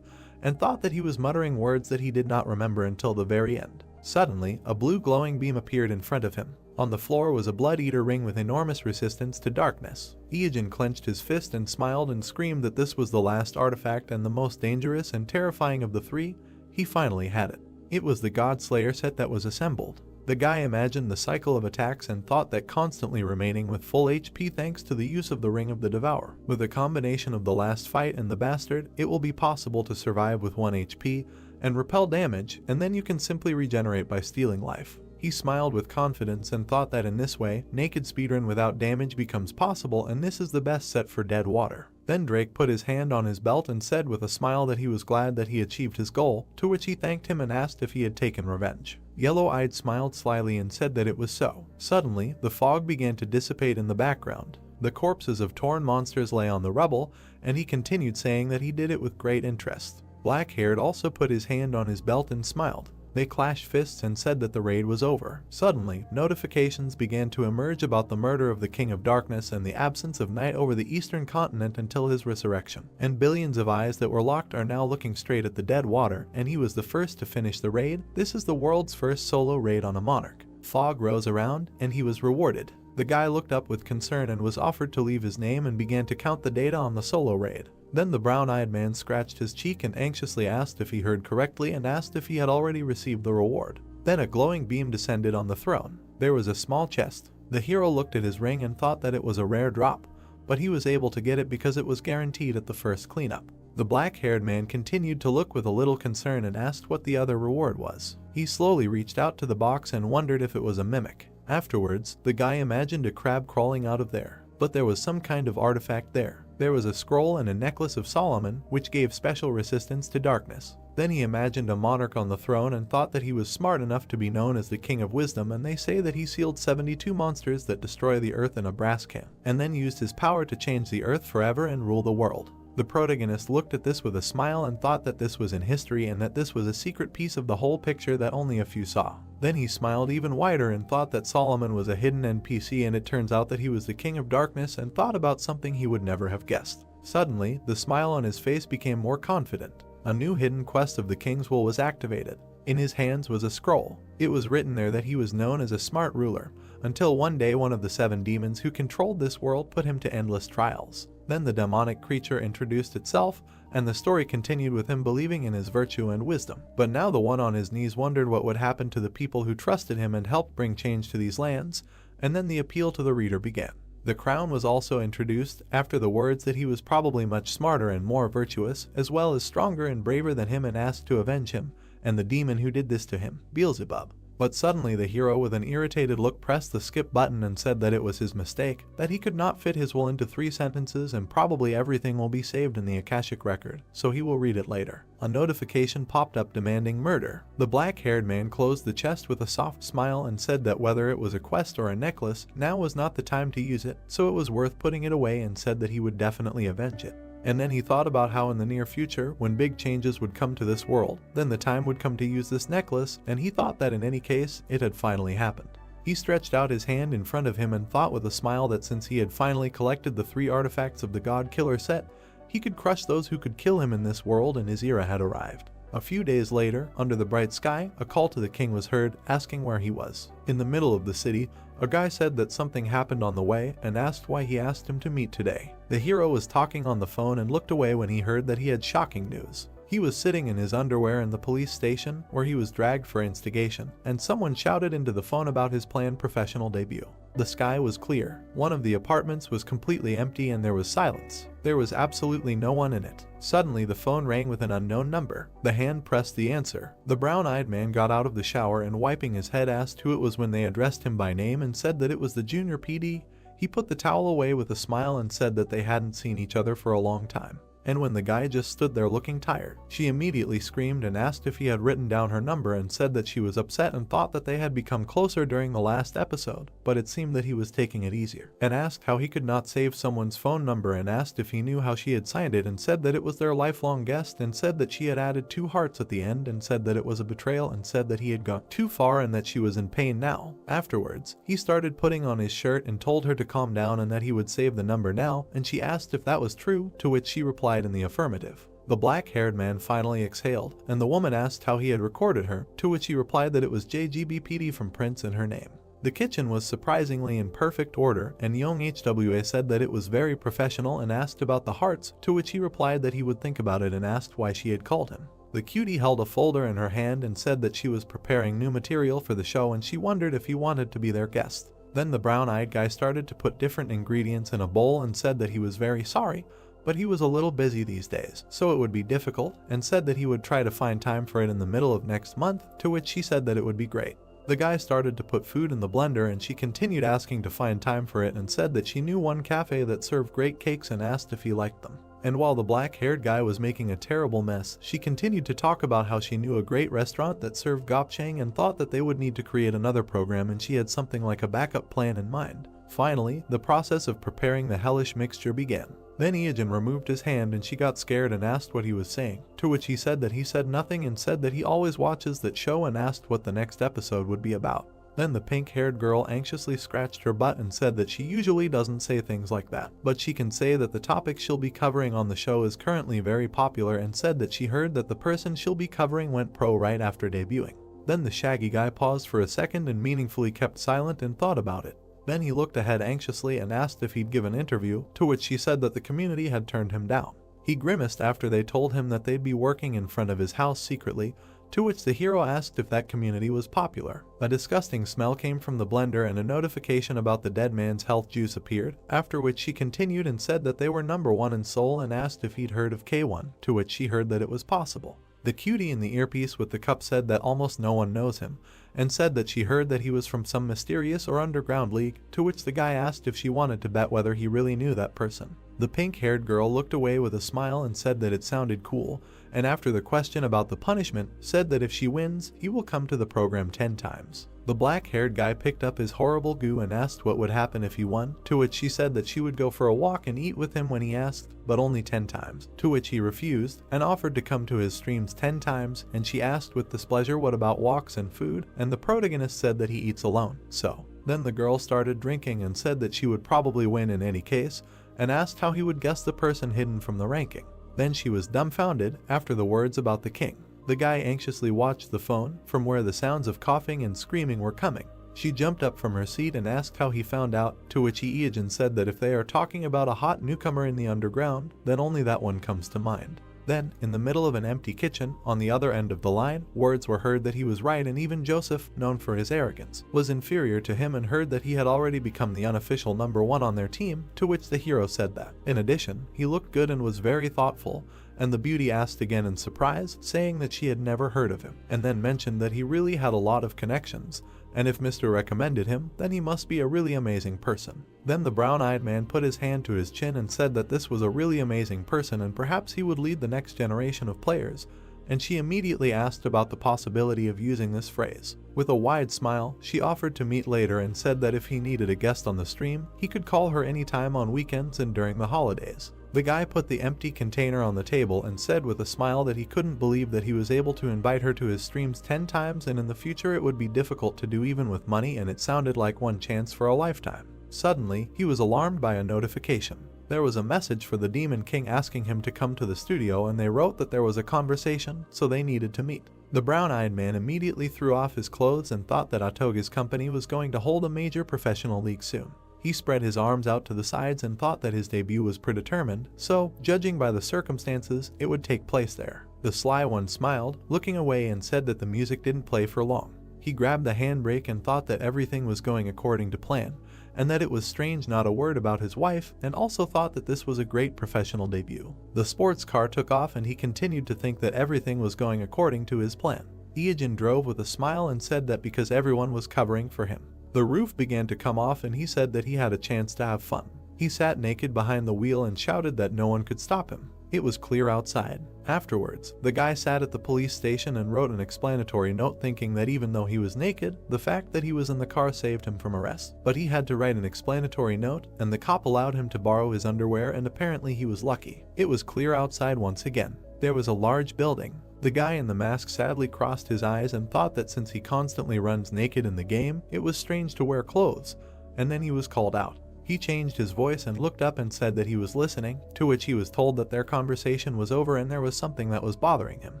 and thought that he was muttering words that he did not remember until the very end. Suddenly, a blue glowing beam appeared in front of him. On the floor was a blood-eater ring with enormous resistance to darkness. Iajin clenched his fist and smiled and screamed that this was the last artifact and the most dangerous and terrifying of the three. He finally had it. It was the God-Slayer set that was assembled. The guy imagined the cycle of attacks and thought that constantly remaining with full HP thanks to the use of the Ring of the Devourer. With a combination of the last fight and the bastard, it will be possible to survive with 1 HP and repel damage, and then you can simply regenerate by stealing life. He smiled with confidence and thought that in this way, naked speedrun without damage becomes possible, and this is the best set for dead water. Then Drake put his hand on his belt and said with a smile that he was glad that he achieved his goal, to which he thanked him and asked if he had taken revenge. Yellow-eyed smiled slyly and said that it was so. Suddenly, the fog began to dissipate in the background. The corpses of torn monsters lay on the rubble, and he continued saying that he did it with great interest. Black-haired also put his hand on his belt and smiled. They clashed fists and said that the raid was over. Suddenly, notifications began to emerge about the murder of the King of Darkness and the absence of night over the eastern continent until his resurrection. And billions of eyes that were locked are now looking straight at the dead water, and he was the first to finish the raid. This is the world's first solo raid on a monarch. Fog rose around, and he was rewarded. The guy looked up with concern and was offered to leave his name and began to count the data on the solo raid. Then the brown-eyed man scratched his cheek and anxiously asked if he heard correctly and asked if he had already received the reward. Then a glowing beam descended on the throne. There was a small chest. The hero looked at his ring and thought that it was a rare drop, but he was able to get it because it was guaranteed at the first cleanup. The black-haired man continued to look with a little concern and asked what the other reward was. He slowly reached out to the box and wondered if it was a mimic. Afterwards, the guy imagined a crab crawling out of there, but there was some kind of artifact there. There was a scroll and a necklace of Solomon, which gave special resistance to darkness. Then he imagined a monarch on the throne and thought that he was smart enough to be known as the King of Wisdom, and they say that he sealed 72 monsters that destroy the earth in a brass can, and then used his power to change the earth forever and rule the world. The protagonist looked at this with a smile and thought that this was in history and that this was a secret piece of the whole picture that only a few saw. Then he smiled even wider and thought that Solomon was a hidden NPC, and it turns out that he was the king of darkness, and thought about something he would never have guessed. Suddenly, the smile on his face became more confident. A new hidden quest of the King's Will was activated. In his hands was a scroll. It was written there that he was known as a smart ruler, until one day one of the 7 demons who controlled this world put him to endless trials. Then the demonic creature introduced itself, and the story continued with him believing in his virtue and wisdom. But now the one on his knees wondered what would happen to the people who trusted him and helped bring change to these lands, and then the appeal to the reader began. The crown was also introduced after the words that he was probably much smarter and more virtuous, as well as stronger and braver than him, and asked to avenge him, and the demon who did this to him, Beelzebub. But suddenly the hero with an irritated look pressed the skip button and said that it was his mistake, that he could not fit his will into 3 sentences, and probably everything will be saved in the Akashic record, so he will read it later. A notification popped up demanding murder. The black-haired man closed the chest with a soft smile and said that whether it was a quest or a necklace, now was not the time to use it, so it was worth putting it away, and said that he would definitely avenge it. And then he thought about how in the near future, when big changes would come to this world, then the time would come to use this necklace, and he thought that in any case, it had finally happened. He stretched out his hand in front of him and thought with a smile that since he had finally collected the 3 artifacts of the God Killer set, he could crush those who could kill him in this world, and his era had arrived. A few days later, under the bright sky, a call to the king was heard, asking where he was. In the middle of the city, a guy said that something happened on the way and asked why he asked him to meet today. The hero was talking on the phone and looked away when he heard that he had shocking news. He was sitting in his underwear in the police station, where he was dragged for instigation, and someone shouted into the phone about his planned professional debut. The sky was clear. One of the apartments was completely empty and there was silence. There was absolutely no one in it. Suddenly the phone rang with an unknown number. The hand pressed the answer. The brown-eyed man got out of the shower and wiping his head asked who it was. When they addressed him by name and said that it was the junior PD, he put the towel away with a smile and said that they hadn't seen each other for a long time. And when the guy just stood there looking tired, she immediately screamed and asked if he had written down her number, and said that she was upset and thought that they had become closer during the last episode, but it seemed that he was taking it easier, and asked how he could not save someone's phone number, and asked if he knew how she had signed it, and said that it was their lifelong guest, and said that she had added 2 hearts at the end, and said that it was a betrayal, and said that he had gone too far and that she was in pain now. Afterwards, he started putting on his shirt and told her to calm down and that he would save the number now, and she asked if that was true, to which she replied in the affirmative. The black-haired man finally exhaled, and the woman asked how he had recorded her, to which he replied that it was JGBPD from Prince in her name. The kitchen was surprisingly in perfect order, and young HWA said that it was very professional and asked about the hearts, to which he replied that he would think about it and asked why she had called him. The cutie held a folder in her hand and said that she was preparing new material for the show and she wondered if he wanted to be their guest. Then the brown-eyed guy started to put different ingredients in a bowl and said that he was very sorry, but he was a little busy these days, so it would be difficult, and said that he would try to find time for it in the middle of next month, to which she said that it would be great. The guy started to put food in the blender and she continued asking to find time for it and said that she knew one cafe that served great cakes and asked if he liked them. And while the black-haired guy was making a terrible mess, she continued to talk about how she knew a great restaurant that served gopchang and thought that they would need to create another program, and she had something like a backup plan in mind. Finally, the process of preparing the hellish mixture began. Then Iogen removed his hand and she got scared and asked what he was saying, to which he said that he said nothing and said that he always watches that show, and asked what the next episode would be about. Then the pink-haired girl anxiously scratched her butt and said that she usually doesn't say things like that, but she can say that the topic she'll be covering on the show is currently very popular, and said that she heard that the person she'll be covering went pro right after debuting. Then the shaggy guy paused for a second and meaningfully kept silent and thought about it. Then he looked ahead anxiously and asked if he'd give an interview, to which she said that the community had turned him down. He grimaced after they told him that they'd be working in front of his house secretly, to which the hero asked if that community was popular. A disgusting smell came from the blender and a notification about the dead man's health juice appeared, after which she continued and said that they were #1 in Seoul and asked if he'd heard of K1, to which she heard that it was possible. The cutie in the earpiece with the cup said that almost no one knows him, and said that she heard that he was from some mysterious or underground league, to which the guy asked if she wanted to bet whether he really knew that person. The pink-haired girl looked away with a smile and said that it sounded cool, and after the question about the punishment, said that if she wins, he will come to the program 10 times. The black-haired guy picked up his horrible goo and asked what would happen if he won, to which she said that she would go for a walk and eat with him when he asked, but only 10 times, to which he refused, and offered to come to his streams 10 times, and she asked with displeasure what about walks and food, and the protagonist said that he eats alone, so. Then the girl started drinking and said that she would probably win in any case, and asked how he would guess the person hidden from the ranking. Then she was dumbfounded after the words about the king. The guy anxiously watched the phone from where the sounds of coughing and screaming were coming. She jumped up from her seat and asked how he found out, to which Iijin said that if they are talking about a hot newcomer in the underground, then only that one comes to mind. Then, in the middle of an empty kitchen, on the other end of the line, words were heard that he was right, and even Joseph, known for his arrogance, was inferior to him, and heard that he had already become the unofficial #1 on their team, to which the hero said that. In addition, he looked good and was very thoughtful, and the beauty asked again in surprise, saying that she had never heard of him, and then mentioned that he really had a lot of connections, and if Mr. recommended him, then he must be a really amazing person. Then the brown-eyed man put his hand to his chin and said that this was a really amazing person and perhaps he would lead the next generation of players, and she immediately asked about the possibility of using this phrase. With a wide smile, she offered to meet later and said that if he needed a guest on the stream, he could call her anytime on weekends and during the holidays. The guy put the empty container on the table and said with a smile that he couldn't believe that he was able to invite her to his streams 10 times and in the future it would be difficult to do even with money, and it sounded like one chance for a lifetime. Suddenly, he was alarmed by a notification. There was a message for the Demon King asking him to come to the studio, and they wrote that there was a conversation, so they needed to meet. The brown-eyed man immediately threw off his clothes and thought that Atoge's company was going to hold a major professional league soon. He spread his arms out to the sides and thought that his debut was predetermined, so, judging by the circumstances, it would take place there. The sly one smiled, looking away, and said that the music didn't play for long. He grabbed the handbrake and thought that everything was going according to plan, and that it was strange not a word about his wife, and also thought that this was a great professional debut. The sports car took off and he continued to think that everything was going according to his plan. Iijin drove with a smile and said that because everyone was covering for him. The roof began to come off and he said that he had a chance to have fun. He sat naked behind the wheel and shouted that no one could stop him. It was clear outside. Afterwards, the guy sat at the police station and wrote an explanatory note, thinking that even though he was naked, the fact that he was in the car saved him from arrest. But he had to write an explanatory note, and the cop allowed him to borrow his underwear, and apparently he was lucky. It was clear outside once again. There was a large building. The guy in the mask sadly crossed his eyes and thought that since he constantly runs naked in the game, it was strange to wear clothes, and then he was called out. He changed his voice and looked up and said that he was listening, to which he was told that their conversation was over and there was something that was bothering him.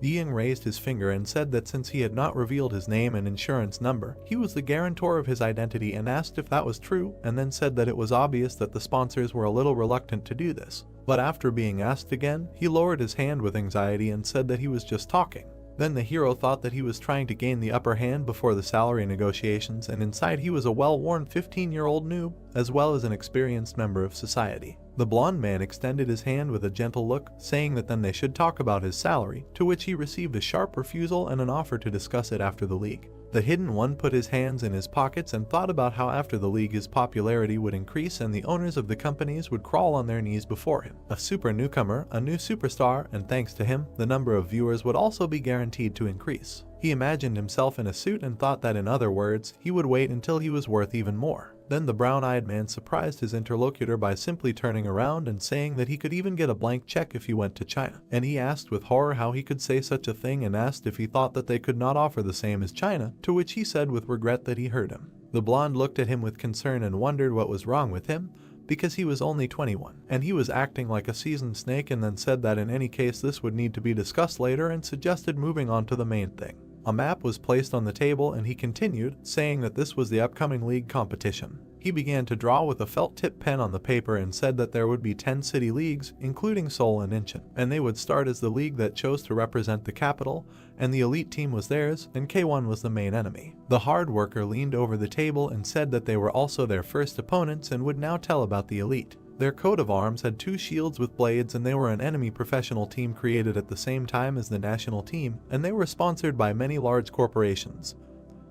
Ying raised his finger and said that since he had not revealed his name and insurance number, he was the guarantor of his identity, and asked if that was true, and then said that it was obvious that the sponsors were a little reluctant to do this. But after being asked again, he lowered his hand with anxiety and said that he was just talking. Then the hero thought that he was trying to gain the upper hand before the salary negotiations, and inside he was a well-worn 15-year-old noob, as well as an experienced member of society. The blonde man extended his hand with a gentle look, saying that then they should talk about his salary, to which he received a sharp refusal and an offer to discuss it after the league. The hidden one put his hands in his pockets and thought about how after the league his popularity would increase and the owners of the companies would crawl on their knees before him. A super newcomer, a new superstar, and thanks to him, the number of viewers would also be guaranteed to increase. He imagined himself in a suit and thought that, in other words, he would wait until he was worth even more. Then the brown-eyed man surprised his interlocutor by simply turning around and saying that he could even get a blank check if he went to China. And he asked with horror how he could say such a thing and asked if he thought that they could not offer the same as China, to which he said with regret that he heard him. The blonde looked at him with concern and wondered what was wrong with him, because he was only 21, and he was acting like a seasoned snake, and then said that in any case this would need to be discussed later and suggested moving on to the main thing. A map was placed on the table and he continued, saying that this was the upcoming league competition. He began to draw with a felt tip pen on the paper and said that there would be 10 city leagues, including Seoul and Incheon, and they would start as the league that chose to represent the capital, and the elite team was theirs, and K1 was the main enemy. The hard worker leaned over the table and said that they were also their first opponents and would now tell about the elite. Their coat of arms had 2 shields with blades, and they were an enemy professional team created at the same time as the national team, and they were sponsored by many large corporations,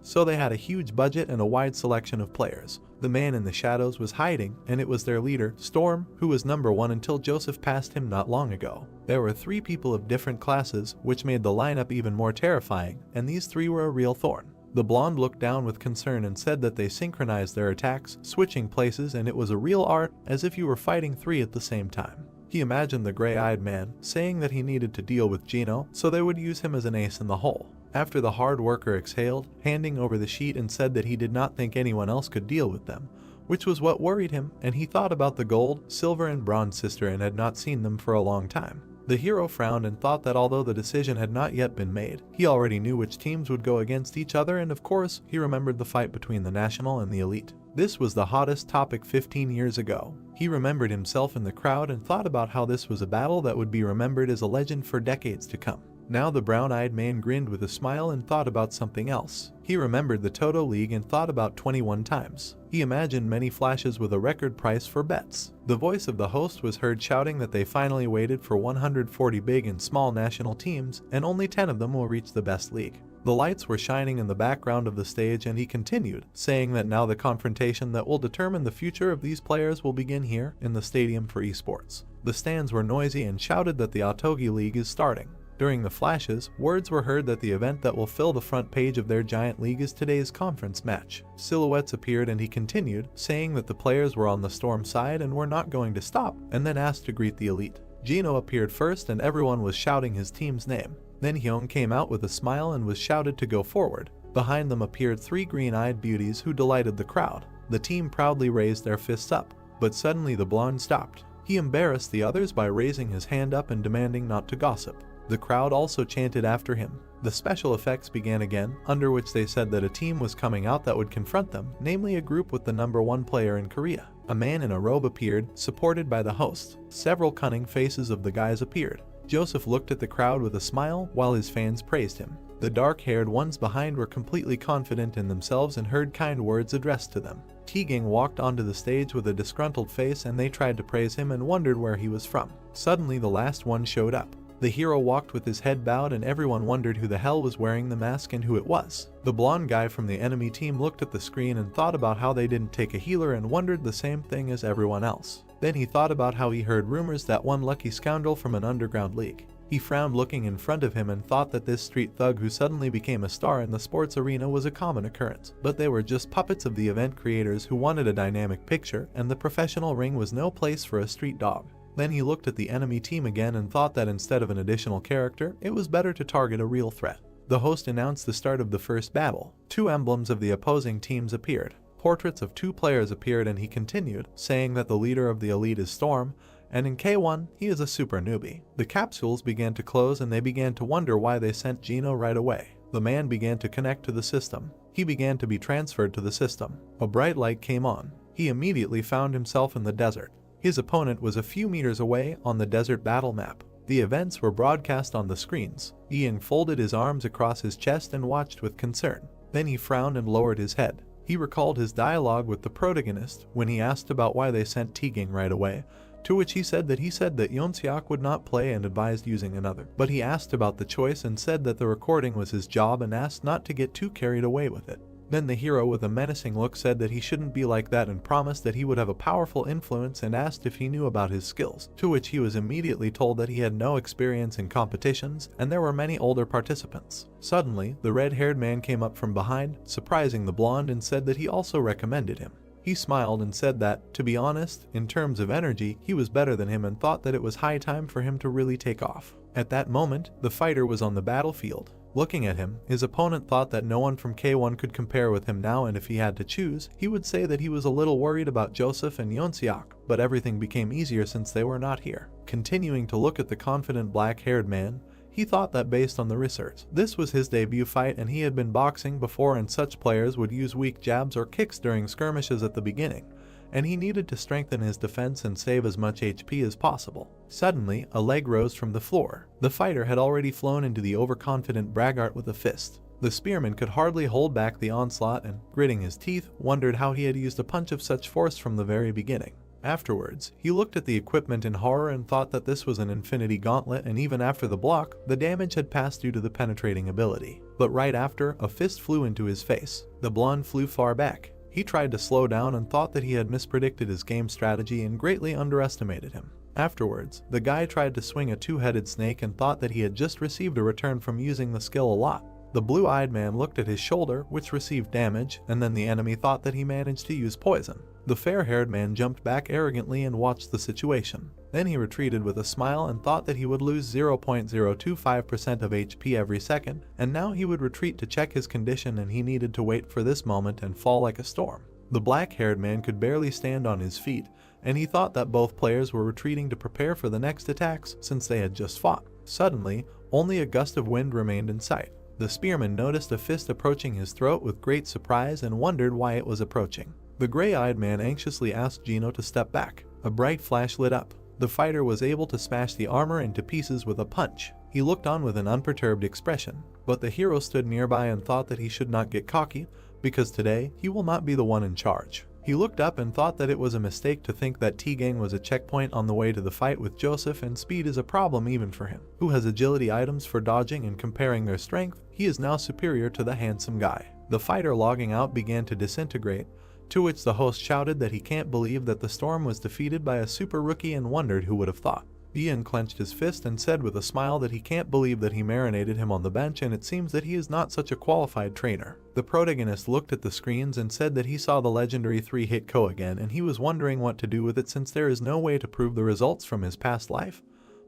so they had a huge budget and a wide selection of players. The man in the shadows was hiding, and it was their leader, Storm, who was number 1 until Joseph passed him not long ago. There were 3 people of different classes, which made the lineup even more terrifying, and these 3 were a real thorn. The blonde looked down with concern and said that they synchronized their attacks, switching places, and it was a real art, as if you were fighting 3 at the same time. He imagined the gray-eyed man saying that he needed to deal with Gino, so they would use him as an ace in the hole. After the hard worker exhaled, handing over the sheet and said that he did not think anyone else could deal with them, which was what worried him, and he thought about the gold, silver, and bronze sister and had not seen them for a long time. The hero frowned and thought that although the decision had not yet been made, he already knew which teams would go against each other, and of course, he remembered the fight between the national and the elite. This was the hottest topic 15 years ago. He remembered himself in the crowd and thought about how this was a battle that would be remembered as a legend for decades to come. Now the brown-eyed man grinned with a smile and thought about something else. He remembered the Toto League and thought about 21 times. He imagined many flashes with a record price for bets. The voice of the host was heard shouting that they finally waited for 140 big and small national teams, and only 10 of them will reach the best league. The lights were shining in the background of the stage, and he continued, saying that now the confrontation that will determine the future of these players will begin here in the stadium for esports. The stands were noisy and shouted that the Otogi League is starting. During the flashes, words were heard that the event that will fill the front page of their giant league is today's conference match. Silhouettes appeared and he continued, saying that the players were on the Storm side and were not going to stop, and then asked to greet the elite. Gino appeared first and everyone was shouting his team's name. Then Hyung came out with a smile and was shouted to go forward. Behind them appeared 3 green-eyed beauties who delighted the crowd. The team proudly raised their fists up, but suddenly the blonde stopped. He embarrassed the others by raising his hand up and demanding not to gossip. The crowd also chanted after him. The special effects began again, under which they said that a team was coming out that would confront them, namely a group with the number 1 player in Korea. A man in a robe appeared, supported by the host. Several cunning faces of the guys appeared. Joseph looked at the crowd with a smile while his fans praised him. The dark-haired ones behind were completely confident in themselves and heard kind words addressed to them. Teagang walked onto the stage with a disgruntled face and they tried to praise him and wondered where he was from. Suddenly the last one showed up. The hero walked with his head bowed and everyone wondered who the hell was wearing the mask and who it was. The blonde guy from the enemy team looked at the screen and thought about how they didn't take a healer and wondered the same thing as everyone else. Then he thought about how he heard rumors that one lucky scoundrel from an underground league. He frowned looking in front of him and thought that this street thug who suddenly became a star in the sports arena was a common occurrence. But they were just puppets of the event creators who wanted a dynamic picture, and the professional ring was no place for a street dog. Then he looked at the enemy team again and thought that instead of an additional character, it was better to target a real threat. The host announced the start of the first battle. 2 emblems of the opposing teams appeared. Portraits of 2 players appeared and he continued, saying that the leader of the elite is Storm, and in K1, he is a super newbie. The capsules began to close and they began to wonder why they sent Gino right away. The man began to connect to the system. He began to be transferred to the system. A bright light came on. He immediately found himself in the desert. His opponent was a few meters away on the desert battle map. The events were broadcast on the screens. Ian folded his arms across his chest and watched with concern. Then he frowned and lowered his head. He recalled his dialogue with the protagonist when he asked about why they sent Teagang right away, to which he said that Yeonseok would not play and advised using another. But he asked about the choice and said that the recording was his job and asked not to get too carried away with it. Then the hero with a menacing look said that he shouldn't be like that and promised that he would have a powerful influence and asked if he knew about his skills, to which he was immediately told that he had no experience in competitions and there were many older participants. Suddenly, the red-haired man came up from behind, surprising the blonde, and said that he also recommended him. He smiled and said that, to be honest, in terms of energy, he was better than him and thought that it was high time for him to really take off. At that moment, the fighter was on the battlefield. Looking at him, his opponent thought that no one from K1 could compare with him now, and if he had to choose, he would say that he was a little worried about Joseph and Yeonseok, but everything became easier since they were not here. Continuing to look at the confident black-haired man, he thought that based on the research, this was his debut fight and he had been boxing before and such players would use weak jabs or kicks during skirmishes at the beginning, and he needed to strengthen his defense and save as much HP as possible. Suddenly, a leg rose from the floor. The fighter had already flown into the overconfident braggart with a fist. The spearman could hardly hold back the onslaught and, gritting his teeth, wondered how he had used a punch of such force from the very beginning. Afterwards, he looked at the equipment in horror and thought that this was an infinity gauntlet, and even after the block, the damage had passed due to the penetrating ability. But right after, a fist flew into his face. The blonde flew far back. He tried to slow down and thought that he had mispredicted his game strategy and greatly underestimated him. Afterwards, the guy tried to swing a two-headed snake and thought that he had just received a return from using the skill a lot. The blue-eyed man looked at his shoulder, which received damage, and then the enemy thought that he managed to use poison. The fair-haired man jumped back arrogantly and watched the situation. Then he retreated with a smile and thought that he would lose 0.025% of HP every second, and now he would retreat to check his condition, and he needed to wait for this moment and fall like a storm. The black-haired man could barely stand on his feet, and he thought that both players were retreating to prepare for the next attacks since they had just fought. Suddenly, only a gust of wind remained in sight. The spearman noticed a fist approaching his throat with great surprise and wondered why it was approaching. The gray-eyed man anxiously asked Gino to step back. A bright flash lit up. The fighter was able to smash the armor into pieces with a punch. He looked on with an unperturbed expression, but the hero stood nearby and thought that he should not get cocky, because today he will not be the one in charge. He looked up and thought that it was a mistake to think that T-Gang was a checkpoint on the way to the fight with Joseph, and speed is a problem even for him, who has agility items for dodging, and comparing their strength, he is now superior to the handsome guy. The fighter logging out began to disintegrate, to which the host shouted that he can't believe that the storm was defeated by a super rookie and wondered who would have thought. Ian clenched his fist and said with a smile that he can't believe that he marinated him on the bench, and it seems that he is not such a qualified trainer. The protagonist looked at the screens and said that he saw the legendary 3-hit KO again, and he was wondering what to do with it since there is no way to prove the results from his past life.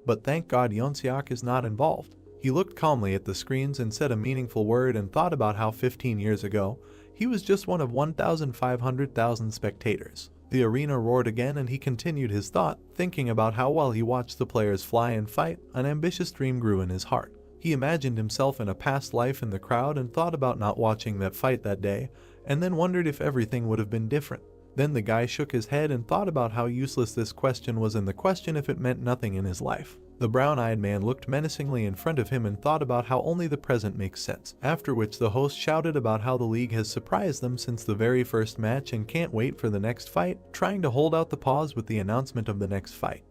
But thank God Yonsiak is not involved. He looked calmly at the screens and said a meaningful word and thought about how 15 years ago, he was just one of 1,500,000 spectators. The arena roared again, and he continued his thought, thinking about how while he watched the players fly and fight, an ambitious dream grew in his heart. He imagined himself in a past life in the crowd and thought about not watching that fight that day, and then wondered if everything would have been different. Then the guy shook his head and thought about how useless this question was, and the question if it meant nothing in his life. The brown-eyed man looked menacingly in front of him and thought about how only the present makes sense, after which the host shouted about how the league has surprised them since the very first match and can't wait for the next fight, trying to hold out the pause with the announcement of the next fight.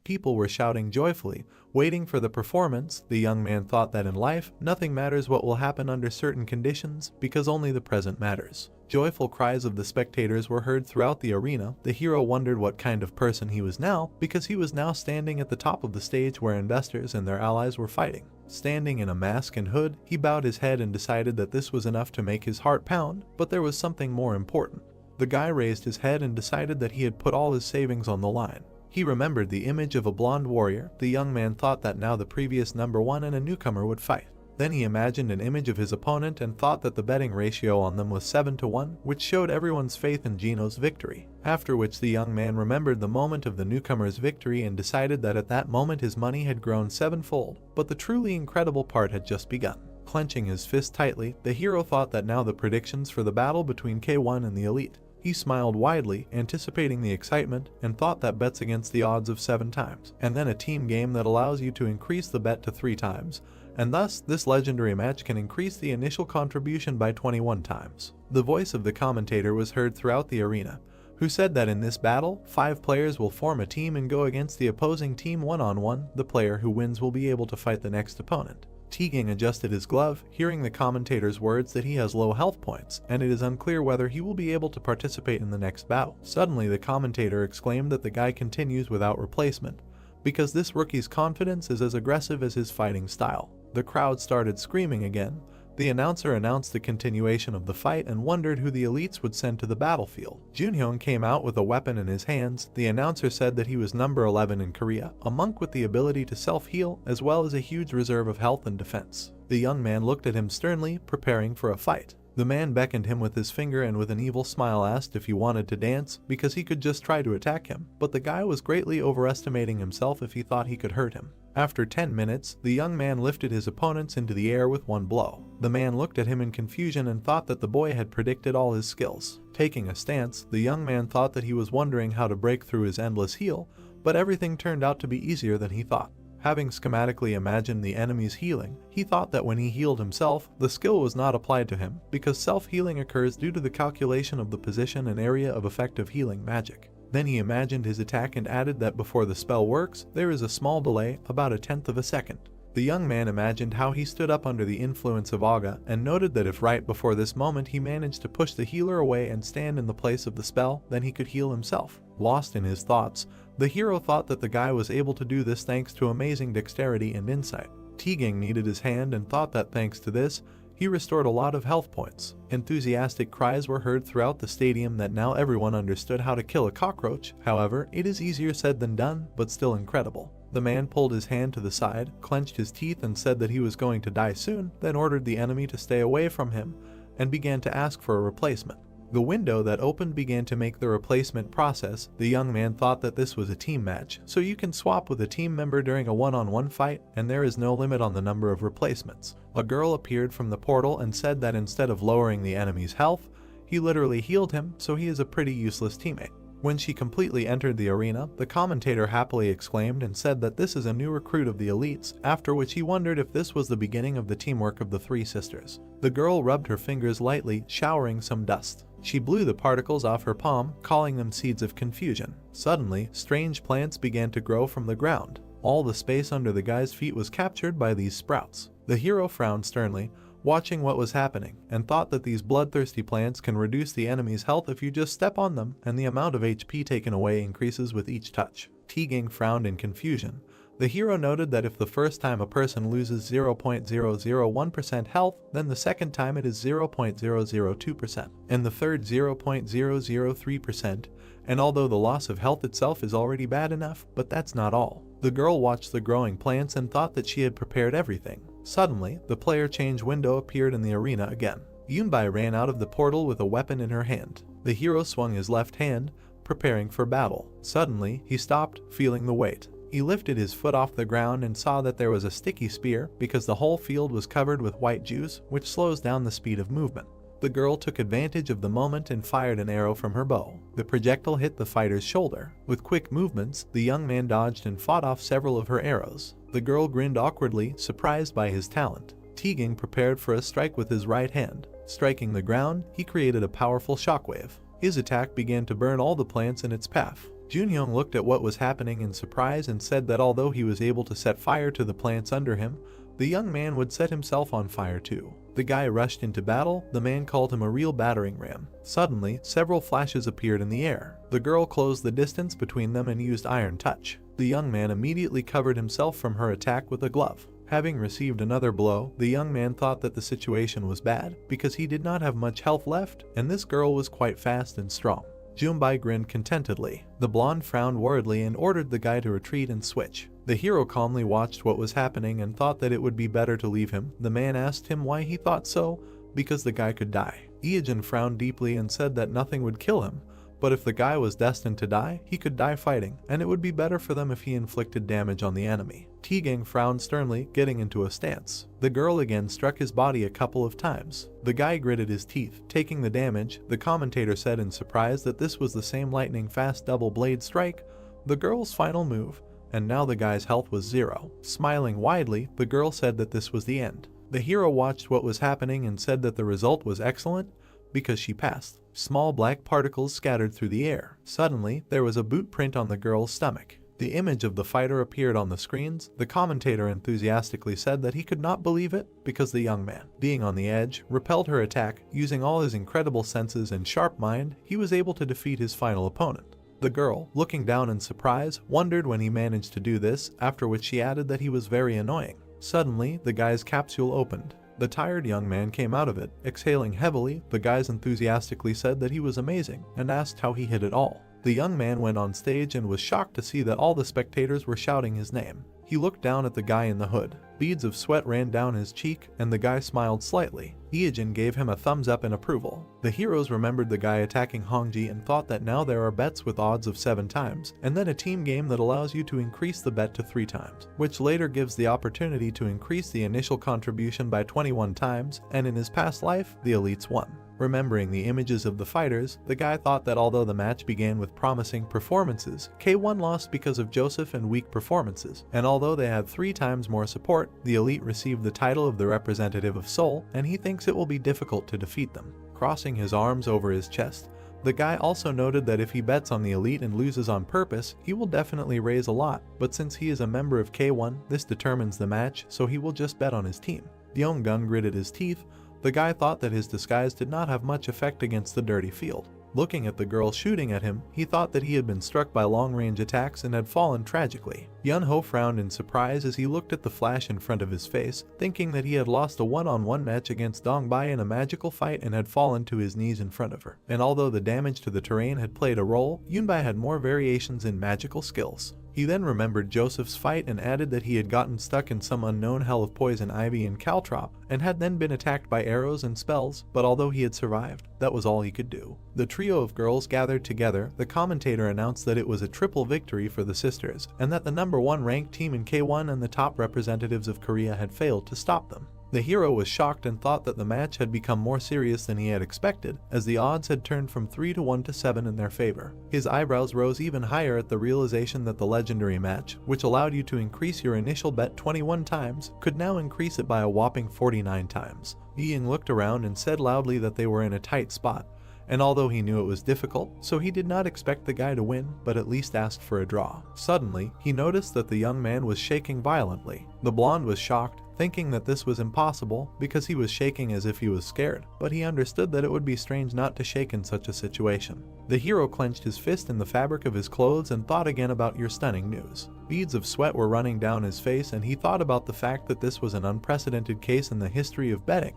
People were shouting joyfully, waiting for the performance. The young man thought that in life, nothing matters what will happen under certain conditions, because only the present matters. Joyful cries of the spectators were heard throughout the arena. The hero wondered what kind of person he was now, because he was now standing at the top of the stage where investors and their allies were fighting. Standing in a mask and hood, he bowed his head and decided that this was enough to make his heart pound, but there was something more important. The guy raised his head and decided that he had put all his savings on the line. He remembered the image of a blonde warrior. The young man thought that now the previous number 1 and a newcomer would fight. Then he imagined an image of his opponent and thought that the betting ratio on them was 7-1, which showed everyone's faith in Gino's victory. After which the young man remembered the moment of the newcomer's victory and decided that at that moment his money had grown 7-fold, but the truly incredible part had just begun. Clenching his fist tightly, the hero thought that now the predictions for the battle between K1 and the Elite. He smiled widely, anticipating the excitement, and thought that bets against the odds of 7 times, and then a team game that allows you to increase the bet to 3 times, and thus this legendary match can increase the initial contribution by 21 times. The voice of the commentator was heard throughout the arena, who said that in this battle, 5 players will form a team and go against the opposing team one-on-one. The player who wins will be able to fight the next opponent. Teagang adjusted his glove, hearing the commentator's words that he has low health points, and it is unclear whether he will be able to participate in the next battle. Suddenly the commentator exclaimed that the guy continues without replacement, because this rookie's confidence is as aggressive as his fighting style. The crowd started screaming again. The announcer announced the continuation of the fight and wondered who the elites would send to the battlefield. Junhyung came out with a weapon in his hands. The announcer said that he was number 11 in Korea, a monk with the ability to self-heal, as well as a huge reserve of health and defense. The young man looked at him sternly, preparing for a fight. The man beckoned him with his finger and with an evil smile asked if he wanted to dance, because he could just try to attack him, but the guy was greatly overestimating himself if he thought he could hurt him. After 10 minutes, the young man lifted his opponents into the air with one blow. The man looked at him in confusion and thought that the boy had predicted all his skills. Taking a stance, the young man thought that he was wondering how to break through his endless heal, but everything turned out to be easier than he thought. Having schematically imagined the enemy's healing, he thought that when he healed himself, the skill was not applied to him, because self-healing occurs due to the calculation of the position and area of effective healing magic. Then he imagined his attack and added that before the spell works, there is a small delay, about a tenth of a second. The young man imagined how he stood up under the influence of Aga and noted that if right before this moment he managed to push the healer away and stand in the place of the spell, then he could heal himself. Lost in his thoughts, the hero thought that the guy was able to do this thanks to amazing dexterity and insight. Teagang needed his hand and thought that thanks to this, he restored a lot of health points. Enthusiastic cries were heard throughout the stadium that now everyone understood how to kill a cockroach. However, it is easier said than done, but still incredible. The man pulled his hand to the side, clenched his teeth and said that he was going to die soon, then ordered the enemy to stay away from him, and began to ask for a replacement. The window that opened began to make the replacement process. The young man thought that this was a team match, so you can swap with a team member during a one-on-one fight, and there is no limit on the number of replacements. A girl appeared from the portal and said that instead of lowering the enemy's health, he literally healed him, so he is a pretty useless teammate. When she completely entered the arena, the commentator happily exclaimed and said that this is a new recruit of the elites, after which he wondered if this was the beginning of the teamwork of the three sisters. The girl rubbed her fingers lightly, showering some dust. She blew the particles off her palm, calling them seeds of confusion. Suddenly, strange plants began to grow from the ground. All the space under the guy's feet was captured by these sprouts. The hero frowned sternly, watching what was happening, and thought that these bloodthirsty plants can reduce the enemy's health if you just step on them, and the amount of HP taken away increases with each touch. Teagang frowned in confusion. The hero noted that if the first time a person loses 0.001% health, then the second time it is 0.002%, and the third 0.003%, and although the loss of health itself is already bad enough, but that's not all. The girl watched the growing plants and thought that she had prepared everything. Suddenly, the player change window appeared in the arena again. Yunbai ran out of the portal with a weapon in her hand. The hero swung his left hand, preparing for battle. Suddenly, he stopped, feeling the weight. He lifted his foot off the ground and saw that there was a sticky spear because the whole field was covered with white juice, which slows down the speed of movement. The girl took advantage of the moment and fired an arrow from her bow. The projectile hit the fighter's shoulder. With quick movements, the young man dodged and fought off several of her arrows. The girl grinned awkwardly, surprised by his talent. Teagang prepared for a strike with his right hand. Striking the ground, he created a powerful shockwave. His attack began to burn all the plants in its path. Junyoung looked at what was happening in surprise and said that although he was able to set fire to the plants under him, the young man would set himself on fire too. The guy rushed into battle. The man called him a real battering ram. Suddenly, several flashes appeared in the air. The girl closed the distance between them and used Iron Touch. The young man immediately covered himself from her attack with a glove. Having received another blow, the young man thought that the situation was bad because he did not have much health left, and this girl was quite fast and strong. Junbai grinned contentedly. The blonde frowned worriedly and ordered the guy to retreat and switch. The hero calmly watched what was happening and thought that it would be better to leave him. The man asked him why he thought so, because the guy could die. Iejen frowned deeply and said that nothing would kill him, but if the guy was destined to die, he could die fighting, and it would be better for them if he inflicted damage on the enemy. Teagang frowned sternly, getting into a stance. The girl again struck his body a couple of times. The guy gritted his teeth, taking the damage. The commentator said in surprise that this was the same lightning-fast double blade strike, the girl's final move, and now the guy's health was 0. Smiling widely, the girl said that this was the end. The hero watched what was happening and said that the result was excellent, because she passed. Small black particles scattered through the air. Suddenly, there was a boot print on the girl's stomach. The image of the fighter appeared on the screens. The commentator enthusiastically said that he could not believe it because the young man, being on the edge, repelled her attack. Using all his incredible senses and sharp mind, he was able to defeat his final opponent. The girl, looking down in surprise, wondered when he managed to do this, after which she added that he was very annoying. Suddenly, the guy's capsule opened. The tired young man came out of it, exhaling heavily. The guys enthusiastically said that he was amazing and asked how he hit it all. The young man went on stage and was shocked to see that all the spectators were shouting his name. He looked down at the guy in the hood. Beads of sweat ran down his cheek, and the guy smiled slightly. Iejen gave him a thumbs up in approval. The heroes remembered the guy attacking Hongji and thought that now there are bets with odds of 7 times, and then a team game that allows you to increase the bet to 3 times, which later gives the opportunity to increase the initial contribution by 21 times, and in his past life, the elites won. Remembering the images of the fighters, the guy thought that although the match began with promising performances, K1 lost because of Joseph and weak performances, and although they had 3 times more support, the elite received the title of the representative of Seoul, and he thinks it will be difficult to defeat them. Crossing his arms over his chest, The guy also noted that if he bets on the elite and loses on purpose, he will definitely raise a lot, but since he is a member of K1, this determines the match, so he will just bet on his team. The young gun gritted his teeth. The guy thought that his disguise did not have much effect against the dirty field. Looking at the girl shooting at him, he thought that he had been struck by long-range attacks and had fallen tragically. Yun-ho frowned in surprise as he looked at the flash in front of his face, thinking that he had lost a one-on-one match against Dongbai in a magical fight and had fallen to his knees in front of her. And although the damage to the terrain had played a role, Yunbai had more variations in magical skills. He then remembered Joseph's fight and added that he had gotten stuck in some unknown hell of poison ivy and caltrop and had then been attacked by arrows and spells, but although he had survived, that was all he could do. The trio of girls gathered together. The commentator announced that it was a triple victory for the sisters and that the #1 ranked team in K1 and the top representatives of Korea had failed to stop them. The hero was shocked and thought that the match had become more serious than he had expected, as the odds had turned from 3-1 to 7 in their favor. His eyebrows rose even higher at the realization that the legendary match, which allowed you to increase your initial bet 21 times, could now increase it by a whopping 49 times. Ying looked around and said loudly that they were in a tight spot, and although he knew it was difficult, so he did not expect the guy to win, but at least asked for a draw. Suddenly, he noticed that the young man was shaking violently. The blonde was shocked, thinking that this was impossible because he was shaking as if he was scared, but he understood that it would be strange not to shake in such a situation. The hero clenched his fist in the fabric of his clothes and thought again about your stunning news. Beads of sweat were running down his face, and he thought about the fact that this was an unprecedented case in the history of betting,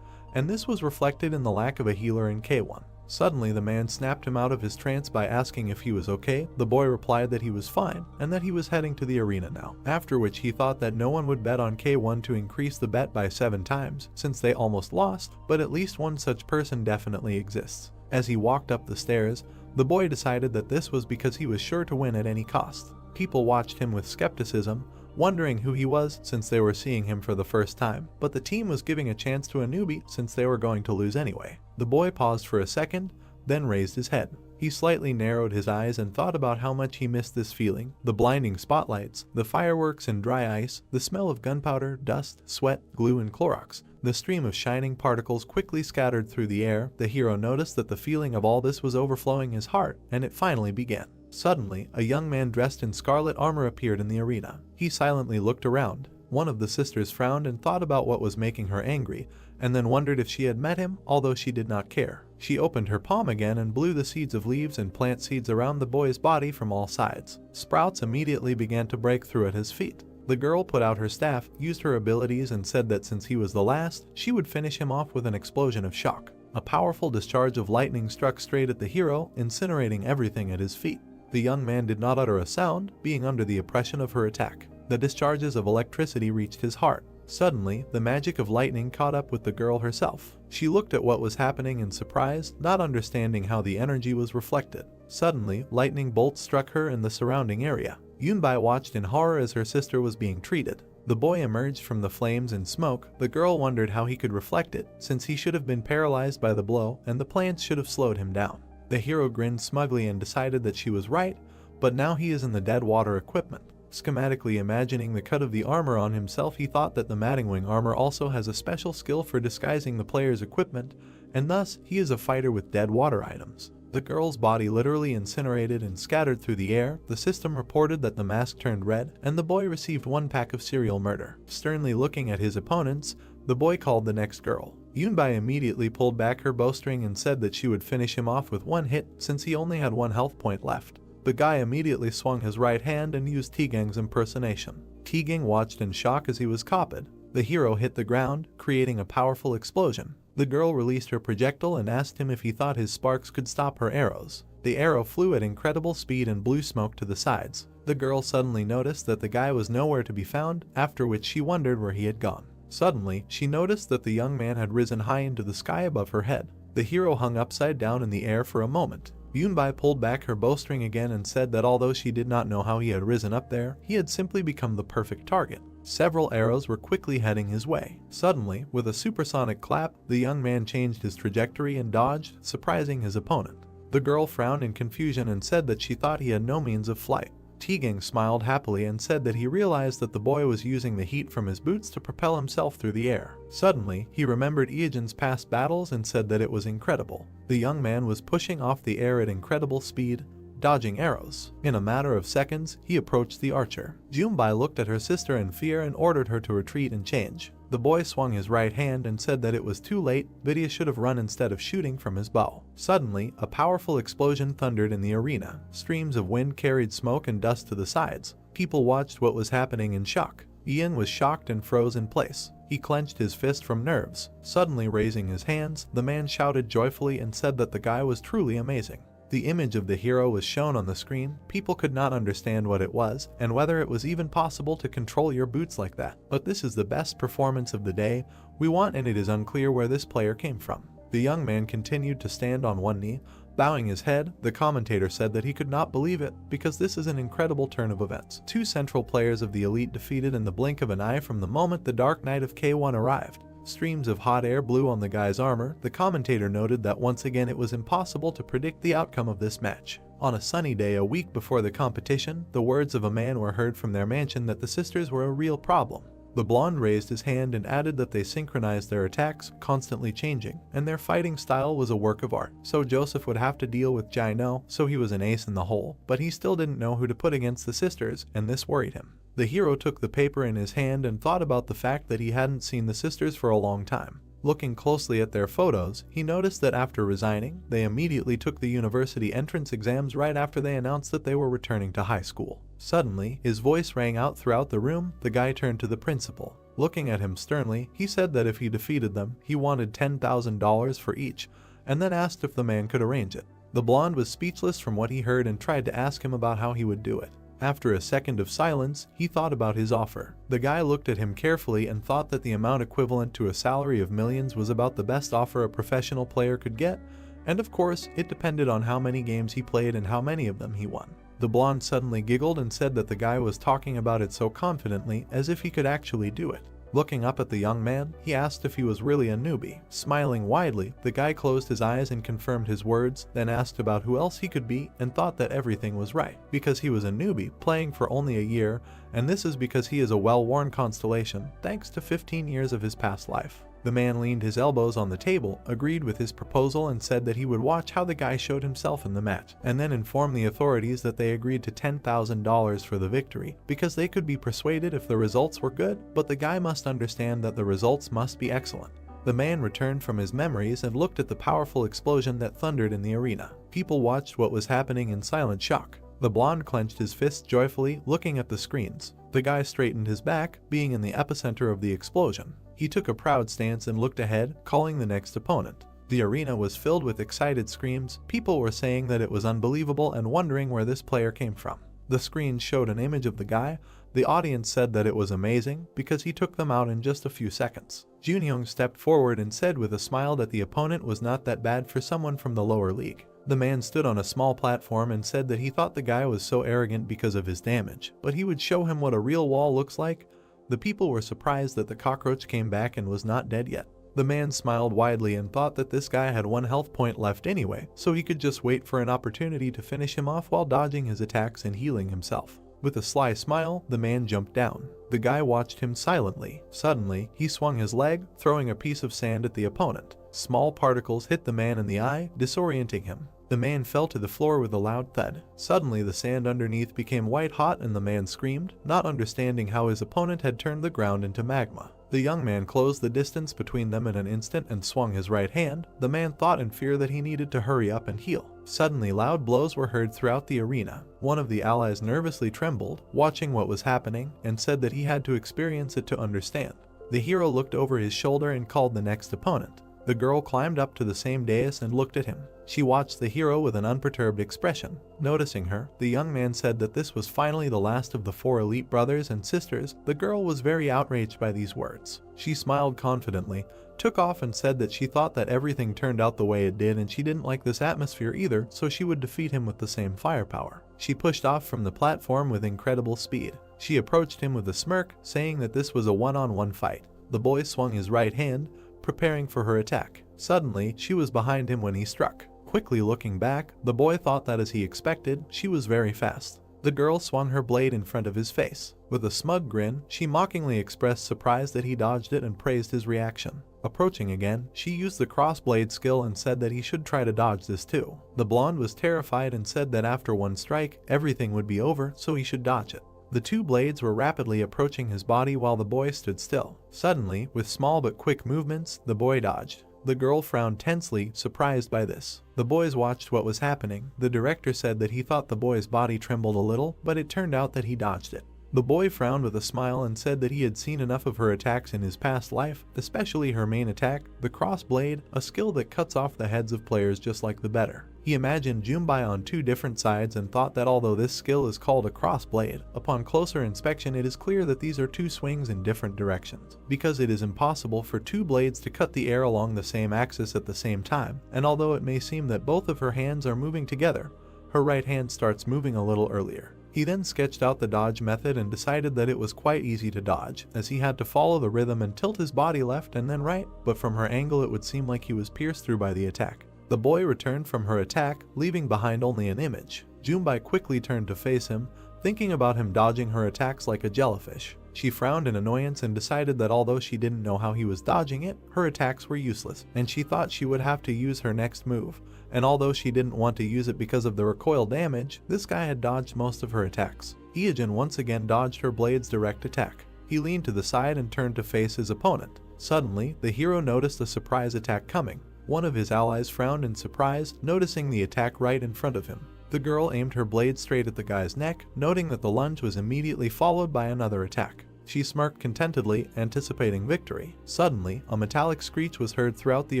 and this was reflected in the lack of a healer in K1. Suddenly, the man snapped him out of his trance by asking if he was okay. The boy replied that he was fine and that he was heading to the arena now, after which he thought that no one would bet on K1 to increase the bet by 7 times, since they almost lost, but at least one such person definitely exists. As he walked up the stairs, the boy decided that this was because he was sure to win at any cost. People watched him with skepticism, wondering who he was since they were seeing him for the first time, but the team was giving a chance to a newbie since they were going to lose anyway. The boy paused for a second, then raised his head. He slightly narrowed his eyes and thought about how much he missed this feeling: the blinding spotlights, the fireworks and dry ice, the smell of gunpowder, dust, sweat, glue, and Clorox. The stream of shining particles quickly scattered through the air. The hero noticed that the feeling of all this was overflowing his heart, and it finally began. Suddenly, a young man dressed in scarlet armor appeared in the arena. He silently looked around. One of the sisters frowned and thought about what was making her angry, and then wondered if she had met him, although she did not care. She opened her palm again and blew the seeds of leaves and plant seeds around the boy's body from all sides. Sprouts immediately began to break through at his feet. The girl put out her staff, used her abilities, and said that since he was the last, she would finish him off with an explosion of shock. A powerful discharge of lightning struck straight at the hero, incinerating everything at his feet. The young man did not utter a sound, being under the oppression of her attack. The discharges of electricity reached his heart. Suddenly, the magic of lightning caught up with the girl herself. She looked at what was happening in surprise, not understanding how the energy was reflected. Suddenly, lightning bolts struck her in the surrounding area. Yunbai watched in horror as her sister was being treated. The boy emerged from the flames and smoke. The girl wondered how he could reflect it, since he should have been paralyzed by the blow, and the plants should have slowed him down. The hero grinned smugly and decided that she was right, but now he is in the dead water equipment. Schematically imagining the cut of the armor on himself, he thought that the Mattingwing armor also has a special skill for disguising the player's equipment, and thus he is a fighter with dead water items. The girl's body literally incinerated and scattered through the air. The system reported that the mask turned red, and the boy received 1 pack of serial murder. Sternly looking at his opponents, the boy called the next girl. Yunbai immediately pulled back her bowstring and said that she would finish him off with 1 hit since he only had 1 health point left. The guy immediately swung his right hand and used Tigang's impersonation. Tigang watched in shock as he was copied. The hero hit the ground, creating a powerful explosion. The girl released her projectile and asked him if he thought his sparks could stop her arrows. The arrow flew at incredible speed and blew smoke to the sides. The girl suddenly noticed that the guy was nowhere to be found, after which she wondered where he had gone. Suddenly, she noticed that the young man had risen high into the sky above her head. The hero hung upside down in the air for a moment. Yunbai pulled back her bowstring again and said that although she did not know how he had risen up there, he had simply become the perfect target. Several arrows were quickly heading his way. Suddenly, with a supersonic clap, the young man changed his trajectory and dodged, surprising his opponent. The girl frowned in confusion and said that she thought he had no means of flight. Tigang smiled happily and said that he realized that the boy was using the heat from his boots to propel himself through the air. Suddenly, he remembered Ijin's past battles and said that it was incredible. The young man was pushing off the air at incredible speed, dodging arrows. In a matter of seconds, he approached the archer. Junbai looked at her sister in fear and ordered her to retreat and change. The boy swung his right hand and said that it was too late, Vidya should have run instead of shooting from his bow. Suddenly, a powerful explosion thundered in the arena. Streams of wind carried smoke and dust to the sides. People watched what was happening in shock. Ian was shocked and froze in place. He clenched his fist from nerves. Suddenly raising his hands, the man shouted joyfully and said that the guy was truly amazing. The image of the hero was shown on the screen. People could not understand what it was, and whether it was even possible to control your boots like that. But this is the best performance of the day we want, and it is unclear where this player came from. The young man continued to stand on one knee, bowing his head. The commentator said that he could not believe it, because this is an incredible turn of events. Two central players of the elite defeated in the blink of an eye from the moment the Dark Knight of K1 arrived. Streams of hot air blew on the guy's armor. The commentator noted that once again it was impossible to predict the outcome of this match. On a sunny day a week before the competition, the words of a man were heard from their mansion that the sisters were a real problem. The blonde raised his hand and added that they synchronized their attacks, constantly changing, and their fighting style was a work of art. So Joseph would have to deal with Jai-No, so he was an ace in the hole, but he still didn't know who to put against the sisters, and this worried him. The hero took the paper in his hand and thought about the fact that he hadn't seen the sisters for a long time. Looking closely at their photos, he noticed that after resigning, they immediately took the university entrance exams right after they announced that they were returning to high school. Suddenly, his voice rang out throughout the room. The guy turned to the principal. Looking at him sternly, he said that if he defeated them, he wanted $10,000 for each, and then asked if the man could arrange it. The blonde was speechless from what he heard and tried to ask him about how he would do it. After a second of silence, he thought about his offer. The guy looked at him carefully and thought that the amount equivalent to a salary of millions was about the best offer a professional player could get, and of course, it depended on how many games he played and how many of them he won. The blonde suddenly giggled and said that the guy was talking about it so confidently as if he could actually do it. Looking up at the young man, he asked if he was really a newbie. Smiling widely, the guy closed his eyes and confirmed his words, then asked about who else he could be and thought that everything was right, because he was a newbie playing for only a year, and this is because he is a well-worn constellation thanks to 15 years of his past life. The man leaned his elbows on the table, agreed with his proposal, and said that he would watch how the guy showed himself in the match, and then inform the authorities that they agreed to $10,000 for the victory, because they could be persuaded if the results were good, but the guy must understand that the results must be excellent. The man returned from his memories and looked at the powerful explosion that thundered in the arena. People watched what was happening in silent shock. The blonde clenched his fist joyfully, looking at the screens. The guy straightened his back, being in the epicenter of the explosion. He took a proud stance and looked ahead, calling the next opponent. The arena was filled with excited screams. People were saying that it was unbelievable and wondering where this player came from. The screen showed an image of the guy. The audience said that it was amazing because he took them out in just a few seconds. Junyoung stepped forward and said with a smile that the opponent was not that bad for someone from the lower league. The man stood on a small platform and said that he thought the guy was so arrogant because of his damage, but he would show him what a real wall looks like. The people were surprised that the cockroach came back and was not dead yet. The man smiled widely and thought that this guy had 1 health point left anyway, so he could just wait for an opportunity to finish him off while dodging his attacks and healing himself. With a sly smile, the man jumped down. The guy watched him silently. Suddenly, he swung his leg, throwing a piece of sand at the opponent. Small particles hit the man in the eye, disorienting him. The man fell to the floor with a loud thud. Suddenly, the sand underneath became white hot and the man screamed, not understanding how his opponent had turned the ground into magma. The young man closed the distance between them in an instant and swung his right hand. The man thought in fear that he needed to hurry up and heal. Suddenly, loud blows were heard throughout the arena. One of the allies nervously trembled, watching what was happening, and said that he had to experience it to understand. The hero looked over his shoulder and called the next opponent. The girl climbed up to the same dais and looked at him. She watched the hero with an unperturbed expression. Noticing her, the young man said that this was finally the last of the 4 elite brothers and sisters. The girl was very outraged by these words. She smiled confidently, took off and said that she thought that everything turned out the way it did and she didn't like this atmosphere either, so she would defeat him with the same firepower. She pushed off from the platform with incredible speed. She approached him with a smirk, saying that this was a one-on-one fight. The boy swung his right hand, preparing for her attack. Suddenly, she was behind him when he struck. Quickly looking back, the boy thought that as he expected, she was very fast. The girl swung her blade in front of his face. With a smug grin, she mockingly expressed surprise that he dodged it and praised his reaction. Approaching again, she used the crossblade skill and said that he should try to dodge this too. The blonde was terrified and said that after one strike, everything would be over, so he should dodge it. The two blades were rapidly approaching his body while the boy stood still. Suddenly, with small but quick movements, the boy dodged. The girl frowned tensely, surprised by this. The boys watched what was happening. The director said that he thought the boy's body trembled a little, but it turned out that he dodged it. The boy frowned with a smile and said that he had seen enough of her attacks in his past life, especially her main attack, the cross blade, a skill that cuts off the heads of players just like the better. He imagined Junbai on two different sides and thought that although this skill is called a cross blade, upon closer inspection it is clear that these are two swings in different directions, because it is impossible for two blades to cut the air along the same axis at the same time, and although it may seem that both of her hands are moving together, her right hand starts moving a little earlier. He then sketched out the dodge method and decided that it was quite easy to dodge, as he had to follow the rhythm and tilt his body left and then right, but from her angle it would seem like he was pierced through by the attack. The boy returned from her attack, leaving behind only an image. Junbai quickly turned to face him, thinking about him dodging her attacks like a jellyfish. She frowned in annoyance and decided that although she didn't know how he was dodging it, her attacks were useless, and she thought she would have to use her next move. And although she didn't want to use it because of the recoil damage, this guy had dodged most of her attacks. Hyojin once again dodged her blade's direct attack. He leaned to the side and turned to face his opponent. Suddenly, the hero noticed a surprise attack coming. One of his allies frowned in surprise, noticing the attack right in front of him. The girl aimed her blade straight at the guy's neck, noting that the lunge was immediately followed by another attack. She smirked contentedly, anticipating victory. Suddenly, a metallic screech was heard throughout the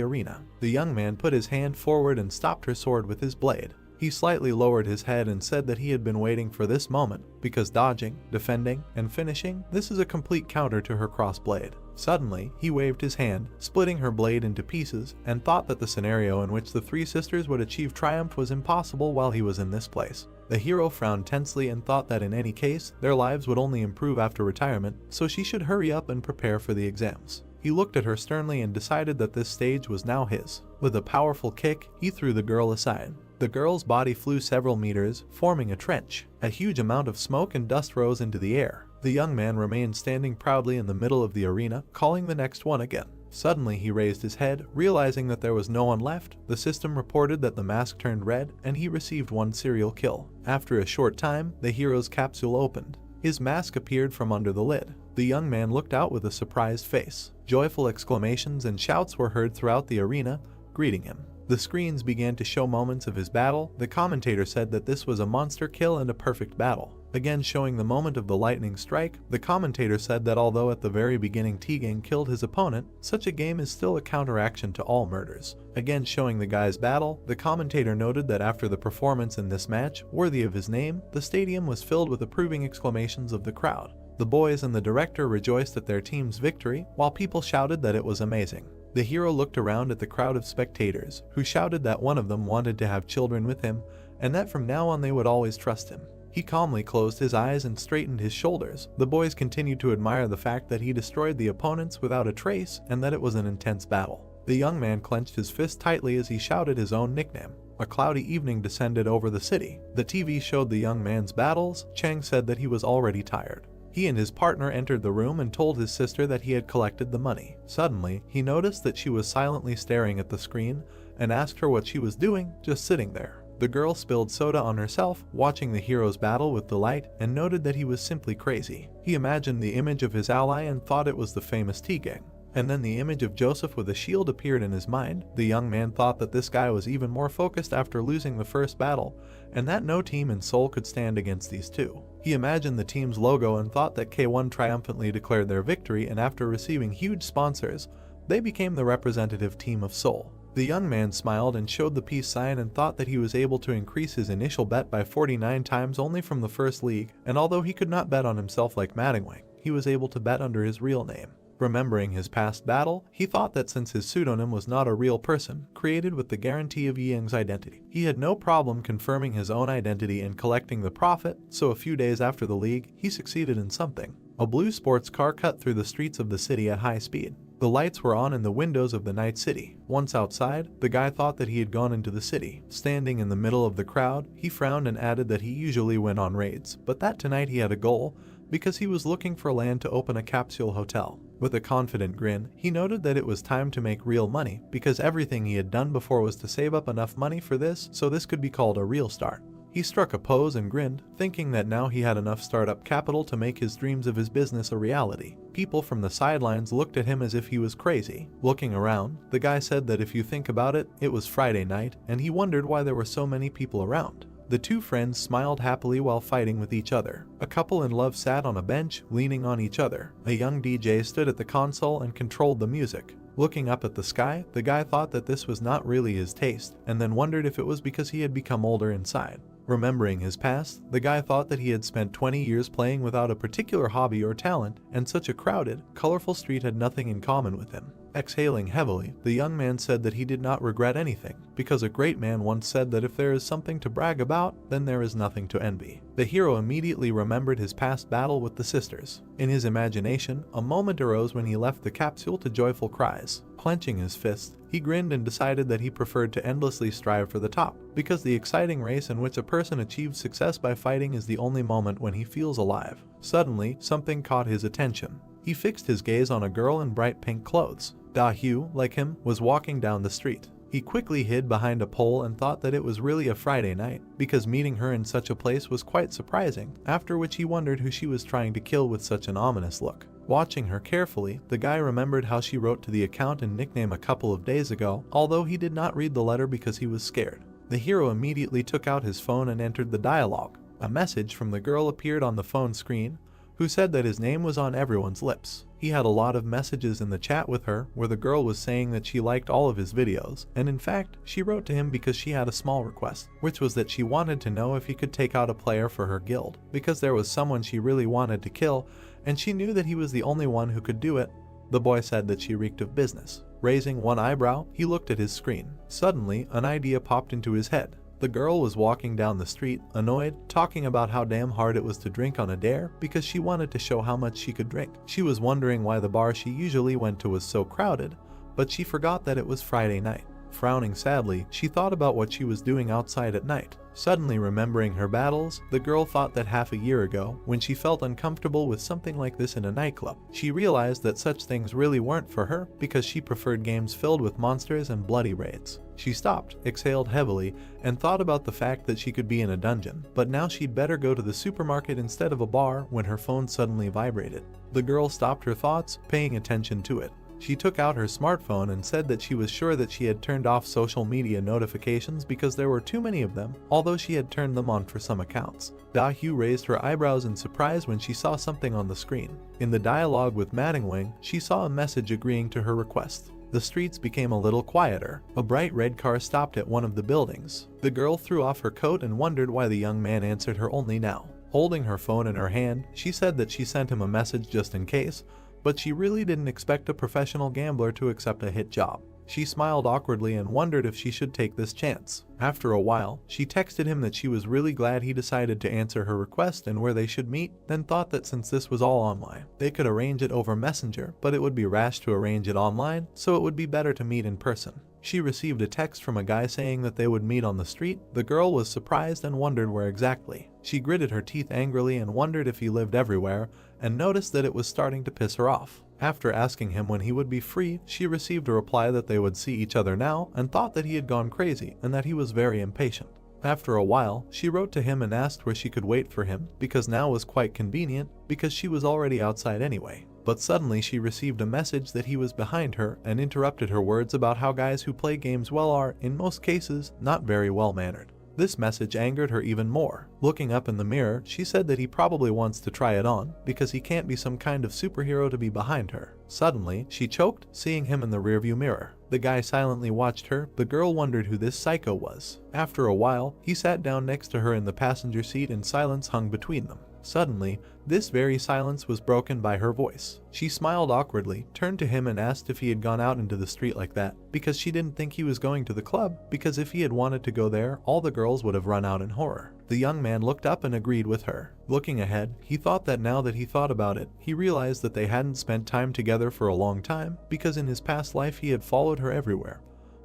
arena. The young man put his hand forward and stopped her sword with his blade. He slightly lowered his head and said that he had been waiting for this moment, because dodging, defending, and finishing, this is a complete counter to her cross blade. Suddenly, he waved his hand, splitting her blade into pieces, and thought that the scenario in which the three sisters would achieve triumph was impossible while he was in this place. The hero frowned tensely and thought that in any case, their lives would only improve after retirement, so she should hurry up and prepare for the exams. He looked at her sternly and decided that this stage was now his. With a powerful kick, he threw the girl aside. The girl's body flew several meters, forming a trench. A huge amount of smoke and dust rose into the air. The young man remained standing proudly in the middle of the arena, calling the next one again. Suddenly he raised his head, realizing that there was no one left. The system reported that the mask turned red, and he received one serial kill. After a short time, the hero's capsule opened. His mask appeared from under the lid. The young man looked out with a surprised face. Joyful exclamations and shouts were heard throughout the arena, greeting him. The screens began to show moments of his battle. The commentator said that this was a monster kill and a perfect battle. Again showing the moment of the lightning strike, the commentator said that although at the very beginning Tegan killed his opponent, such a game is still a counteraction to all murders. Again showing the guy's battle, the commentator noted that after the performance in this match, worthy of his name, the stadium was filled with approving exclamations of the crowd. The boys and the director rejoiced at their team's victory, while people shouted that it was amazing. The hero looked around at the crowd of spectators, who shouted that one of them wanted to have children with him, and that from now on they would always trust him. He calmly closed his eyes and straightened his shoulders. The boys continued to admire the fact that he destroyed the opponents without a trace, and that it was an intense battle. The young man clenched his fist tightly as he shouted his own nickname. A cloudy evening descended over the city. The TV showed the young man's battles. Chang said that he was already tired. He and his partner entered the room and told his sister that he had collected the money. Suddenly, he noticed that she was silently staring at the screen and asked her what she was doing, just sitting there. The girl spilled soda on herself, watching the hero's battle with delight, and noted that he was simply crazy. He imagined the image of his ally and thought it was the famous Tegang. And then the image of Joseph with a shield appeared in his mind. The young man thought that this guy was even more focused after losing the first battle, and that no team in Seoul could stand against these two. He imagined the team's logo and thought that K1 triumphantly declared their victory, and after receiving huge sponsors, they became the representative team of Seoul. The young man smiled and showed the peace sign and thought that he was able to increase his initial bet by 49 times only from the first league, and although he could not bet on himself like Madingwang, he was able to bet under his real name. Remembering his past battle, he thought that since his pseudonym was not a real person, created with the guarantee of Ying's identity, he had no problem confirming his own identity and collecting the profit, so a few days after the league, he succeeded in something. A blue sports car cut through the streets of the city at high speed. The lights were on in the windows of the night city. Once outside, the guy thought that he had gone into the city. Standing in the middle of the crowd, he frowned and added that he usually went on raids, but that tonight he had a goal, because he was looking for land to open a capsule hotel. With a confident grin, he noted that it was time to make real money because everything he had done before was to save up enough money for this so this could be called a real start. He struck a pose and grinned, thinking that now he had enough startup capital to make his dreams of his business a reality. People from the sidelines looked at him as if he was crazy. Looking around, the guy said that if you think about it, it was Friday night, and he wondered why there were so many people around. The two friends smiled happily while fighting with each other. A couple in love sat on a bench, leaning on each other. A young DJ stood at the console and controlled the music. Looking up at the sky, the guy thought that this was not really his taste, and then wondered if it was because he had become older inside. Remembering his past, the guy thought that he had spent 20 years playing without a particular hobby or talent, and such a crowded, colorful street had nothing in common with him. Exhaling heavily, the young man said that he did not regret anything, because a great man once said that if there is something to brag about, then there is nothing to envy. The hero immediately remembered his past battle with the sisters. In his imagination, a moment arose when he left the capsule to joyful cries. Clenching his fist, he grinned and decided that he preferred to endlessly strive for the top, because the exciting race in which a person achieves success by fighting is the only moment when he feels alive. Suddenly, something caught his attention. He fixed his gaze on a girl in bright pink clothes. Da-Hyu, like him, was walking down the street. He quickly hid behind a pole and thought that it was really a Friday night, because meeting her in such a place was quite surprising, after which he wondered who she was trying to kill with such an ominous look. Watching her carefully, the guy remembered how she wrote to the account and nickname a couple of days ago, although he did not read the letter because he was scared. The hero immediately took out his phone and entered the dialogue. A message from the girl appeared on the phone screen, who said that his name was on everyone's lips. He had a lot of messages in the chat with her where the girl was saying that she liked all of his videos, and in fact, she wrote to him because she had a small request, which was that she wanted to know if he could take out a player for her guild, because there was someone she really wanted to kill, and she knew that he was the only one who could do it. The boy said that she reeked of business. Raising one eyebrow, he looked at his screen. Suddenly, an idea popped into his head. The girl was walking down the street, annoyed, talking about how damn hard it was to drink on a dare because she wanted to show how much she could drink. She was wondering why the bar she usually went to was so crowded, but she forgot that it was Friday night. Frowning sadly, she thought about what she was doing outside at night. Suddenly remembering her battles, the girl thought that half a year ago, when she felt uncomfortable with something like this in a nightclub, she realized that such things really weren't for her because she preferred games filled with monsters and bloody raids. She stopped, exhaled heavily, and thought about the fact that she could be in a dungeon, but now she'd better go to the supermarket instead of a bar when her phone suddenly vibrated. The girl stopped her thoughts, paying attention to it. She took out her smartphone and said that she was sure that she had turned off social media notifications because there were too many of them, although she had turned them on for some accounts. Da-Hyu raised her eyebrows in surprise when she saw something on the screen. In the dialogue with Madingwing, she saw a message agreeing to her request. The streets became a little quieter. A bright red car stopped at one of the buildings. The girl threw off her coat and wondered why the young man answered her only now. Holding her phone in her hand, she said that she sent him a message just in case, but she really didn't expect a professional gambler to accept a hit job. She smiled awkwardly and wondered if she should take this chance. After a while, she texted him that she was really glad he decided to answer her request and where they should meet, then thought that since this was all online, they could arrange it over Messenger, but it would be rash to arrange it online, so it would be better to meet in person. She received a text from a guy saying that they would meet on the street. The girl was surprised and wondered where exactly. She gritted her teeth angrily and wondered if he lived everywhere, and noticed that it was starting to piss her off. After asking him when he would be free, she received a reply that they would see each other now and thought that he had gone crazy and that he was very impatient. After a while, she wrote to him and asked where she could wait for him because now was quite convenient because she was already outside anyway. But suddenly she received a message that he was behind her and interrupted her words about how guys who play games well are, in most cases, not very well-mannered. This message angered her even more. Looking up in the mirror, she said that he probably wants to try it on, because he can't be some kind of superhero to be behind her. Suddenly, she choked, seeing him in the rearview mirror. The guy silently watched her. The girl wondered who this psycho was. After a while, he sat down next to her in the passenger seat and silence hung between them. Suddenly, this very silence was broken by her voice. She smiled awkwardly, turned to him and asked if he had gone out into the street like that, because she didn't think he was going to the club, because if he had wanted to go there, all the girls would have run out in horror. The young man looked up and agreed with her. Looking ahead, he thought that now that he thought about it, he realized that they hadn't spent time together for a long time, because in his past life he had followed her everywhere,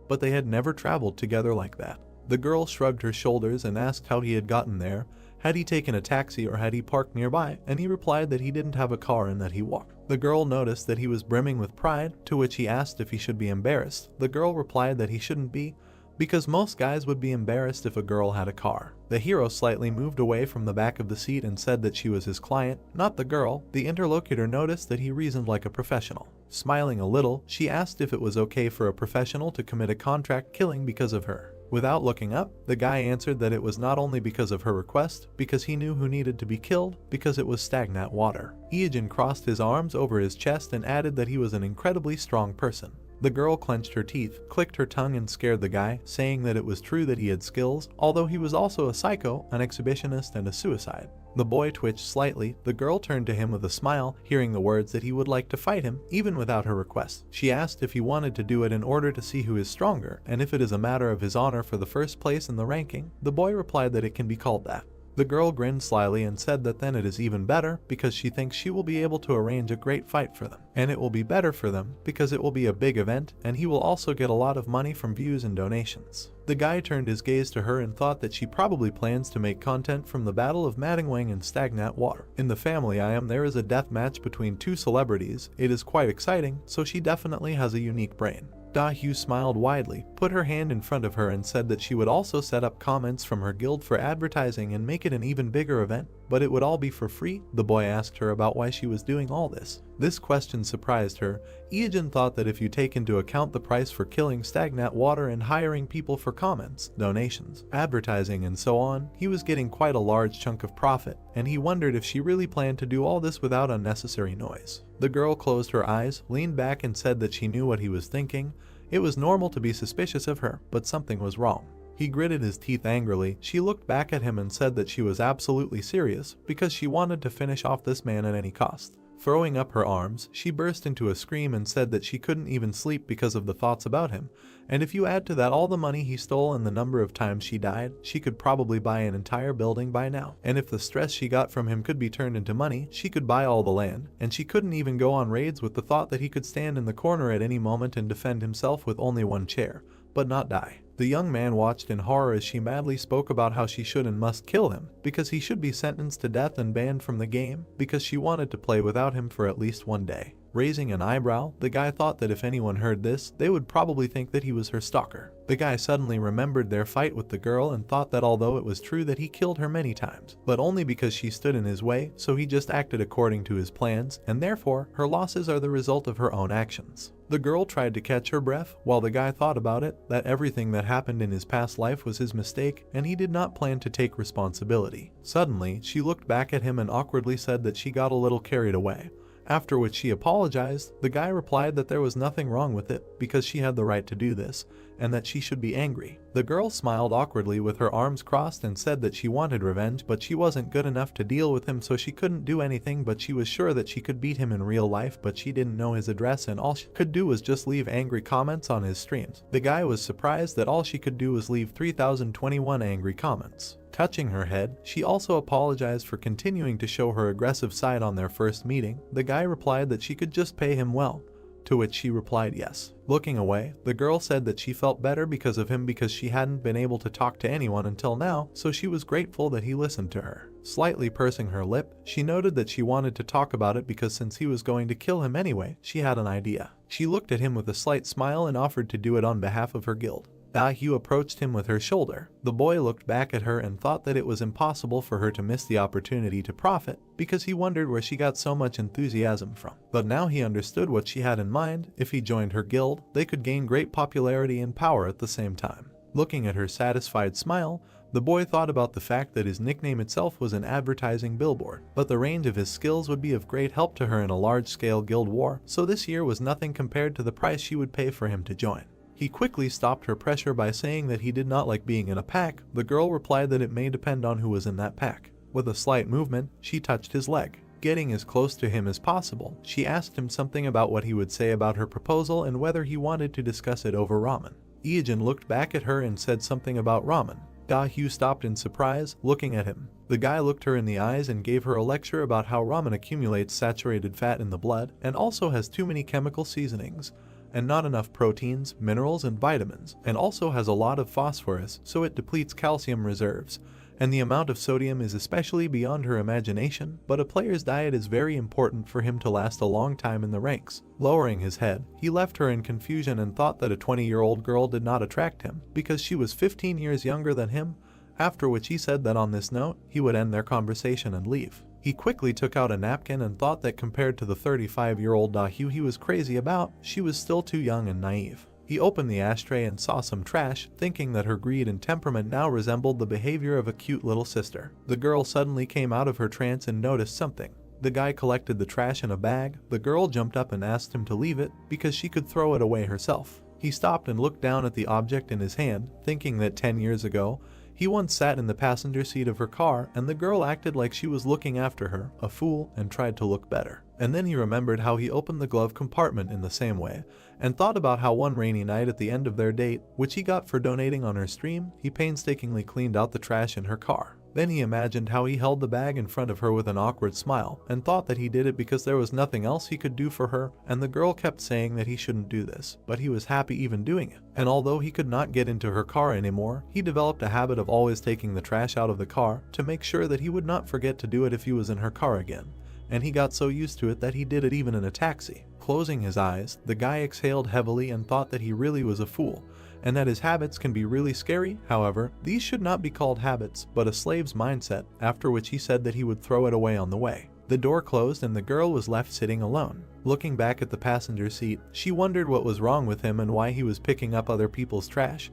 but they had never traveled together like that. The girl shrugged her shoulders and asked how he had gotten there. Had he taken a taxi or had he parked nearby, and he replied that he didn't have a car and that he walked. The girl noticed that he was brimming with pride, to which he asked if he should be embarrassed. The girl replied that he shouldn't be, because most guys would be embarrassed if a girl had a car. The hero slightly moved away from the back of the seat and said that she was his client, not the girl. The interlocutor noticed that he reasoned like a professional. Smiling a little, she asked if it was okay for a professional to commit a contract killing because of her. Without looking up, the guy answered that it was not only because of her request, because he knew who needed to be killed, because it was stagnant water. Ijin crossed his arms over his chest and added that he was an incredibly strong person. The girl clenched her teeth, clicked her tongue and scared the guy, saying that it was true that he had skills, although he was also a psycho, an exhibitionist, and a suicide. The boy twitched slightly. The girl turned to him with a smile, hearing the words that he would like to fight him, even without her request. She asked if he wanted to do it in order to see who is stronger, and if it is a matter of his honor for the first place in the ranking. The boy replied that it can be called that. The girl grinned slyly and said that then it is even better because she thinks she will be able to arrange a great fight for them. And it will be better for them because it will be a big event and he will also get a lot of money from views and donations. The guy turned his gaze to her and thought that she probably plans to make content from the Battle of Madingwang and Stagnant Water. In the family I am there is a death match between two celebrities. It is quite exciting, so she definitely has a unique brain. Da-Hyu smiled widely, put her hand in front of her and said that she would also set up comments from her guild for advertising and make it an even bigger event, but it would all be for free. The boy asked her about why she was doing all this. This question surprised her. Ijin thought that if you take into account the price for killing stagnant water and hiring people for comments, donations, advertising and so on, he was getting quite a large chunk of profit, and he wondered if she really planned to do all this without unnecessary noise. The girl closed her eyes, leaned back and said that she knew what he was thinking. It was normal to be suspicious of her, but something was wrong. He gritted his teeth angrily. She looked back at him and said that she was absolutely serious because she wanted to finish off this man at any cost. Throwing up her arms, she burst into a scream and said that she couldn't even sleep because of the thoughts about him, and if you add to that all the money he stole and the number of times she died, she could probably buy an entire building by now. And if the stress she got from him could be turned into money, she could buy all the land, and she couldn't even go on raids with the thought that he could stand in the corner at any moment and defend himself with only one chair, but not die. The young man watched in horror as she madly spoke about how she should and must kill him, because he should be sentenced to death and banned from the game, because she wanted to play without him for at least one day. Raising an eyebrow, the guy thought that if anyone heard this, they would probably think that he was her stalker. The guy suddenly remembered their fight with the girl and thought that although it was true that he killed her many times, but only because she stood in his way, so he just acted according to his plans, and therefore, her losses are the result of her own actions. The girl tried to catch her breath, while the guy thought about it, that everything that happened in his past life was his mistake, and he did not plan to take responsibility. Suddenly, she looked back at him and awkwardly said that she got a little carried away. After which she apologized. The guy replied that there was nothing wrong with it, because she had the right to do this, and that she should be angry. The girl smiled awkwardly with her arms crossed and said that she wanted revenge, but she wasn't good enough to deal with him, so she couldn't do anything, but she was sure that she could beat him in real life, but she didn't know his address and all she could do was just leave angry comments on his streams. The guy was surprised that all she could do was leave 3021 angry comments. Touching her head, she also apologized for continuing to show her aggressive side on their first meeting. The guy replied that she could just pay him well, to which she replied yes. Looking away, the girl said that she felt better because of him because she hadn't been able to talk to anyone until now, so she was grateful that he listened to her. Slightly pursing her lip, she noted that she wanted to talk about it because since he was going to kill him anyway, she had an idea. She looked at him with a slight smile and offered to do it on behalf of her guild. Da-Hyu approached him with her shoulder. The boy looked back at her and thought that it was impossible for her to miss the opportunity to profit, because he wondered where she got so much enthusiasm from. But now he understood what she had in mind. If he joined her guild, they could gain great popularity and power at the same time. Looking at her satisfied smile, the boy thought about the fact that his nickname itself was an advertising billboard, but the range of his skills would be of great help to her in a large-scale guild war, so this year was nothing compared to the price she would pay for him to join. He quickly stopped her pressure by saying that he did not like being in a pack. The girl replied that it may depend on who was in that pack. With a slight movement, she touched his leg. Getting as close to him as possible, she asked him something about what he would say about her proposal and whether he wanted to discuss it over ramen. Ijin looked back at her and said something about ramen. Da-Hyu stopped in surprise, looking at him. The guy looked her in the eyes and gave her a lecture about how ramen accumulates saturated fat in the blood and also has too many chemical seasonings, and not enough proteins, minerals, and vitamins, and also has a lot of phosphorus, so it depletes calcium reserves, and the amount of sodium is especially beyond her imagination, but a player's diet is very important for him to last a long time in the ranks. Lowering his head, he left her in confusion and thought that a 20-year-old girl did not attract him because she was 15 years younger than him, after which he said that on this note, he would end their conversation and leave. He quickly took out a napkin and thought that compared to the 35-year-old Dahu he was crazy about, she was still too young and naive. He opened the ashtray and saw some trash, thinking that her greed and temperament now resembled the behavior of a cute little sister. The girl suddenly came out of her trance and noticed something. The guy collected the trash in a bag. The girl jumped up and asked him to leave it because she could throw it away herself. He stopped and looked down at the object in his hand, thinking that 10 years ago, he once sat in the passenger seat of her car and the girl acted like she was looking after her, a fool, and tried to look better. And then he remembered how he opened the glove compartment in the same way, and thought about how one rainy night at the end of their date, which he got for donating on her stream, he painstakingly cleaned out the trash in her car. Then he imagined how he held the bag in front of her with an awkward smile, and thought that he did it because there was nothing else he could do for her, and the girl kept saying that he shouldn't do this, but he was happy even doing it. And although he could not get into her car anymore, he developed a habit of always taking the trash out of the car to make sure that he would not forget to do it if he was in her car again. And he got so used to it that he did it even in a taxi. Closing his eyes, the guy exhaled heavily and thought that he really was a fool, and that his habits can be really scary. However, these should not be called habits, but a slave's mindset, after which he said that he would throw it away on the way. The door closed and the girl was left sitting alone. Looking back at the passenger seat, she wondered what was wrong with him and why he was picking up other people's trash.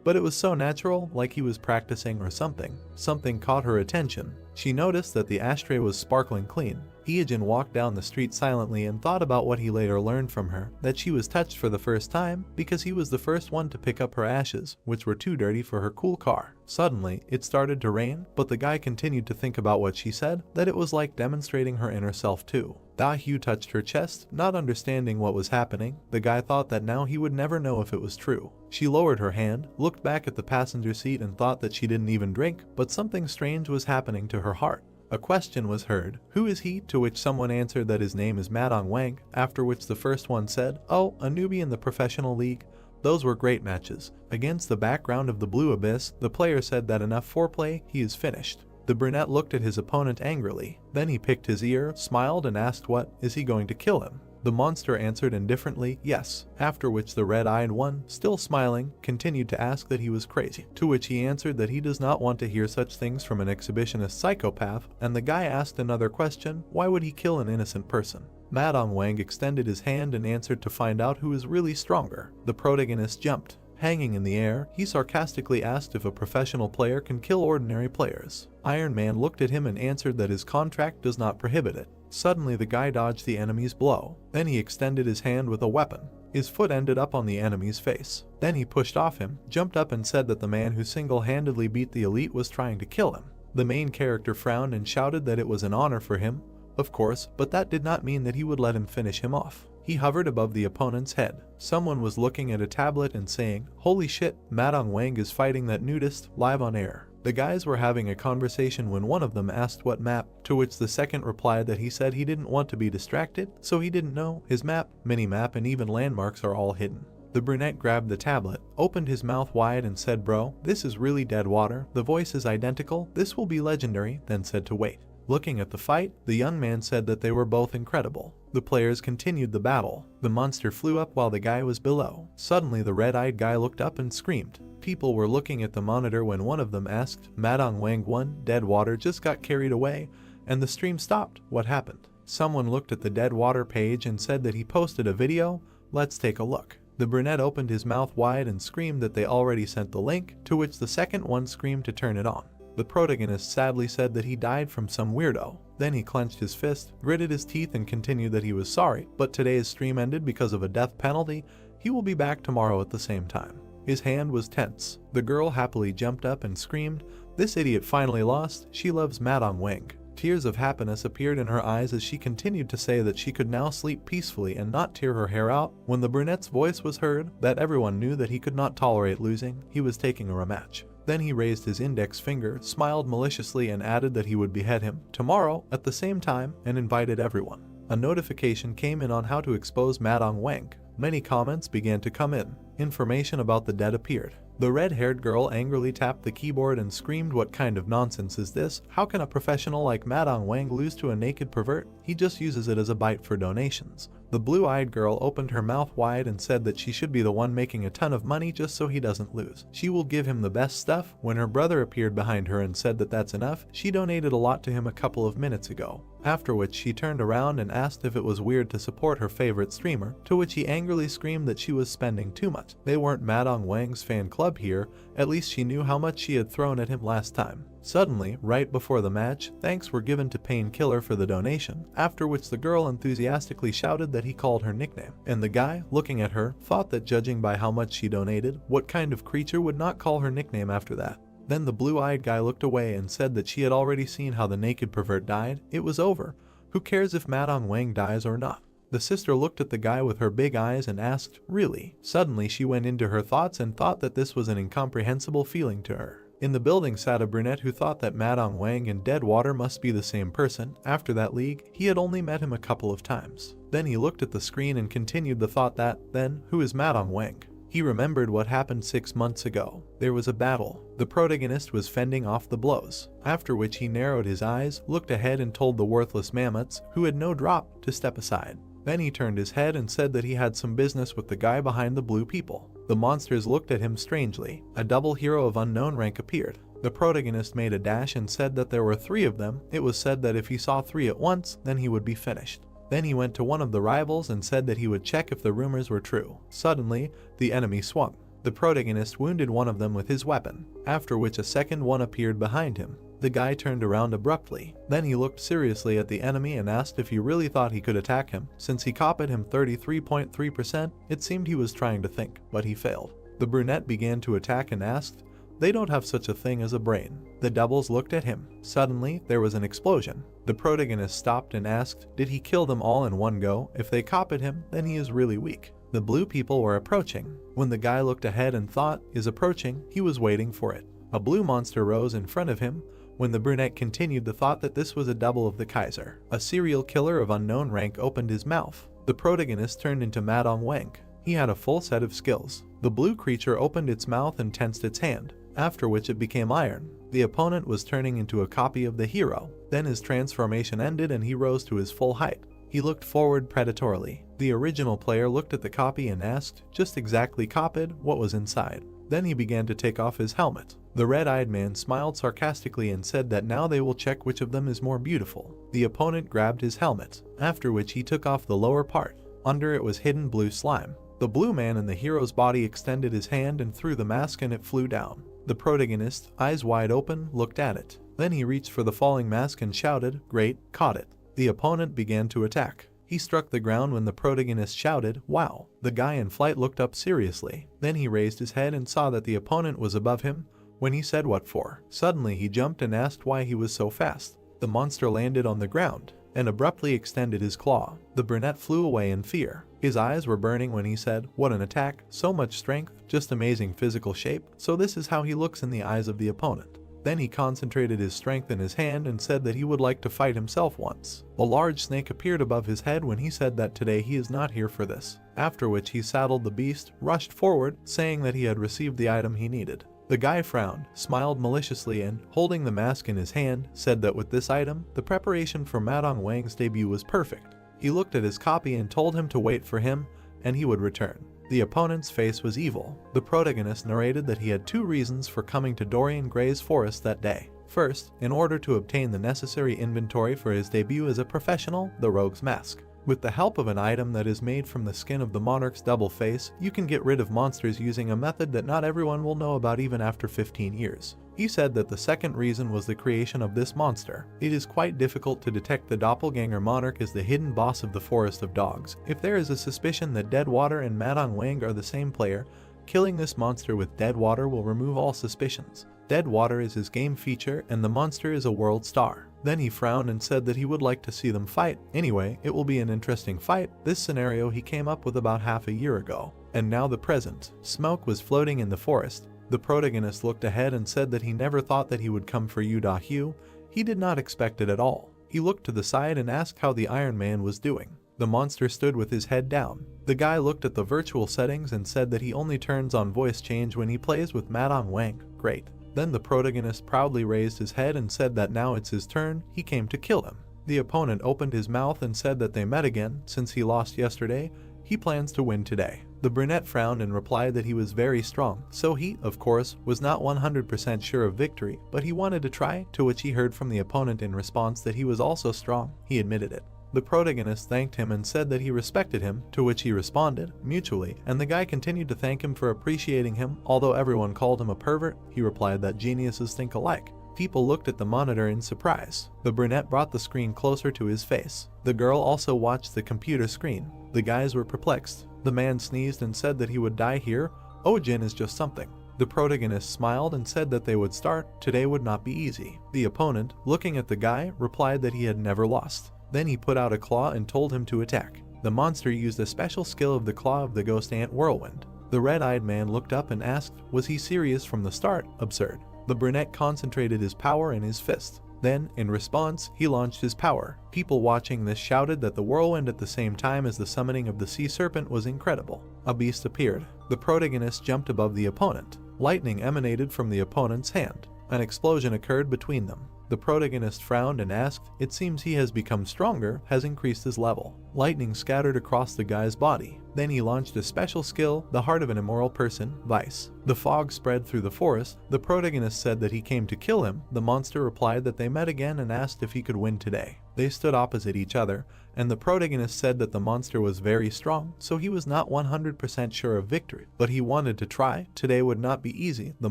But it was so natural, like he was practicing or something. Something caught her attention. She noticed that the ashtray was sparkling clean. Hyejin walked down the street silently and thought about what he later learned from her, that she was touched for the first time because he was the first one to pick up her ashes, which were too dirty for her cool car. Suddenly, it started to rain, but the guy continued to think about what she said, that it was like demonstrating her inner self too. Dahu touched her chest, not understanding what was happening. The guy thought that now he would never know if it was true. She lowered her hand, looked back at the passenger seat and thought that she didn't even drink, but something strange was happening to her heart. A question was heard, "Who is he?" to which someone answered that his name is Madong Wang, after which the first one said, "Oh, a newbie in the professional league. Those were great matches." Against the background of the blue abyss, the player said that enough foreplay, he is finished. The brunette looked at his opponent angrily. Then he picked his ear, smiled and asked what, is he going to kill him? The monster answered indifferently, yes, after which the red-eyed one, still smiling, continued to ask that he was crazy, to which he answered that he does not want to hear such things from an exhibitionist psychopath, and the guy asked another question, why would he kill an innocent person? Madong Wang extended his hand and answered to find out who is really stronger. The protagonist jumped. Hanging in the air, he sarcastically asked if a professional player can kill ordinary players. Iron Man looked at him and answered that his contract does not prohibit it. Suddenly the guy dodged the enemy's blow. Then he extended his hand with a weapon. His foot ended up on the enemy's face. Then he pushed off him, jumped up and said that the man who single-handedly beat the elite was trying to kill him. The main character frowned and shouted that it was an honor for him, of course, but that did not mean that he would let him finish him off. He hovered above the opponent's head. Someone was looking at a tablet and saying, "Holy shit, Madong Wang is fighting that nudist, live on air." The guys were having a conversation when one of them asked what map, to which the second replied that he said he didn't want to be distracted, so he didn't know. His map, mini-map and even landmarks are all hidden. The brunette grabbed the tablet, opened his mouth wide and said, "Bro, this is really dead water. The voice is identical. This will be legendary," then said to wait. Looking at the fight, the young man said that they were both incredible. The players continued the battle. The monster flew up while the guy was below. Suddenly the red-eyed guy looked up and screamed. People were looking at the monitor when one of them asked, Madong Wang won, dead water just got carried away, and the stream stopped. What happened? Someone looked at the dead water page and said that he posted a video. Let's take a look. The brunette opened his mouth wide and screamed that they already sent the link, to which the second one screamed to turn it on. The protagonist sadly said that he died from some weirdo. Then he clenched his fist, gritted his teeth and continued that he was sorry, but today's stream ended because of a death penalty. He will be back tomorrow at the same time. His hand was tense. The girl happily jumped up and screamed, "This idiot finally lost. She loves Madong Wang." Tears of happiness appeared in her eyes as she continued to say that she could now sleep peacefully and not tear her hair out. When the brunette's voice was heard, that everyone knew that he could not tolerate losing. He was taking a rematch. Then he raised his index finger, smiled maliciously and added that he would behead him tomorrow at the same time and invited everyone. A notification came in on how to expose Madong Wang. Many comments began to come in. Information about the dead appeared. The red-haired girl angrily tapped the keyboard and screamed, "What kind of nonsense is this? How can a professional like Madong Wang lose to a naked pervert? He just uses it as a bite for donations." The blue-eyed girl opened her mouth wide and said that she should be the one making a ton of money just so he doesn't lose. She will give him the best stuff. When her brother appeared behind her and said that that's enough, she donated a lot to him a couple of minutes ago. After which she turned around and asked if it was weird to support her favorite streamer, to which he angrily screamed that she was spending too much. They weren't Madong Wang's fan club here, at least she knew how much she had thrown at him last time. Suddenly, right before the match, thanks were given to Painkiller for the donation, after which the girl enthusiastically shouted that he called her nickname. And the guy, looking at her, thought that judging by how much she donated, what kind of creature would not call her nickname after that? Then the blue-eyed guy looked away and said that she had already seen how the naked pervert died. It was over. Who cares if Madong Wang dies or not? The sister looked at the guy with her big eyes and asked, "Really?" Suddenly she went into her thoughts and thought that this was an incomprehensible feeling to her. In the building sat a brunette who thought that Madong Wang and Deadwater must be the same person. After that league, he had only met him a couple of times. Then he looked at the screen and continued the thought that, then, who is Madong Wang? He remembered what happened 6 months ago. There was a battle. The protagonist was fending off the blows. After which he narrowed his eyes, looked ahead and told the worthless mammoths, who had no drop, to step aside. Then he turned his head and said that he had some business with the guy behind the blue people. The monsters looked at him strangely. A double hero of unknown rank appeared. The protagonist made a dash and said that there were 3 of them. It was said that if he saw 3 at once, then he would be finished. Then he went to one of the rivals and said that he would check if the rumors were true. Suddenly, the enemy swung. The protagonist wounded one of them with his weapon, after which a second one appeared behind him. The guy turned around abruptly. Then he looked seriously at the enemy and asked if he really thought he could attack him. Since he copied him 33.3%, it seemed he was trying to think, but he failed. The brunette began to attack and asked, "They don't have such a thing as a brain." The doubles looked at him. Suddenly, there was an explosion. The protagonist stopped and asked, did he kill them all in one go? If they copied him, then he is really weak. The blue people were approaching. When the guy looked ahead and thought, is approaching, he was waiting for it. A blue monster rose in front of him. When the brunette continued the thought that this was a double of the Kaiser. A serial killer of unknown rank opened his mouth. The protagonist turned into Madong Wang. He had a full set of skills. The blue creature opened its mouth and tensed its hand, after which it became iron. The opponent was turning into a copy of the hero. Then his transformation ended and he rose to his full height. He looked forward predatorily. The original player looked at the copy and asked, just exactly copied, what was inside. Then he began to take off his helmet. The red-eyed man smiled sarcastically and said that now they will check which of them is more beautiful. The opponent grabbed his helmet, after which he took off the lower part. Under it was hidden blue slime. The blue man in the hero's body extended his hand and threw the mask and it flew down. The protagonist, eyes wide open, looked at it. Then he reached for the falling mask and shouted, "Great, caught it." The opponent began to attack. He struck the ground when the protagonist shouted, "Wow." The guy in flight looked up seriously. Then he raised his head and saw that the opponent was above him. When he said, "What for?" Suddenly he jumped and asked why he was so fast. The monster landed on the ground and abruptly extended his claw. The brunette flew away in fear. His eyes were burning when he said, "What an attack, so much strength, just amazing physical shape." So this is how he looks in the eyes of the opponent. Then he concentrated his strength in his hand and said that he would like to fight himself once. A large snake appeared above his head when he said that today he is not here for this. After which he saddled the beast, rushed forward, saying that he had received the item he needed. The guy frowned, smiled maliciously and, holding the mask in his hand, said that with this item, the preparation for Madong Wang's debut was perfect. He looked at his copy and told him to wait for him, and he would return. The opponent's face was evil. The protagonist narrated that he had 2 reasons for coming to Dorian Gray's forest that day. First, in order to obtain the necessary inventory for his debut as a professional, the Rogue's Mask. With the help of an item that is made from the skin of the monarch's double face, you can get rid of monsters using a method that not everyone will know about even after 15 years. He said that the second reason was the creation of this monster. It is quite difficult to detect the doppelganger monarch as the hidden boss of the Forest of Dogs. If there is a suspicion that Deadwater and Madong Wang are the same player, killing this monster with Deadwater will remove all suspicions. Deadwater is his game feature and the monster is a world star. Then he frowned and said that he would like to see them fight. Anyway, it will be an interesting fight. This scenario he came up with about half a year ago. And now the present. Smoke was floating in the forest. The protagonist looked ahead and said that he never thought that he would come for Yu. He did not expect it at all. He looked to the side and asked how the Iron Man was doing. The monster stood with his head down. The guy looked at the virtual settings and said that he only turns on voice change when he plays with Madame Wang. Great. Then the protagonist proudly raised his head and said that now it's his turn, he came to kill him. The opponent opened his mouth and said that they met again, since he lost yesterday, he plans to win today. The brunette frowned and replied that he was very strong, so he, of course, was not 100% sure of victory, but he wanted to try, to which he heard from the opponent in response that he was also strong. He admitted it. The protagonist thanked him and said that he respected him, to which he responded, mutually, and the guy continued to thank him for appreciating him. Although everyone called him a pervert, he replied that geniuses think alike. People looked at the monitor in surprise. The brunette brought the screen closer to his face. The girl also watched the computer screen. The guys were perplexed. The man sneezed and said that he would die here. Oh, Jin is just something. The protagonist smiled and said that they would start. Today would not be easy. The opponent, looking at the guy, replied that he had never lost. Then he put out a claw and told him to attack. The monster used a special skill of the claw of the ghost ant whirlwind. The red-eyed man looked up and asked, was he serious from the start? Absurd. The brunette concentrated his power in his fist. Then, in response, he launched his power. People watching this shouted that the whirlwind at the same time as the summoning of the sea serpent was incredible. A beast appeared. The protagonist jumped above the opponent. Lightning emanated from the opponent's hand. An explosion occurred between them. The protagonist frowned and asked, it seems he has become stronger, has increased his level. Lightning scattered across the guy's body. Then he launched a special skill, the heart of an immoral person, vice. The fog spread through the forest. The protagonist said that he came to kill him. The monster replied that they met again and asked if he could win today. They stood opposite each other, and the protagonist said that the monster was very strong, so he was not 100% sure of victory, but he wanted to try. Today would not be easy. The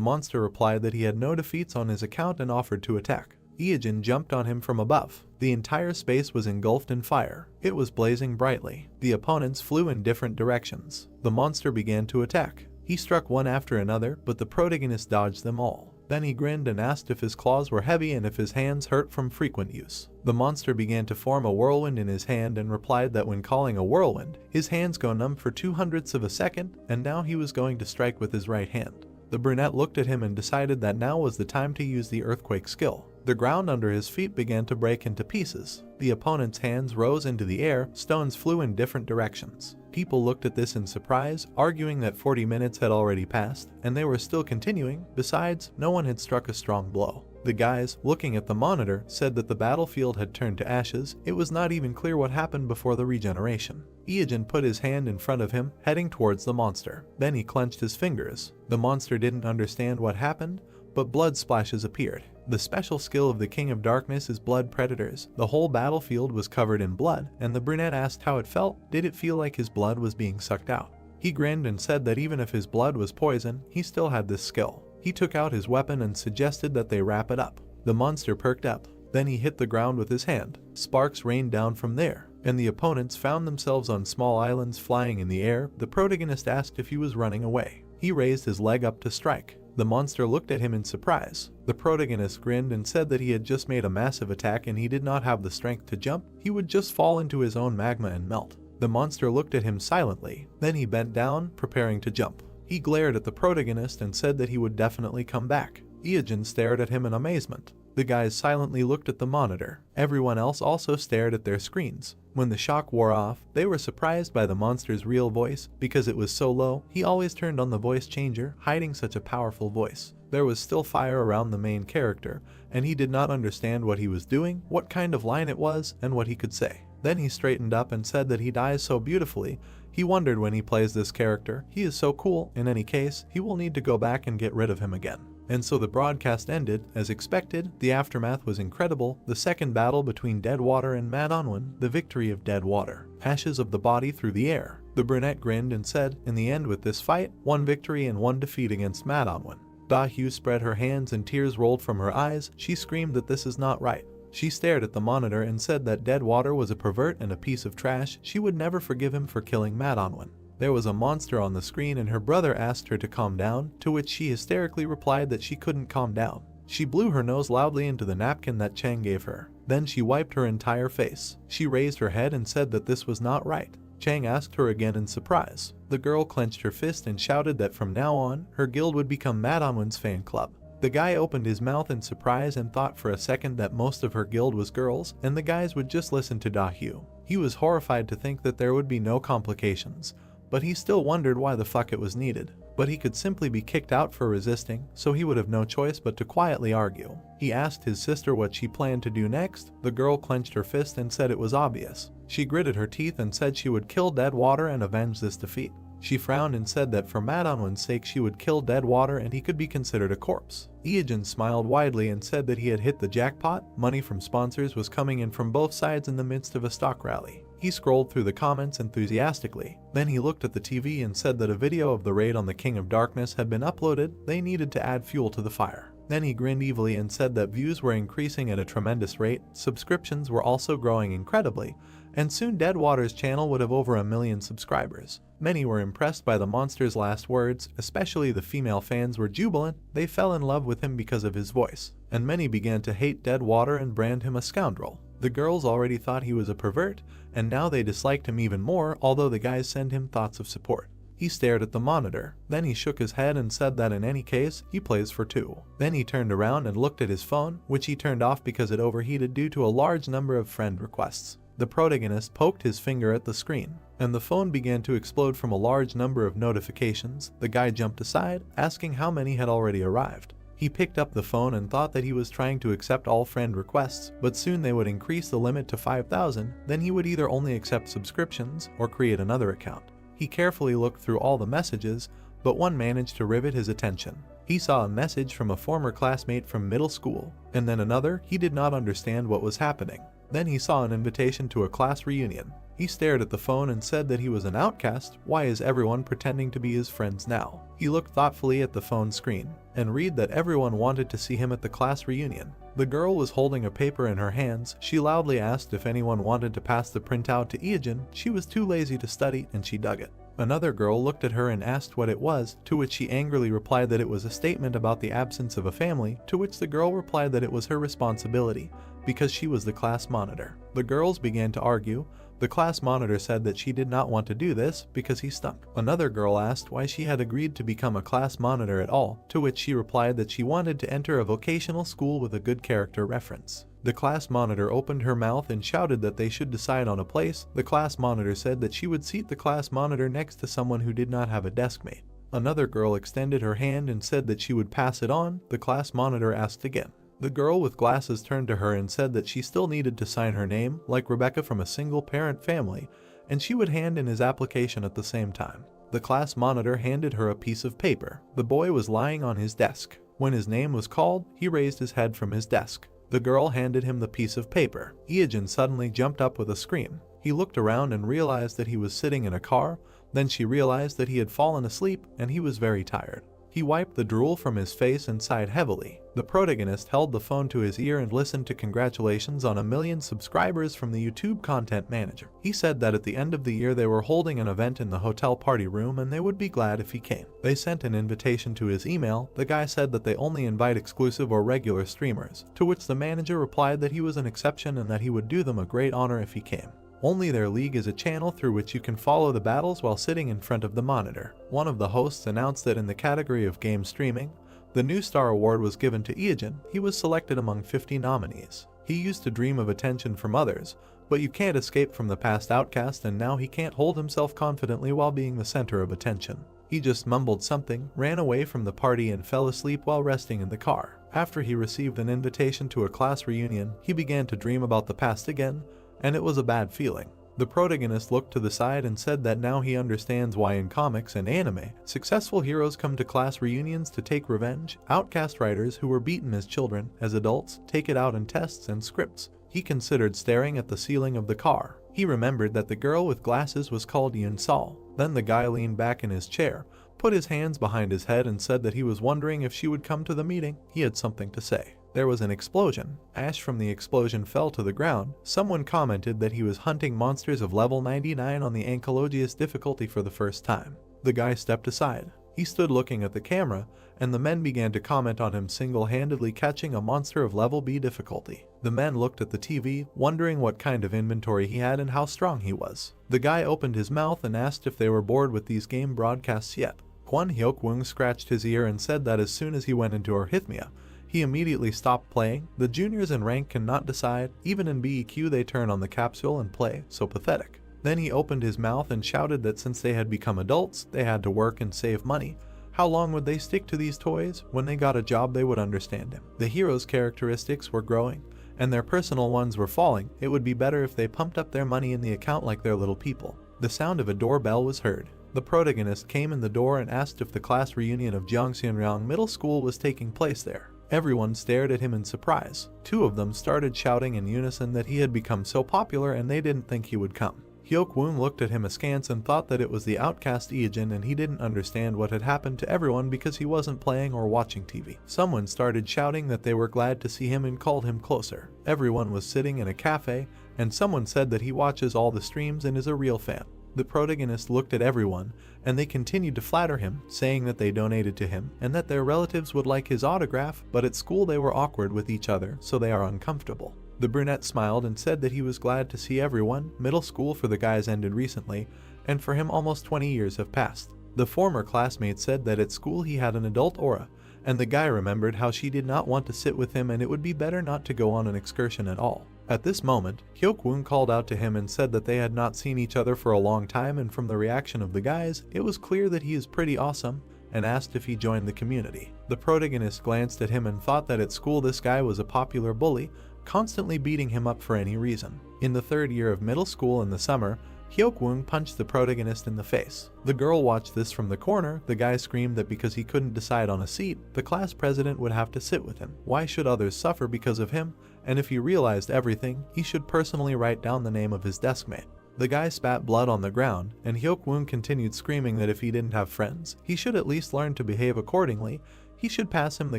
monster replied that he had no defeats on his account and offered to attack. Iijin jumped on him from above. The entire space was engulfed in fire. It was blazing brightly. The opponents flew in different directions. The monster began to attack. He struck one after another, but the protagonist dodged them all. Then he grinned and asked if his claws were heavy and if his hands hurt from frequent use. The monster began to form a whirlwind in his hand and replied that when calling a whirlwind, his hands go numb for 0.02 of a second, and now he was going to strike with his right hand. The brunette looked at him and decided that now was the time to use the earthquake skill. The ground under his feet began to break into pieces. The opponent's hands rose into the air, stones flew in different directions. People looked at this in surprise, arguing that 40 minutes had already passed, and they were still continuing. Besides, no one had struck a strong blow. The guys, looking at the monitor, said that the battlefield had turned to ashes. It was not even clear what happened before the regeneration. Iijin put his hand in front of him, heading towards the monster. Then he clenched his fingers. The monster didn't understand what happened, but blood splashes appeared. The special skill of the King of Darkness is blood predators. The whole battlefield was covered in blood, and the brunette asked how it felt. Did it feel like his blood was being sucked out? He grinned and said that even if his blood was poison, he still had this skill. He took out his weapon and suggested that they wrap it up. The monster perked up. Then he hit the ground with his hand. Sparks rained down from there, and the opponents found themselves on small islands flying in the air. The protagonist asked if he was running away. He raised his leg up to strike. The monster looked at him in surprise. The protagonist grinned and said that he had just made a massive attack and he did not have the strength to jump. He would just fall into his own magma and melt. The monster looked at him silently. Then he bent down, preparing to jump. He glared at the protagonist and said that he would definitely come back. Iijin stared at him in amazement. The guys silently looked at the monitor. Everyone else also stared at their screens. When the shock wore off, they were surprised by the monster's real voice. Because it was so low, he always turned on the voice changer, hiding such a powerful voice. There was still fire around the main character, and he did not understand what he was doing, what kind of line it was, and what he could say. Then he straightened up and said that he dies so beautifully. He wondered when he plays this character. He is so cool. In any case, he will need to go back and get rid of him again. And so the broadcast ended. As expected, the aftermath was incredible. The second battle between Deadwater and Madonwan, the victory of Deadwater. Ashes of the body through the air. The brunette grinned and said, in the end with this fight, 1 victory and 1 defeat against Madonwan. Dahu spread her hands and tears rolled from her eyes. She screamed that this is not right. She stared at the monitor and said that Deadwater was a pervert and a piece of trash. She would never forgive him for killing Madonwan. There was a monster on the screen and her brother asked her to calm down, to which she hysterically replied that she couldn't calm down. She blew her nose loudly into the napkin that Chang gave her. Then she wiped her entire face. She raised her head and said that this was not right. Chang asked her again in surprise. The girl clenched her fist and shouted that from now on, her guild would become Madonwan's fan club. The guy opened his mouth in surprise and thought for a second that most of her guild was girls, and the guys would just listen to Dahu. He was horrified to think that there would be no complications, but he still wondered why the fuck it was needed. But he could simply be kicked out for resisting, so he would have no choice but to quietly argue. He asked his sister what she planned to do next. The girl clenched her fist and said it was obvious. She gritted her teeth and said she would kill Deadwater and avenge this defeat. She frowned and said that for Madonwan's sake she would kill Deadwater and he could be considered a corpse. Iajin smiled widely and said that he had hit the jackpot. Money from sponsors was coming in from both sides in the midst of a stock rally. He scrolled through the comments enthusiastically. Then he looked at the TV and said that a video of the raid on the King of Darkness had been uploaded. They needed to add fuel to the fire. Then he grinned evilly and said that views were increasing at a tremendous rate, subscriptions were also growing incredibly, and soon Deadwater's channel would have over 1 million subscribers. Many were impressed by the monster's last words, especially the female fans were jubilant. They fell in love with him because of his voice, and many began to hate Deadwater and brand him a scoundrel. The girls already thought he was a pervert, and now they disliked him even more, although the guys sent him thoughts of support. He stared at the monitor. Then he shook his head and said that in any case, he plays for 2. Then he turned around and looked at his phone, which he turned off because it overheated due to a large number of friend requests. The protagonist poked his finger at the screen, and the phone began to explode from a large number of notifications. The guy jumped aside, asking how many had already arrived. He picked up the phone and thought that he was trying to accept all friend requests, but soon they would increase the limit to 5,000, then he would either only accept subscriptions or create another account. He carefully looked through all the messages, but one managed to rivet his attention. He saw a message from a former classmate from middle school, and then another. He did not understand what was happening. Then he saw an invitation to a class reunion. He stared at the phone and said that he was an outcast. Why is everyone pretending to be his friends now? He looked thoughtfully at the phone screen and read that everyone wanted to see him at the class reunion. The girl was holding a paper in her hands. She loudly asked if anyone wanted to pass the printout to Iajin. She was too lazy to study and she dug it. Another girl looked at her and asked what it was, to which she angrily replied that it was a statement about the absence of a family, to which the girl replied that it was her responsibility because she was the class monitor. The girls began to argue. The class monitor said that she did not want to do this because he stunk. Another girl asked why she had agreed to become a class monitor at all, to which she replied that she wanted to enter a vocational school with a good character reference. The class monitor opened her mouth and shouted that they should decide on a place. The class monitor said that she would seat the class monitor next to someone who did not have a deskmate. Another girl extended her hand and said that she would pass it on. The class monitor asked again. The girl with glasses turned to her and said that she still needed to sign her name, like Rebecca from a single-parent family, and she would hand in his application at the same time. The class monitor handed her a piece of paper. The boy was lying on his desk. When his name was called, he raised his head from his desk. The girl handed him the piece of paper. Iajin suddenly jumped up with a scream. He looked around and realized that he was sitting in a car. Then she realized that he had fallen asleep and he was very tired. He wiped the drool from his face and sighed heavily. The protagonist held the phone to his ear and listened to congratulations on 1 million subscribers from the YouTube content manager. He said that at the end of the year they were holding an event in the hotel party room and they would be glad if he came. They sent an invitation to his email. The guy said that they only invite exclusive or regular streamers, to which the manager replied that he was an exception and that he would do them a great honor if he came. Only their league is a channel through which you can follow the battles while sitting in front of the monitor. One of the hosts announced that in the category of game streaming, the New Star Award was given to Iajin. He was selected among 50 nominees. He used to dream of attention from others, but you can't escape from the past outcast, and now he can't hold himself confidently while being the center of attention. He just mumbled something, ran away from the party and fell asleep while resting in the car. After he received an invitation to a class reunion, he began to dream about the past again, and it was a bad feeling. The protagonist looked to the side and said that now he understands why in comics and anime, successful heroes come to class reunions to take revenge. Outcast writers who were beaten as children, as adults, take it out in tests and scripts. He considered staring at the ceiling of the car. He remembered that the girl with glasses was called Yun Sol. Then the guy leaned back in his chair, put his hands behind his head and said that he was wondering if she would come to the meeting. He had something to say. There was an explosion. Ash from the explosion fell to the ground. Someone commented that he was hunting monsters of level 99 on the Ankylogius difficulty for the first time. The guy stepped aside. He stood looking at the camera, and the men began to comment on him single-handedly catching a monster of level B difficulty. The men looked at the TV, wondering what kind of inventory he had and how strong he was. The guy opened his mouth and asked if they were bored with these game broadcasts yet. Kwon Hyuk-woong scratched his ear and said that as soon as he went into arrhythmia, He immediately stopped playing. The juniors in rank cannot decide. Even in BEQ they turn on the capsule and play, so pathetic. Then he opened his mouth and shouted that since they had become adults, they had to work and save money. How long would they stick to these toys? When they got a job they would understand him. The heroes' characteristics were growing, and their personal ones were falling. It would be better if they pumped up their money in the account like their little people. The sound of a doorbell was heard. The protagonist came in the door and asked if the class reunion of Jiangxinryang Middle School was taking place there. Everyone stared at him in surprise. Two of them started shouting in unison that he had become so popular and they didn't think he would come. Hyuk-woon looked at him askance and thought that it was the outcast Eejin, and he didn't understand what had happened to everyone because he wasn't playing or watching TV. Someone started shouting that they were glad to see him and called him closer. Everyone was sitting in a cafe, and someone said that he watches all the streams and is a real fan. The protagonist looked at everyone, and they continued to flatter him, saying that they donated to him and that their relatives would like his autograph, but at school they were awkward with each other, so they are uncomfortable. The brunette smiled and said that he was glad to see everyone. Middle school for the guys ended recently, and for him almost 20 years have passed. The former classmate said that at school he had an adult aura, and the guy remembered how she did not want to sit with him and it would be better not to go on an excursion at all. At this moment, Hyuk-woon called out to him and said that they had not seen each other for a long time, and from the reaction of the guys, it was clear that he is pretty awesome, and asked if he joined the community. The protagonist glanced at him and thought that at school this guy was a popular bully, constantly beating him up for any reason. In the third year of middle school in the summer, Hyuk-woon punched the protagonist in the face. The girl watched this from the corner. The guy screamed that because he couldn't decide on a seat, the class president would have to sit with him. Why should others suffer because of him? And if he realized everything, he should personally write down the name of his deskmate. The guy spat blood on the ground, and Hyuk-woon continued screaming that if he didn't have friends, he should at least learn to behave accordingly. He should pass him the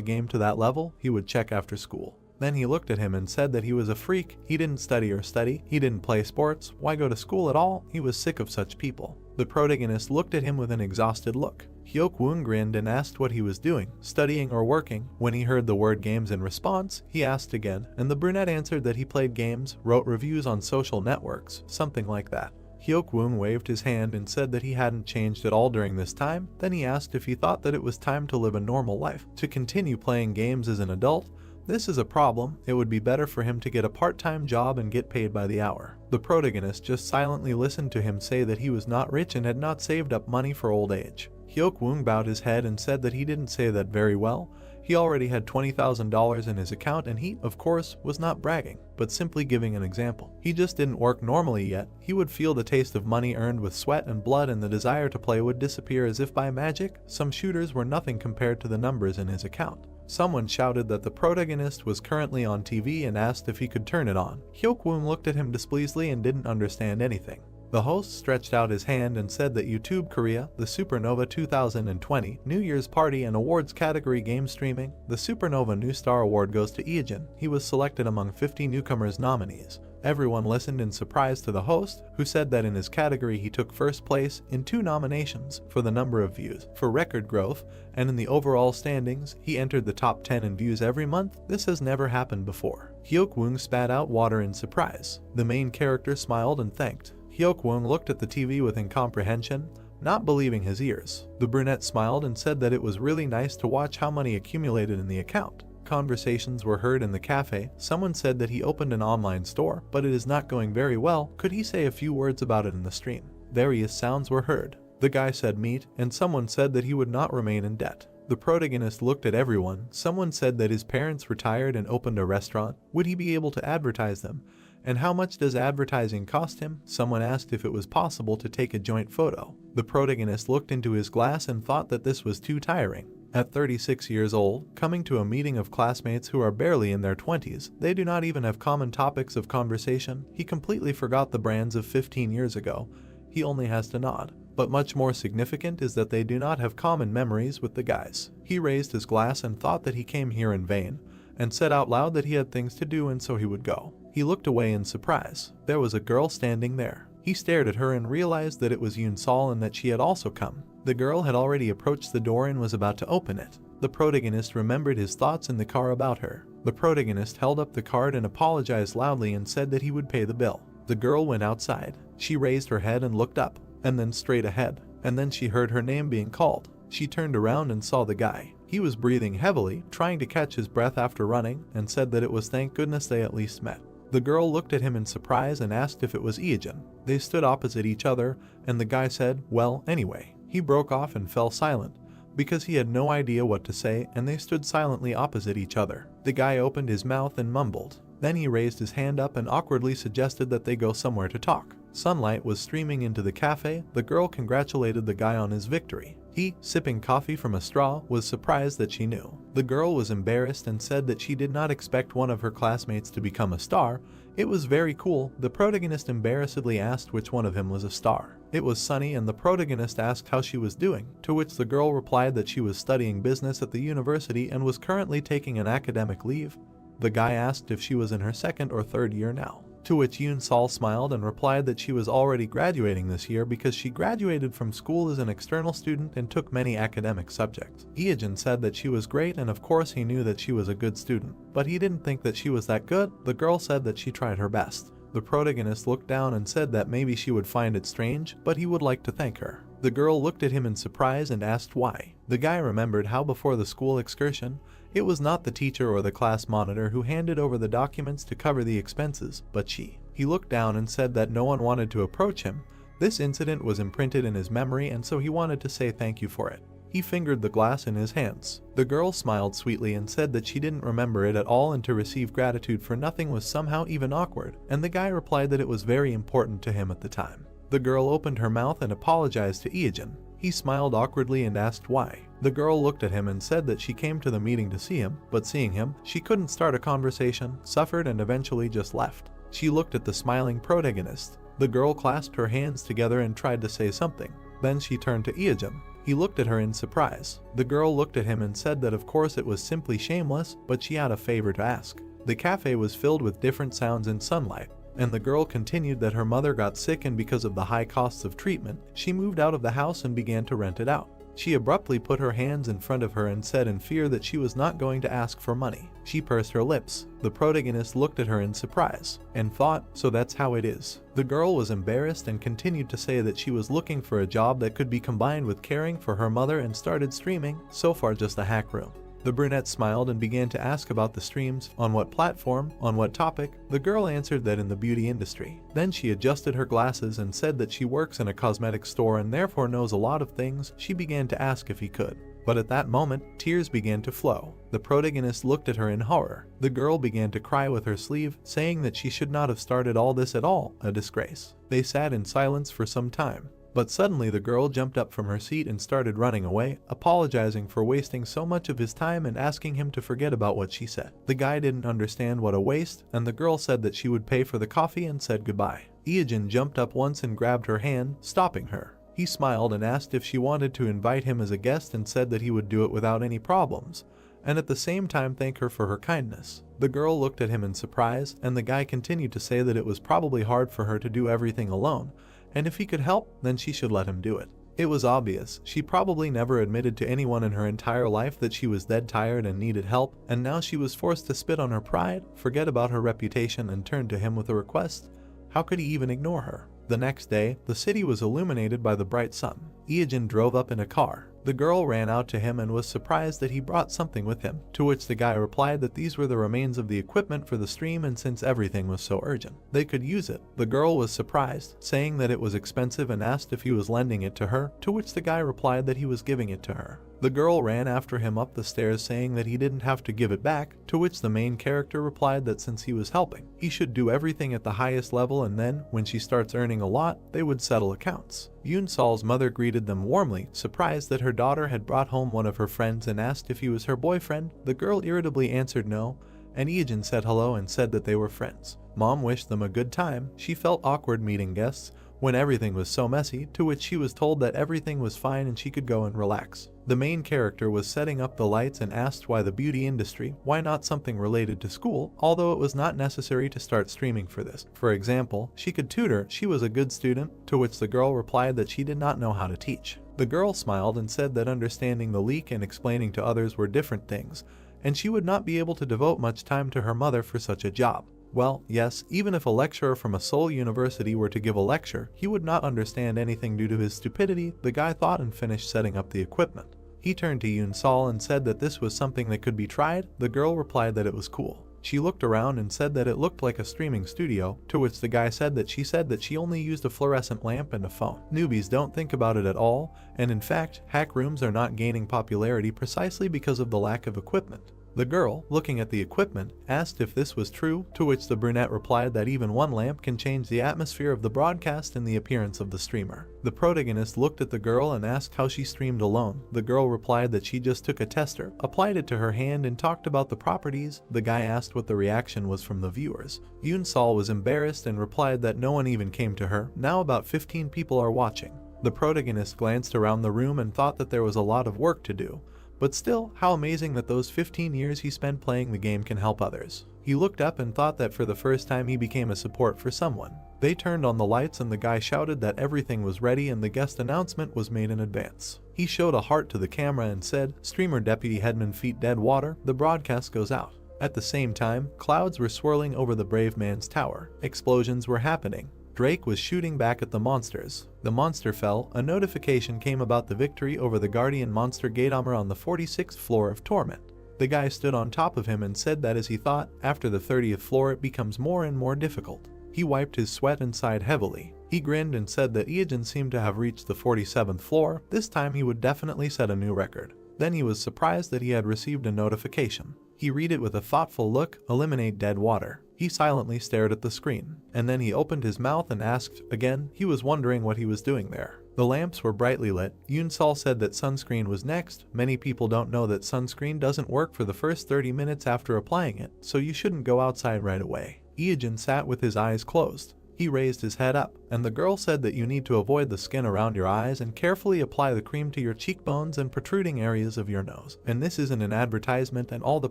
game to that level. He would check after school. Then he looked at him and said that he was a freak. He didn't study or study. He didn't play sports. Why go to school at all? He was sick of such people. The protagonist looked at him with an exhausted look. Hyuk-woon grinned and asked what he was doing, studying or working. When he heard the word games in response, he asked again, and the brunette answered that he played games, wrote reviews on social networks, something like that. Hyuk-woon waved his hand and said that he hadn't changed at all during this time. Then he asked if he thought that it was time to live a normal life, to continue playing games as an adult. This is a problem. It would be better for him to get a part-time job and get paid by the hour. The protagonist just silently listened to him say that he was not rich and had not saved up money for old age. Hyuk-woon bowed his head and said that he didn't say that very well. He already had $20,000 in his account, and he, of course, was not bragging, but simply giving an example. He just didn't work normally yet. He would feel the taste of money earned with sweat and blood, and the desire to play would disappear as if by magic. Some shooters were nothing compared to the numbers in his account. Someone shouted that the protagonist was currently on TV and asked if he could turn it on. Hyuk-woon looked at him displeasedly and didn't understand anything. The host stretched out his hand and said that YouTube Korea, the Supernova 2020 New Year's Party and Awards category game streaming, the Supernova New Star Award goes to Eejin. He was selected among 50 newcomers nominees. Everyone listened in surprise to the host, who said that in his category he took first place in 2 nominations for the number of views, for record growth, and in the overall standings, he entered the top 10 in views every month. This has never happened before. Hyuk-woon spat out water in surprise. The main character smiled and thanked. Hyuk-woon looked at the TV with incomprehension, not believing his ears. The brunette smiled and said that it was really nice to watch how money accumulated in the account. Conversations were heard in the cafe. Someone said that he opened an online store, but it is not going very well. Could he say a few words about it in the stream? Various sounds were heard. The guy said meat, and someone said that he would not remain in debt. The protagonist looked at everyone. Someone said that his parents retired and opened a restaurant. Would he be able to advertise them? And how much does advertising cost him? Someone asked if it was possible to take a joint photo. The protagonist looked into his glass and thought that this was too tiring. At 36 years old, coming to a meeting of classmates who are barely in their 20s, they do not even have common topics of conversation. He completely forgot the brands of 15 years ago. He only has to nod. But much more significant is that they do not have common memories with the guys. He raised his glass and thought that he came here in vain, and said out loud that he had things to do and so he would go. He looked away in surprise. There was a girl standing there. He stared at her and realized that it was Yoon Sol and that she had also come. The girl had already approached the door and was about to open it. The protagonist remembered his thoughts in the car about her. The protagonist held up the card and apologized loudly and said that he would pay the bill. The girl went outside. She raised her head and looked up, and then straight ahead, and then she heard her name being called. She turned around and saw the guy. He was breathing heavily, trying to catch his breath after running, and said that it was thank goodness they at least met. The girl looked at him in surprise and asked if it was Iijin. They stood opposite each other, and the guy said, "Well, anyway." He broke off and fell silent, because he had no idea what to say, and they stood silently opposite each other. The guy opened his mouth and mumbled. Then he raised his hand up and awkwardly suggested that they go somewhere to talk. Sunlight was streaming into the cafe. The girl congratulated the guy on his victory. He, sipping coffee from a straw, was surprised that she knew. The girl was embarrassed and said that she did not expect one of her classmates to become a star. It was very cool. The protagonist embarrassedly asked which one of him was a star. It was Sunny, and the protagonist asked how she was doing, to which the girl replied that she was studying business at the university and was currently taking an academic leave. The guy asked if she was in her second or third year now, to which Yoon Sol smiled and replied that she was already graduating this year because she graduated from school as an external student and took many academic subjects. Iijin said that she was great, and of course he knew that she was a good student, but he didn't think that she was that good. The girl said that she tried her best. The protagonist looked down and said that maybe she would find it strange, but he would like to thank her. The girl looked at him in surprise and asked why. The guy remembered how before the school excursion, it was not the teacher or the class monitor who handed over the documents to cover the expenses, but she. He looked down and said that no one wanted to approach him. This incident was imprinted in his memory, and so he wanted to say thank you for it. He fingered the glass in his hands. The girl smiled sweetly and said that she didn't remember it at all, and to receive gratitude for nothing was somehow even awkward, and the guy replied that it was very important to him at the time. The girl opened her mouth and apologized to Iijin. He smiled awkwardly and asked why. The girl looked at him and said that she came to the meeting to see him, but seeing him, she couldn't start a conversation, suffered, and eventually just left. She looked at the smiling protagonist. The girl clasped her hands together and tried to say something. Then she turned to Iijin. He looked at her in surprise. The girl looked at him and said that of course it was simply shameless, but she had a favor to ask. The cafe was filled with different sounds and sunlight, and the girl continued that her mother got sick, and because of the high costs of treatment, she moved out of the house and began to rent it out. She abruptly put her hands in front of her and said in fear that she was not going to ask for money. She pursed her lips. The protagonist looked at her in surprise and thought, so that's how it is. The girl was embarrassed and continued to say that she was looking for a job that could be combined with caring for her mother and started streaming, so far just a hack room. The brunette smiled and began to ask about the streams, on what platform, on what topic. The girl answered that in the beauty industry. Then she adjusted her glasses and said that she works in a cosmetic store and therefore knows a lot of things. She began to ask if he could. But at that moment, tears began to flow. The protagonist looked at her in horror. The girl began to cry with her sleeve, saying that she should not have started all this at all, a disgrace. They sat in silence for some time. But suddenly the girl jumped up from her seat and started running away, apologizing for wasting so much of his time and asking him to forget about what she said. The guy didn't understand what a waste, and the girl said that she would pay for the coffee and said goodbye. Iijin jumped up once and grabbed her hand, stopping her. He smiled and asked if she wanted to invite him as a guest and said that he would do it without any problems, and at the same time thank her for her kindness. The girl looked at him in surprise, and the guy continued to say that it was probably hard for her to do everything alone, and if he could help, then she should let him do it. It was obvious. She probably never admitted to anyone in her entire life that she was dead tired and needed help, and now she was forced to spit on her pride, forget about her reputation, and turn to him with a request. How could he even ignore her? The next day, the city was illuminated by the bright sun. Iijin drove up in a car. The girl ran out to him and was surprised that he brought something with him, to which the guy replied that these were the remains of the equipment for the stream, and since everything was so urgent, they could use it. The girl was surprised, saying that it was expensive, and asked if he was lending it to her, to which the guy replied that he was giving it to her. The girl ran after him up the stairs, saying that he didn't have to give it back, to which the main character replied that since he was helping, he should do everything at the highest level, and then, when she starts earning a lot, they would settle accounts. Yoon Sol's mother greeted them warmly, surprised that her daughter had brought home one of her friends, and asked if he was her boyfriend. The girl irritably answered no, and Iijin said hello and said that they were friends. Mom wished them a good time. She felt awkward meeting guests when everything was so messy, to which she was told that everything was fine and she could go and relax. The main character was setting up the lights and asked why the beauty industry, why not something related to school, although it was not necessary to start streaming for this. For example, she could tutor, she was a good student, to which the girl replied that she did not know how to teach. The girl smiled and said that understanding the leak and explaining to others were different things, and she would not be able to devote much time to her mother for such a job. Well, yes, even if a lecturer from a Seoul university were to give a lecture, he would not understand anything due to his stupidity, the guy thought, and finished setting up the equipment. He turned to Yoon Sol and said that this was something that could be tried. The girl replied that it was cool. She looked around and said that it looked like a streaming studio, to which the guy said that she only used a fluorescent lamp and a phone. Newbies don't think about it at all, and in fact, hack rooms are not gaining popularity precisely because of the lack of equipment. The girl, looking at the equipment, asked if this was true, to which the brunette replied that even one lamp can change the atmosphere of the broadcast and the appearance of the streamer. The protagonist looked at the girl and asked how she streamed alone. The girl replied that she just took a tester, applied it to her hand and talked about the properties. The guy asked what the reaction was from the viewers. Yoon Sol was embarrassed and replied that no one even came to her. Now about 15 people are watching. The protagonist glanced around the room and thought that there was a lot of work to do. But still, how amazing that those 15 years he spent playing the game can help others. He looked up and thought that for the first time he became a support for someone. They turned on the lights and the guy shouted that everything was ready and the guest announcement was made in advance. He showed a heart to the camera and said, "Streamer Deputy Headman feet dead water, the broadcast goes out." At the same time, clouds were swirling over the brave man's tower. Explosions were happening. Drake was shooting back at the monsters. The monster fell. A notification came about the victory over the guardian monster gate armor on the 46th floor of Torment. The guy stood on top of him and said that as he thought, after the 30th floor it becomes more and more difficult. He wiped his sweat and sighed heavily. He grinned and said that Eugene seemed to have reached the 47th floor. This time he would definitely set a new record. Then he was surprised that he had received a notification. He read it with a thoughtful look, "Eliminate dead water." He silently stared at the screen, and then he opened his mouth and asked again. He was wondering what he was doing there. The lamps were brightly lit. Yoon Sol said that sunscreen was next. Many people don't know that sunscreen doesn't work for the first 30 minutes after applying it, so you shouldn't go outside right away. Eugene sat with his eyes closed. He raised his head up, and the girl said that you need to avoid the skin around your eyes and carefully apply the cream to your cheekbones and protruding areas of your nose. And this isn't an advertisement, and all the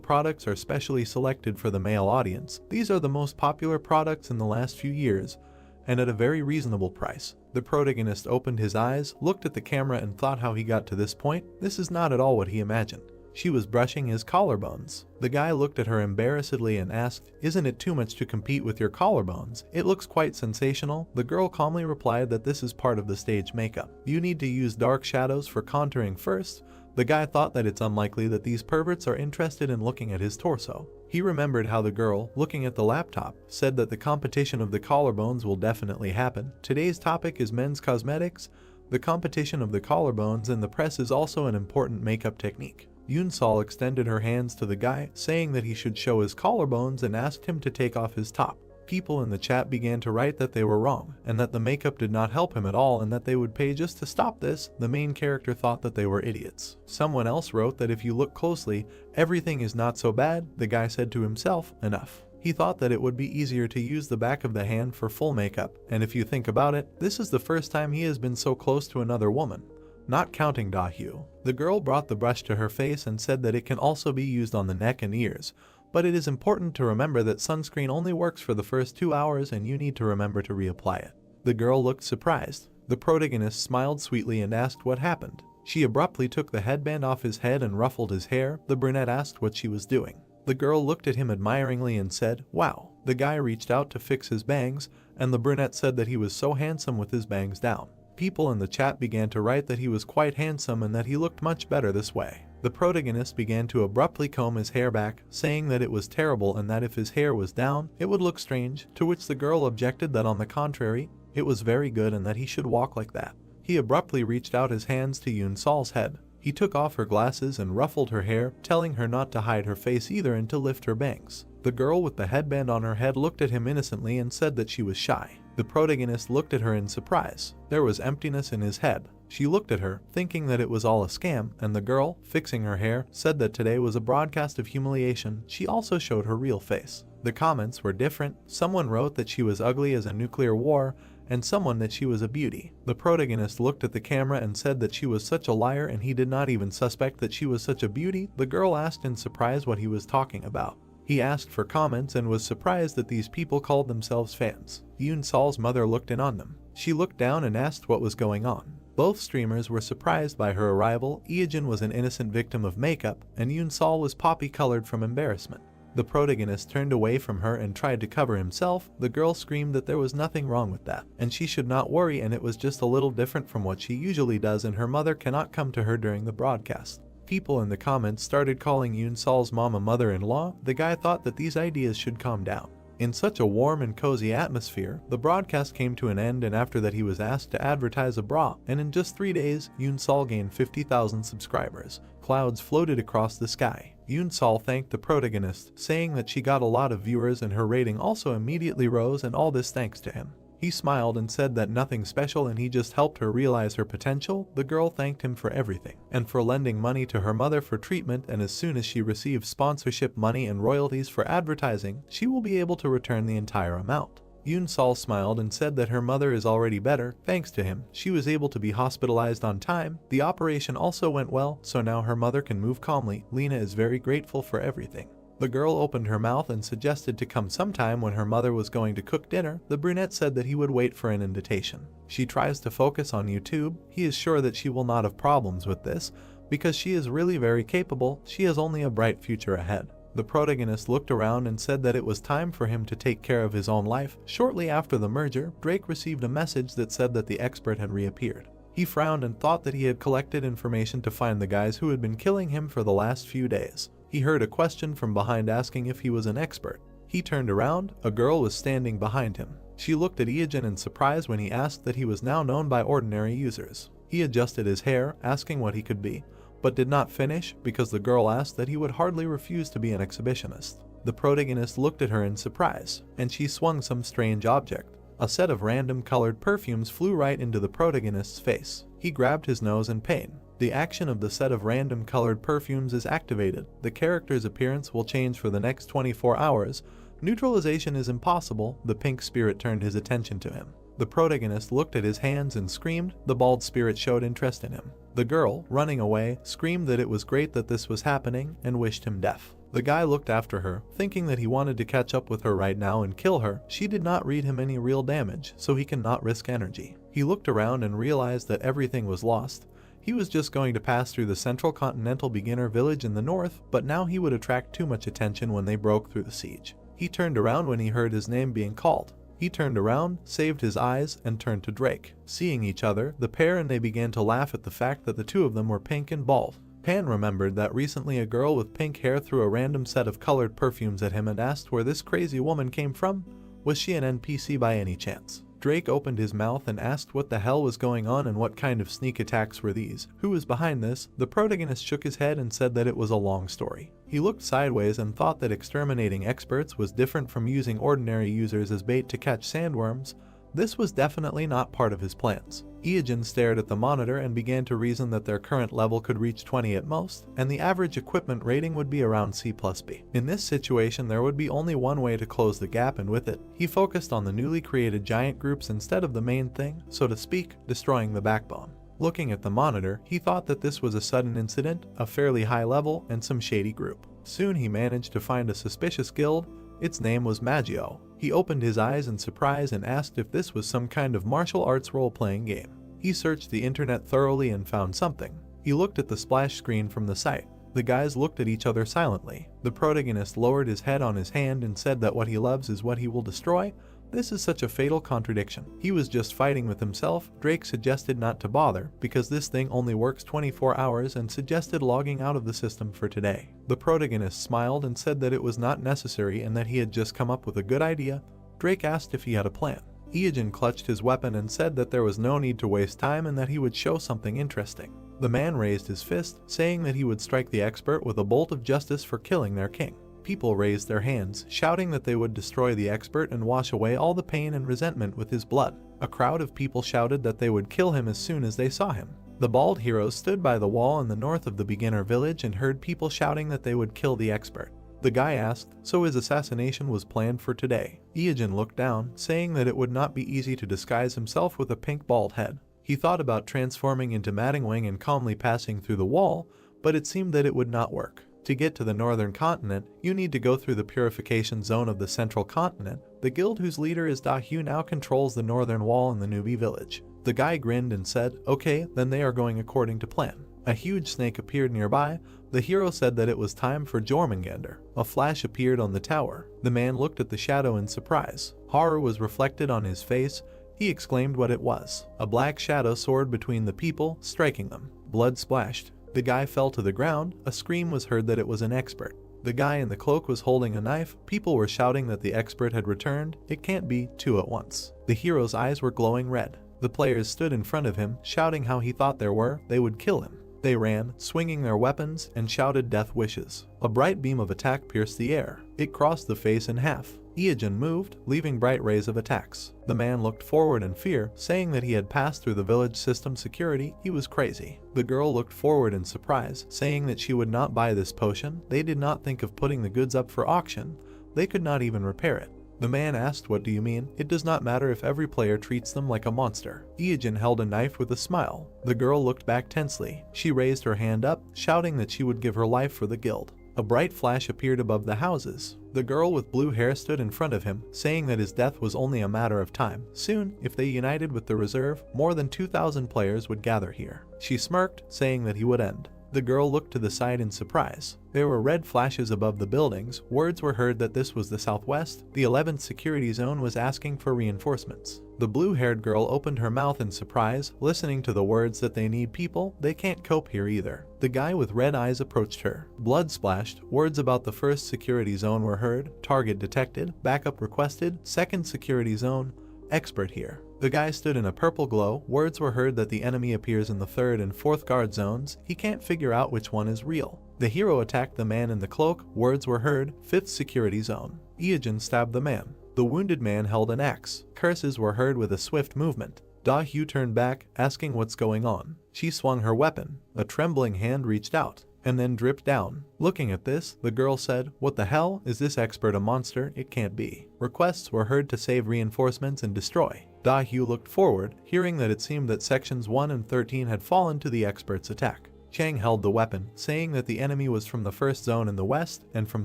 products are specially selected for the male audience. These are the most popular products in the last few years, and at a very reasonable price. The protagonist opened his eyes, looked at the camera and thought how he got to this point. This is not at all what he imagined. She was brushing his collarbones. The guy looked at her embarrassedly and asked, "Isn't it too much to compete with your collarbones? It looks quite sensational." The girl calmly replied that this is part of the stage makeup. You need to use dark shadows for contouring first. The guy thought that it's unlikely that these perverts are interested in looking at his torso. He remembered how the girl, looking at the laptop, said that the competition of the collarbones will definitely happen. Today's topic is men's cosmetics. The competition of the collarbones in the press is also an important makeup technique. Yoon Sol extended her hands to the guy, saying that he should show his collarbones and asked him to take off his top. People in the chat began to write that they were wrong, and that the makeup did not help him at all and that they would pay just to stop this. The main character thought that they were idiots. Someone else wrote that if you look closely, everything is not so bad. The guy said to himself, enough. He thought that it would be easier to use the back of the hand for full makeup, and if you think about it, this is the first time he has been so close to another woman. Not counting Dahyu. The girl brought the brush to her face and said that it can also be used on the neck and ears, but it is important to remember that sunscreen only works for the first 2 hours and you need to remember to reapply it. The girl looked surprised. The protagonist smiled sweetly and asked what happened. She abruptly took the headband off his head and ruffled his hair. The brunette asked what she was doing. The girl looked at him admiringly and said, "Wow." The guy reached out to fix his bangs, and the brunette said that he was so handsome with his bangs down. People in the chat began to write that he was quite handsome and that he looked much better this way. The protagonist began to abruptly comb his hair back, saying that it was terrible and that if his hair was down, it would look strange, to which the girl objected that on the contrary, it was very good and that he should walk like that. He abruptly reached out his hands to Yoon Sol's head. He took off her glasses and ruffled her hair, telling her not to hide her face either and to lift her bangs. The girl with the headband on her head looked at him innocently and said that she was shy. The protagonist looked at her in surprise. There was emptiness in his head. She looked at her, thinking that it was all a scam, and the girl, fixing her hair, said that today was a broadcast of humiliation. She also showed her real face. The comments were different. Someone wrote that she was ugly as a nuclear war, and someone that she was a beauty. The protagonist looked at the camera and said that she was such a liar and he did not even suspect that she was such a beauty. The girl asked in surprise what he was talking about. He asked for comments and was surprised that these people called themselves fans. Yoon Sol's mother looked in on them. She looked down and asked what was going on. Both streamers were surprised by her arrival. Eugene was an innocent victim of makeup, and Yoon Sol was poppy-colored from embarrassment. The protagonist turned away from her and tried to cover himself. The girl screamed that there was nothing wrong with that, and she should not worry, and it was just a little different from what she usually does, and her mother cannot come to her during the broadcast. People in the comments started calling Yoon Sol's mom a mother-in-law. The guy thought that these ideas should calm down. In such a warm and cozy atmosphere, the broadcast came to an end, and after that he was asked to advertise a bra, and in just 3 days, Yoon Sol gained 50,000 subscribers. Clouds floated across the sky. Yoon Sol thanked the protagonist, saying that she got a lot of viewers and her rating also immediately rose, and all this thanks to him. He smiled and said that nothing special, and he just helped her realize her potential. The girl thanked him for everything and for lending money to her mother for treatment, and as soon as she receives sponsorship money and royalties for advertising, she will be able to return the entire amount. Yoon Sol smiled and said that her mother is already better. Thanks to him, she was able to be hospitalized on time. The operation also went well, so now her mother can move calmly. Lena is very grateful for everything. The girl opened her mouth and suggested to come sometime when her mother was going to cook dinner. The brunette said that he would wait for an invitation. She tries to focus on YouTube. He is sure that she will not have problems with this because she is really very capable. She has only a bright future ahead. The protagonist looked around and said that it was time for him to take care of his own life. Shortly after the merger, Drake received a message that said that the expert had reappeared. He frowned and thought that he had collected information to find the guys who had been killing him for the last few days. He heard a question from behind asking if he was an expert. He turned around. A girl was standing behind him. She looked at Eugene in surprise when he asked that he was now known by ordinary users. He adjusted his hair, asking what he could be, but did not finish because the girl asked that he would hardly refuse to be an exhibitionist. The protagonist looked at her in surprise, and she swung some strange object. A set of random colored perfumes flew right into the protagonist's face. He grabbed his nose in pain. The action of the set of random colored perfumes is activated. The character's appearance will change for the next 24 hours. Neutralization is impossible. The pink spirit turned his attention to him. The protagonist looked at his hands and screamed. The bald spirit showed interest in him. The girl, running away, screamed that it was great that this was happening and wished him death. The guy looked after her, thinking that he wanted to catch up with her right now and kill her. She did not read him any real damage, so he cannot risk energy. He looked around and realized that everything was lost. He was just going to pass through the Central Continental Beginner Village in the north, but now he would attract too much attention when they broke through the siege. He turned around when he heard his name being called. He turned around, saved his eyes, and turned to Drake. Seeing each other, the pair and they began to laugh at the fact that the two of them were pink and bald. Pan remembered that recently a girl with pink hair threw a random set of colored perfumes at him and asked where this crazy woman came from. Was she an NPC by any chance? Drake opened his mouth and asked what the hell was going on and what kind of sneak attacks were these. Who was behind this? The protagonist shook his head and said that it was a long story. He looked sideways and thought that exterminating experts was different from using ordinary users as bait to catch sandworms. This was definitely not part of his plans. Eugene stared at the monitor and began to reason that their current level could reach 20 at most, and the average equipment rating would be around C+B. In this situation, there would be only one way to close the gap, and with it, he focused on the newly created giant groups instead of the main thing, so to speak, destroying the backbone. Looking at the monitor, he thought that this was a sudden incident, a fairly high level, and some shady group. Soon he managed to find a suspicious guild. Its name was Maggio. He opened his eyes in surprise and asked if this was some kind of martial arts role-playing game. He searched the internet thoroughly and found something. He looked at the splash screen from the site. The guys looked at each other silently. The protagonist lowered his head on his hand and said that what he loves is what he will destroy. This is such a fatal contradiction. He was just fighting with himself. Drake suggested not to bother because this thing only works 24 hours and suggested logging out of the system for today. The protagonist smiled and said that it was not necessary and that he had just come up with a good idea. Drake asked if he had a plan. Eugene clutched his weapon and said that there was no need to waste time and that he would show something interesting. The man raised his fist, saying that he would strike the expert with a bolt of justice for killing their king. People raised their hands, shouting that they would destroy the expert and wash away all the pain and resentment with his blood. A crowd of people shouted that they would kill him as soon as they saw him. The bald hero stood by the wall in the north of the beginner village and heard people shouting that they would kill the expert. The guy asked, so his assassination was planned for today. Eugene looked down, saying that it would not be easy to disguise himself with a pink bald head. He thought about transforming into Wing and calmly passing through the wall, but it seemed that it would not work. To get to the northern continent, you need to go through the purification zone of the central continent. The guild whose leader is Dahu now controls the northern wall in the newbie village. The guy grinned and said, okay, then they are going according to plan. A huge snake appeared nearby. The hero said that it was time for Jormungandr. A flash appeared on the tower. The man looked at the shadow in surprise. Horror was reflected on his face. He exclaimed what it was. A black shadow soared between the people, striking them. Blood splashed. The guy fell to the ground. A scream was heard that it was an expert. The guy in the cloak was holding a knife. People were shouting that the expert had returned. It can't be two at once. The hero's eyes were glowing red. The players stood in front of him, shouting how he thought they would kill him. They ran, swinging their weapons, and shouted death wishes. A bright beam of attack pierced the air. It crossed the face in half. Iajin moved, leaving bright rays of attacks. The man looked forward in fear, saying that he had passed through the village system security. He was crazy. The girl looked forward in surprise, saying that she would not buy this potion. They did not think of putting the goods up for auction. They could not even repair it. The man asked, "What do you mean? It does not matter if every player treats them like a monster." Iajin held a knife with a smile. The girl looked back tensely. She raised her hand up, shouting that she would give her life for the guild. A bright flash appeared above the houses. The girl with blue hair stood in front of him, saying that his death was only a matter of time. Soon, if they united with the reserve, more than 2,000 players would gather here. She smirked, saying that he would end. The girl looked to the side in surprise. There were red flashes above the buildings. Words were heard that this was the southwest. The 11th security zone was asking for reinforcements. The blue-haired girl opened her mouth in surprise, listening to the words that they need people. They can't cope here either. The guy with red eyes approached her. Blood splashed. Words about the first security zone were heard. Target detected. Backup requested. Second security zone. Expert here. The guy stood in a purple glow. Words were heard that the enemy appears in the 3rd and 4th guard zones. He can't figure out which one is real. The hero attacked the man in the cloak. Words were heard. 5th security zone. Iajin stabbed the man. The wounded man held an axe. Curses were heard with a swift movement. Da-Hyu turned back, asking what's going on. She swung her weapon. A trembling hand reached out, and then dripped down. Looking at this, the girl said, "What the hell? Is this expert a monster? It can't be." Requests were heard to save reinforcements and destroy. Da-Hyu looked forward, hearing that it seemed that sections 1 and 13 had fallen to the expert's attack. Chang held the weapon, saying that the enemy was from the 1st zone in the west and from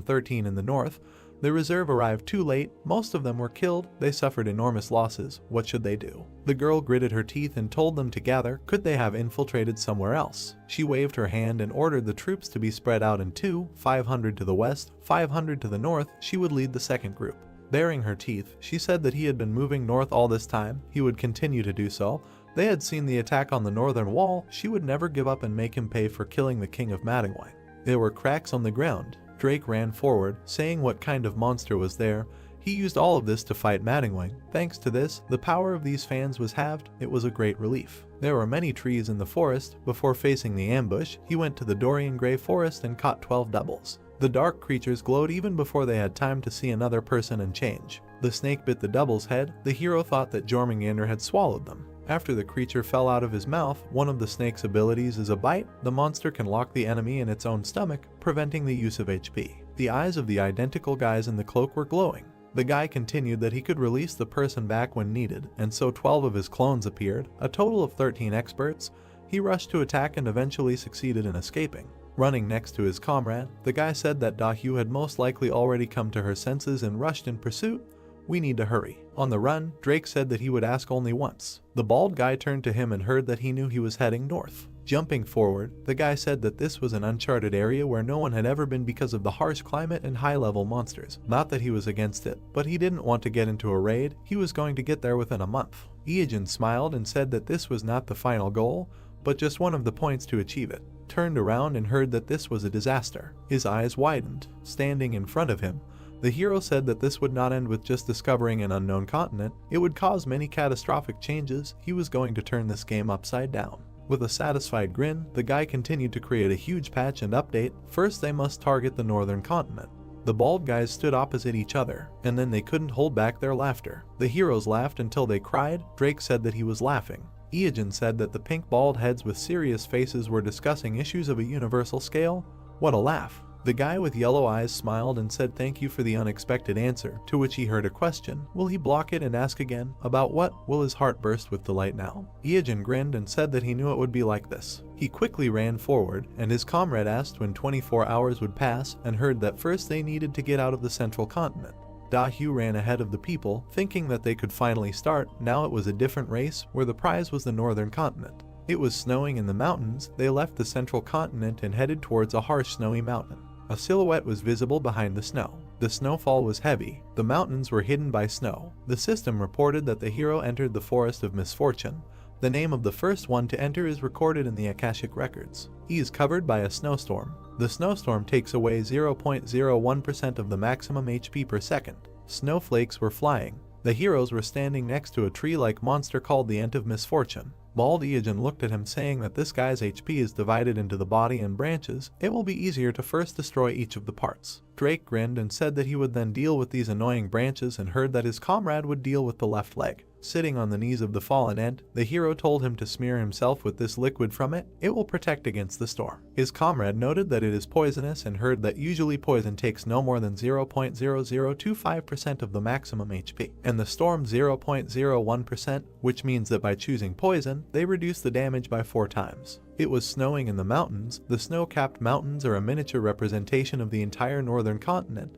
13 in the north. The reserve arrived too late. Most of them were killed. They suffered enormous losses. What should they do? The girl gritted her teeth and told them to gather. Could they have infiltrated somewhere else? She waved her hand and ordered the troops to be spread out in two, 500 to the west, 500 to the north. She would lead the second group. Baring her teeth, she said that he had been moving north all this time. He would continue to do so. They had seen the attack on the northern wall. She would never give up and make him pay for killing the king of Manhwa. There were cracks on the ground. Drake ran forward, saying what kind of monster was there. He used all of this to fight Manhwa. Thanks to this, the power of these fans was halved. It was a great relief. There were many trees in the forest. Before facing the ambush, he went to the Dorian Grey forest and caught 12 doubles. The dark creatures glowed even before they had time to see another person and change. The snake bit the double's head. The hero thought that Jormungandr had swallowed them. After the creature fell out of his mouth, one of the snake's abilities is a bite. The monster can lock the enemy in its own stomach, preventing the use of HP. The eyes of the identical guys in the cloak were glowing. The guy continued that he could release the person back when needed, and so 12 of his clones appeared, a total of 13 experts. He rushed to attack and eventually succeeded in escaping. Running next to his comrade, the guy said that Da-Hyu had most likely already come to her senses and rushed in pursuit. "We need to hurry." On the run, Drake said that he would ask only once. The bald guy turned to him and heard that he knew he was heading north. Jumping forward, the guy said that this was an uncharted area where no one had ever been because of the harsh climate and high-level monsters. Not that he was against it, but he didn't want to get into a raid. He was going to get there within a month. Iajin smiled and said that this was not the final goal, but just one of the points to achieve it. Turned around and heard that this was a disaster. His eyes widened. Standing in front of him, the hero said that this would not end with just discovering an unknown continent. It would cause many catastrophic changes. He was going to turn this game upside down. With a satisfied grin, the guy continued to create a huge patch and update. First, they must target the northern continent. The bald guys stood opposite each other, and then they couldn't hold back their laughter. The heroes laughed until they cried. Drake said that he was laughing. Iajin said that the pink bald heads with serious faces were discussing issues of a universal scale. What a laugh. The guy with yellow eyes smiled and said thank you for the unexpected answer, to which he heard a question. Will he block it and ask again? About what? Will his heart burst with delight now? Iajin grinned and said that he knew it would be like this. He quickly ran forward, and his comrade asked when 24 hours would pass, and heard that first they needed to get out of the central continent. Da-Hyu ran ahead of the people, thinking that they could finally start. Now it was a different race, where the prize was the northern continent. It was snowing in the mountains. They left the central continent and headed towards a harsh snowy mountain. A silhouette was visible behind the snow. The snowfall was heavy. The mountains were hidden by snow. The system reported that the hero entered the forest of misfortune. The name of the first one to enter is recorded in the Akashic records. He is covered by a snowstorm. The snowstorm takes away 0.01% of the maximum HP per second. Snowflakes were flying. The heroes were standing next to a tree-like monster called the Ent of Misfortune. Bald Eogen looked at him, saying that this guy's HP is divided into the body and branches. It will be easier to first destroy each of the parts. Drake grinned and said that he would then deal with these annoying branches, and heard that his comrade would deal with the left leg. Sitting on the knees of the fallen Ent, the hero told him to smear himself with this liquid from it. It will protect against the storm. His comrade noted that it is poisonous and heard that usually poison takes no more than 0.0025% of the maximum HP, and the storm 0.01%, which means that by choosing poison, they reduce the damage by 4 times. It was snowing in the mountains. The snow-capped mountains are a miniature representation of the entire northern continent,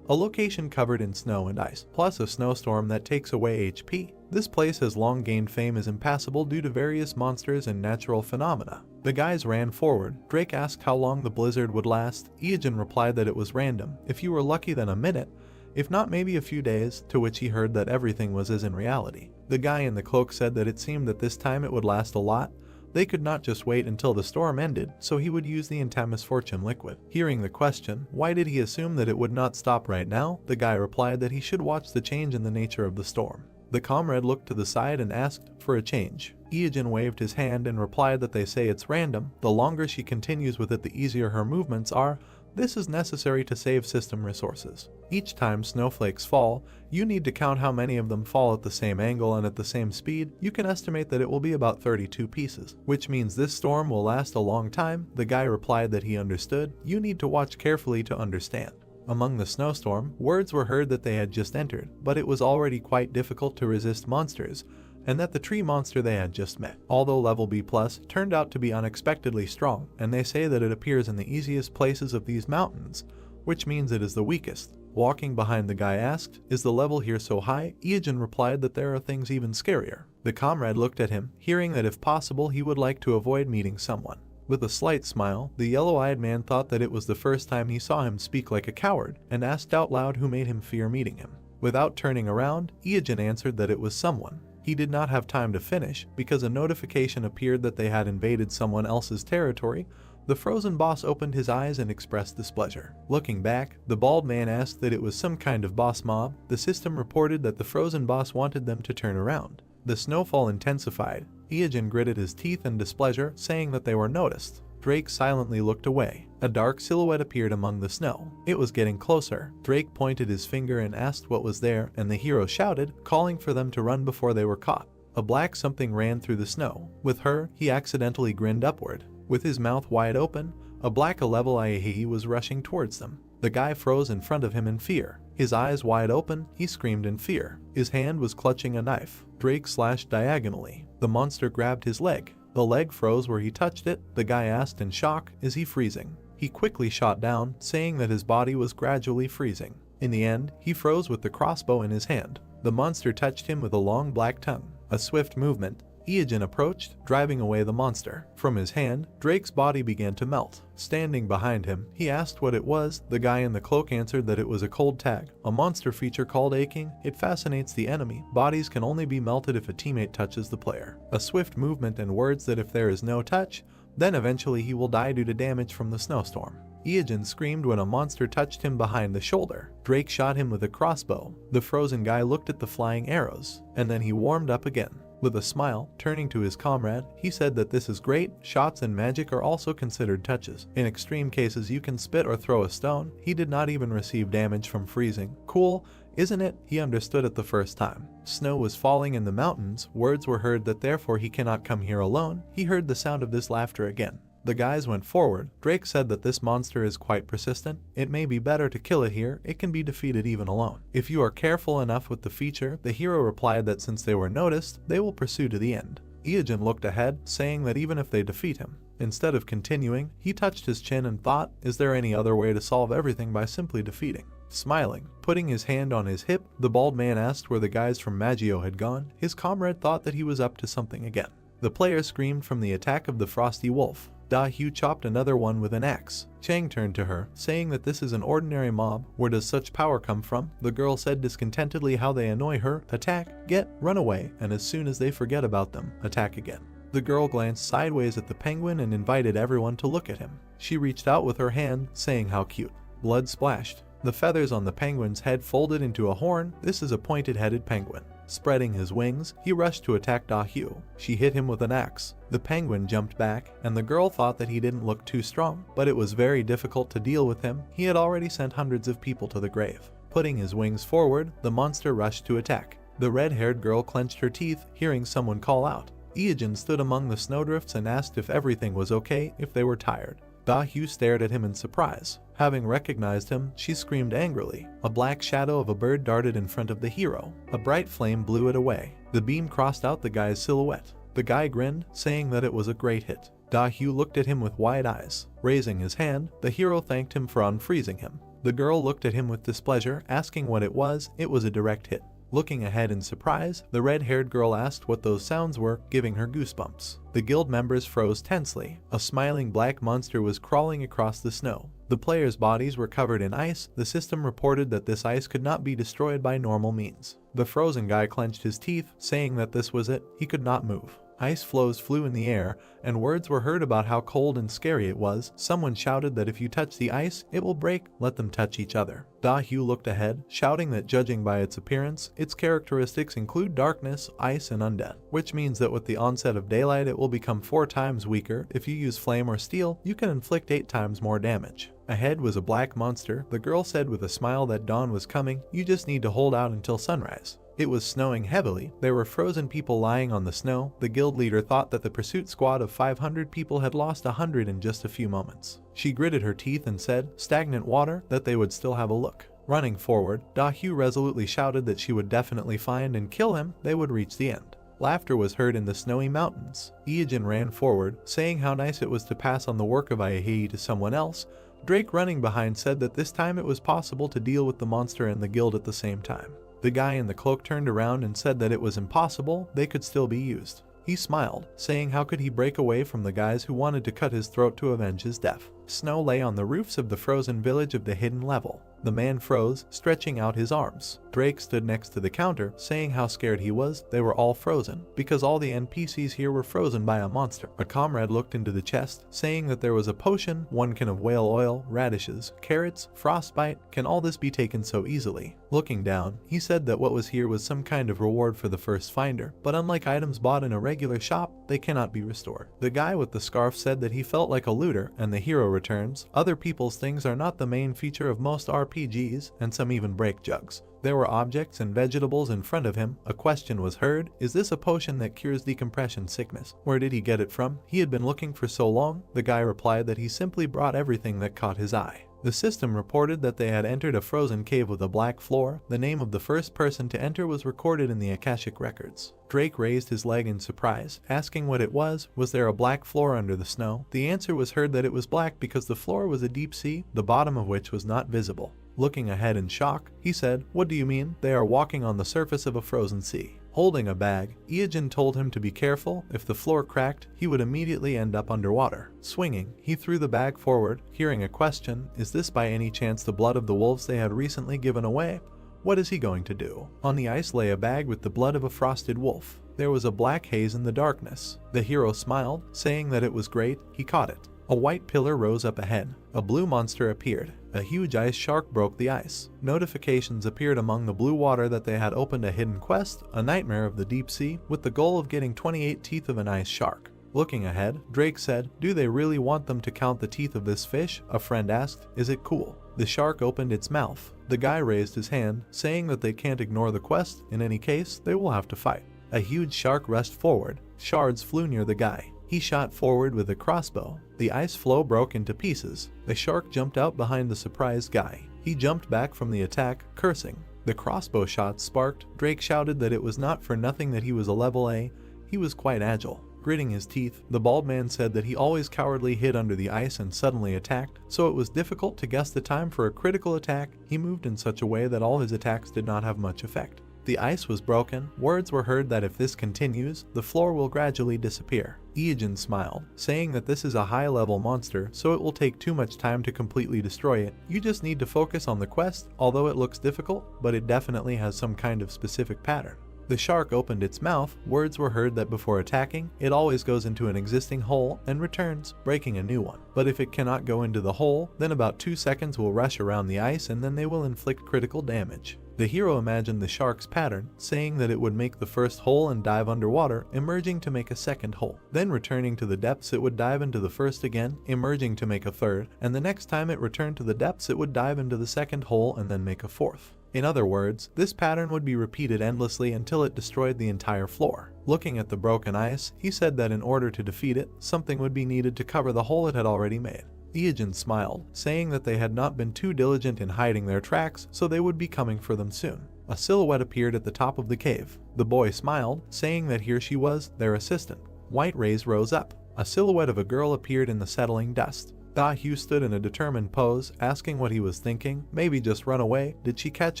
a location covered in snow and ice, plus a snowstorm that takes away HP. This place has long gained fame as impassable due to various monsters and natural phenomena. The guys ran forward. Drake asked how long the blizzard would last. Eogen replied that it was random. If you were lucky, then a minute. If not, maybe a few days, to which he heard that everything was as in reality. The guy in the cloak said that it seemed that this time it would last a lot. They could not just wait until the storm ended, so he would use the Ent of Misfortune liquid. Hearing the question, why did he assume that it would not stop right now, the guy replied that he should watch the change in the nature of the storm. The comrade looked to the side and asked for a change. Eogen waved his hand and replied that they say it's random. The longer she continues with it, the easier her movements are. This is necessary to save system resources. Each time snowflakes fall, you need to count how many of them fall at the same angle and at the same speed. You can estimate that it will be about 32 pieces, which means this storm will last a long time. The guy replied that he understood. You need to watch carefully to understand. Among the snowstorm, words were heard that they had just entered, but it was already quite difficult to resist monsters, and that the tree monster they had just met, although level B+, turned out to be unexpectedly strong, and they say that it appears in the easiest places of these mountains, which means it is the weakest. Walking behind, the guy asked, "Is the level here so high?" Eogen replied that there are things even scarier. The comrade looked at him, hearing that if possible he would like to avoid meeting someone. With a slight smile, the yellow-eyed man thought that it was the first time he saw him speak like a coward, and asked out loud who made him fear meeting him. Without turning around, Eogen answered that it was someone. He did not have time to finish, because a notification appeared that they had invaded someone else's territory. The frozen boss opened his eyes and expressed displeasure. Looking back, the bald man asked that it was some kind of boss mob. The system reported that the frozen boss wanted them to turn around. The snowfall intensified. Eogen gritted his teeth in displeasure, saying that they were noticed. Drake silently looked away. A dark silhouette appeared among the snow. It was getting closer. Drake pointed his finger and asked what was there, and the hero shouted, calling for them to run before they were caught. A black something ran through the snow. With her, he accidentally grinned upward. With his mouth wide open, a black level Yahello was rushing towards them. The guy froze in front of him in fear. His eyes wide open, he screamed in fear. His hand was clutching a knife. Drake slashed diagonally. The monster grabbed his leg. The leg froze where he touched it. The guy asked in shock, "Is he freezing?" He quickly shot down, saying that his body was gradually freezing. In the end, he froze with the crossbow in his hand. The monster touched him with a long black tongue. A swift movement. Eogen approached, driving away the monster. From his hand, Drake's body began to melt. Standing behind him, he asked what it was. The guy in the cloak answered that it was a cold tag, a monster feature called aching. It fascinates the enemy. Bodies can only be melted if a teammate touches the player. A swift movement and words that if there is no touch, then eventually he will die due to damage from the snowstorm. Eogen screamed when a monster touched him behind the shoulder. Drake shot him with a crossbow. The frozen guy looked at the flying arrows, and then he warmed up again. With a smile, turning to his comrade, he said that this is great. Shots and magic are also considered touches. In extreme cases you can spit or throw a stone. He did not even receive damage from freezing. Cool, isn't it? He understood it the first time. Snow was falling in the mountains. Words were heard that therefore he cannot come here alone. He heard the sound of this laughter again. The guys went forward. Drake said that this monster is quite persistent. It may be better to kill it here. It can be defeated even alone. If you are careful enough with the feature, the hero replied that since they were noticed, they will pursue to the end. Eogen looked ahead, saying that even if they defeat him. Instead of continuing, he touched his chin and thought, is there any other way to solve everything by simply defeating? Smiling, putting his hand on his hip, the bald man asked where the guys from Maggio had gone. His comrade thought that he was up to something again. The player screamed from the attack of the frosty wolf. Da-Hyu chopped another one with an axe. Chang turned to her, saying that this is an ordinary mob. Where does such power come from? The girl said discontentedly how they annoy her, attack, get, run away, and as soon as they forget about them, attack again. The girl glanced sideways at the penguin and invited everyone to look at him. She reached out with her hand, saying how cute. Blood splashed. The feathers on the penguin's head folded into a horn. This is a pointed-headed penguin. Spreading his wings, he rushed to attack Da-Hyu. She hit him with an axe. The penguin jumped back, and the girl thought that he didn't look too strong, but it was very difficult to deal with him. He had already sent hundreds of people to the grave. Putting his wings forward, the monster rushed to attack. The red-haired girl clenched her teeth, hearing someone call out. Ijin stood among the snowdrifts and asked if everything was okay, if they were tired. Da-Hyu stared at him in surprise. Having recognized him, she screamed angrily. A black shadow of a bird darted in front of the hero. A bright flame blew it away. The beam crossed out the guy's silhouette. The guy grinned, saying that it was a great hit. Da-Hyu looked at him with wide eyes. Raising his hand, the hero thanked him for unfreezing him. The girl looked at him with displeasure, asking what it was. It was a direct hit. Looking ahead in surprise, the red-haired girl asked what those sounds were, giving her goosebumps. The guild members froze tensely. A smiling black monster was crawling across the snow. The players' bodies were covered in ice. The system reported that this ice could not be destroyed by normal means. The frozen guy clenched his teeth, saying that this was it. He could not move. Ice floes flew in the air, and words were heard about how cold and scary it was. Someone shouted that if you touch the ice, it will break. Let them touch each other. Da-Hyu looked ahead, shouting that judging by its appearance, its characteristics include darkness, ice, and undead, which means that with the onset of daylight it will become 4 times weaker. If you use flame or steel, you can inflict 8 times more damage. Ahead was a black monster. The girl said with a smile that dawn was coming. You just need to hold out until sunrise. It was snowing heavily. There were frozen people lying on the snow. The guild leader thought that the pursuit squad of 500 people had lost 100 in just a few moments. She gritted her teeth and said, stagnant water, that they would still have a look. Running forward, Da-Hyu resolutely shouted that she would definitely find and kill him. They would reach the end. Laughter was heard in the snowy mountains. Ijin ran forward, saying how nice it was to pass on the work of Yahello to someone else. Drake, running behind, said that this time it was possible to deal with the monster and the guild at the same time. The guy in the cloak turned around and said that it was impossible. They could still be used. He smiled, saying how could he break away from the guys who wanted to cut his throat to avenge his death. Snow lay on the roofs of the frozen village of the hidden level. The man froze, stretching out his arms. Drake stood next to the counter, saying how scared he was. They were all frozen, because all the NPCs here were frozen by a monster. A comrade looked into the chest, saying that there was a potion, 1 can of whale oil, radishes, carrots, frostbite. Can all this be taken so easily? Looking down, he said that what was here was some kind of reward for the first finder, but unlike items bought in a regular shop, they cannot be restored. The guy with the scarf said that he felt like a looter, and the hero returns. Other people's things are not the main feature of most RPGs, and some even break jugs. There were objects and vegetables in front of him. A question was heard. Is this a potion that cures decompression sickness? Where did he get it from? He had been looking for so long. The guy replied that he simply brought everything that caught his eye. The system reported that they had entered a frozen cave with a black floor. The name of the first person to enter was recorded in the Akashic records. Drake raised his leg in surprise, asking what it was. Was there a black floor under the snow? The answer was heard that it was black because the floor was a deep sea, the bottom of which was not visible. Looking ahead in shock, he said, "What do you mean? They are walking on the surface of a frozen sea." Holding a bag, Ijin told him to be careful. If the floor cracked, he would immediately end up underwater. Swinging, he threw the bag forward, hearing a question. Is this by any chance the blood of the wolves they had recently given away? What is he going to do? On the ice lay a bag with the blood of a frosted wolf. There was a black haze in the darkness. The hero smiled, saying that it was great. He caught it. A white pillar rose up ahead. A blue monster appeared. A huge ice shark broke the ice. Notifications appeared among the blue water that they had opened a hidden quest, a nightmare of the deep sea, with the goal of getting 28 teeth of an ice shark. Looking ahead, Drake said, "Do they really want them to count the teeth of this fish?" A friend asked, "Is it cool?" The shark opened its mouth. The guy raised his hand, saying that they can't ignore the quest. In any case, they will have to fight. A huge shark rushed forward. Shards flew near the guy. He shot forward with a crossbow. The ice floe broke into pieces. The shark jumped out behind the surprised guy. He jumped back from the attack, cursing. The crossbow shot sparked. Drake shouted that it was not for nothing that he was a level A. He was quite agile. Gritting his teeth, the bald man said that he always cowardly hid under the ice and suddenly attacked, so it was difficult to guess the time for a critical attack. He moved in such a way that all his attacks did not have much effect. The ice was broken. Words were heard that if this continues, the floor will gradually disappear. Iijin smiled, saying that this is a high-level monster, so it will take too much time to completely destroy it. You just need to focus on the quest, although it looks difficult, but it definitely has some kind of specific pattern. The shark opened its mouth. Words were heard that before attacking, it always goes into an existing hole and returns, breaking a new one. But if it cannot go into the hole, then about 2 seconds will rush around the ice and then they will inflict critical damage. The hero imagined the shark's pattern, saying that it would make the first hole and dive underwater, emerging to make a second hole. Then returning to the depths, it would dive into the first again, emerging to make a third, and the next time it returned to the depths, it would dive into the second hole and then make a fourth. In other words, this pattern would be repeated endlessly until it destroyed the entire floor. Looking at the broken ice, he said that in order to defeat it, something would be needed to cover the hole it had already made. Iijin smiled, saying that they had not been too diligent in hiding their tracks, so they would be coming for them soon. A silhouette appeared at the top of the cave. The boy smiled, saying that here she was, their assistant. White rays rose up. A silhouette of a girl appeared in the settling dust. Da-hyu stood in a determined pose, asking what he was thinking. Maybe just run away. Did she catch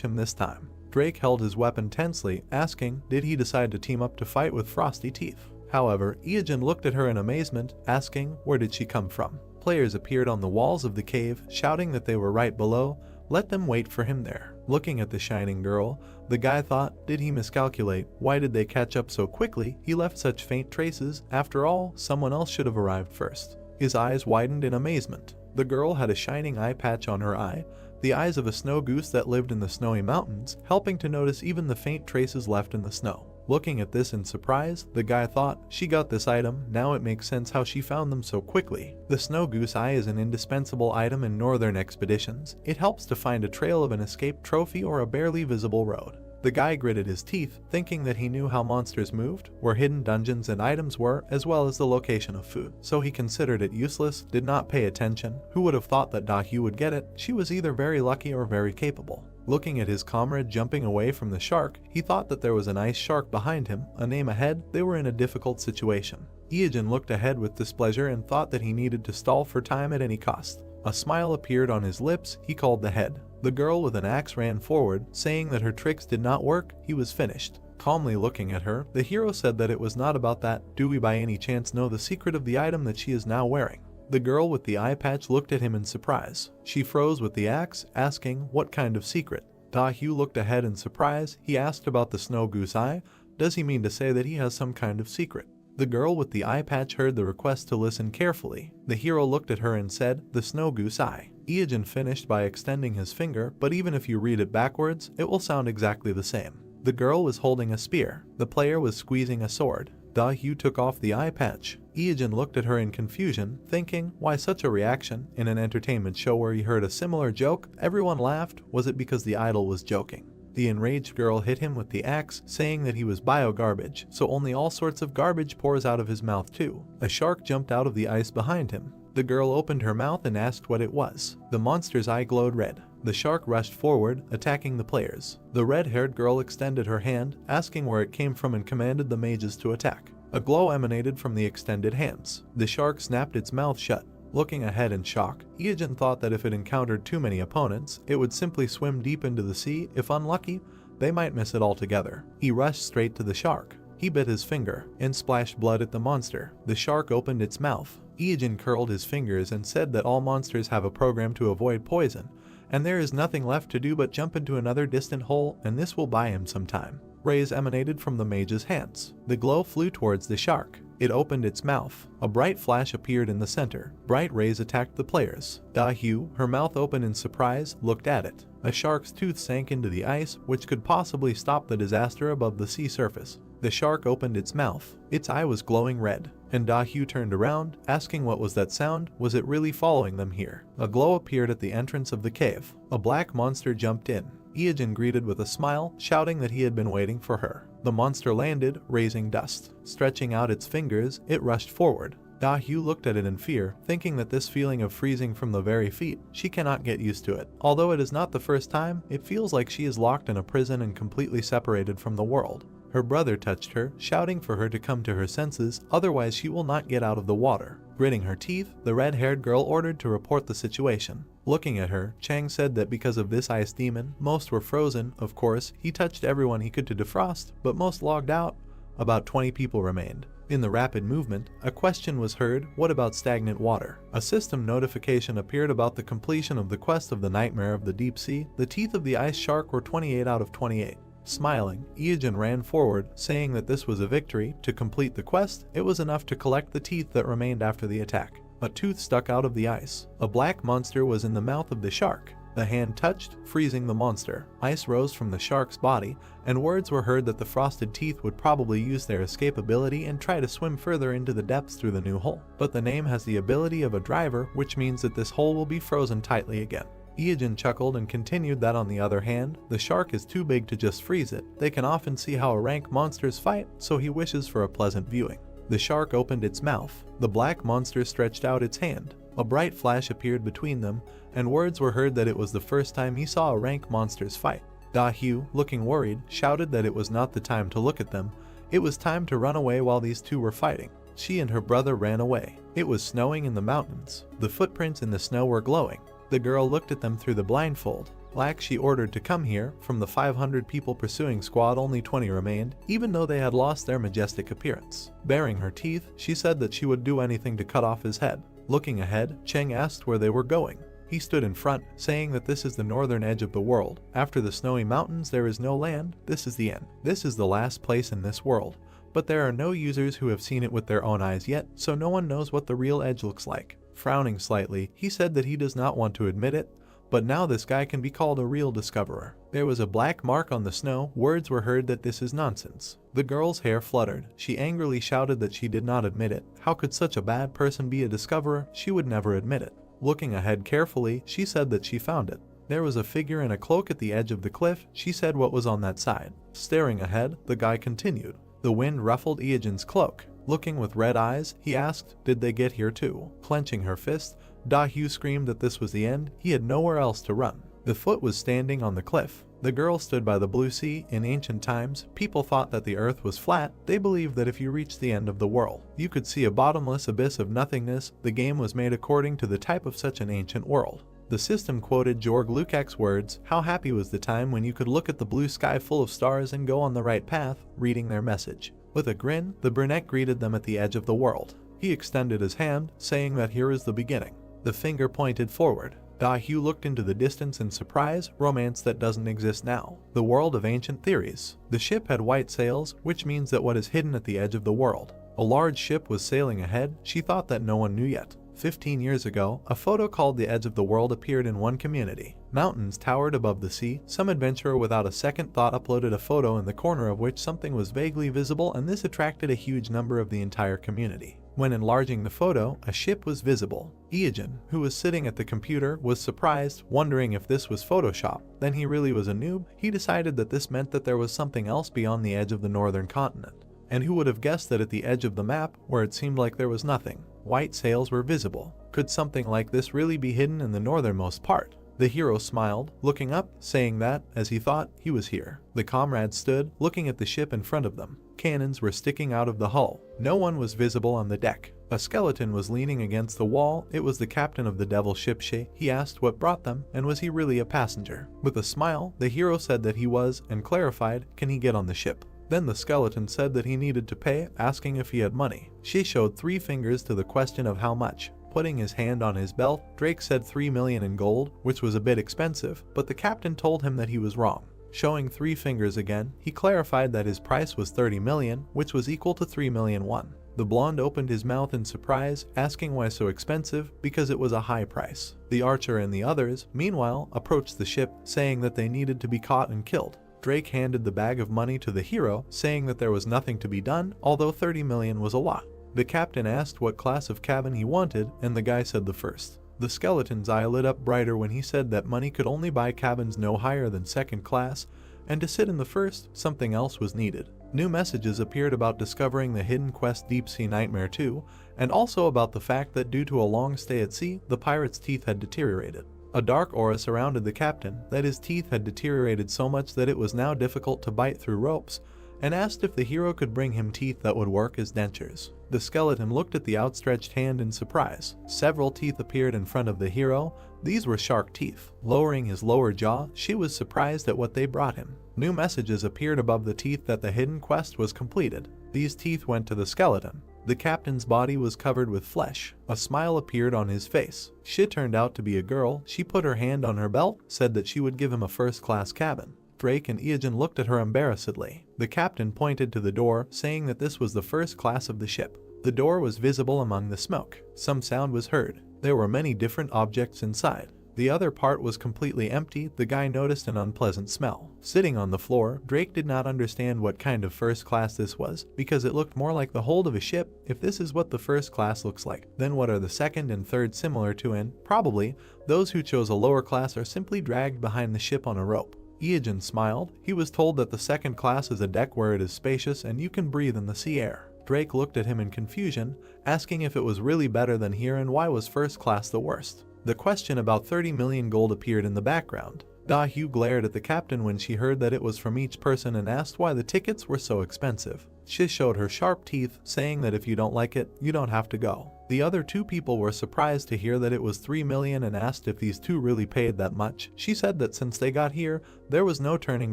him this time? Drake held his weapon tensely, asking, did he decide to team up to fight with Frosty Teeth? However, Iijin looked at her in amazement, asking, where did she come from? Players appeared on the walls of the cave, shouting that they were right below. Let them wait for him there. Looking at the shining girl, the guy thought, did he miscalculate? Why did they catch up so quickly? He left such faint traces. After all, someone else should have arrived first. His eyes widened in amazement. The girl had a shining eye patch on her eye, the eyes of a snow goose that lived in the snowy mountains, helping to notice even the faint traces left in the snow. Looking at this in surprise, the guy thought, she got this item, now it makes sense how she found them so quickly. The snow goose eye is an indispensable item in northern expeditions. It helps to find a trail of an escaped trophy or a barely visible road. The guy gritted his teeth, thinking that he knew how monsters moved, where hidden dungeons and items were, as well as the location of food. So he considered it useless, did not pay attention. Who would have thought that Da-hyu would get it? She was either very lucky or very capable. Looking at his comrade jumping away from the shark, he thought that there was an ice shark behind him, a name ahead. They were in a difficult situation. Iijin looked ahead with displeasure and thought that he needed to stall for time at any cost. A smile appeared on his lips. He called the head. The girl with an axe ran forward, saying that her tricks did not work. He was finished. Calmly looking at her, the hero said that it was not about that. Do we by any chance know the secret of the item that she is now wearing? The girl with the eye patch looked at him in surprise. She froze with the axe, asking, what kind of secret? Da-hyu looked ahead in surprise. He asked about the snow goose eye. Does he mean to say that he has some kind of secret? The girl with the eye patch heard the request to listen carefully. The hero looked at her and said, the snow goose eye. Iijin finished by extending his finger, but even if you read it backwards, it will sound exactly the same. The girl was holding a spear. The player was squeezing a sword. Da-hyu took off the eye patch. Iijin looked at her in confusion, thinking, why such a reaction? In an entertainment show where he heard a similar joke, everyone laughed. Was it because the idol was joking? The enraged girl hit him with the axe, saying that he was bio-garbage, so only all sorts of garbage pours out of his mouth too. A shark jumped out of the ice behind him. The girl opened her mouth and asked what it was. The monster's eye glowed red. The shark rushed forward, attacking the players. The red-haired girl extended her hand, asking where it came from and commanded the mages to attack. A glow emanated from the extended hands. The shark snapped its mouth shut. Looking ahead in shock, Iijin thought that if it encountered too many opponents, it would simply swim deep into the sea. If unlucky, they might miss it altogether. He rushed straight to the shark. He bit his finger and splashed blood at the monster. The shark opened its mouth. Iijin curled his fingers and said that all monsters have a program to avoid poison, and there is nothing left to do but jump into another distant hole, and this will buy him some time. Rays emanated from the mage's hands. The glow flew towards the shark. It opened its mouth. A bright flash appeared in the center. Bright rays attacked the players. Da-hyu, her mouth open in surprise, looked at it. A shark's tooth sank into the ice, which could possibly stop the disaster above the sea surface. The shark opened its mouth. Its eye was glowing red. And Da-hyu turned around, asking what was that sound? Was it really following them here? A glow appeared at the entrance of the cave. A black monster jumped in. Iijin greeted with a smile, shouting that he had been waiting for her. The monster landed, raising dust. Stretching out its fingers, it rushed forward. Da-hyu looked at it in fear, thinking that this feeling of freezing from the very feet, she cannot get used to it. Although it is not the first time, it feels like she is locked in a prison and completely separated from the world. Her brother touched her, shouting for her to come to her senses, otherwise she will not get out of the water. Gritting her teeth, the red-haired girl ordered to report the situation. Looking at her, Chang said that because of this ice demon, most were frozen. Of course, he touched everyone he could to defrost, but most logged out. About 20 people remained. In the rapid movement, a question was heard: what about stagnant water? A system notification appeared about the completion of the quest of the Nightmare of the Deep Sea. The teeth of the ice shark were 28 out of 28. Smiling, Iojin ran forward, saying that this was a victory. To complete the quest, it was enough to collect the teeth that remained after the attack. A tooth stuck out of the ice. A black monster was in the mouth of the shark. The hand touched, freezing the monster. Ice rose from the shark's body, and words were heard that the frosted teeth would probably use their escape ability and try to swim further into the depths through the new hole. But the name has the ability of a driver, which means that this hole will be frozen tightly again. Iojin chuckled and continued that on the other hand, the shark is too big to just freeze it. They can often see how rank monsters fight, so he wishes for a pleasant viewing. The shark opened its mouth. The black monster stretched out its hand. A bright flash appeared between them, and words were heard that it was the first time he saw a rank monster's fight. Da-Hyu, looking worried, shouted that it was not the time to look at them. It was time to run away while these two were fighting. She and her brother ran away. It was snowing in the mountains. The footprints in the snow were glowing. The girl looked at them through the blindfold. Like she ordered to come here. From the 500 people pursuing squad, only 20 remained, even though they had lost their majestic appearance. Baring her teeth, she said that she would do anything to cut off his head. Looking ahead, Cheng asked where they were going. He stood in front, saying that this is the northern edge of the world. After the snowy mountains there is no land. This is the end. This is the last place in this world. But there are no users who have seen it with their own eyes yet, so no one knows what the real edge looks like. Frowning slightly, he said that he does not want to admit it, but now this guy can be called a real discoverer. There was a black mark on the snow. Words were heard that this is nonsense. The girl's hair fluttered. She angrily shouted that she did not admit it. How could such a bad person be a discoverer? She would never admit it. Looking ahead carefully, she said that she found it. There was a figure in a cloak at the edge of the cliff. She said what was on that side. Staring ahead, the guy continued. The wind ruffled Iojin's cloak. Looking with red eyes, he asked, did they get here too? Clenching her fist, Da-Hyu screamed that this was the end. He had nowhere else to run. The foot was standing on the cliff. The girl stood by the blue sea. In ancient times, people thought that the earth was flat. They believed that if you reached the end of the world, you could see a bottomless abyss of nothingness. The game was made according to the type of such an ancient world. The system quoted Georg Lukács' words, how happy was the time when you could look at the blue sky full of stars and go on the right path, reading their message. With a grin, the brunette greeted them at the edge of the world. He extended his hand, saying that here is the beginning. The finger pointed forward. Da-Hyu looked into the distance in surprise. Romance that doesn't exist now. The world of ancient theories. The ship had white sails, which means that what is hidden at the edge of the world. A large ship was sailing ahead. She thought that no one knew yet. 15 years ago, a photo called The Edge of the World appeared in one community. Mountains towered above the sea. Some adventurer without a second thought uploaded a photo in the corner of which something was vaguely visible, and this attracted a huge number of the entire community. When enlarging the photo, a ship was visible. Iojin, who was sitting at the computer, was surprised, wondering if this was Photoshop. Then he really was a noob. He decided that this meant that there was something else beyond the edge of the northern continent. And who would have guessed that at the edge of the map, where it seemed like there was nothing, white sails were visible. Could something like this really be hidden in the northernmost part? The hero smiled, looking up, saying that, as he thought, he was here. The comrades stood, looking at the ship in front of them. Cannons were sticking out of the hull. No one was visible on the deck. A skeleton was leaning against the wall. It was the captain of the devil ship. He asked what brought them, and was he really a passenger? With a smile, the hero said that he was, and clarified, can he get on the ship? Then the skeleton said that he needed to pay, asking if he had money. She showed 3 fingers to the question of how much. Putting his hand on his belt, Drake said 3 million in gold, which was a bit expensive, but the captain told him that he was wrong. Showing 3 fingers again, he clarified that his price was 30 million, which was equal to 3 million won. The blonde opened his mouth in surprise, asking why so expensive, because it was a high price. The archer and the others, meanwhile, approached the ship, saying that they needed to be caught and killed. Drake handed the bag of money to the hero, saying that there was nothing to be done, although 30 million was a lot. The captain asked what class of cabin he wanted, and the guy said the first. The skeleton's eye lit up brighter when he said that money could only buy cabins no higher than second class, and to sit in the first, something else was needed. New messages appeared about discovering the hidden quest Deep Sea Nightmare 2, and also about the fact that due to a long stay at sea, the pirate's teeth had deteriorated. A dark aura surrounded the captain, that his teeth had deteriorated so much that it was now difficult to bite through ropes, and asked if the hero could bring him teeth that would work as dentures. The skeleton looked at the outstretched hand in surprise. Several teeth appeared in front of the hero. These were shark teeth. Lowering his lower jaw, she was surprised at what they brought him. New messages appeared above the teeth that the hidden quest was completed. These teeth went to the skeleton. The captain's body was covered with flesh. A smile appeared on his face. She turned out to be a girl. She put her hand on her belt, said that she would give him a first-class cabin. Drake and Iogen looked at her embarrassedly. The captain pointed to the door, saying that this was the first class of the ship. The door was visible among the smoke. Some sound was heard. There were many different objects inside. The other part was completely empty. The guy noticed an unpleasant smell. Sitting on the floor, Drake did not understand what kind of first class this was, because it looked more like the hold of a ship. If this is what the first class looks like, then what are the second and third similar to? And probably, those who chose a lower class are simply dragged behind the ship on a rope. Iogen smiled. He was told that the second class is a deck where it is spacious and you can breathe in the sea air. Drake looked at him in confusion, asking if it was really better than here and why was first class the worst. The question about 30 million gold appeared in the background. Da-Hyu glared at the captain when she heard that it was from each person and asked why the tickets were so expensive. She showed her sharp teeth, saying that if you don't like it, you don't have to go. The other two people were surprised to hear that it was 3 million and asked if these two really paid that much. She said that since they got here, there was no turning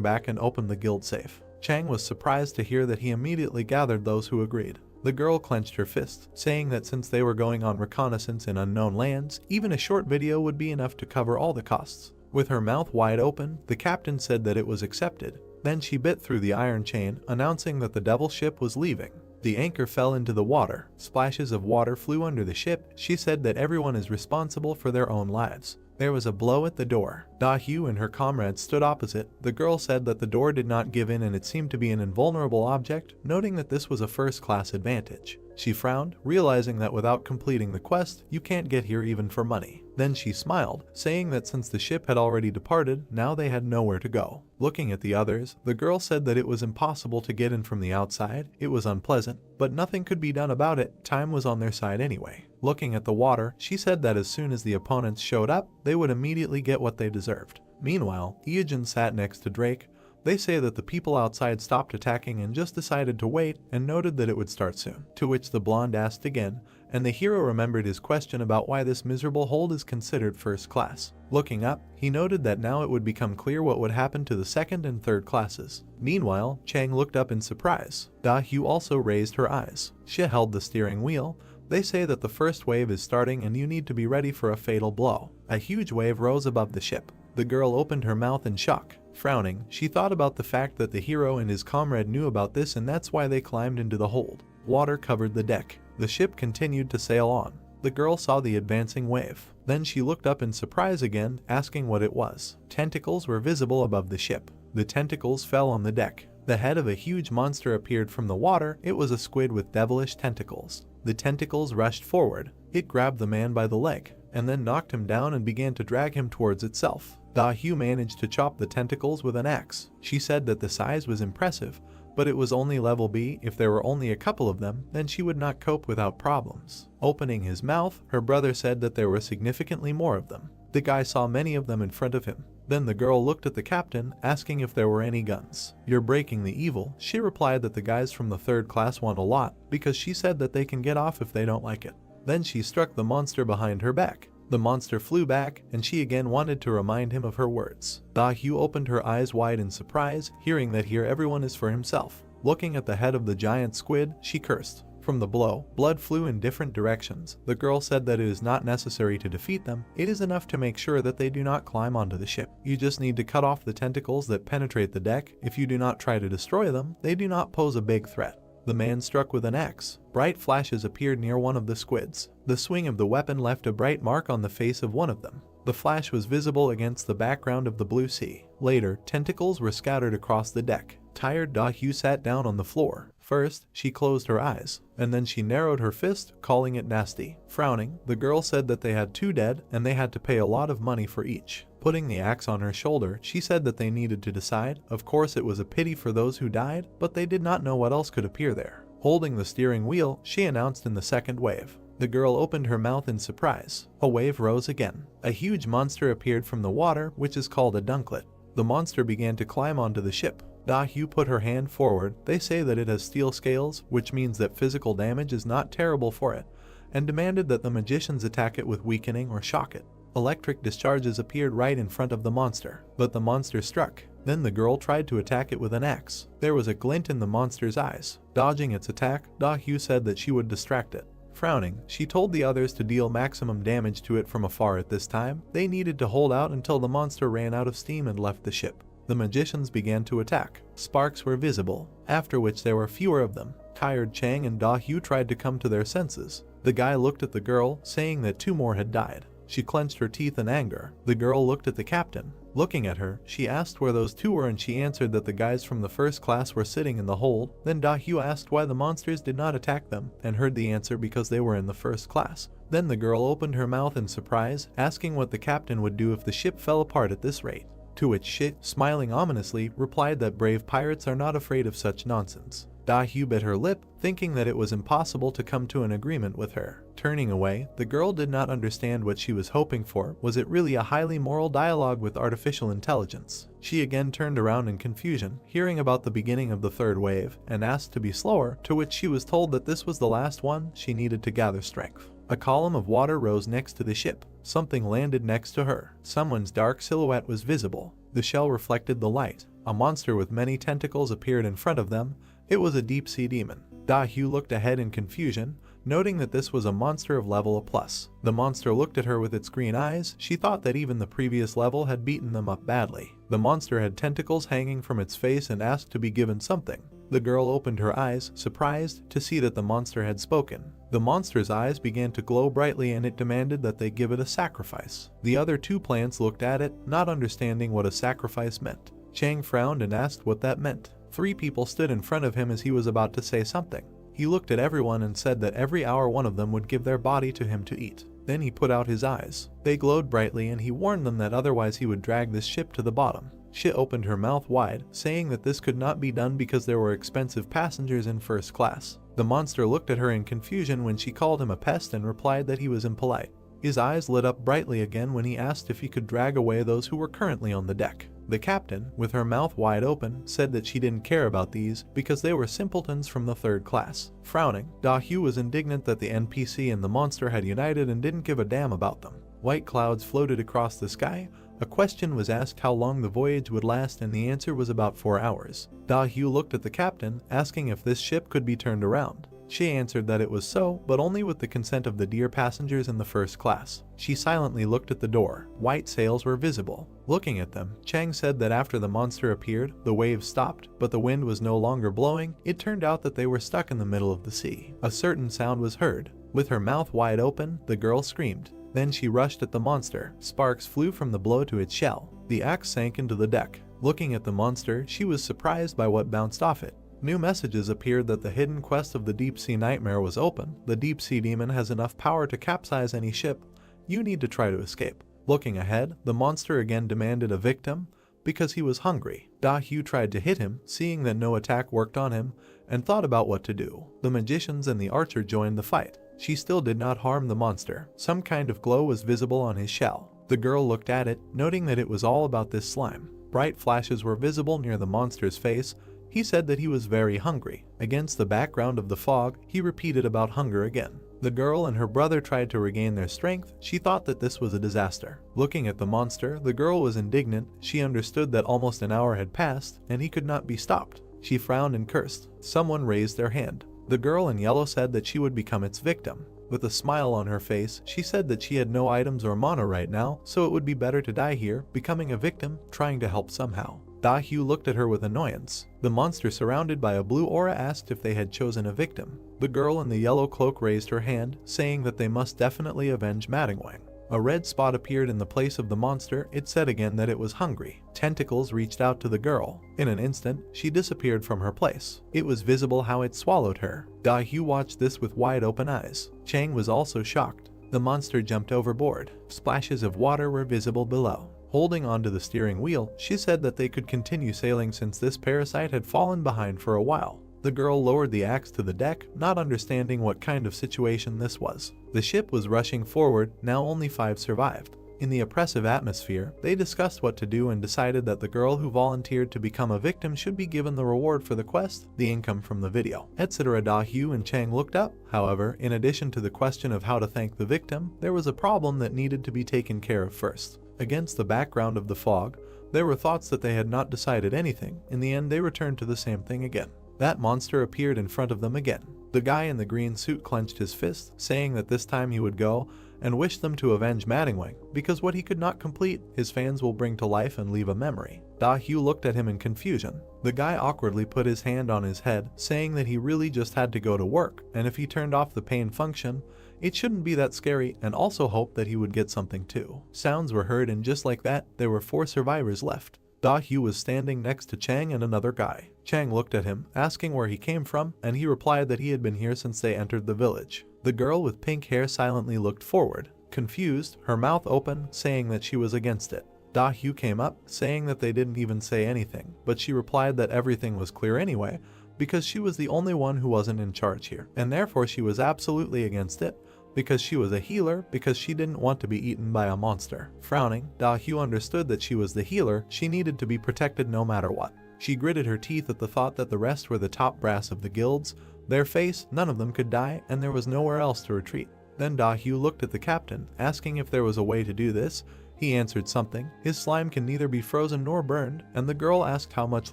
back and opened the guild safe. Chang was surprised to hear that he immediately gathered those who agreed. The girl clenched her fist, saying that since they were going on reconnaissance in unknown lands, even a short video would be enough to cover all the costs. With her mouth wide open, the captain said that it was accepted. Then she bit through the iron chain, announcing that the devil ship was leaving. The anchor fell into the water. Splashes of water flew under the ship. She said that everyone is responsible for their own lives. There was a blow at the door. Da-Hyu and her comrades stood opposite. The girl said that the door did not give in and it seemed to be an invulnerable object, noting that this was a first-class advantage. She frowned, realizing that without completing the quest, you can't get here even for money. Then she smiled, saying that since the ship had already departed, now they had nowhere to go. Looking at the others, the girl said that it was impossible to get in from the outside. It was unpleasant, but nothing could be done about it. Time was on their side anyway. Looking at the water, she said that as soon as the opponents showed up, they would immediately get what they deserved. Meanwhile, Iogen sat next to Drake. They say that the people outside stopped attacking and just decided to wait and noted that it would start soon. To which the blonde asked again, and the hero remembered his question about why this miserable hold is considered first class. Looking up, he noted that now it would become clear what would happen to the second and third classes. Meanwhile, Chang looked up in surprise. Da-Hyu also raised her eyes. She held the steering wheel. They say that the first wave is starting and you need to be ready for a fatal blow. A huge wave rose above the ship. The girl opened her mouth in shock. Frowning, she thought about the fact that the hero and his comrade knew about this and that's why they climbed into the hold. Water covered the deck. The ship continued to sail on. The girl saw the advancing wave. Then she looked up in surprise again, asking what it was. Tentacles were visible above the ship. The tentacles fell on the deck. The head of a huge monster appeared from the water. It was a squid with devilish tentacles. The tentacles rushed forward. It grabbed the man by the leg, and then knocked him down and began to drag him towards itself. Da-Hyu managed to chop the tentacles with an axe. She said that the size was impressive, but it was only level B. If there were only a couple of them, then she would not cope without problems. Opening his mouth, her brother said that there were significantly more of them. The guy saw many of them in front of him. Then the girl looked at the captain, asking if there were any guns. "You're breaking the evil." She replied that the guys from the third class want a lot, because she said that they can get off if they don't like it. Then she struck the monster behind her back. The monster flew back, and she again wanted to remind him of her words. Da-Hyu opened her eyes wide in surprise, hearing that here everyone is for himself. Looking at the head of the giant squid, she cursed. From the blow, blood flew in different directions. The girl said that it is not necessary to defeat them. It is enough to make sure that they do not climb onto the ship. You just need to cut off the tentacles that penetrate the deck. If you do not try to destroy them, they do not pose a big threat. The man struck with an axe. Bright flashes appeared near one of the squids. The swing of the weapon left a bright mark on the face of one of them. The flash was visible against the background of the blue sea. Later, tentacles were scattered across the deck. Tired, Da-Hyu sat down on the floor. First, she closed her eyes, and then she narrowed her fist, calling it nasty. Frowning, the girl said that they had 2 dead, and they had to pay a lot of money for each. Putting the axe on her shoulder, she said that they needed to decide. Of course, it was a pity for those who died, but they did not know what else could appear there. Holding the steering wheel, she announced in the second wave. The girl opened her mouth in surprise. A wave rose again. A huge monster appeared from the water, which is called a dunklet. The monster began to climb onto the ship. Da-hyu put her hand forward. They say that it has steel scales, which means that physical damage is not terrible for it, and demanded that the magicians attack it with weakening or shock it. Electric discharges appeared right in front of the monster, but the monster struck. Then the girl tried to attack it with an axe. There was a glint in the monster's eyes. Dodging its attack, Da-hyu said that she would distract it. Frowning, she told the others to deal maximum damage to it from afar at this time. They needed to hold out until the monster ran out of steam and left the ship. The magicians began to attack. Sparks were visible, after which there were fewer of them. Tired Chang and Da-hyu tried to come to their senses. The guy looked at the girl, saying that 2 more had died. She clenched her teeth in anger. The girl looked at the captain. Looking at her, she asked where those 2 were and she answered that the guys from the first class were sitting in the hold. Then Da-hyu asked why the monsters did not attack them, and heard the answer because they were in the first class. Then the girl opened her mouth in surprise, asking what the captain would do if the ship fell apart at this rate. To which she, smiling ominously, replied that brave pirates are not afraid of such nonsense. Da-hyu bit her lip, thinking that it was impossible to come to an agreement with her. Turning away, the girl did not understand what she was hoping for. Was it really a highly moral dialogue with artificial intelligence? She again turned around in confusion, hearing about the beginning of the 3rd wave, and asked to be slower, to which she was told that this was the last one. She needed to gather strength. A column of water rose next to the ship. Something landed next to her. Someone's dark silhouette was visible. The shell reflected the light. A monster with many tentacles appeared in front of them. It was a deep-sea demon. Da-hyu looked ahead in confusion, noting that this was a monster of level A+. The monster looked at her with its green eyes. She thought that even the previous level had beaten them up badly. The monster had tentacles hanging from its face and asked to be given something. The girl opened her eyes, surprised to see that the monster had spoken. The monster's eyes began to glow brightly and it demanded that they give it a sacrifice. The other 2 plants looked at it, not understanding what a sacrifice meant. Chang frowned and asked what that meant. 3 people stood in front of him as he was about to say something. He looked at everyone and said that every hour one of them would give their body to him to eat. Then he put out his eyes. They glowed brightly and he warned them that otherwise he would drag this ship to the bottom. She opened her mouth wide, saying that this could not be done because there were expensive passengers in first class. The monster looked at her in confusion when she called him a pest and replied that he was impolite. His eyes lit up brightly again when he asked if he could drag away those who were currently on the deck. The captain, with her mouth wide open, said that she didn't care about these because they were simpletons from the 3rd class. Frowning, Da-hyu was indignant that the NPC and the monster had united and didn't give a damn about them. White clouds floated across the sky. A question was asked how long the voyage would last and the answer was about 4 hours. Da-hyu looked at the captain, asking if this ship could be turned around. She answered that it was so, but only with the consent of the dear passengers in the first class. She silently looked at the door. White sails were visible. Looking at them, Chang said that after the monster appeared, the waves stopped, but the wind was no longer blowing. It turned out that they were stuck in the middle of the sea. A certain sound was heard. With her mouth wide open, the girl screamed. Then she rushed at the monster. Sparks flew from the blow to its shell. The axe sank into the deck. Looking at the monster, she was surprised by what bounced off it. New messages appeared that the hidden quest of the deep-sea nightmare was open. The deep-sea demon has enough power to capsize any ship. You need to try to escape. Looking ahead, the monster again demanded a victim because he was hungry. Da-hyu tried to hit him, seeing that no attack worked on him, and thought about what to do. The magicians and the archer joined the fight. She still did not harm the monster. Some kind of glow was visible on his shell. The girl looked at it, noting that it was all about this slime. Bright flashes were visible near the monster's face. He said that he was very hungry. Against the background of the fog, he repeated about hunger again. The girl and her brother tried to regain their strength. She thought that this was a disaster. Looking at the monster, the girl was indignant. She understood that almost an hour had passed, and he could not be stopped. She frowned and cursed. Someone raised their hand. The girl in yellow said that she would become its victim. With a smile on her face, she said that she had no items or mana right now, so it would be better to die here, becoming a victim, trying to help somehow. Da-hyu looked at her with annoyance. The monster surrounded by a blue aura asked if they had chosen a victim. The girl in the yellow cloak raised her hand, saying that they must definitely avenge Madamada. A red spot appeared in the place of the monster. It said again that it was hungry. Tentacles reached out to the girl. In an instant, she disappeared from her place. It was visible how it swallowed her. Da-hyu watched this with wide open eyes. Chang was also shocked. The monster jumped overboard. Splashes of water were visible below. Holding onto the steering wheel, she said that they could continue sailing since this parasite had fallen behind for a while. The girl lowered the axe to the deck, not understanding what kind of situation this was. The ship was rushing forward. Now only 5 survived. In the oppressive atmosphere, they discussed what to do and decided that the girl who volunteered to become a victim should be given the reward for the quest, the income from the video, etc. Hugh and Chang looked up. However, in addition to the question of how to thank the victim, there was a problem that needed to be taken care of first. Against the background of the fog, there were thoughts that they had not decided anything. In the end, they returned to the same thing again. That monster appeared in front of them again. The guy in the green suit clenched his fist, saying that this time he would go and wish them to avenge Madingwing, because what he could not complete, his fans will bring to life and leave a memory. Hugh looked at him in confusion. The guy awkwardly put his hand on his head, saying that he really just had to go to work, and if he turned off the pain function, it shouldn't be that scary, and also hoped that he would get something too. Sounds were heard, and just like that, there were 4 survivors left. Hugh was standing next to Chang and another guy. Chang looked at him, asking where he came from, and he replied that he had been here since they entered the village. The girl with pink hair silently looked forward, confused, her mouth open, saying that she was against it. Hugh came up, saying that they didn't even say anything, but she replied that everything was clear anyway, because she was the only one who wasn't in charge here, and therefore she was absolutely against it, because she was a healer, because she didn't want to be eaten by a monster. Frowning, Hugh understood that she was the healer, she needed to be protected no matter what. She gritted her teeth at the thought that the rest were the top brass of the guilds. Their face, none of them could die, and there was nowhere else to retreat. Then Hugh looked at the captain, asking if there was a way to do this. He answered something. His slime can neither be frozen nor burned, and the girl asked how much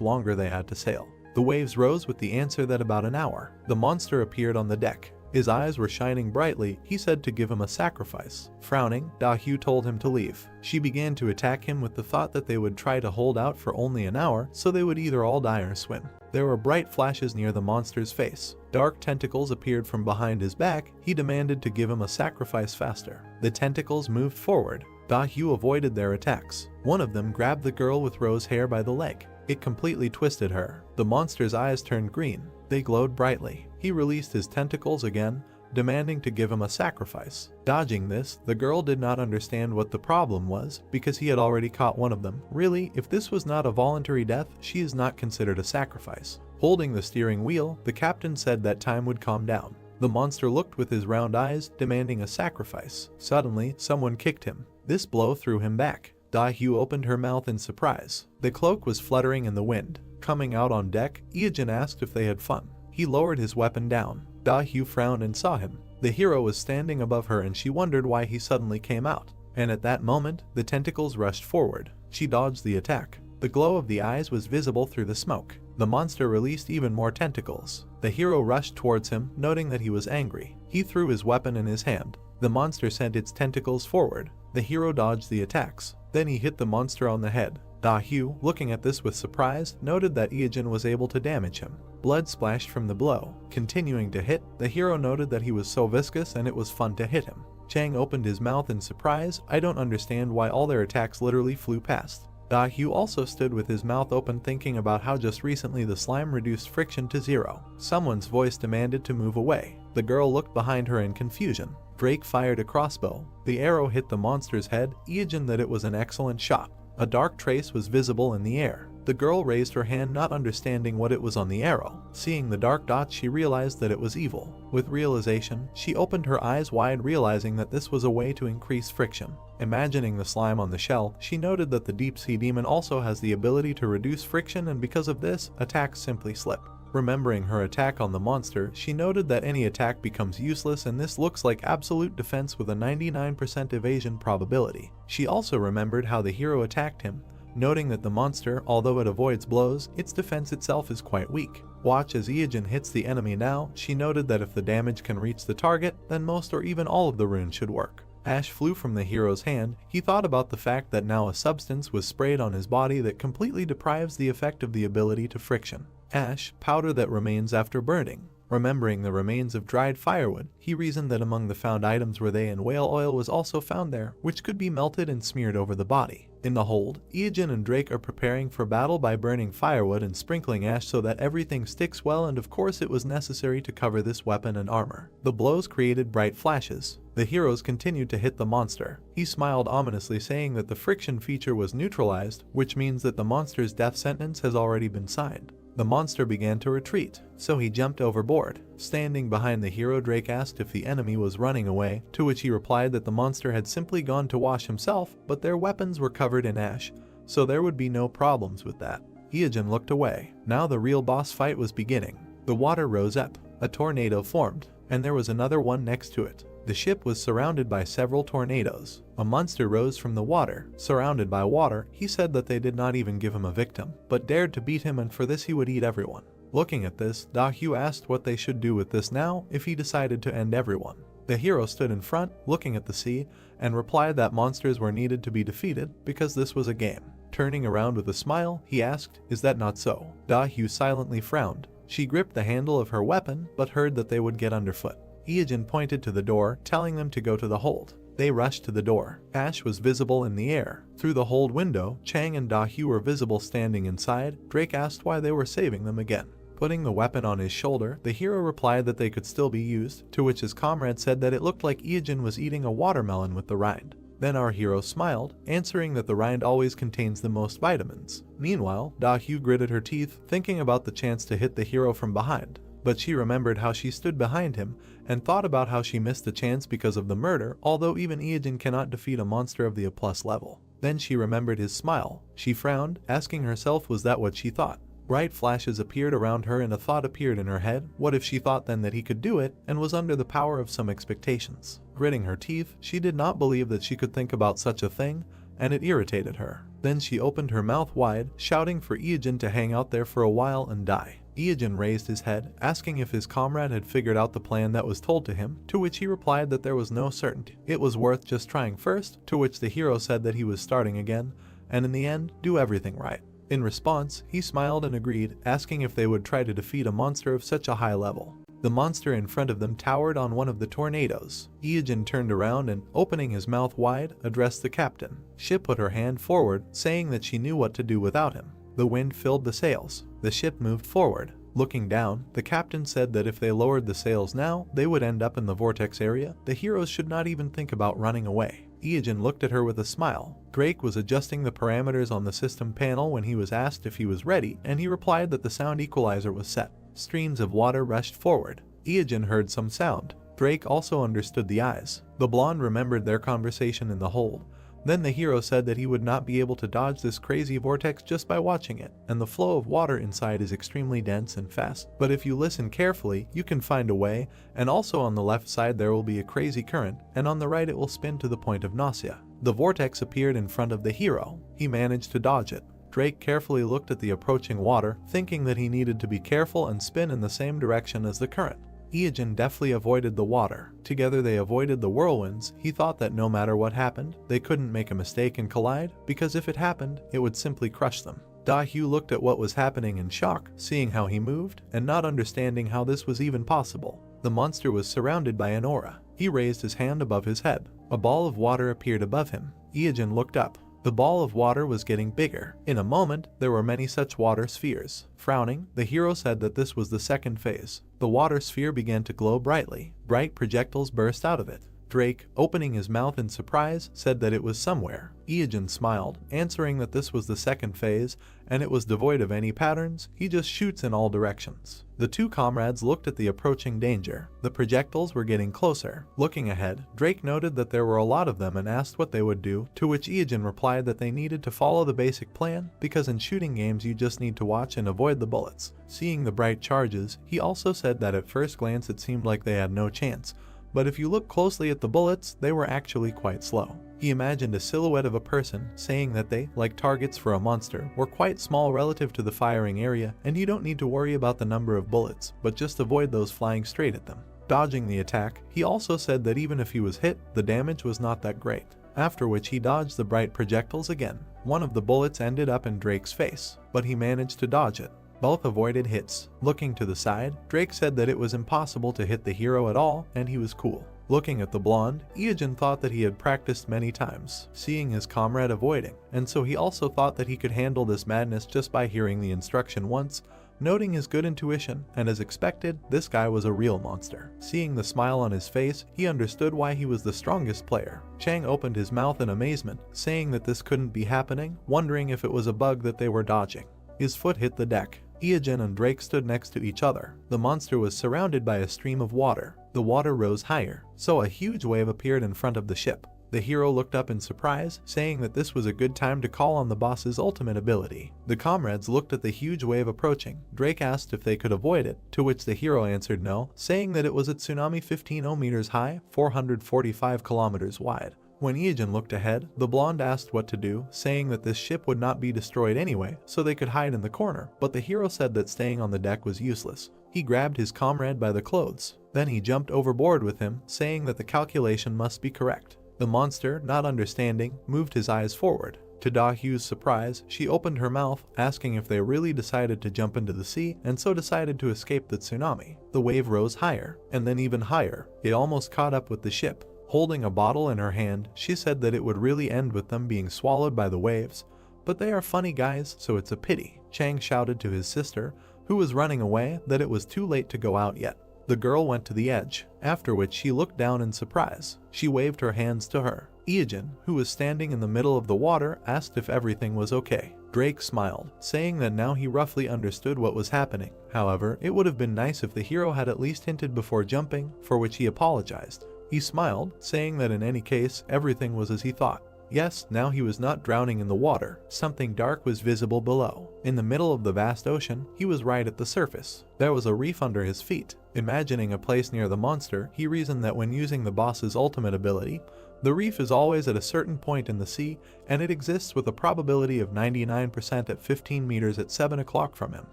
longer they had to sail. The waves rose with the answer that about an hour. The monster appeared on the deck. His eyes were shining brightly. He said to give him a sacrifice. Frowning, Hugh told him to leave. She began to attack him with the thought that they would try to hold out for only an hour, so they would either all die or swim. There were bright flashes near the monster's face. Dark tentacles appeared from behind his back. He demanded to give him a sacrifice faster. The tentacles moved forward. Hugh avoided their attacks. One of them grabbed the girl with rose hair by the leg. It completely twisted her. The monster's eyes turned green. They glowed brightly. He released his tentacles again, demanding to give him a sacrifice. Dodging this, the girl did not understand what the problem was, because he had already caught one of them. Really, if this was not a voluntary death, she is not considered a sacrifice. Holding the steering wheel, the captain said that time would calm down. The monster looked with his round eyes, demanding a sacrifice. Suddenly, someone kicked him. This blow threw him back. Hugh opened her mouth in surprise. The cloak was fluttering in the wind. Coming out on deck, Ijin asked if they had fun. He lowered his weapon down. Hugh frowned and saw him. The hero was standing above her, and she wondered why he suddenly came out. And at that moment, the tentacles rushed forward. She dodged the attack. The glow of the eyes was visible through the smoke. The monster released even more tentacles. The hero rushed towards him, noting that he was angry. He threw his weapon in his hand. The monster sent its tentacles forward. The hero dodged the attacks. Then he hit the monster on the head. Hugh, looking at this with surprise, noted that Ijin was able to damage him. Blood splashed from the blow. Continuing to hit, the hero noted that he was so viscous and it was fun to hit him. Chang opened his mouth in surprise. I don't understand why all their attacks literally flew past. Hugh also stood with his mouth open, thinking about how just recently the slime reduced friction to 0. Someone's voice demanded to move away. The girl looked behind her in confusion. Drake fired a crossbow. The arrow hit the monster's head. Ijin that it was an excellent shot. A dark trace was visible in the air. The girl raised her hand, not understanding what it was on the arrow. Seeing the dark dot, she realized that it was evil. With realization, she opened her eyes wide, realizing that this was a way to increase friction. Imagining the slime on the shell, she noted that the deep sea demon also has the ability to reduce friction, and because of this, attacks simply slip. Remembering her attack on the monster, she noted that any attack becomes useless, and this looks like absolute defense with a 99% evasion probability. She also remembered how the hero attacked him, noting that the monster, although it avoids blows, its defense itself is quite weak. Watch as Ijin hits the enemy now. She noted that if the damage can reach the target, then most or even all of the runes should work. Ash flew from the hero's hand. He thought about the fact that now a substance was sprayed on his body that completely deprives the effect of the ability to friction. Ash, powder that remains after burning. Remembering the remains of dried firewood, he reasoned that among the found items were they, and whale oil was also found there, which could be melted and smeared over the body. In the hold, Ijin and Drake are preparing for battle by burning firewood and sprinkling ash so that everything sticks well, and of course it was necessary to cover this weapon and armor. The blows created bright flashes. The heroes continued to hit the monster. He smiled ominously, saying that the friction feature was neutralized, which means that the monster's death sentence has already been signed. The monster began to retreat, so he jumped overboard. Standing behind the hero, Drake asked if the enemy was running away, to which he replied that the monster had simply gone to wash himself, but their weapons were covered in ash, so there would be no problems with that. Iijin looked away. Now the real boss fight was beginning. The water rose up, a tornado formed, and there was another one next to it. The ship was surrounded by several tornadoes. A monster rose from the water. Surrounded by water, he said that they did not even give him a victim, but dared to beat him, and for this he would eat everyone. Looking at this, Dahyu asked what they should do with this now if he decided to end everyone. The hero stood in front, looking at the sea, and replied that monsters were needed to be defeated because this was a game. Turning around with a smile, he asked, "Is that not so?" Dahyu silently frowned. She gripped the handle of her weapon, but heard that they would get underfoot. Iijin pointed to the door, telling them to go to the hold. They rushed to the door. Ash was visible in the air. Through the hold window, Chang and Dahyu were visible standing inside. Drake asked why they were saving them again. Putting the weapon on his shoulder, the hero replied that they could still be used, to which his comrade said that it looked like Iijin was eating a watermelon with the rind. Then our hero smiled, answering that the rind always contains the most vitamins. Meanwhile, Dahyu gritted her teeth, thinking about the chance to hit the hero from behind. But she remembered how she stood behind him, and thought about how she missed the chance because of the murder, although even Iijin cannot defeat a monster of the A+ level. Then she remembered his smile. She frowned, asking herself was that what she thought. Bright flashes appeared around her and a thought appeared in her head. What if she thought then that he could do it, and was under the power of some expectations? Gritting her teeth, she did not believe that she could think about such a thing, and it irritated her. Then she opened her mouth wide, shouting for Iijin to hang out there for a while and die. Iijin raised his head, asking if his comrade had figured out the plan that was told to him, to which he replied that there was no certainty. It was worth just trying first, to which the hero said that he was starting again, and in the end, do everything right. In response, he smiled and agreed, asking if they would try to defeat a monster of such a high level. The monster in front of them towered on one of the tornadoes. Iijin turned around and, opening his mouth wide, addressed the captain. She put her hand forward, saying that she knew what to do without him. The wind filled the sails. The ship moved forward. Looking down, the captain said that if they lowered the sails now, they would end up in the vortex area. The heroes should not even think about running away. Iijin looked at her with a smile. Drake was adjusting the parameters on the system panel when he was asked if he was ready, and he replied that the sound equalizer was set. Streams of water rushed forward. Iijin heard some sound. Drake also understood the eyes. The blonde remembered their conversation in the hold. Then the hero said that he would not be able to dodge this crazy vortex just by watching it, and the flow of water inside is extremely dense and fast. But if you listen carefully, you can find a way, and also on the left side there will be a crazy current, and on the right it will spin to the point of nausea. The vortex appeared in front of the hero. He managed to dodge it. Drake carefully looked at the approaching water, thinking that he needed to be careful and spin in the same direction as the current. Iijin deftly avoided the water. Together they avoided the whirlwinds. He thought that no matter what happened, they couldn't make a mistake and collide, because if it happened, it would simply crush them. Dahyu looked at what was happening in shock, seeing how he moved, and not understanding how this was even possible. The monster was surrounded by an aura. He raised his hand above his head. A ball of water appeared above him. Iijin looked up. The ball of water was getting bigger. In a moment, there were many such water spheres. Frowning, the hero said that this was the second phase. The water sphere began to glow brightly. Bright projectiles burst out of it. Drake, opening his mouth in surprise, said that it was somewhere. Iijin smiled, answering that this was the second phase, and it was devoid of any patterns. He just shoots in all directions. The two comrades looked at the approaching danger. The projectiles were getting closer. Looking ahead, Drake noted that there were a lot of them and asked what they would do, to which Iijin replied that they needed to follow the basic plan, because in shooting games you just need to watch and avoid the bullets. Seeing the bright charges, he also said that at first glance it seemed like they had no chance, but if you look closely at the bullets, they were actually quite slow. He imagined a silhouette of a person, saying that they, like targets for a monster, were quite small relative to the firing area, and you don't need to worry about the number of bullets, but just avoid those flying straight at them. Dodging the attack, he also said that even if he was hit, the damage was not that great. After which he dodged the bright projectiles again. One of the bullets ended up in Drake's face, but he managed to dodge it. Both avoided hits. Looking to the side, Drake said that it was impossible to hit the hero at all, and he was cool. Looking at the blonde, Iijin thought that he had practiced many times, seeing his comrade avoiding, and so he also thought that he could handle this madness just by hearing the instruction once, noting his good intuition, and as expected, this guy was a real monster. Seeing the smile on his face, he understood why he was the strongest player. Chang opened his mouth in amazement, saying that this couldn't be happening, wondering if it was a bug that they were dodging. His foot hit the deck. Iogen and Drake stood next to each other. The monster was surrounded by a stream of water. The water rose higher, so a huge wave appeared in front of the ship. The hero looked up in surprise, saying that this was a good time to call on the boss's ultimate ability. The comrades looked at the huge wave approaching. Drake asked if they could avoid it, to which the hero answered no, saying that it was a tsunami 15 meters high, 445 kilometers wide. When Iogen looked ahead, the blonde asked what to do, saying that this ship would not be destroyed anyway, so they could hide in the corner, but the hero said that staying on the deck was useless. He grabbed his comrade by the clothes. Then he jumped overboard with him, saying that the calculation must be correct. The monster, not understanding, moved his eyes forward. To Da-Hyu's surprise, she opened her mouth, asking if they really decided to jump into the sea, and so decided to escape the tsunami. The wave rose higher, and then even higher. It almost caught up with the ship. Holding a bottle in her hand, she said that it would really end with them being swallowed by the waves. But they are funny guys, so it's a pity. Chang shouted to his sister, who was running away, that it was too late to go out yet. The girl went to the edge, after which she looked down in surprise. She waved her hands to her. Iogen, who was standing in the middle of the water, asked if everything was okay. Drake smiled, saying that now he roughly understood what was happening. However, it would have been nice if the hero had at least hinted before jumping, for which he apologized. He smiled, saying that in any case, everything was as he thought. Yes, now he was not drowning in the water. Something dark was visible below. In the middle of the vast ocean, he was right at the surface. There was a reef under his feet. Imagining a place near the monster, he reasoned that when using the boss's ultimate ability, the reef is always at a certain point in the sea, and it exists with a probability of 99% at 15 meters at 7 o'clock from him.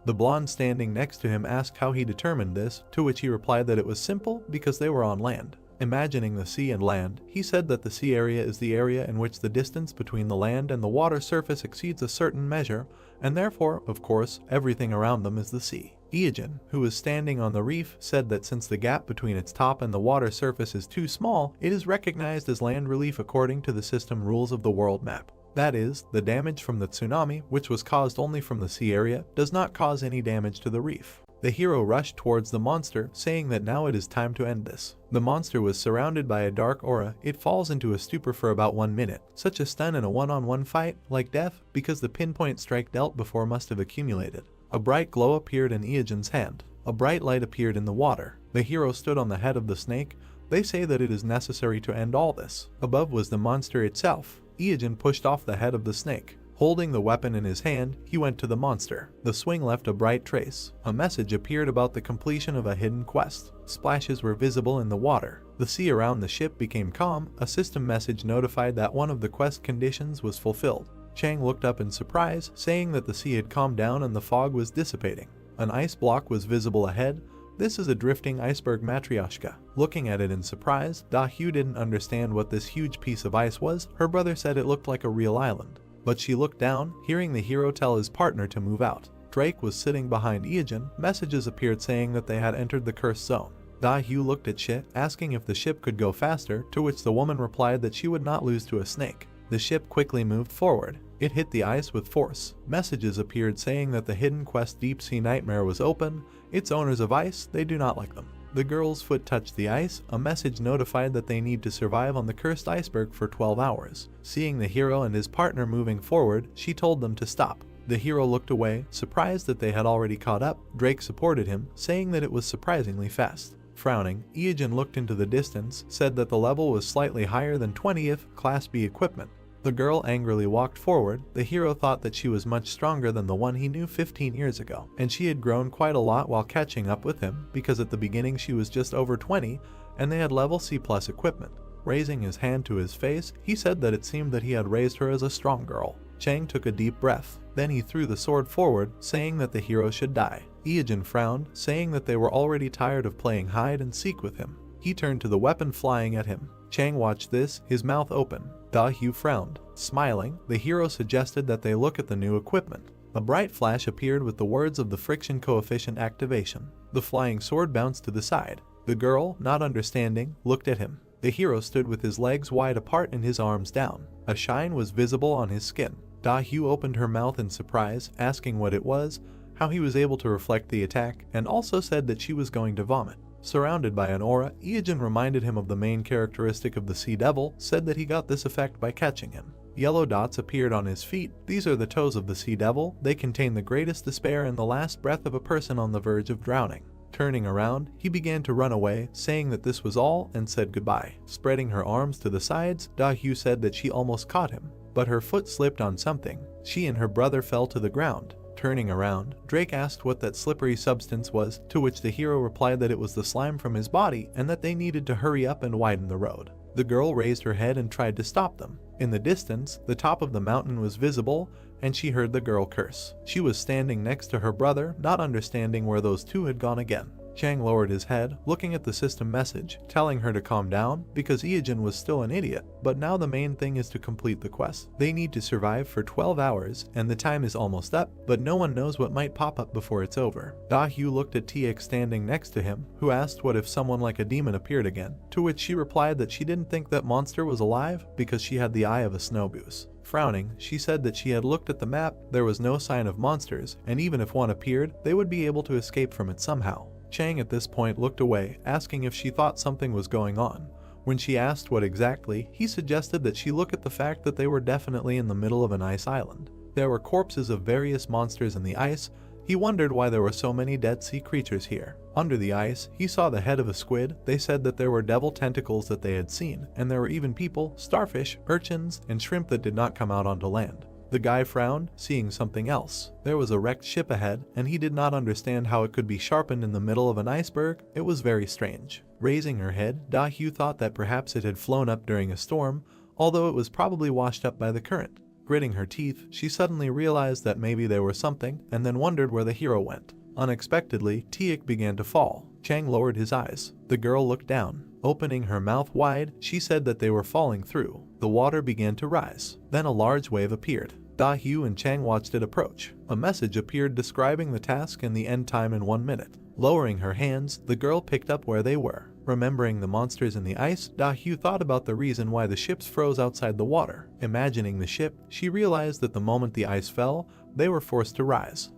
The blonde standing next to him asked how he determined this, to which he replied that it was simple because they were on land. Imagining the sea and land, he said that the sea area is the area in which the distance between the land and the water surface exceeds a certain measure, and therefore, of course, everything around them is the sea. Iogen, who was standing on the reef, said that since the gap between its top and the water surface is too small, it is recognized as land relief according to the system rules of the world map. That is, the damage from the tsunami, which was caused only from the sea area, does not cause any damage to the reef. The hero rushed towards the monster, saying that now it is time to end this. The monster was surrounded by a dark aura. It falls into a stupor for about 1 minute. Such a stun in a one-on-one fight, like death, because the pinpoint strike dealt before must have accumulated. A bright glow appeared in Iogen's hand. A bright light appeared in the water. The hero stood on the head of the snake. They say that it is necessary to end all this. Above was the monster itself. Iogen pushed off the head of the snake. Holding the weapon in his hand, he went to the monster. The swing left a bright trace. A message appeared about the completion of a hidden quest. Splashes were visible in the water. The sea around the ship became calm. A system message notified that one of the quest conditions was fulfilled. Chang looked up in surprise, saying that the sea had calmed down and the fog was dissipating. An ice block was visible ahead. This is a drifting iceberg matryoshka. Looking at it in surprise, Da-Hyu didn't understand what this huge piece of ice was. Her brother said it looked like a real island. But she looked down, hearing the hero tell his partner to move out. Drake was sitting behind Iogen. Messages appeared saying that they had entered the cursed zone. Da-Hyu looked at Shit, asking if the ship could go faster, to which the woman replied that she would not lose to a snake. The ship quickly moved forward. It hit the ice with force. Messages appeared saying that the hidden quest Deep Sea Nightmare was open. Its owners of ice, they do not like them. The girl's foot touched the ice. A message notified that they need to survive on the cursed iceberg for 12 hours. Seeing the hero and his partner moving forward, she told them to stop. The hero looked away, surprised that they had already caught up. Drake supported him, saying that it was surprisingly fast. Frowning, Iogen looked into the distance, said that the level was slightly higher than 20th Class B equipment. The girl angrily walked forward. The hero thought that she was much stronger than the one he knew 15 years ago, and she had grown quite a lot while catching up with him, because at the beginning she was just over 20, and they had level C+ equipment. Raising his hand to his face, he said that it seemed that he had raised her as a strong girl. Chang took a deep breath. Then he threw the sword forward, saying that the hero should die. Iogen frowned, saying that they were already tired of playing hide and seek with him. He turned to the weapon flying at him. Chang watched this, his mouth open. Da-Hyu frowned. Smiling, the hero suggested that they look at the new equipment. A bright flash appeared with the words of the friction coefficient activation. The flying sword bounced to the side. The girl, not understanding, looked at him. The hero stood with his legs wide apart and his arms down. A shine was visible on his skin. Da-Hyu opened her mouth in surprise, asking what it was, how he was able to reflect the attack, and also said that she was going to vomit. Surrounded by an aura, Iogen reminded him of the main characteristic of the Sea Devil, said that he got this effect by catching him. Yellow dots appeared on his feet. These are the toes of the sea devil. They contain the greatest despair and the last breath of a person on the verge of drowning. Turning around, he began to run away, saying that this was all and said goodbye. Spreading her arms to the sides, Da-hyu said that she almost caught him, but her foot slipped on something. She and her brother fell to the ground. Turning around, Drake asked what that slippery substance was, to which the hero replied that it was the slime from his body and that they needed to hurry up and widen the road. The girl raised her head and tried to stop them. In the distance, the top of the mountain was visible, and she heard the girl curse. She was standing next to her brother, not understanding where those two had gone again. Chang lowered his head, looking at the system message, telling her to calm down because Iijin was still an idiot, but now the main thing is to complete the quest. They need to survive for 12 hours, and the time is almost up, but no one knows what might pop up before it's over. Da-hyu looked at Taek standing next to him, who asked what if someone like a demon appeared again, to which she replied that she didn't think that monster was alive because she had the eye of a snow goose. Frowning, she said that she had looked at the map, there was no sign of monsters, and even if one appeared, they would be able to escape from it somehow. Chang at this point looked away, asking if she thought something was going on. When she asked what exactly, he suggested that she look at the fact that they were definitely in the middle of an ice island. There were corpses of various monsters in the ice. He wondered why there were so many dead sea creatures here. Under the ice, he saw the head of a squid. They said that there were devil tentacles that they had seen, and there were even people, starfish, urchins, and shrimp that did not come out onto land. The guy frowned, seeing something else. There was a wrecked ship ahead, and he did not understand how it could be sharpened in the middle of an iceberg. It was very strange. Raising her head, Da-hyu thought that perhaps it had flown up during a storm, although it was probably washed up by the current. Gritting her teeth, she suddenly realized that maybe there was something, and then wondered where the hero went. Unexpectedly, Taek began to fall. Chang lowered his eyes. The girl looked down. Opening her mouth wide, she said that they were falling through. The water began to rise. Then a large wave appeared. Da-hyu and Chang watched it approach. A message appeared describing the task and the end time in 1 minute. Lowering her hands, the girl picked up where they were. Remembering the monsters in the ice, Da-hyu thought about the reason why the ships froze outside the water. Imagining the ship, she realized that the moment the ice fell, they were forced to rise.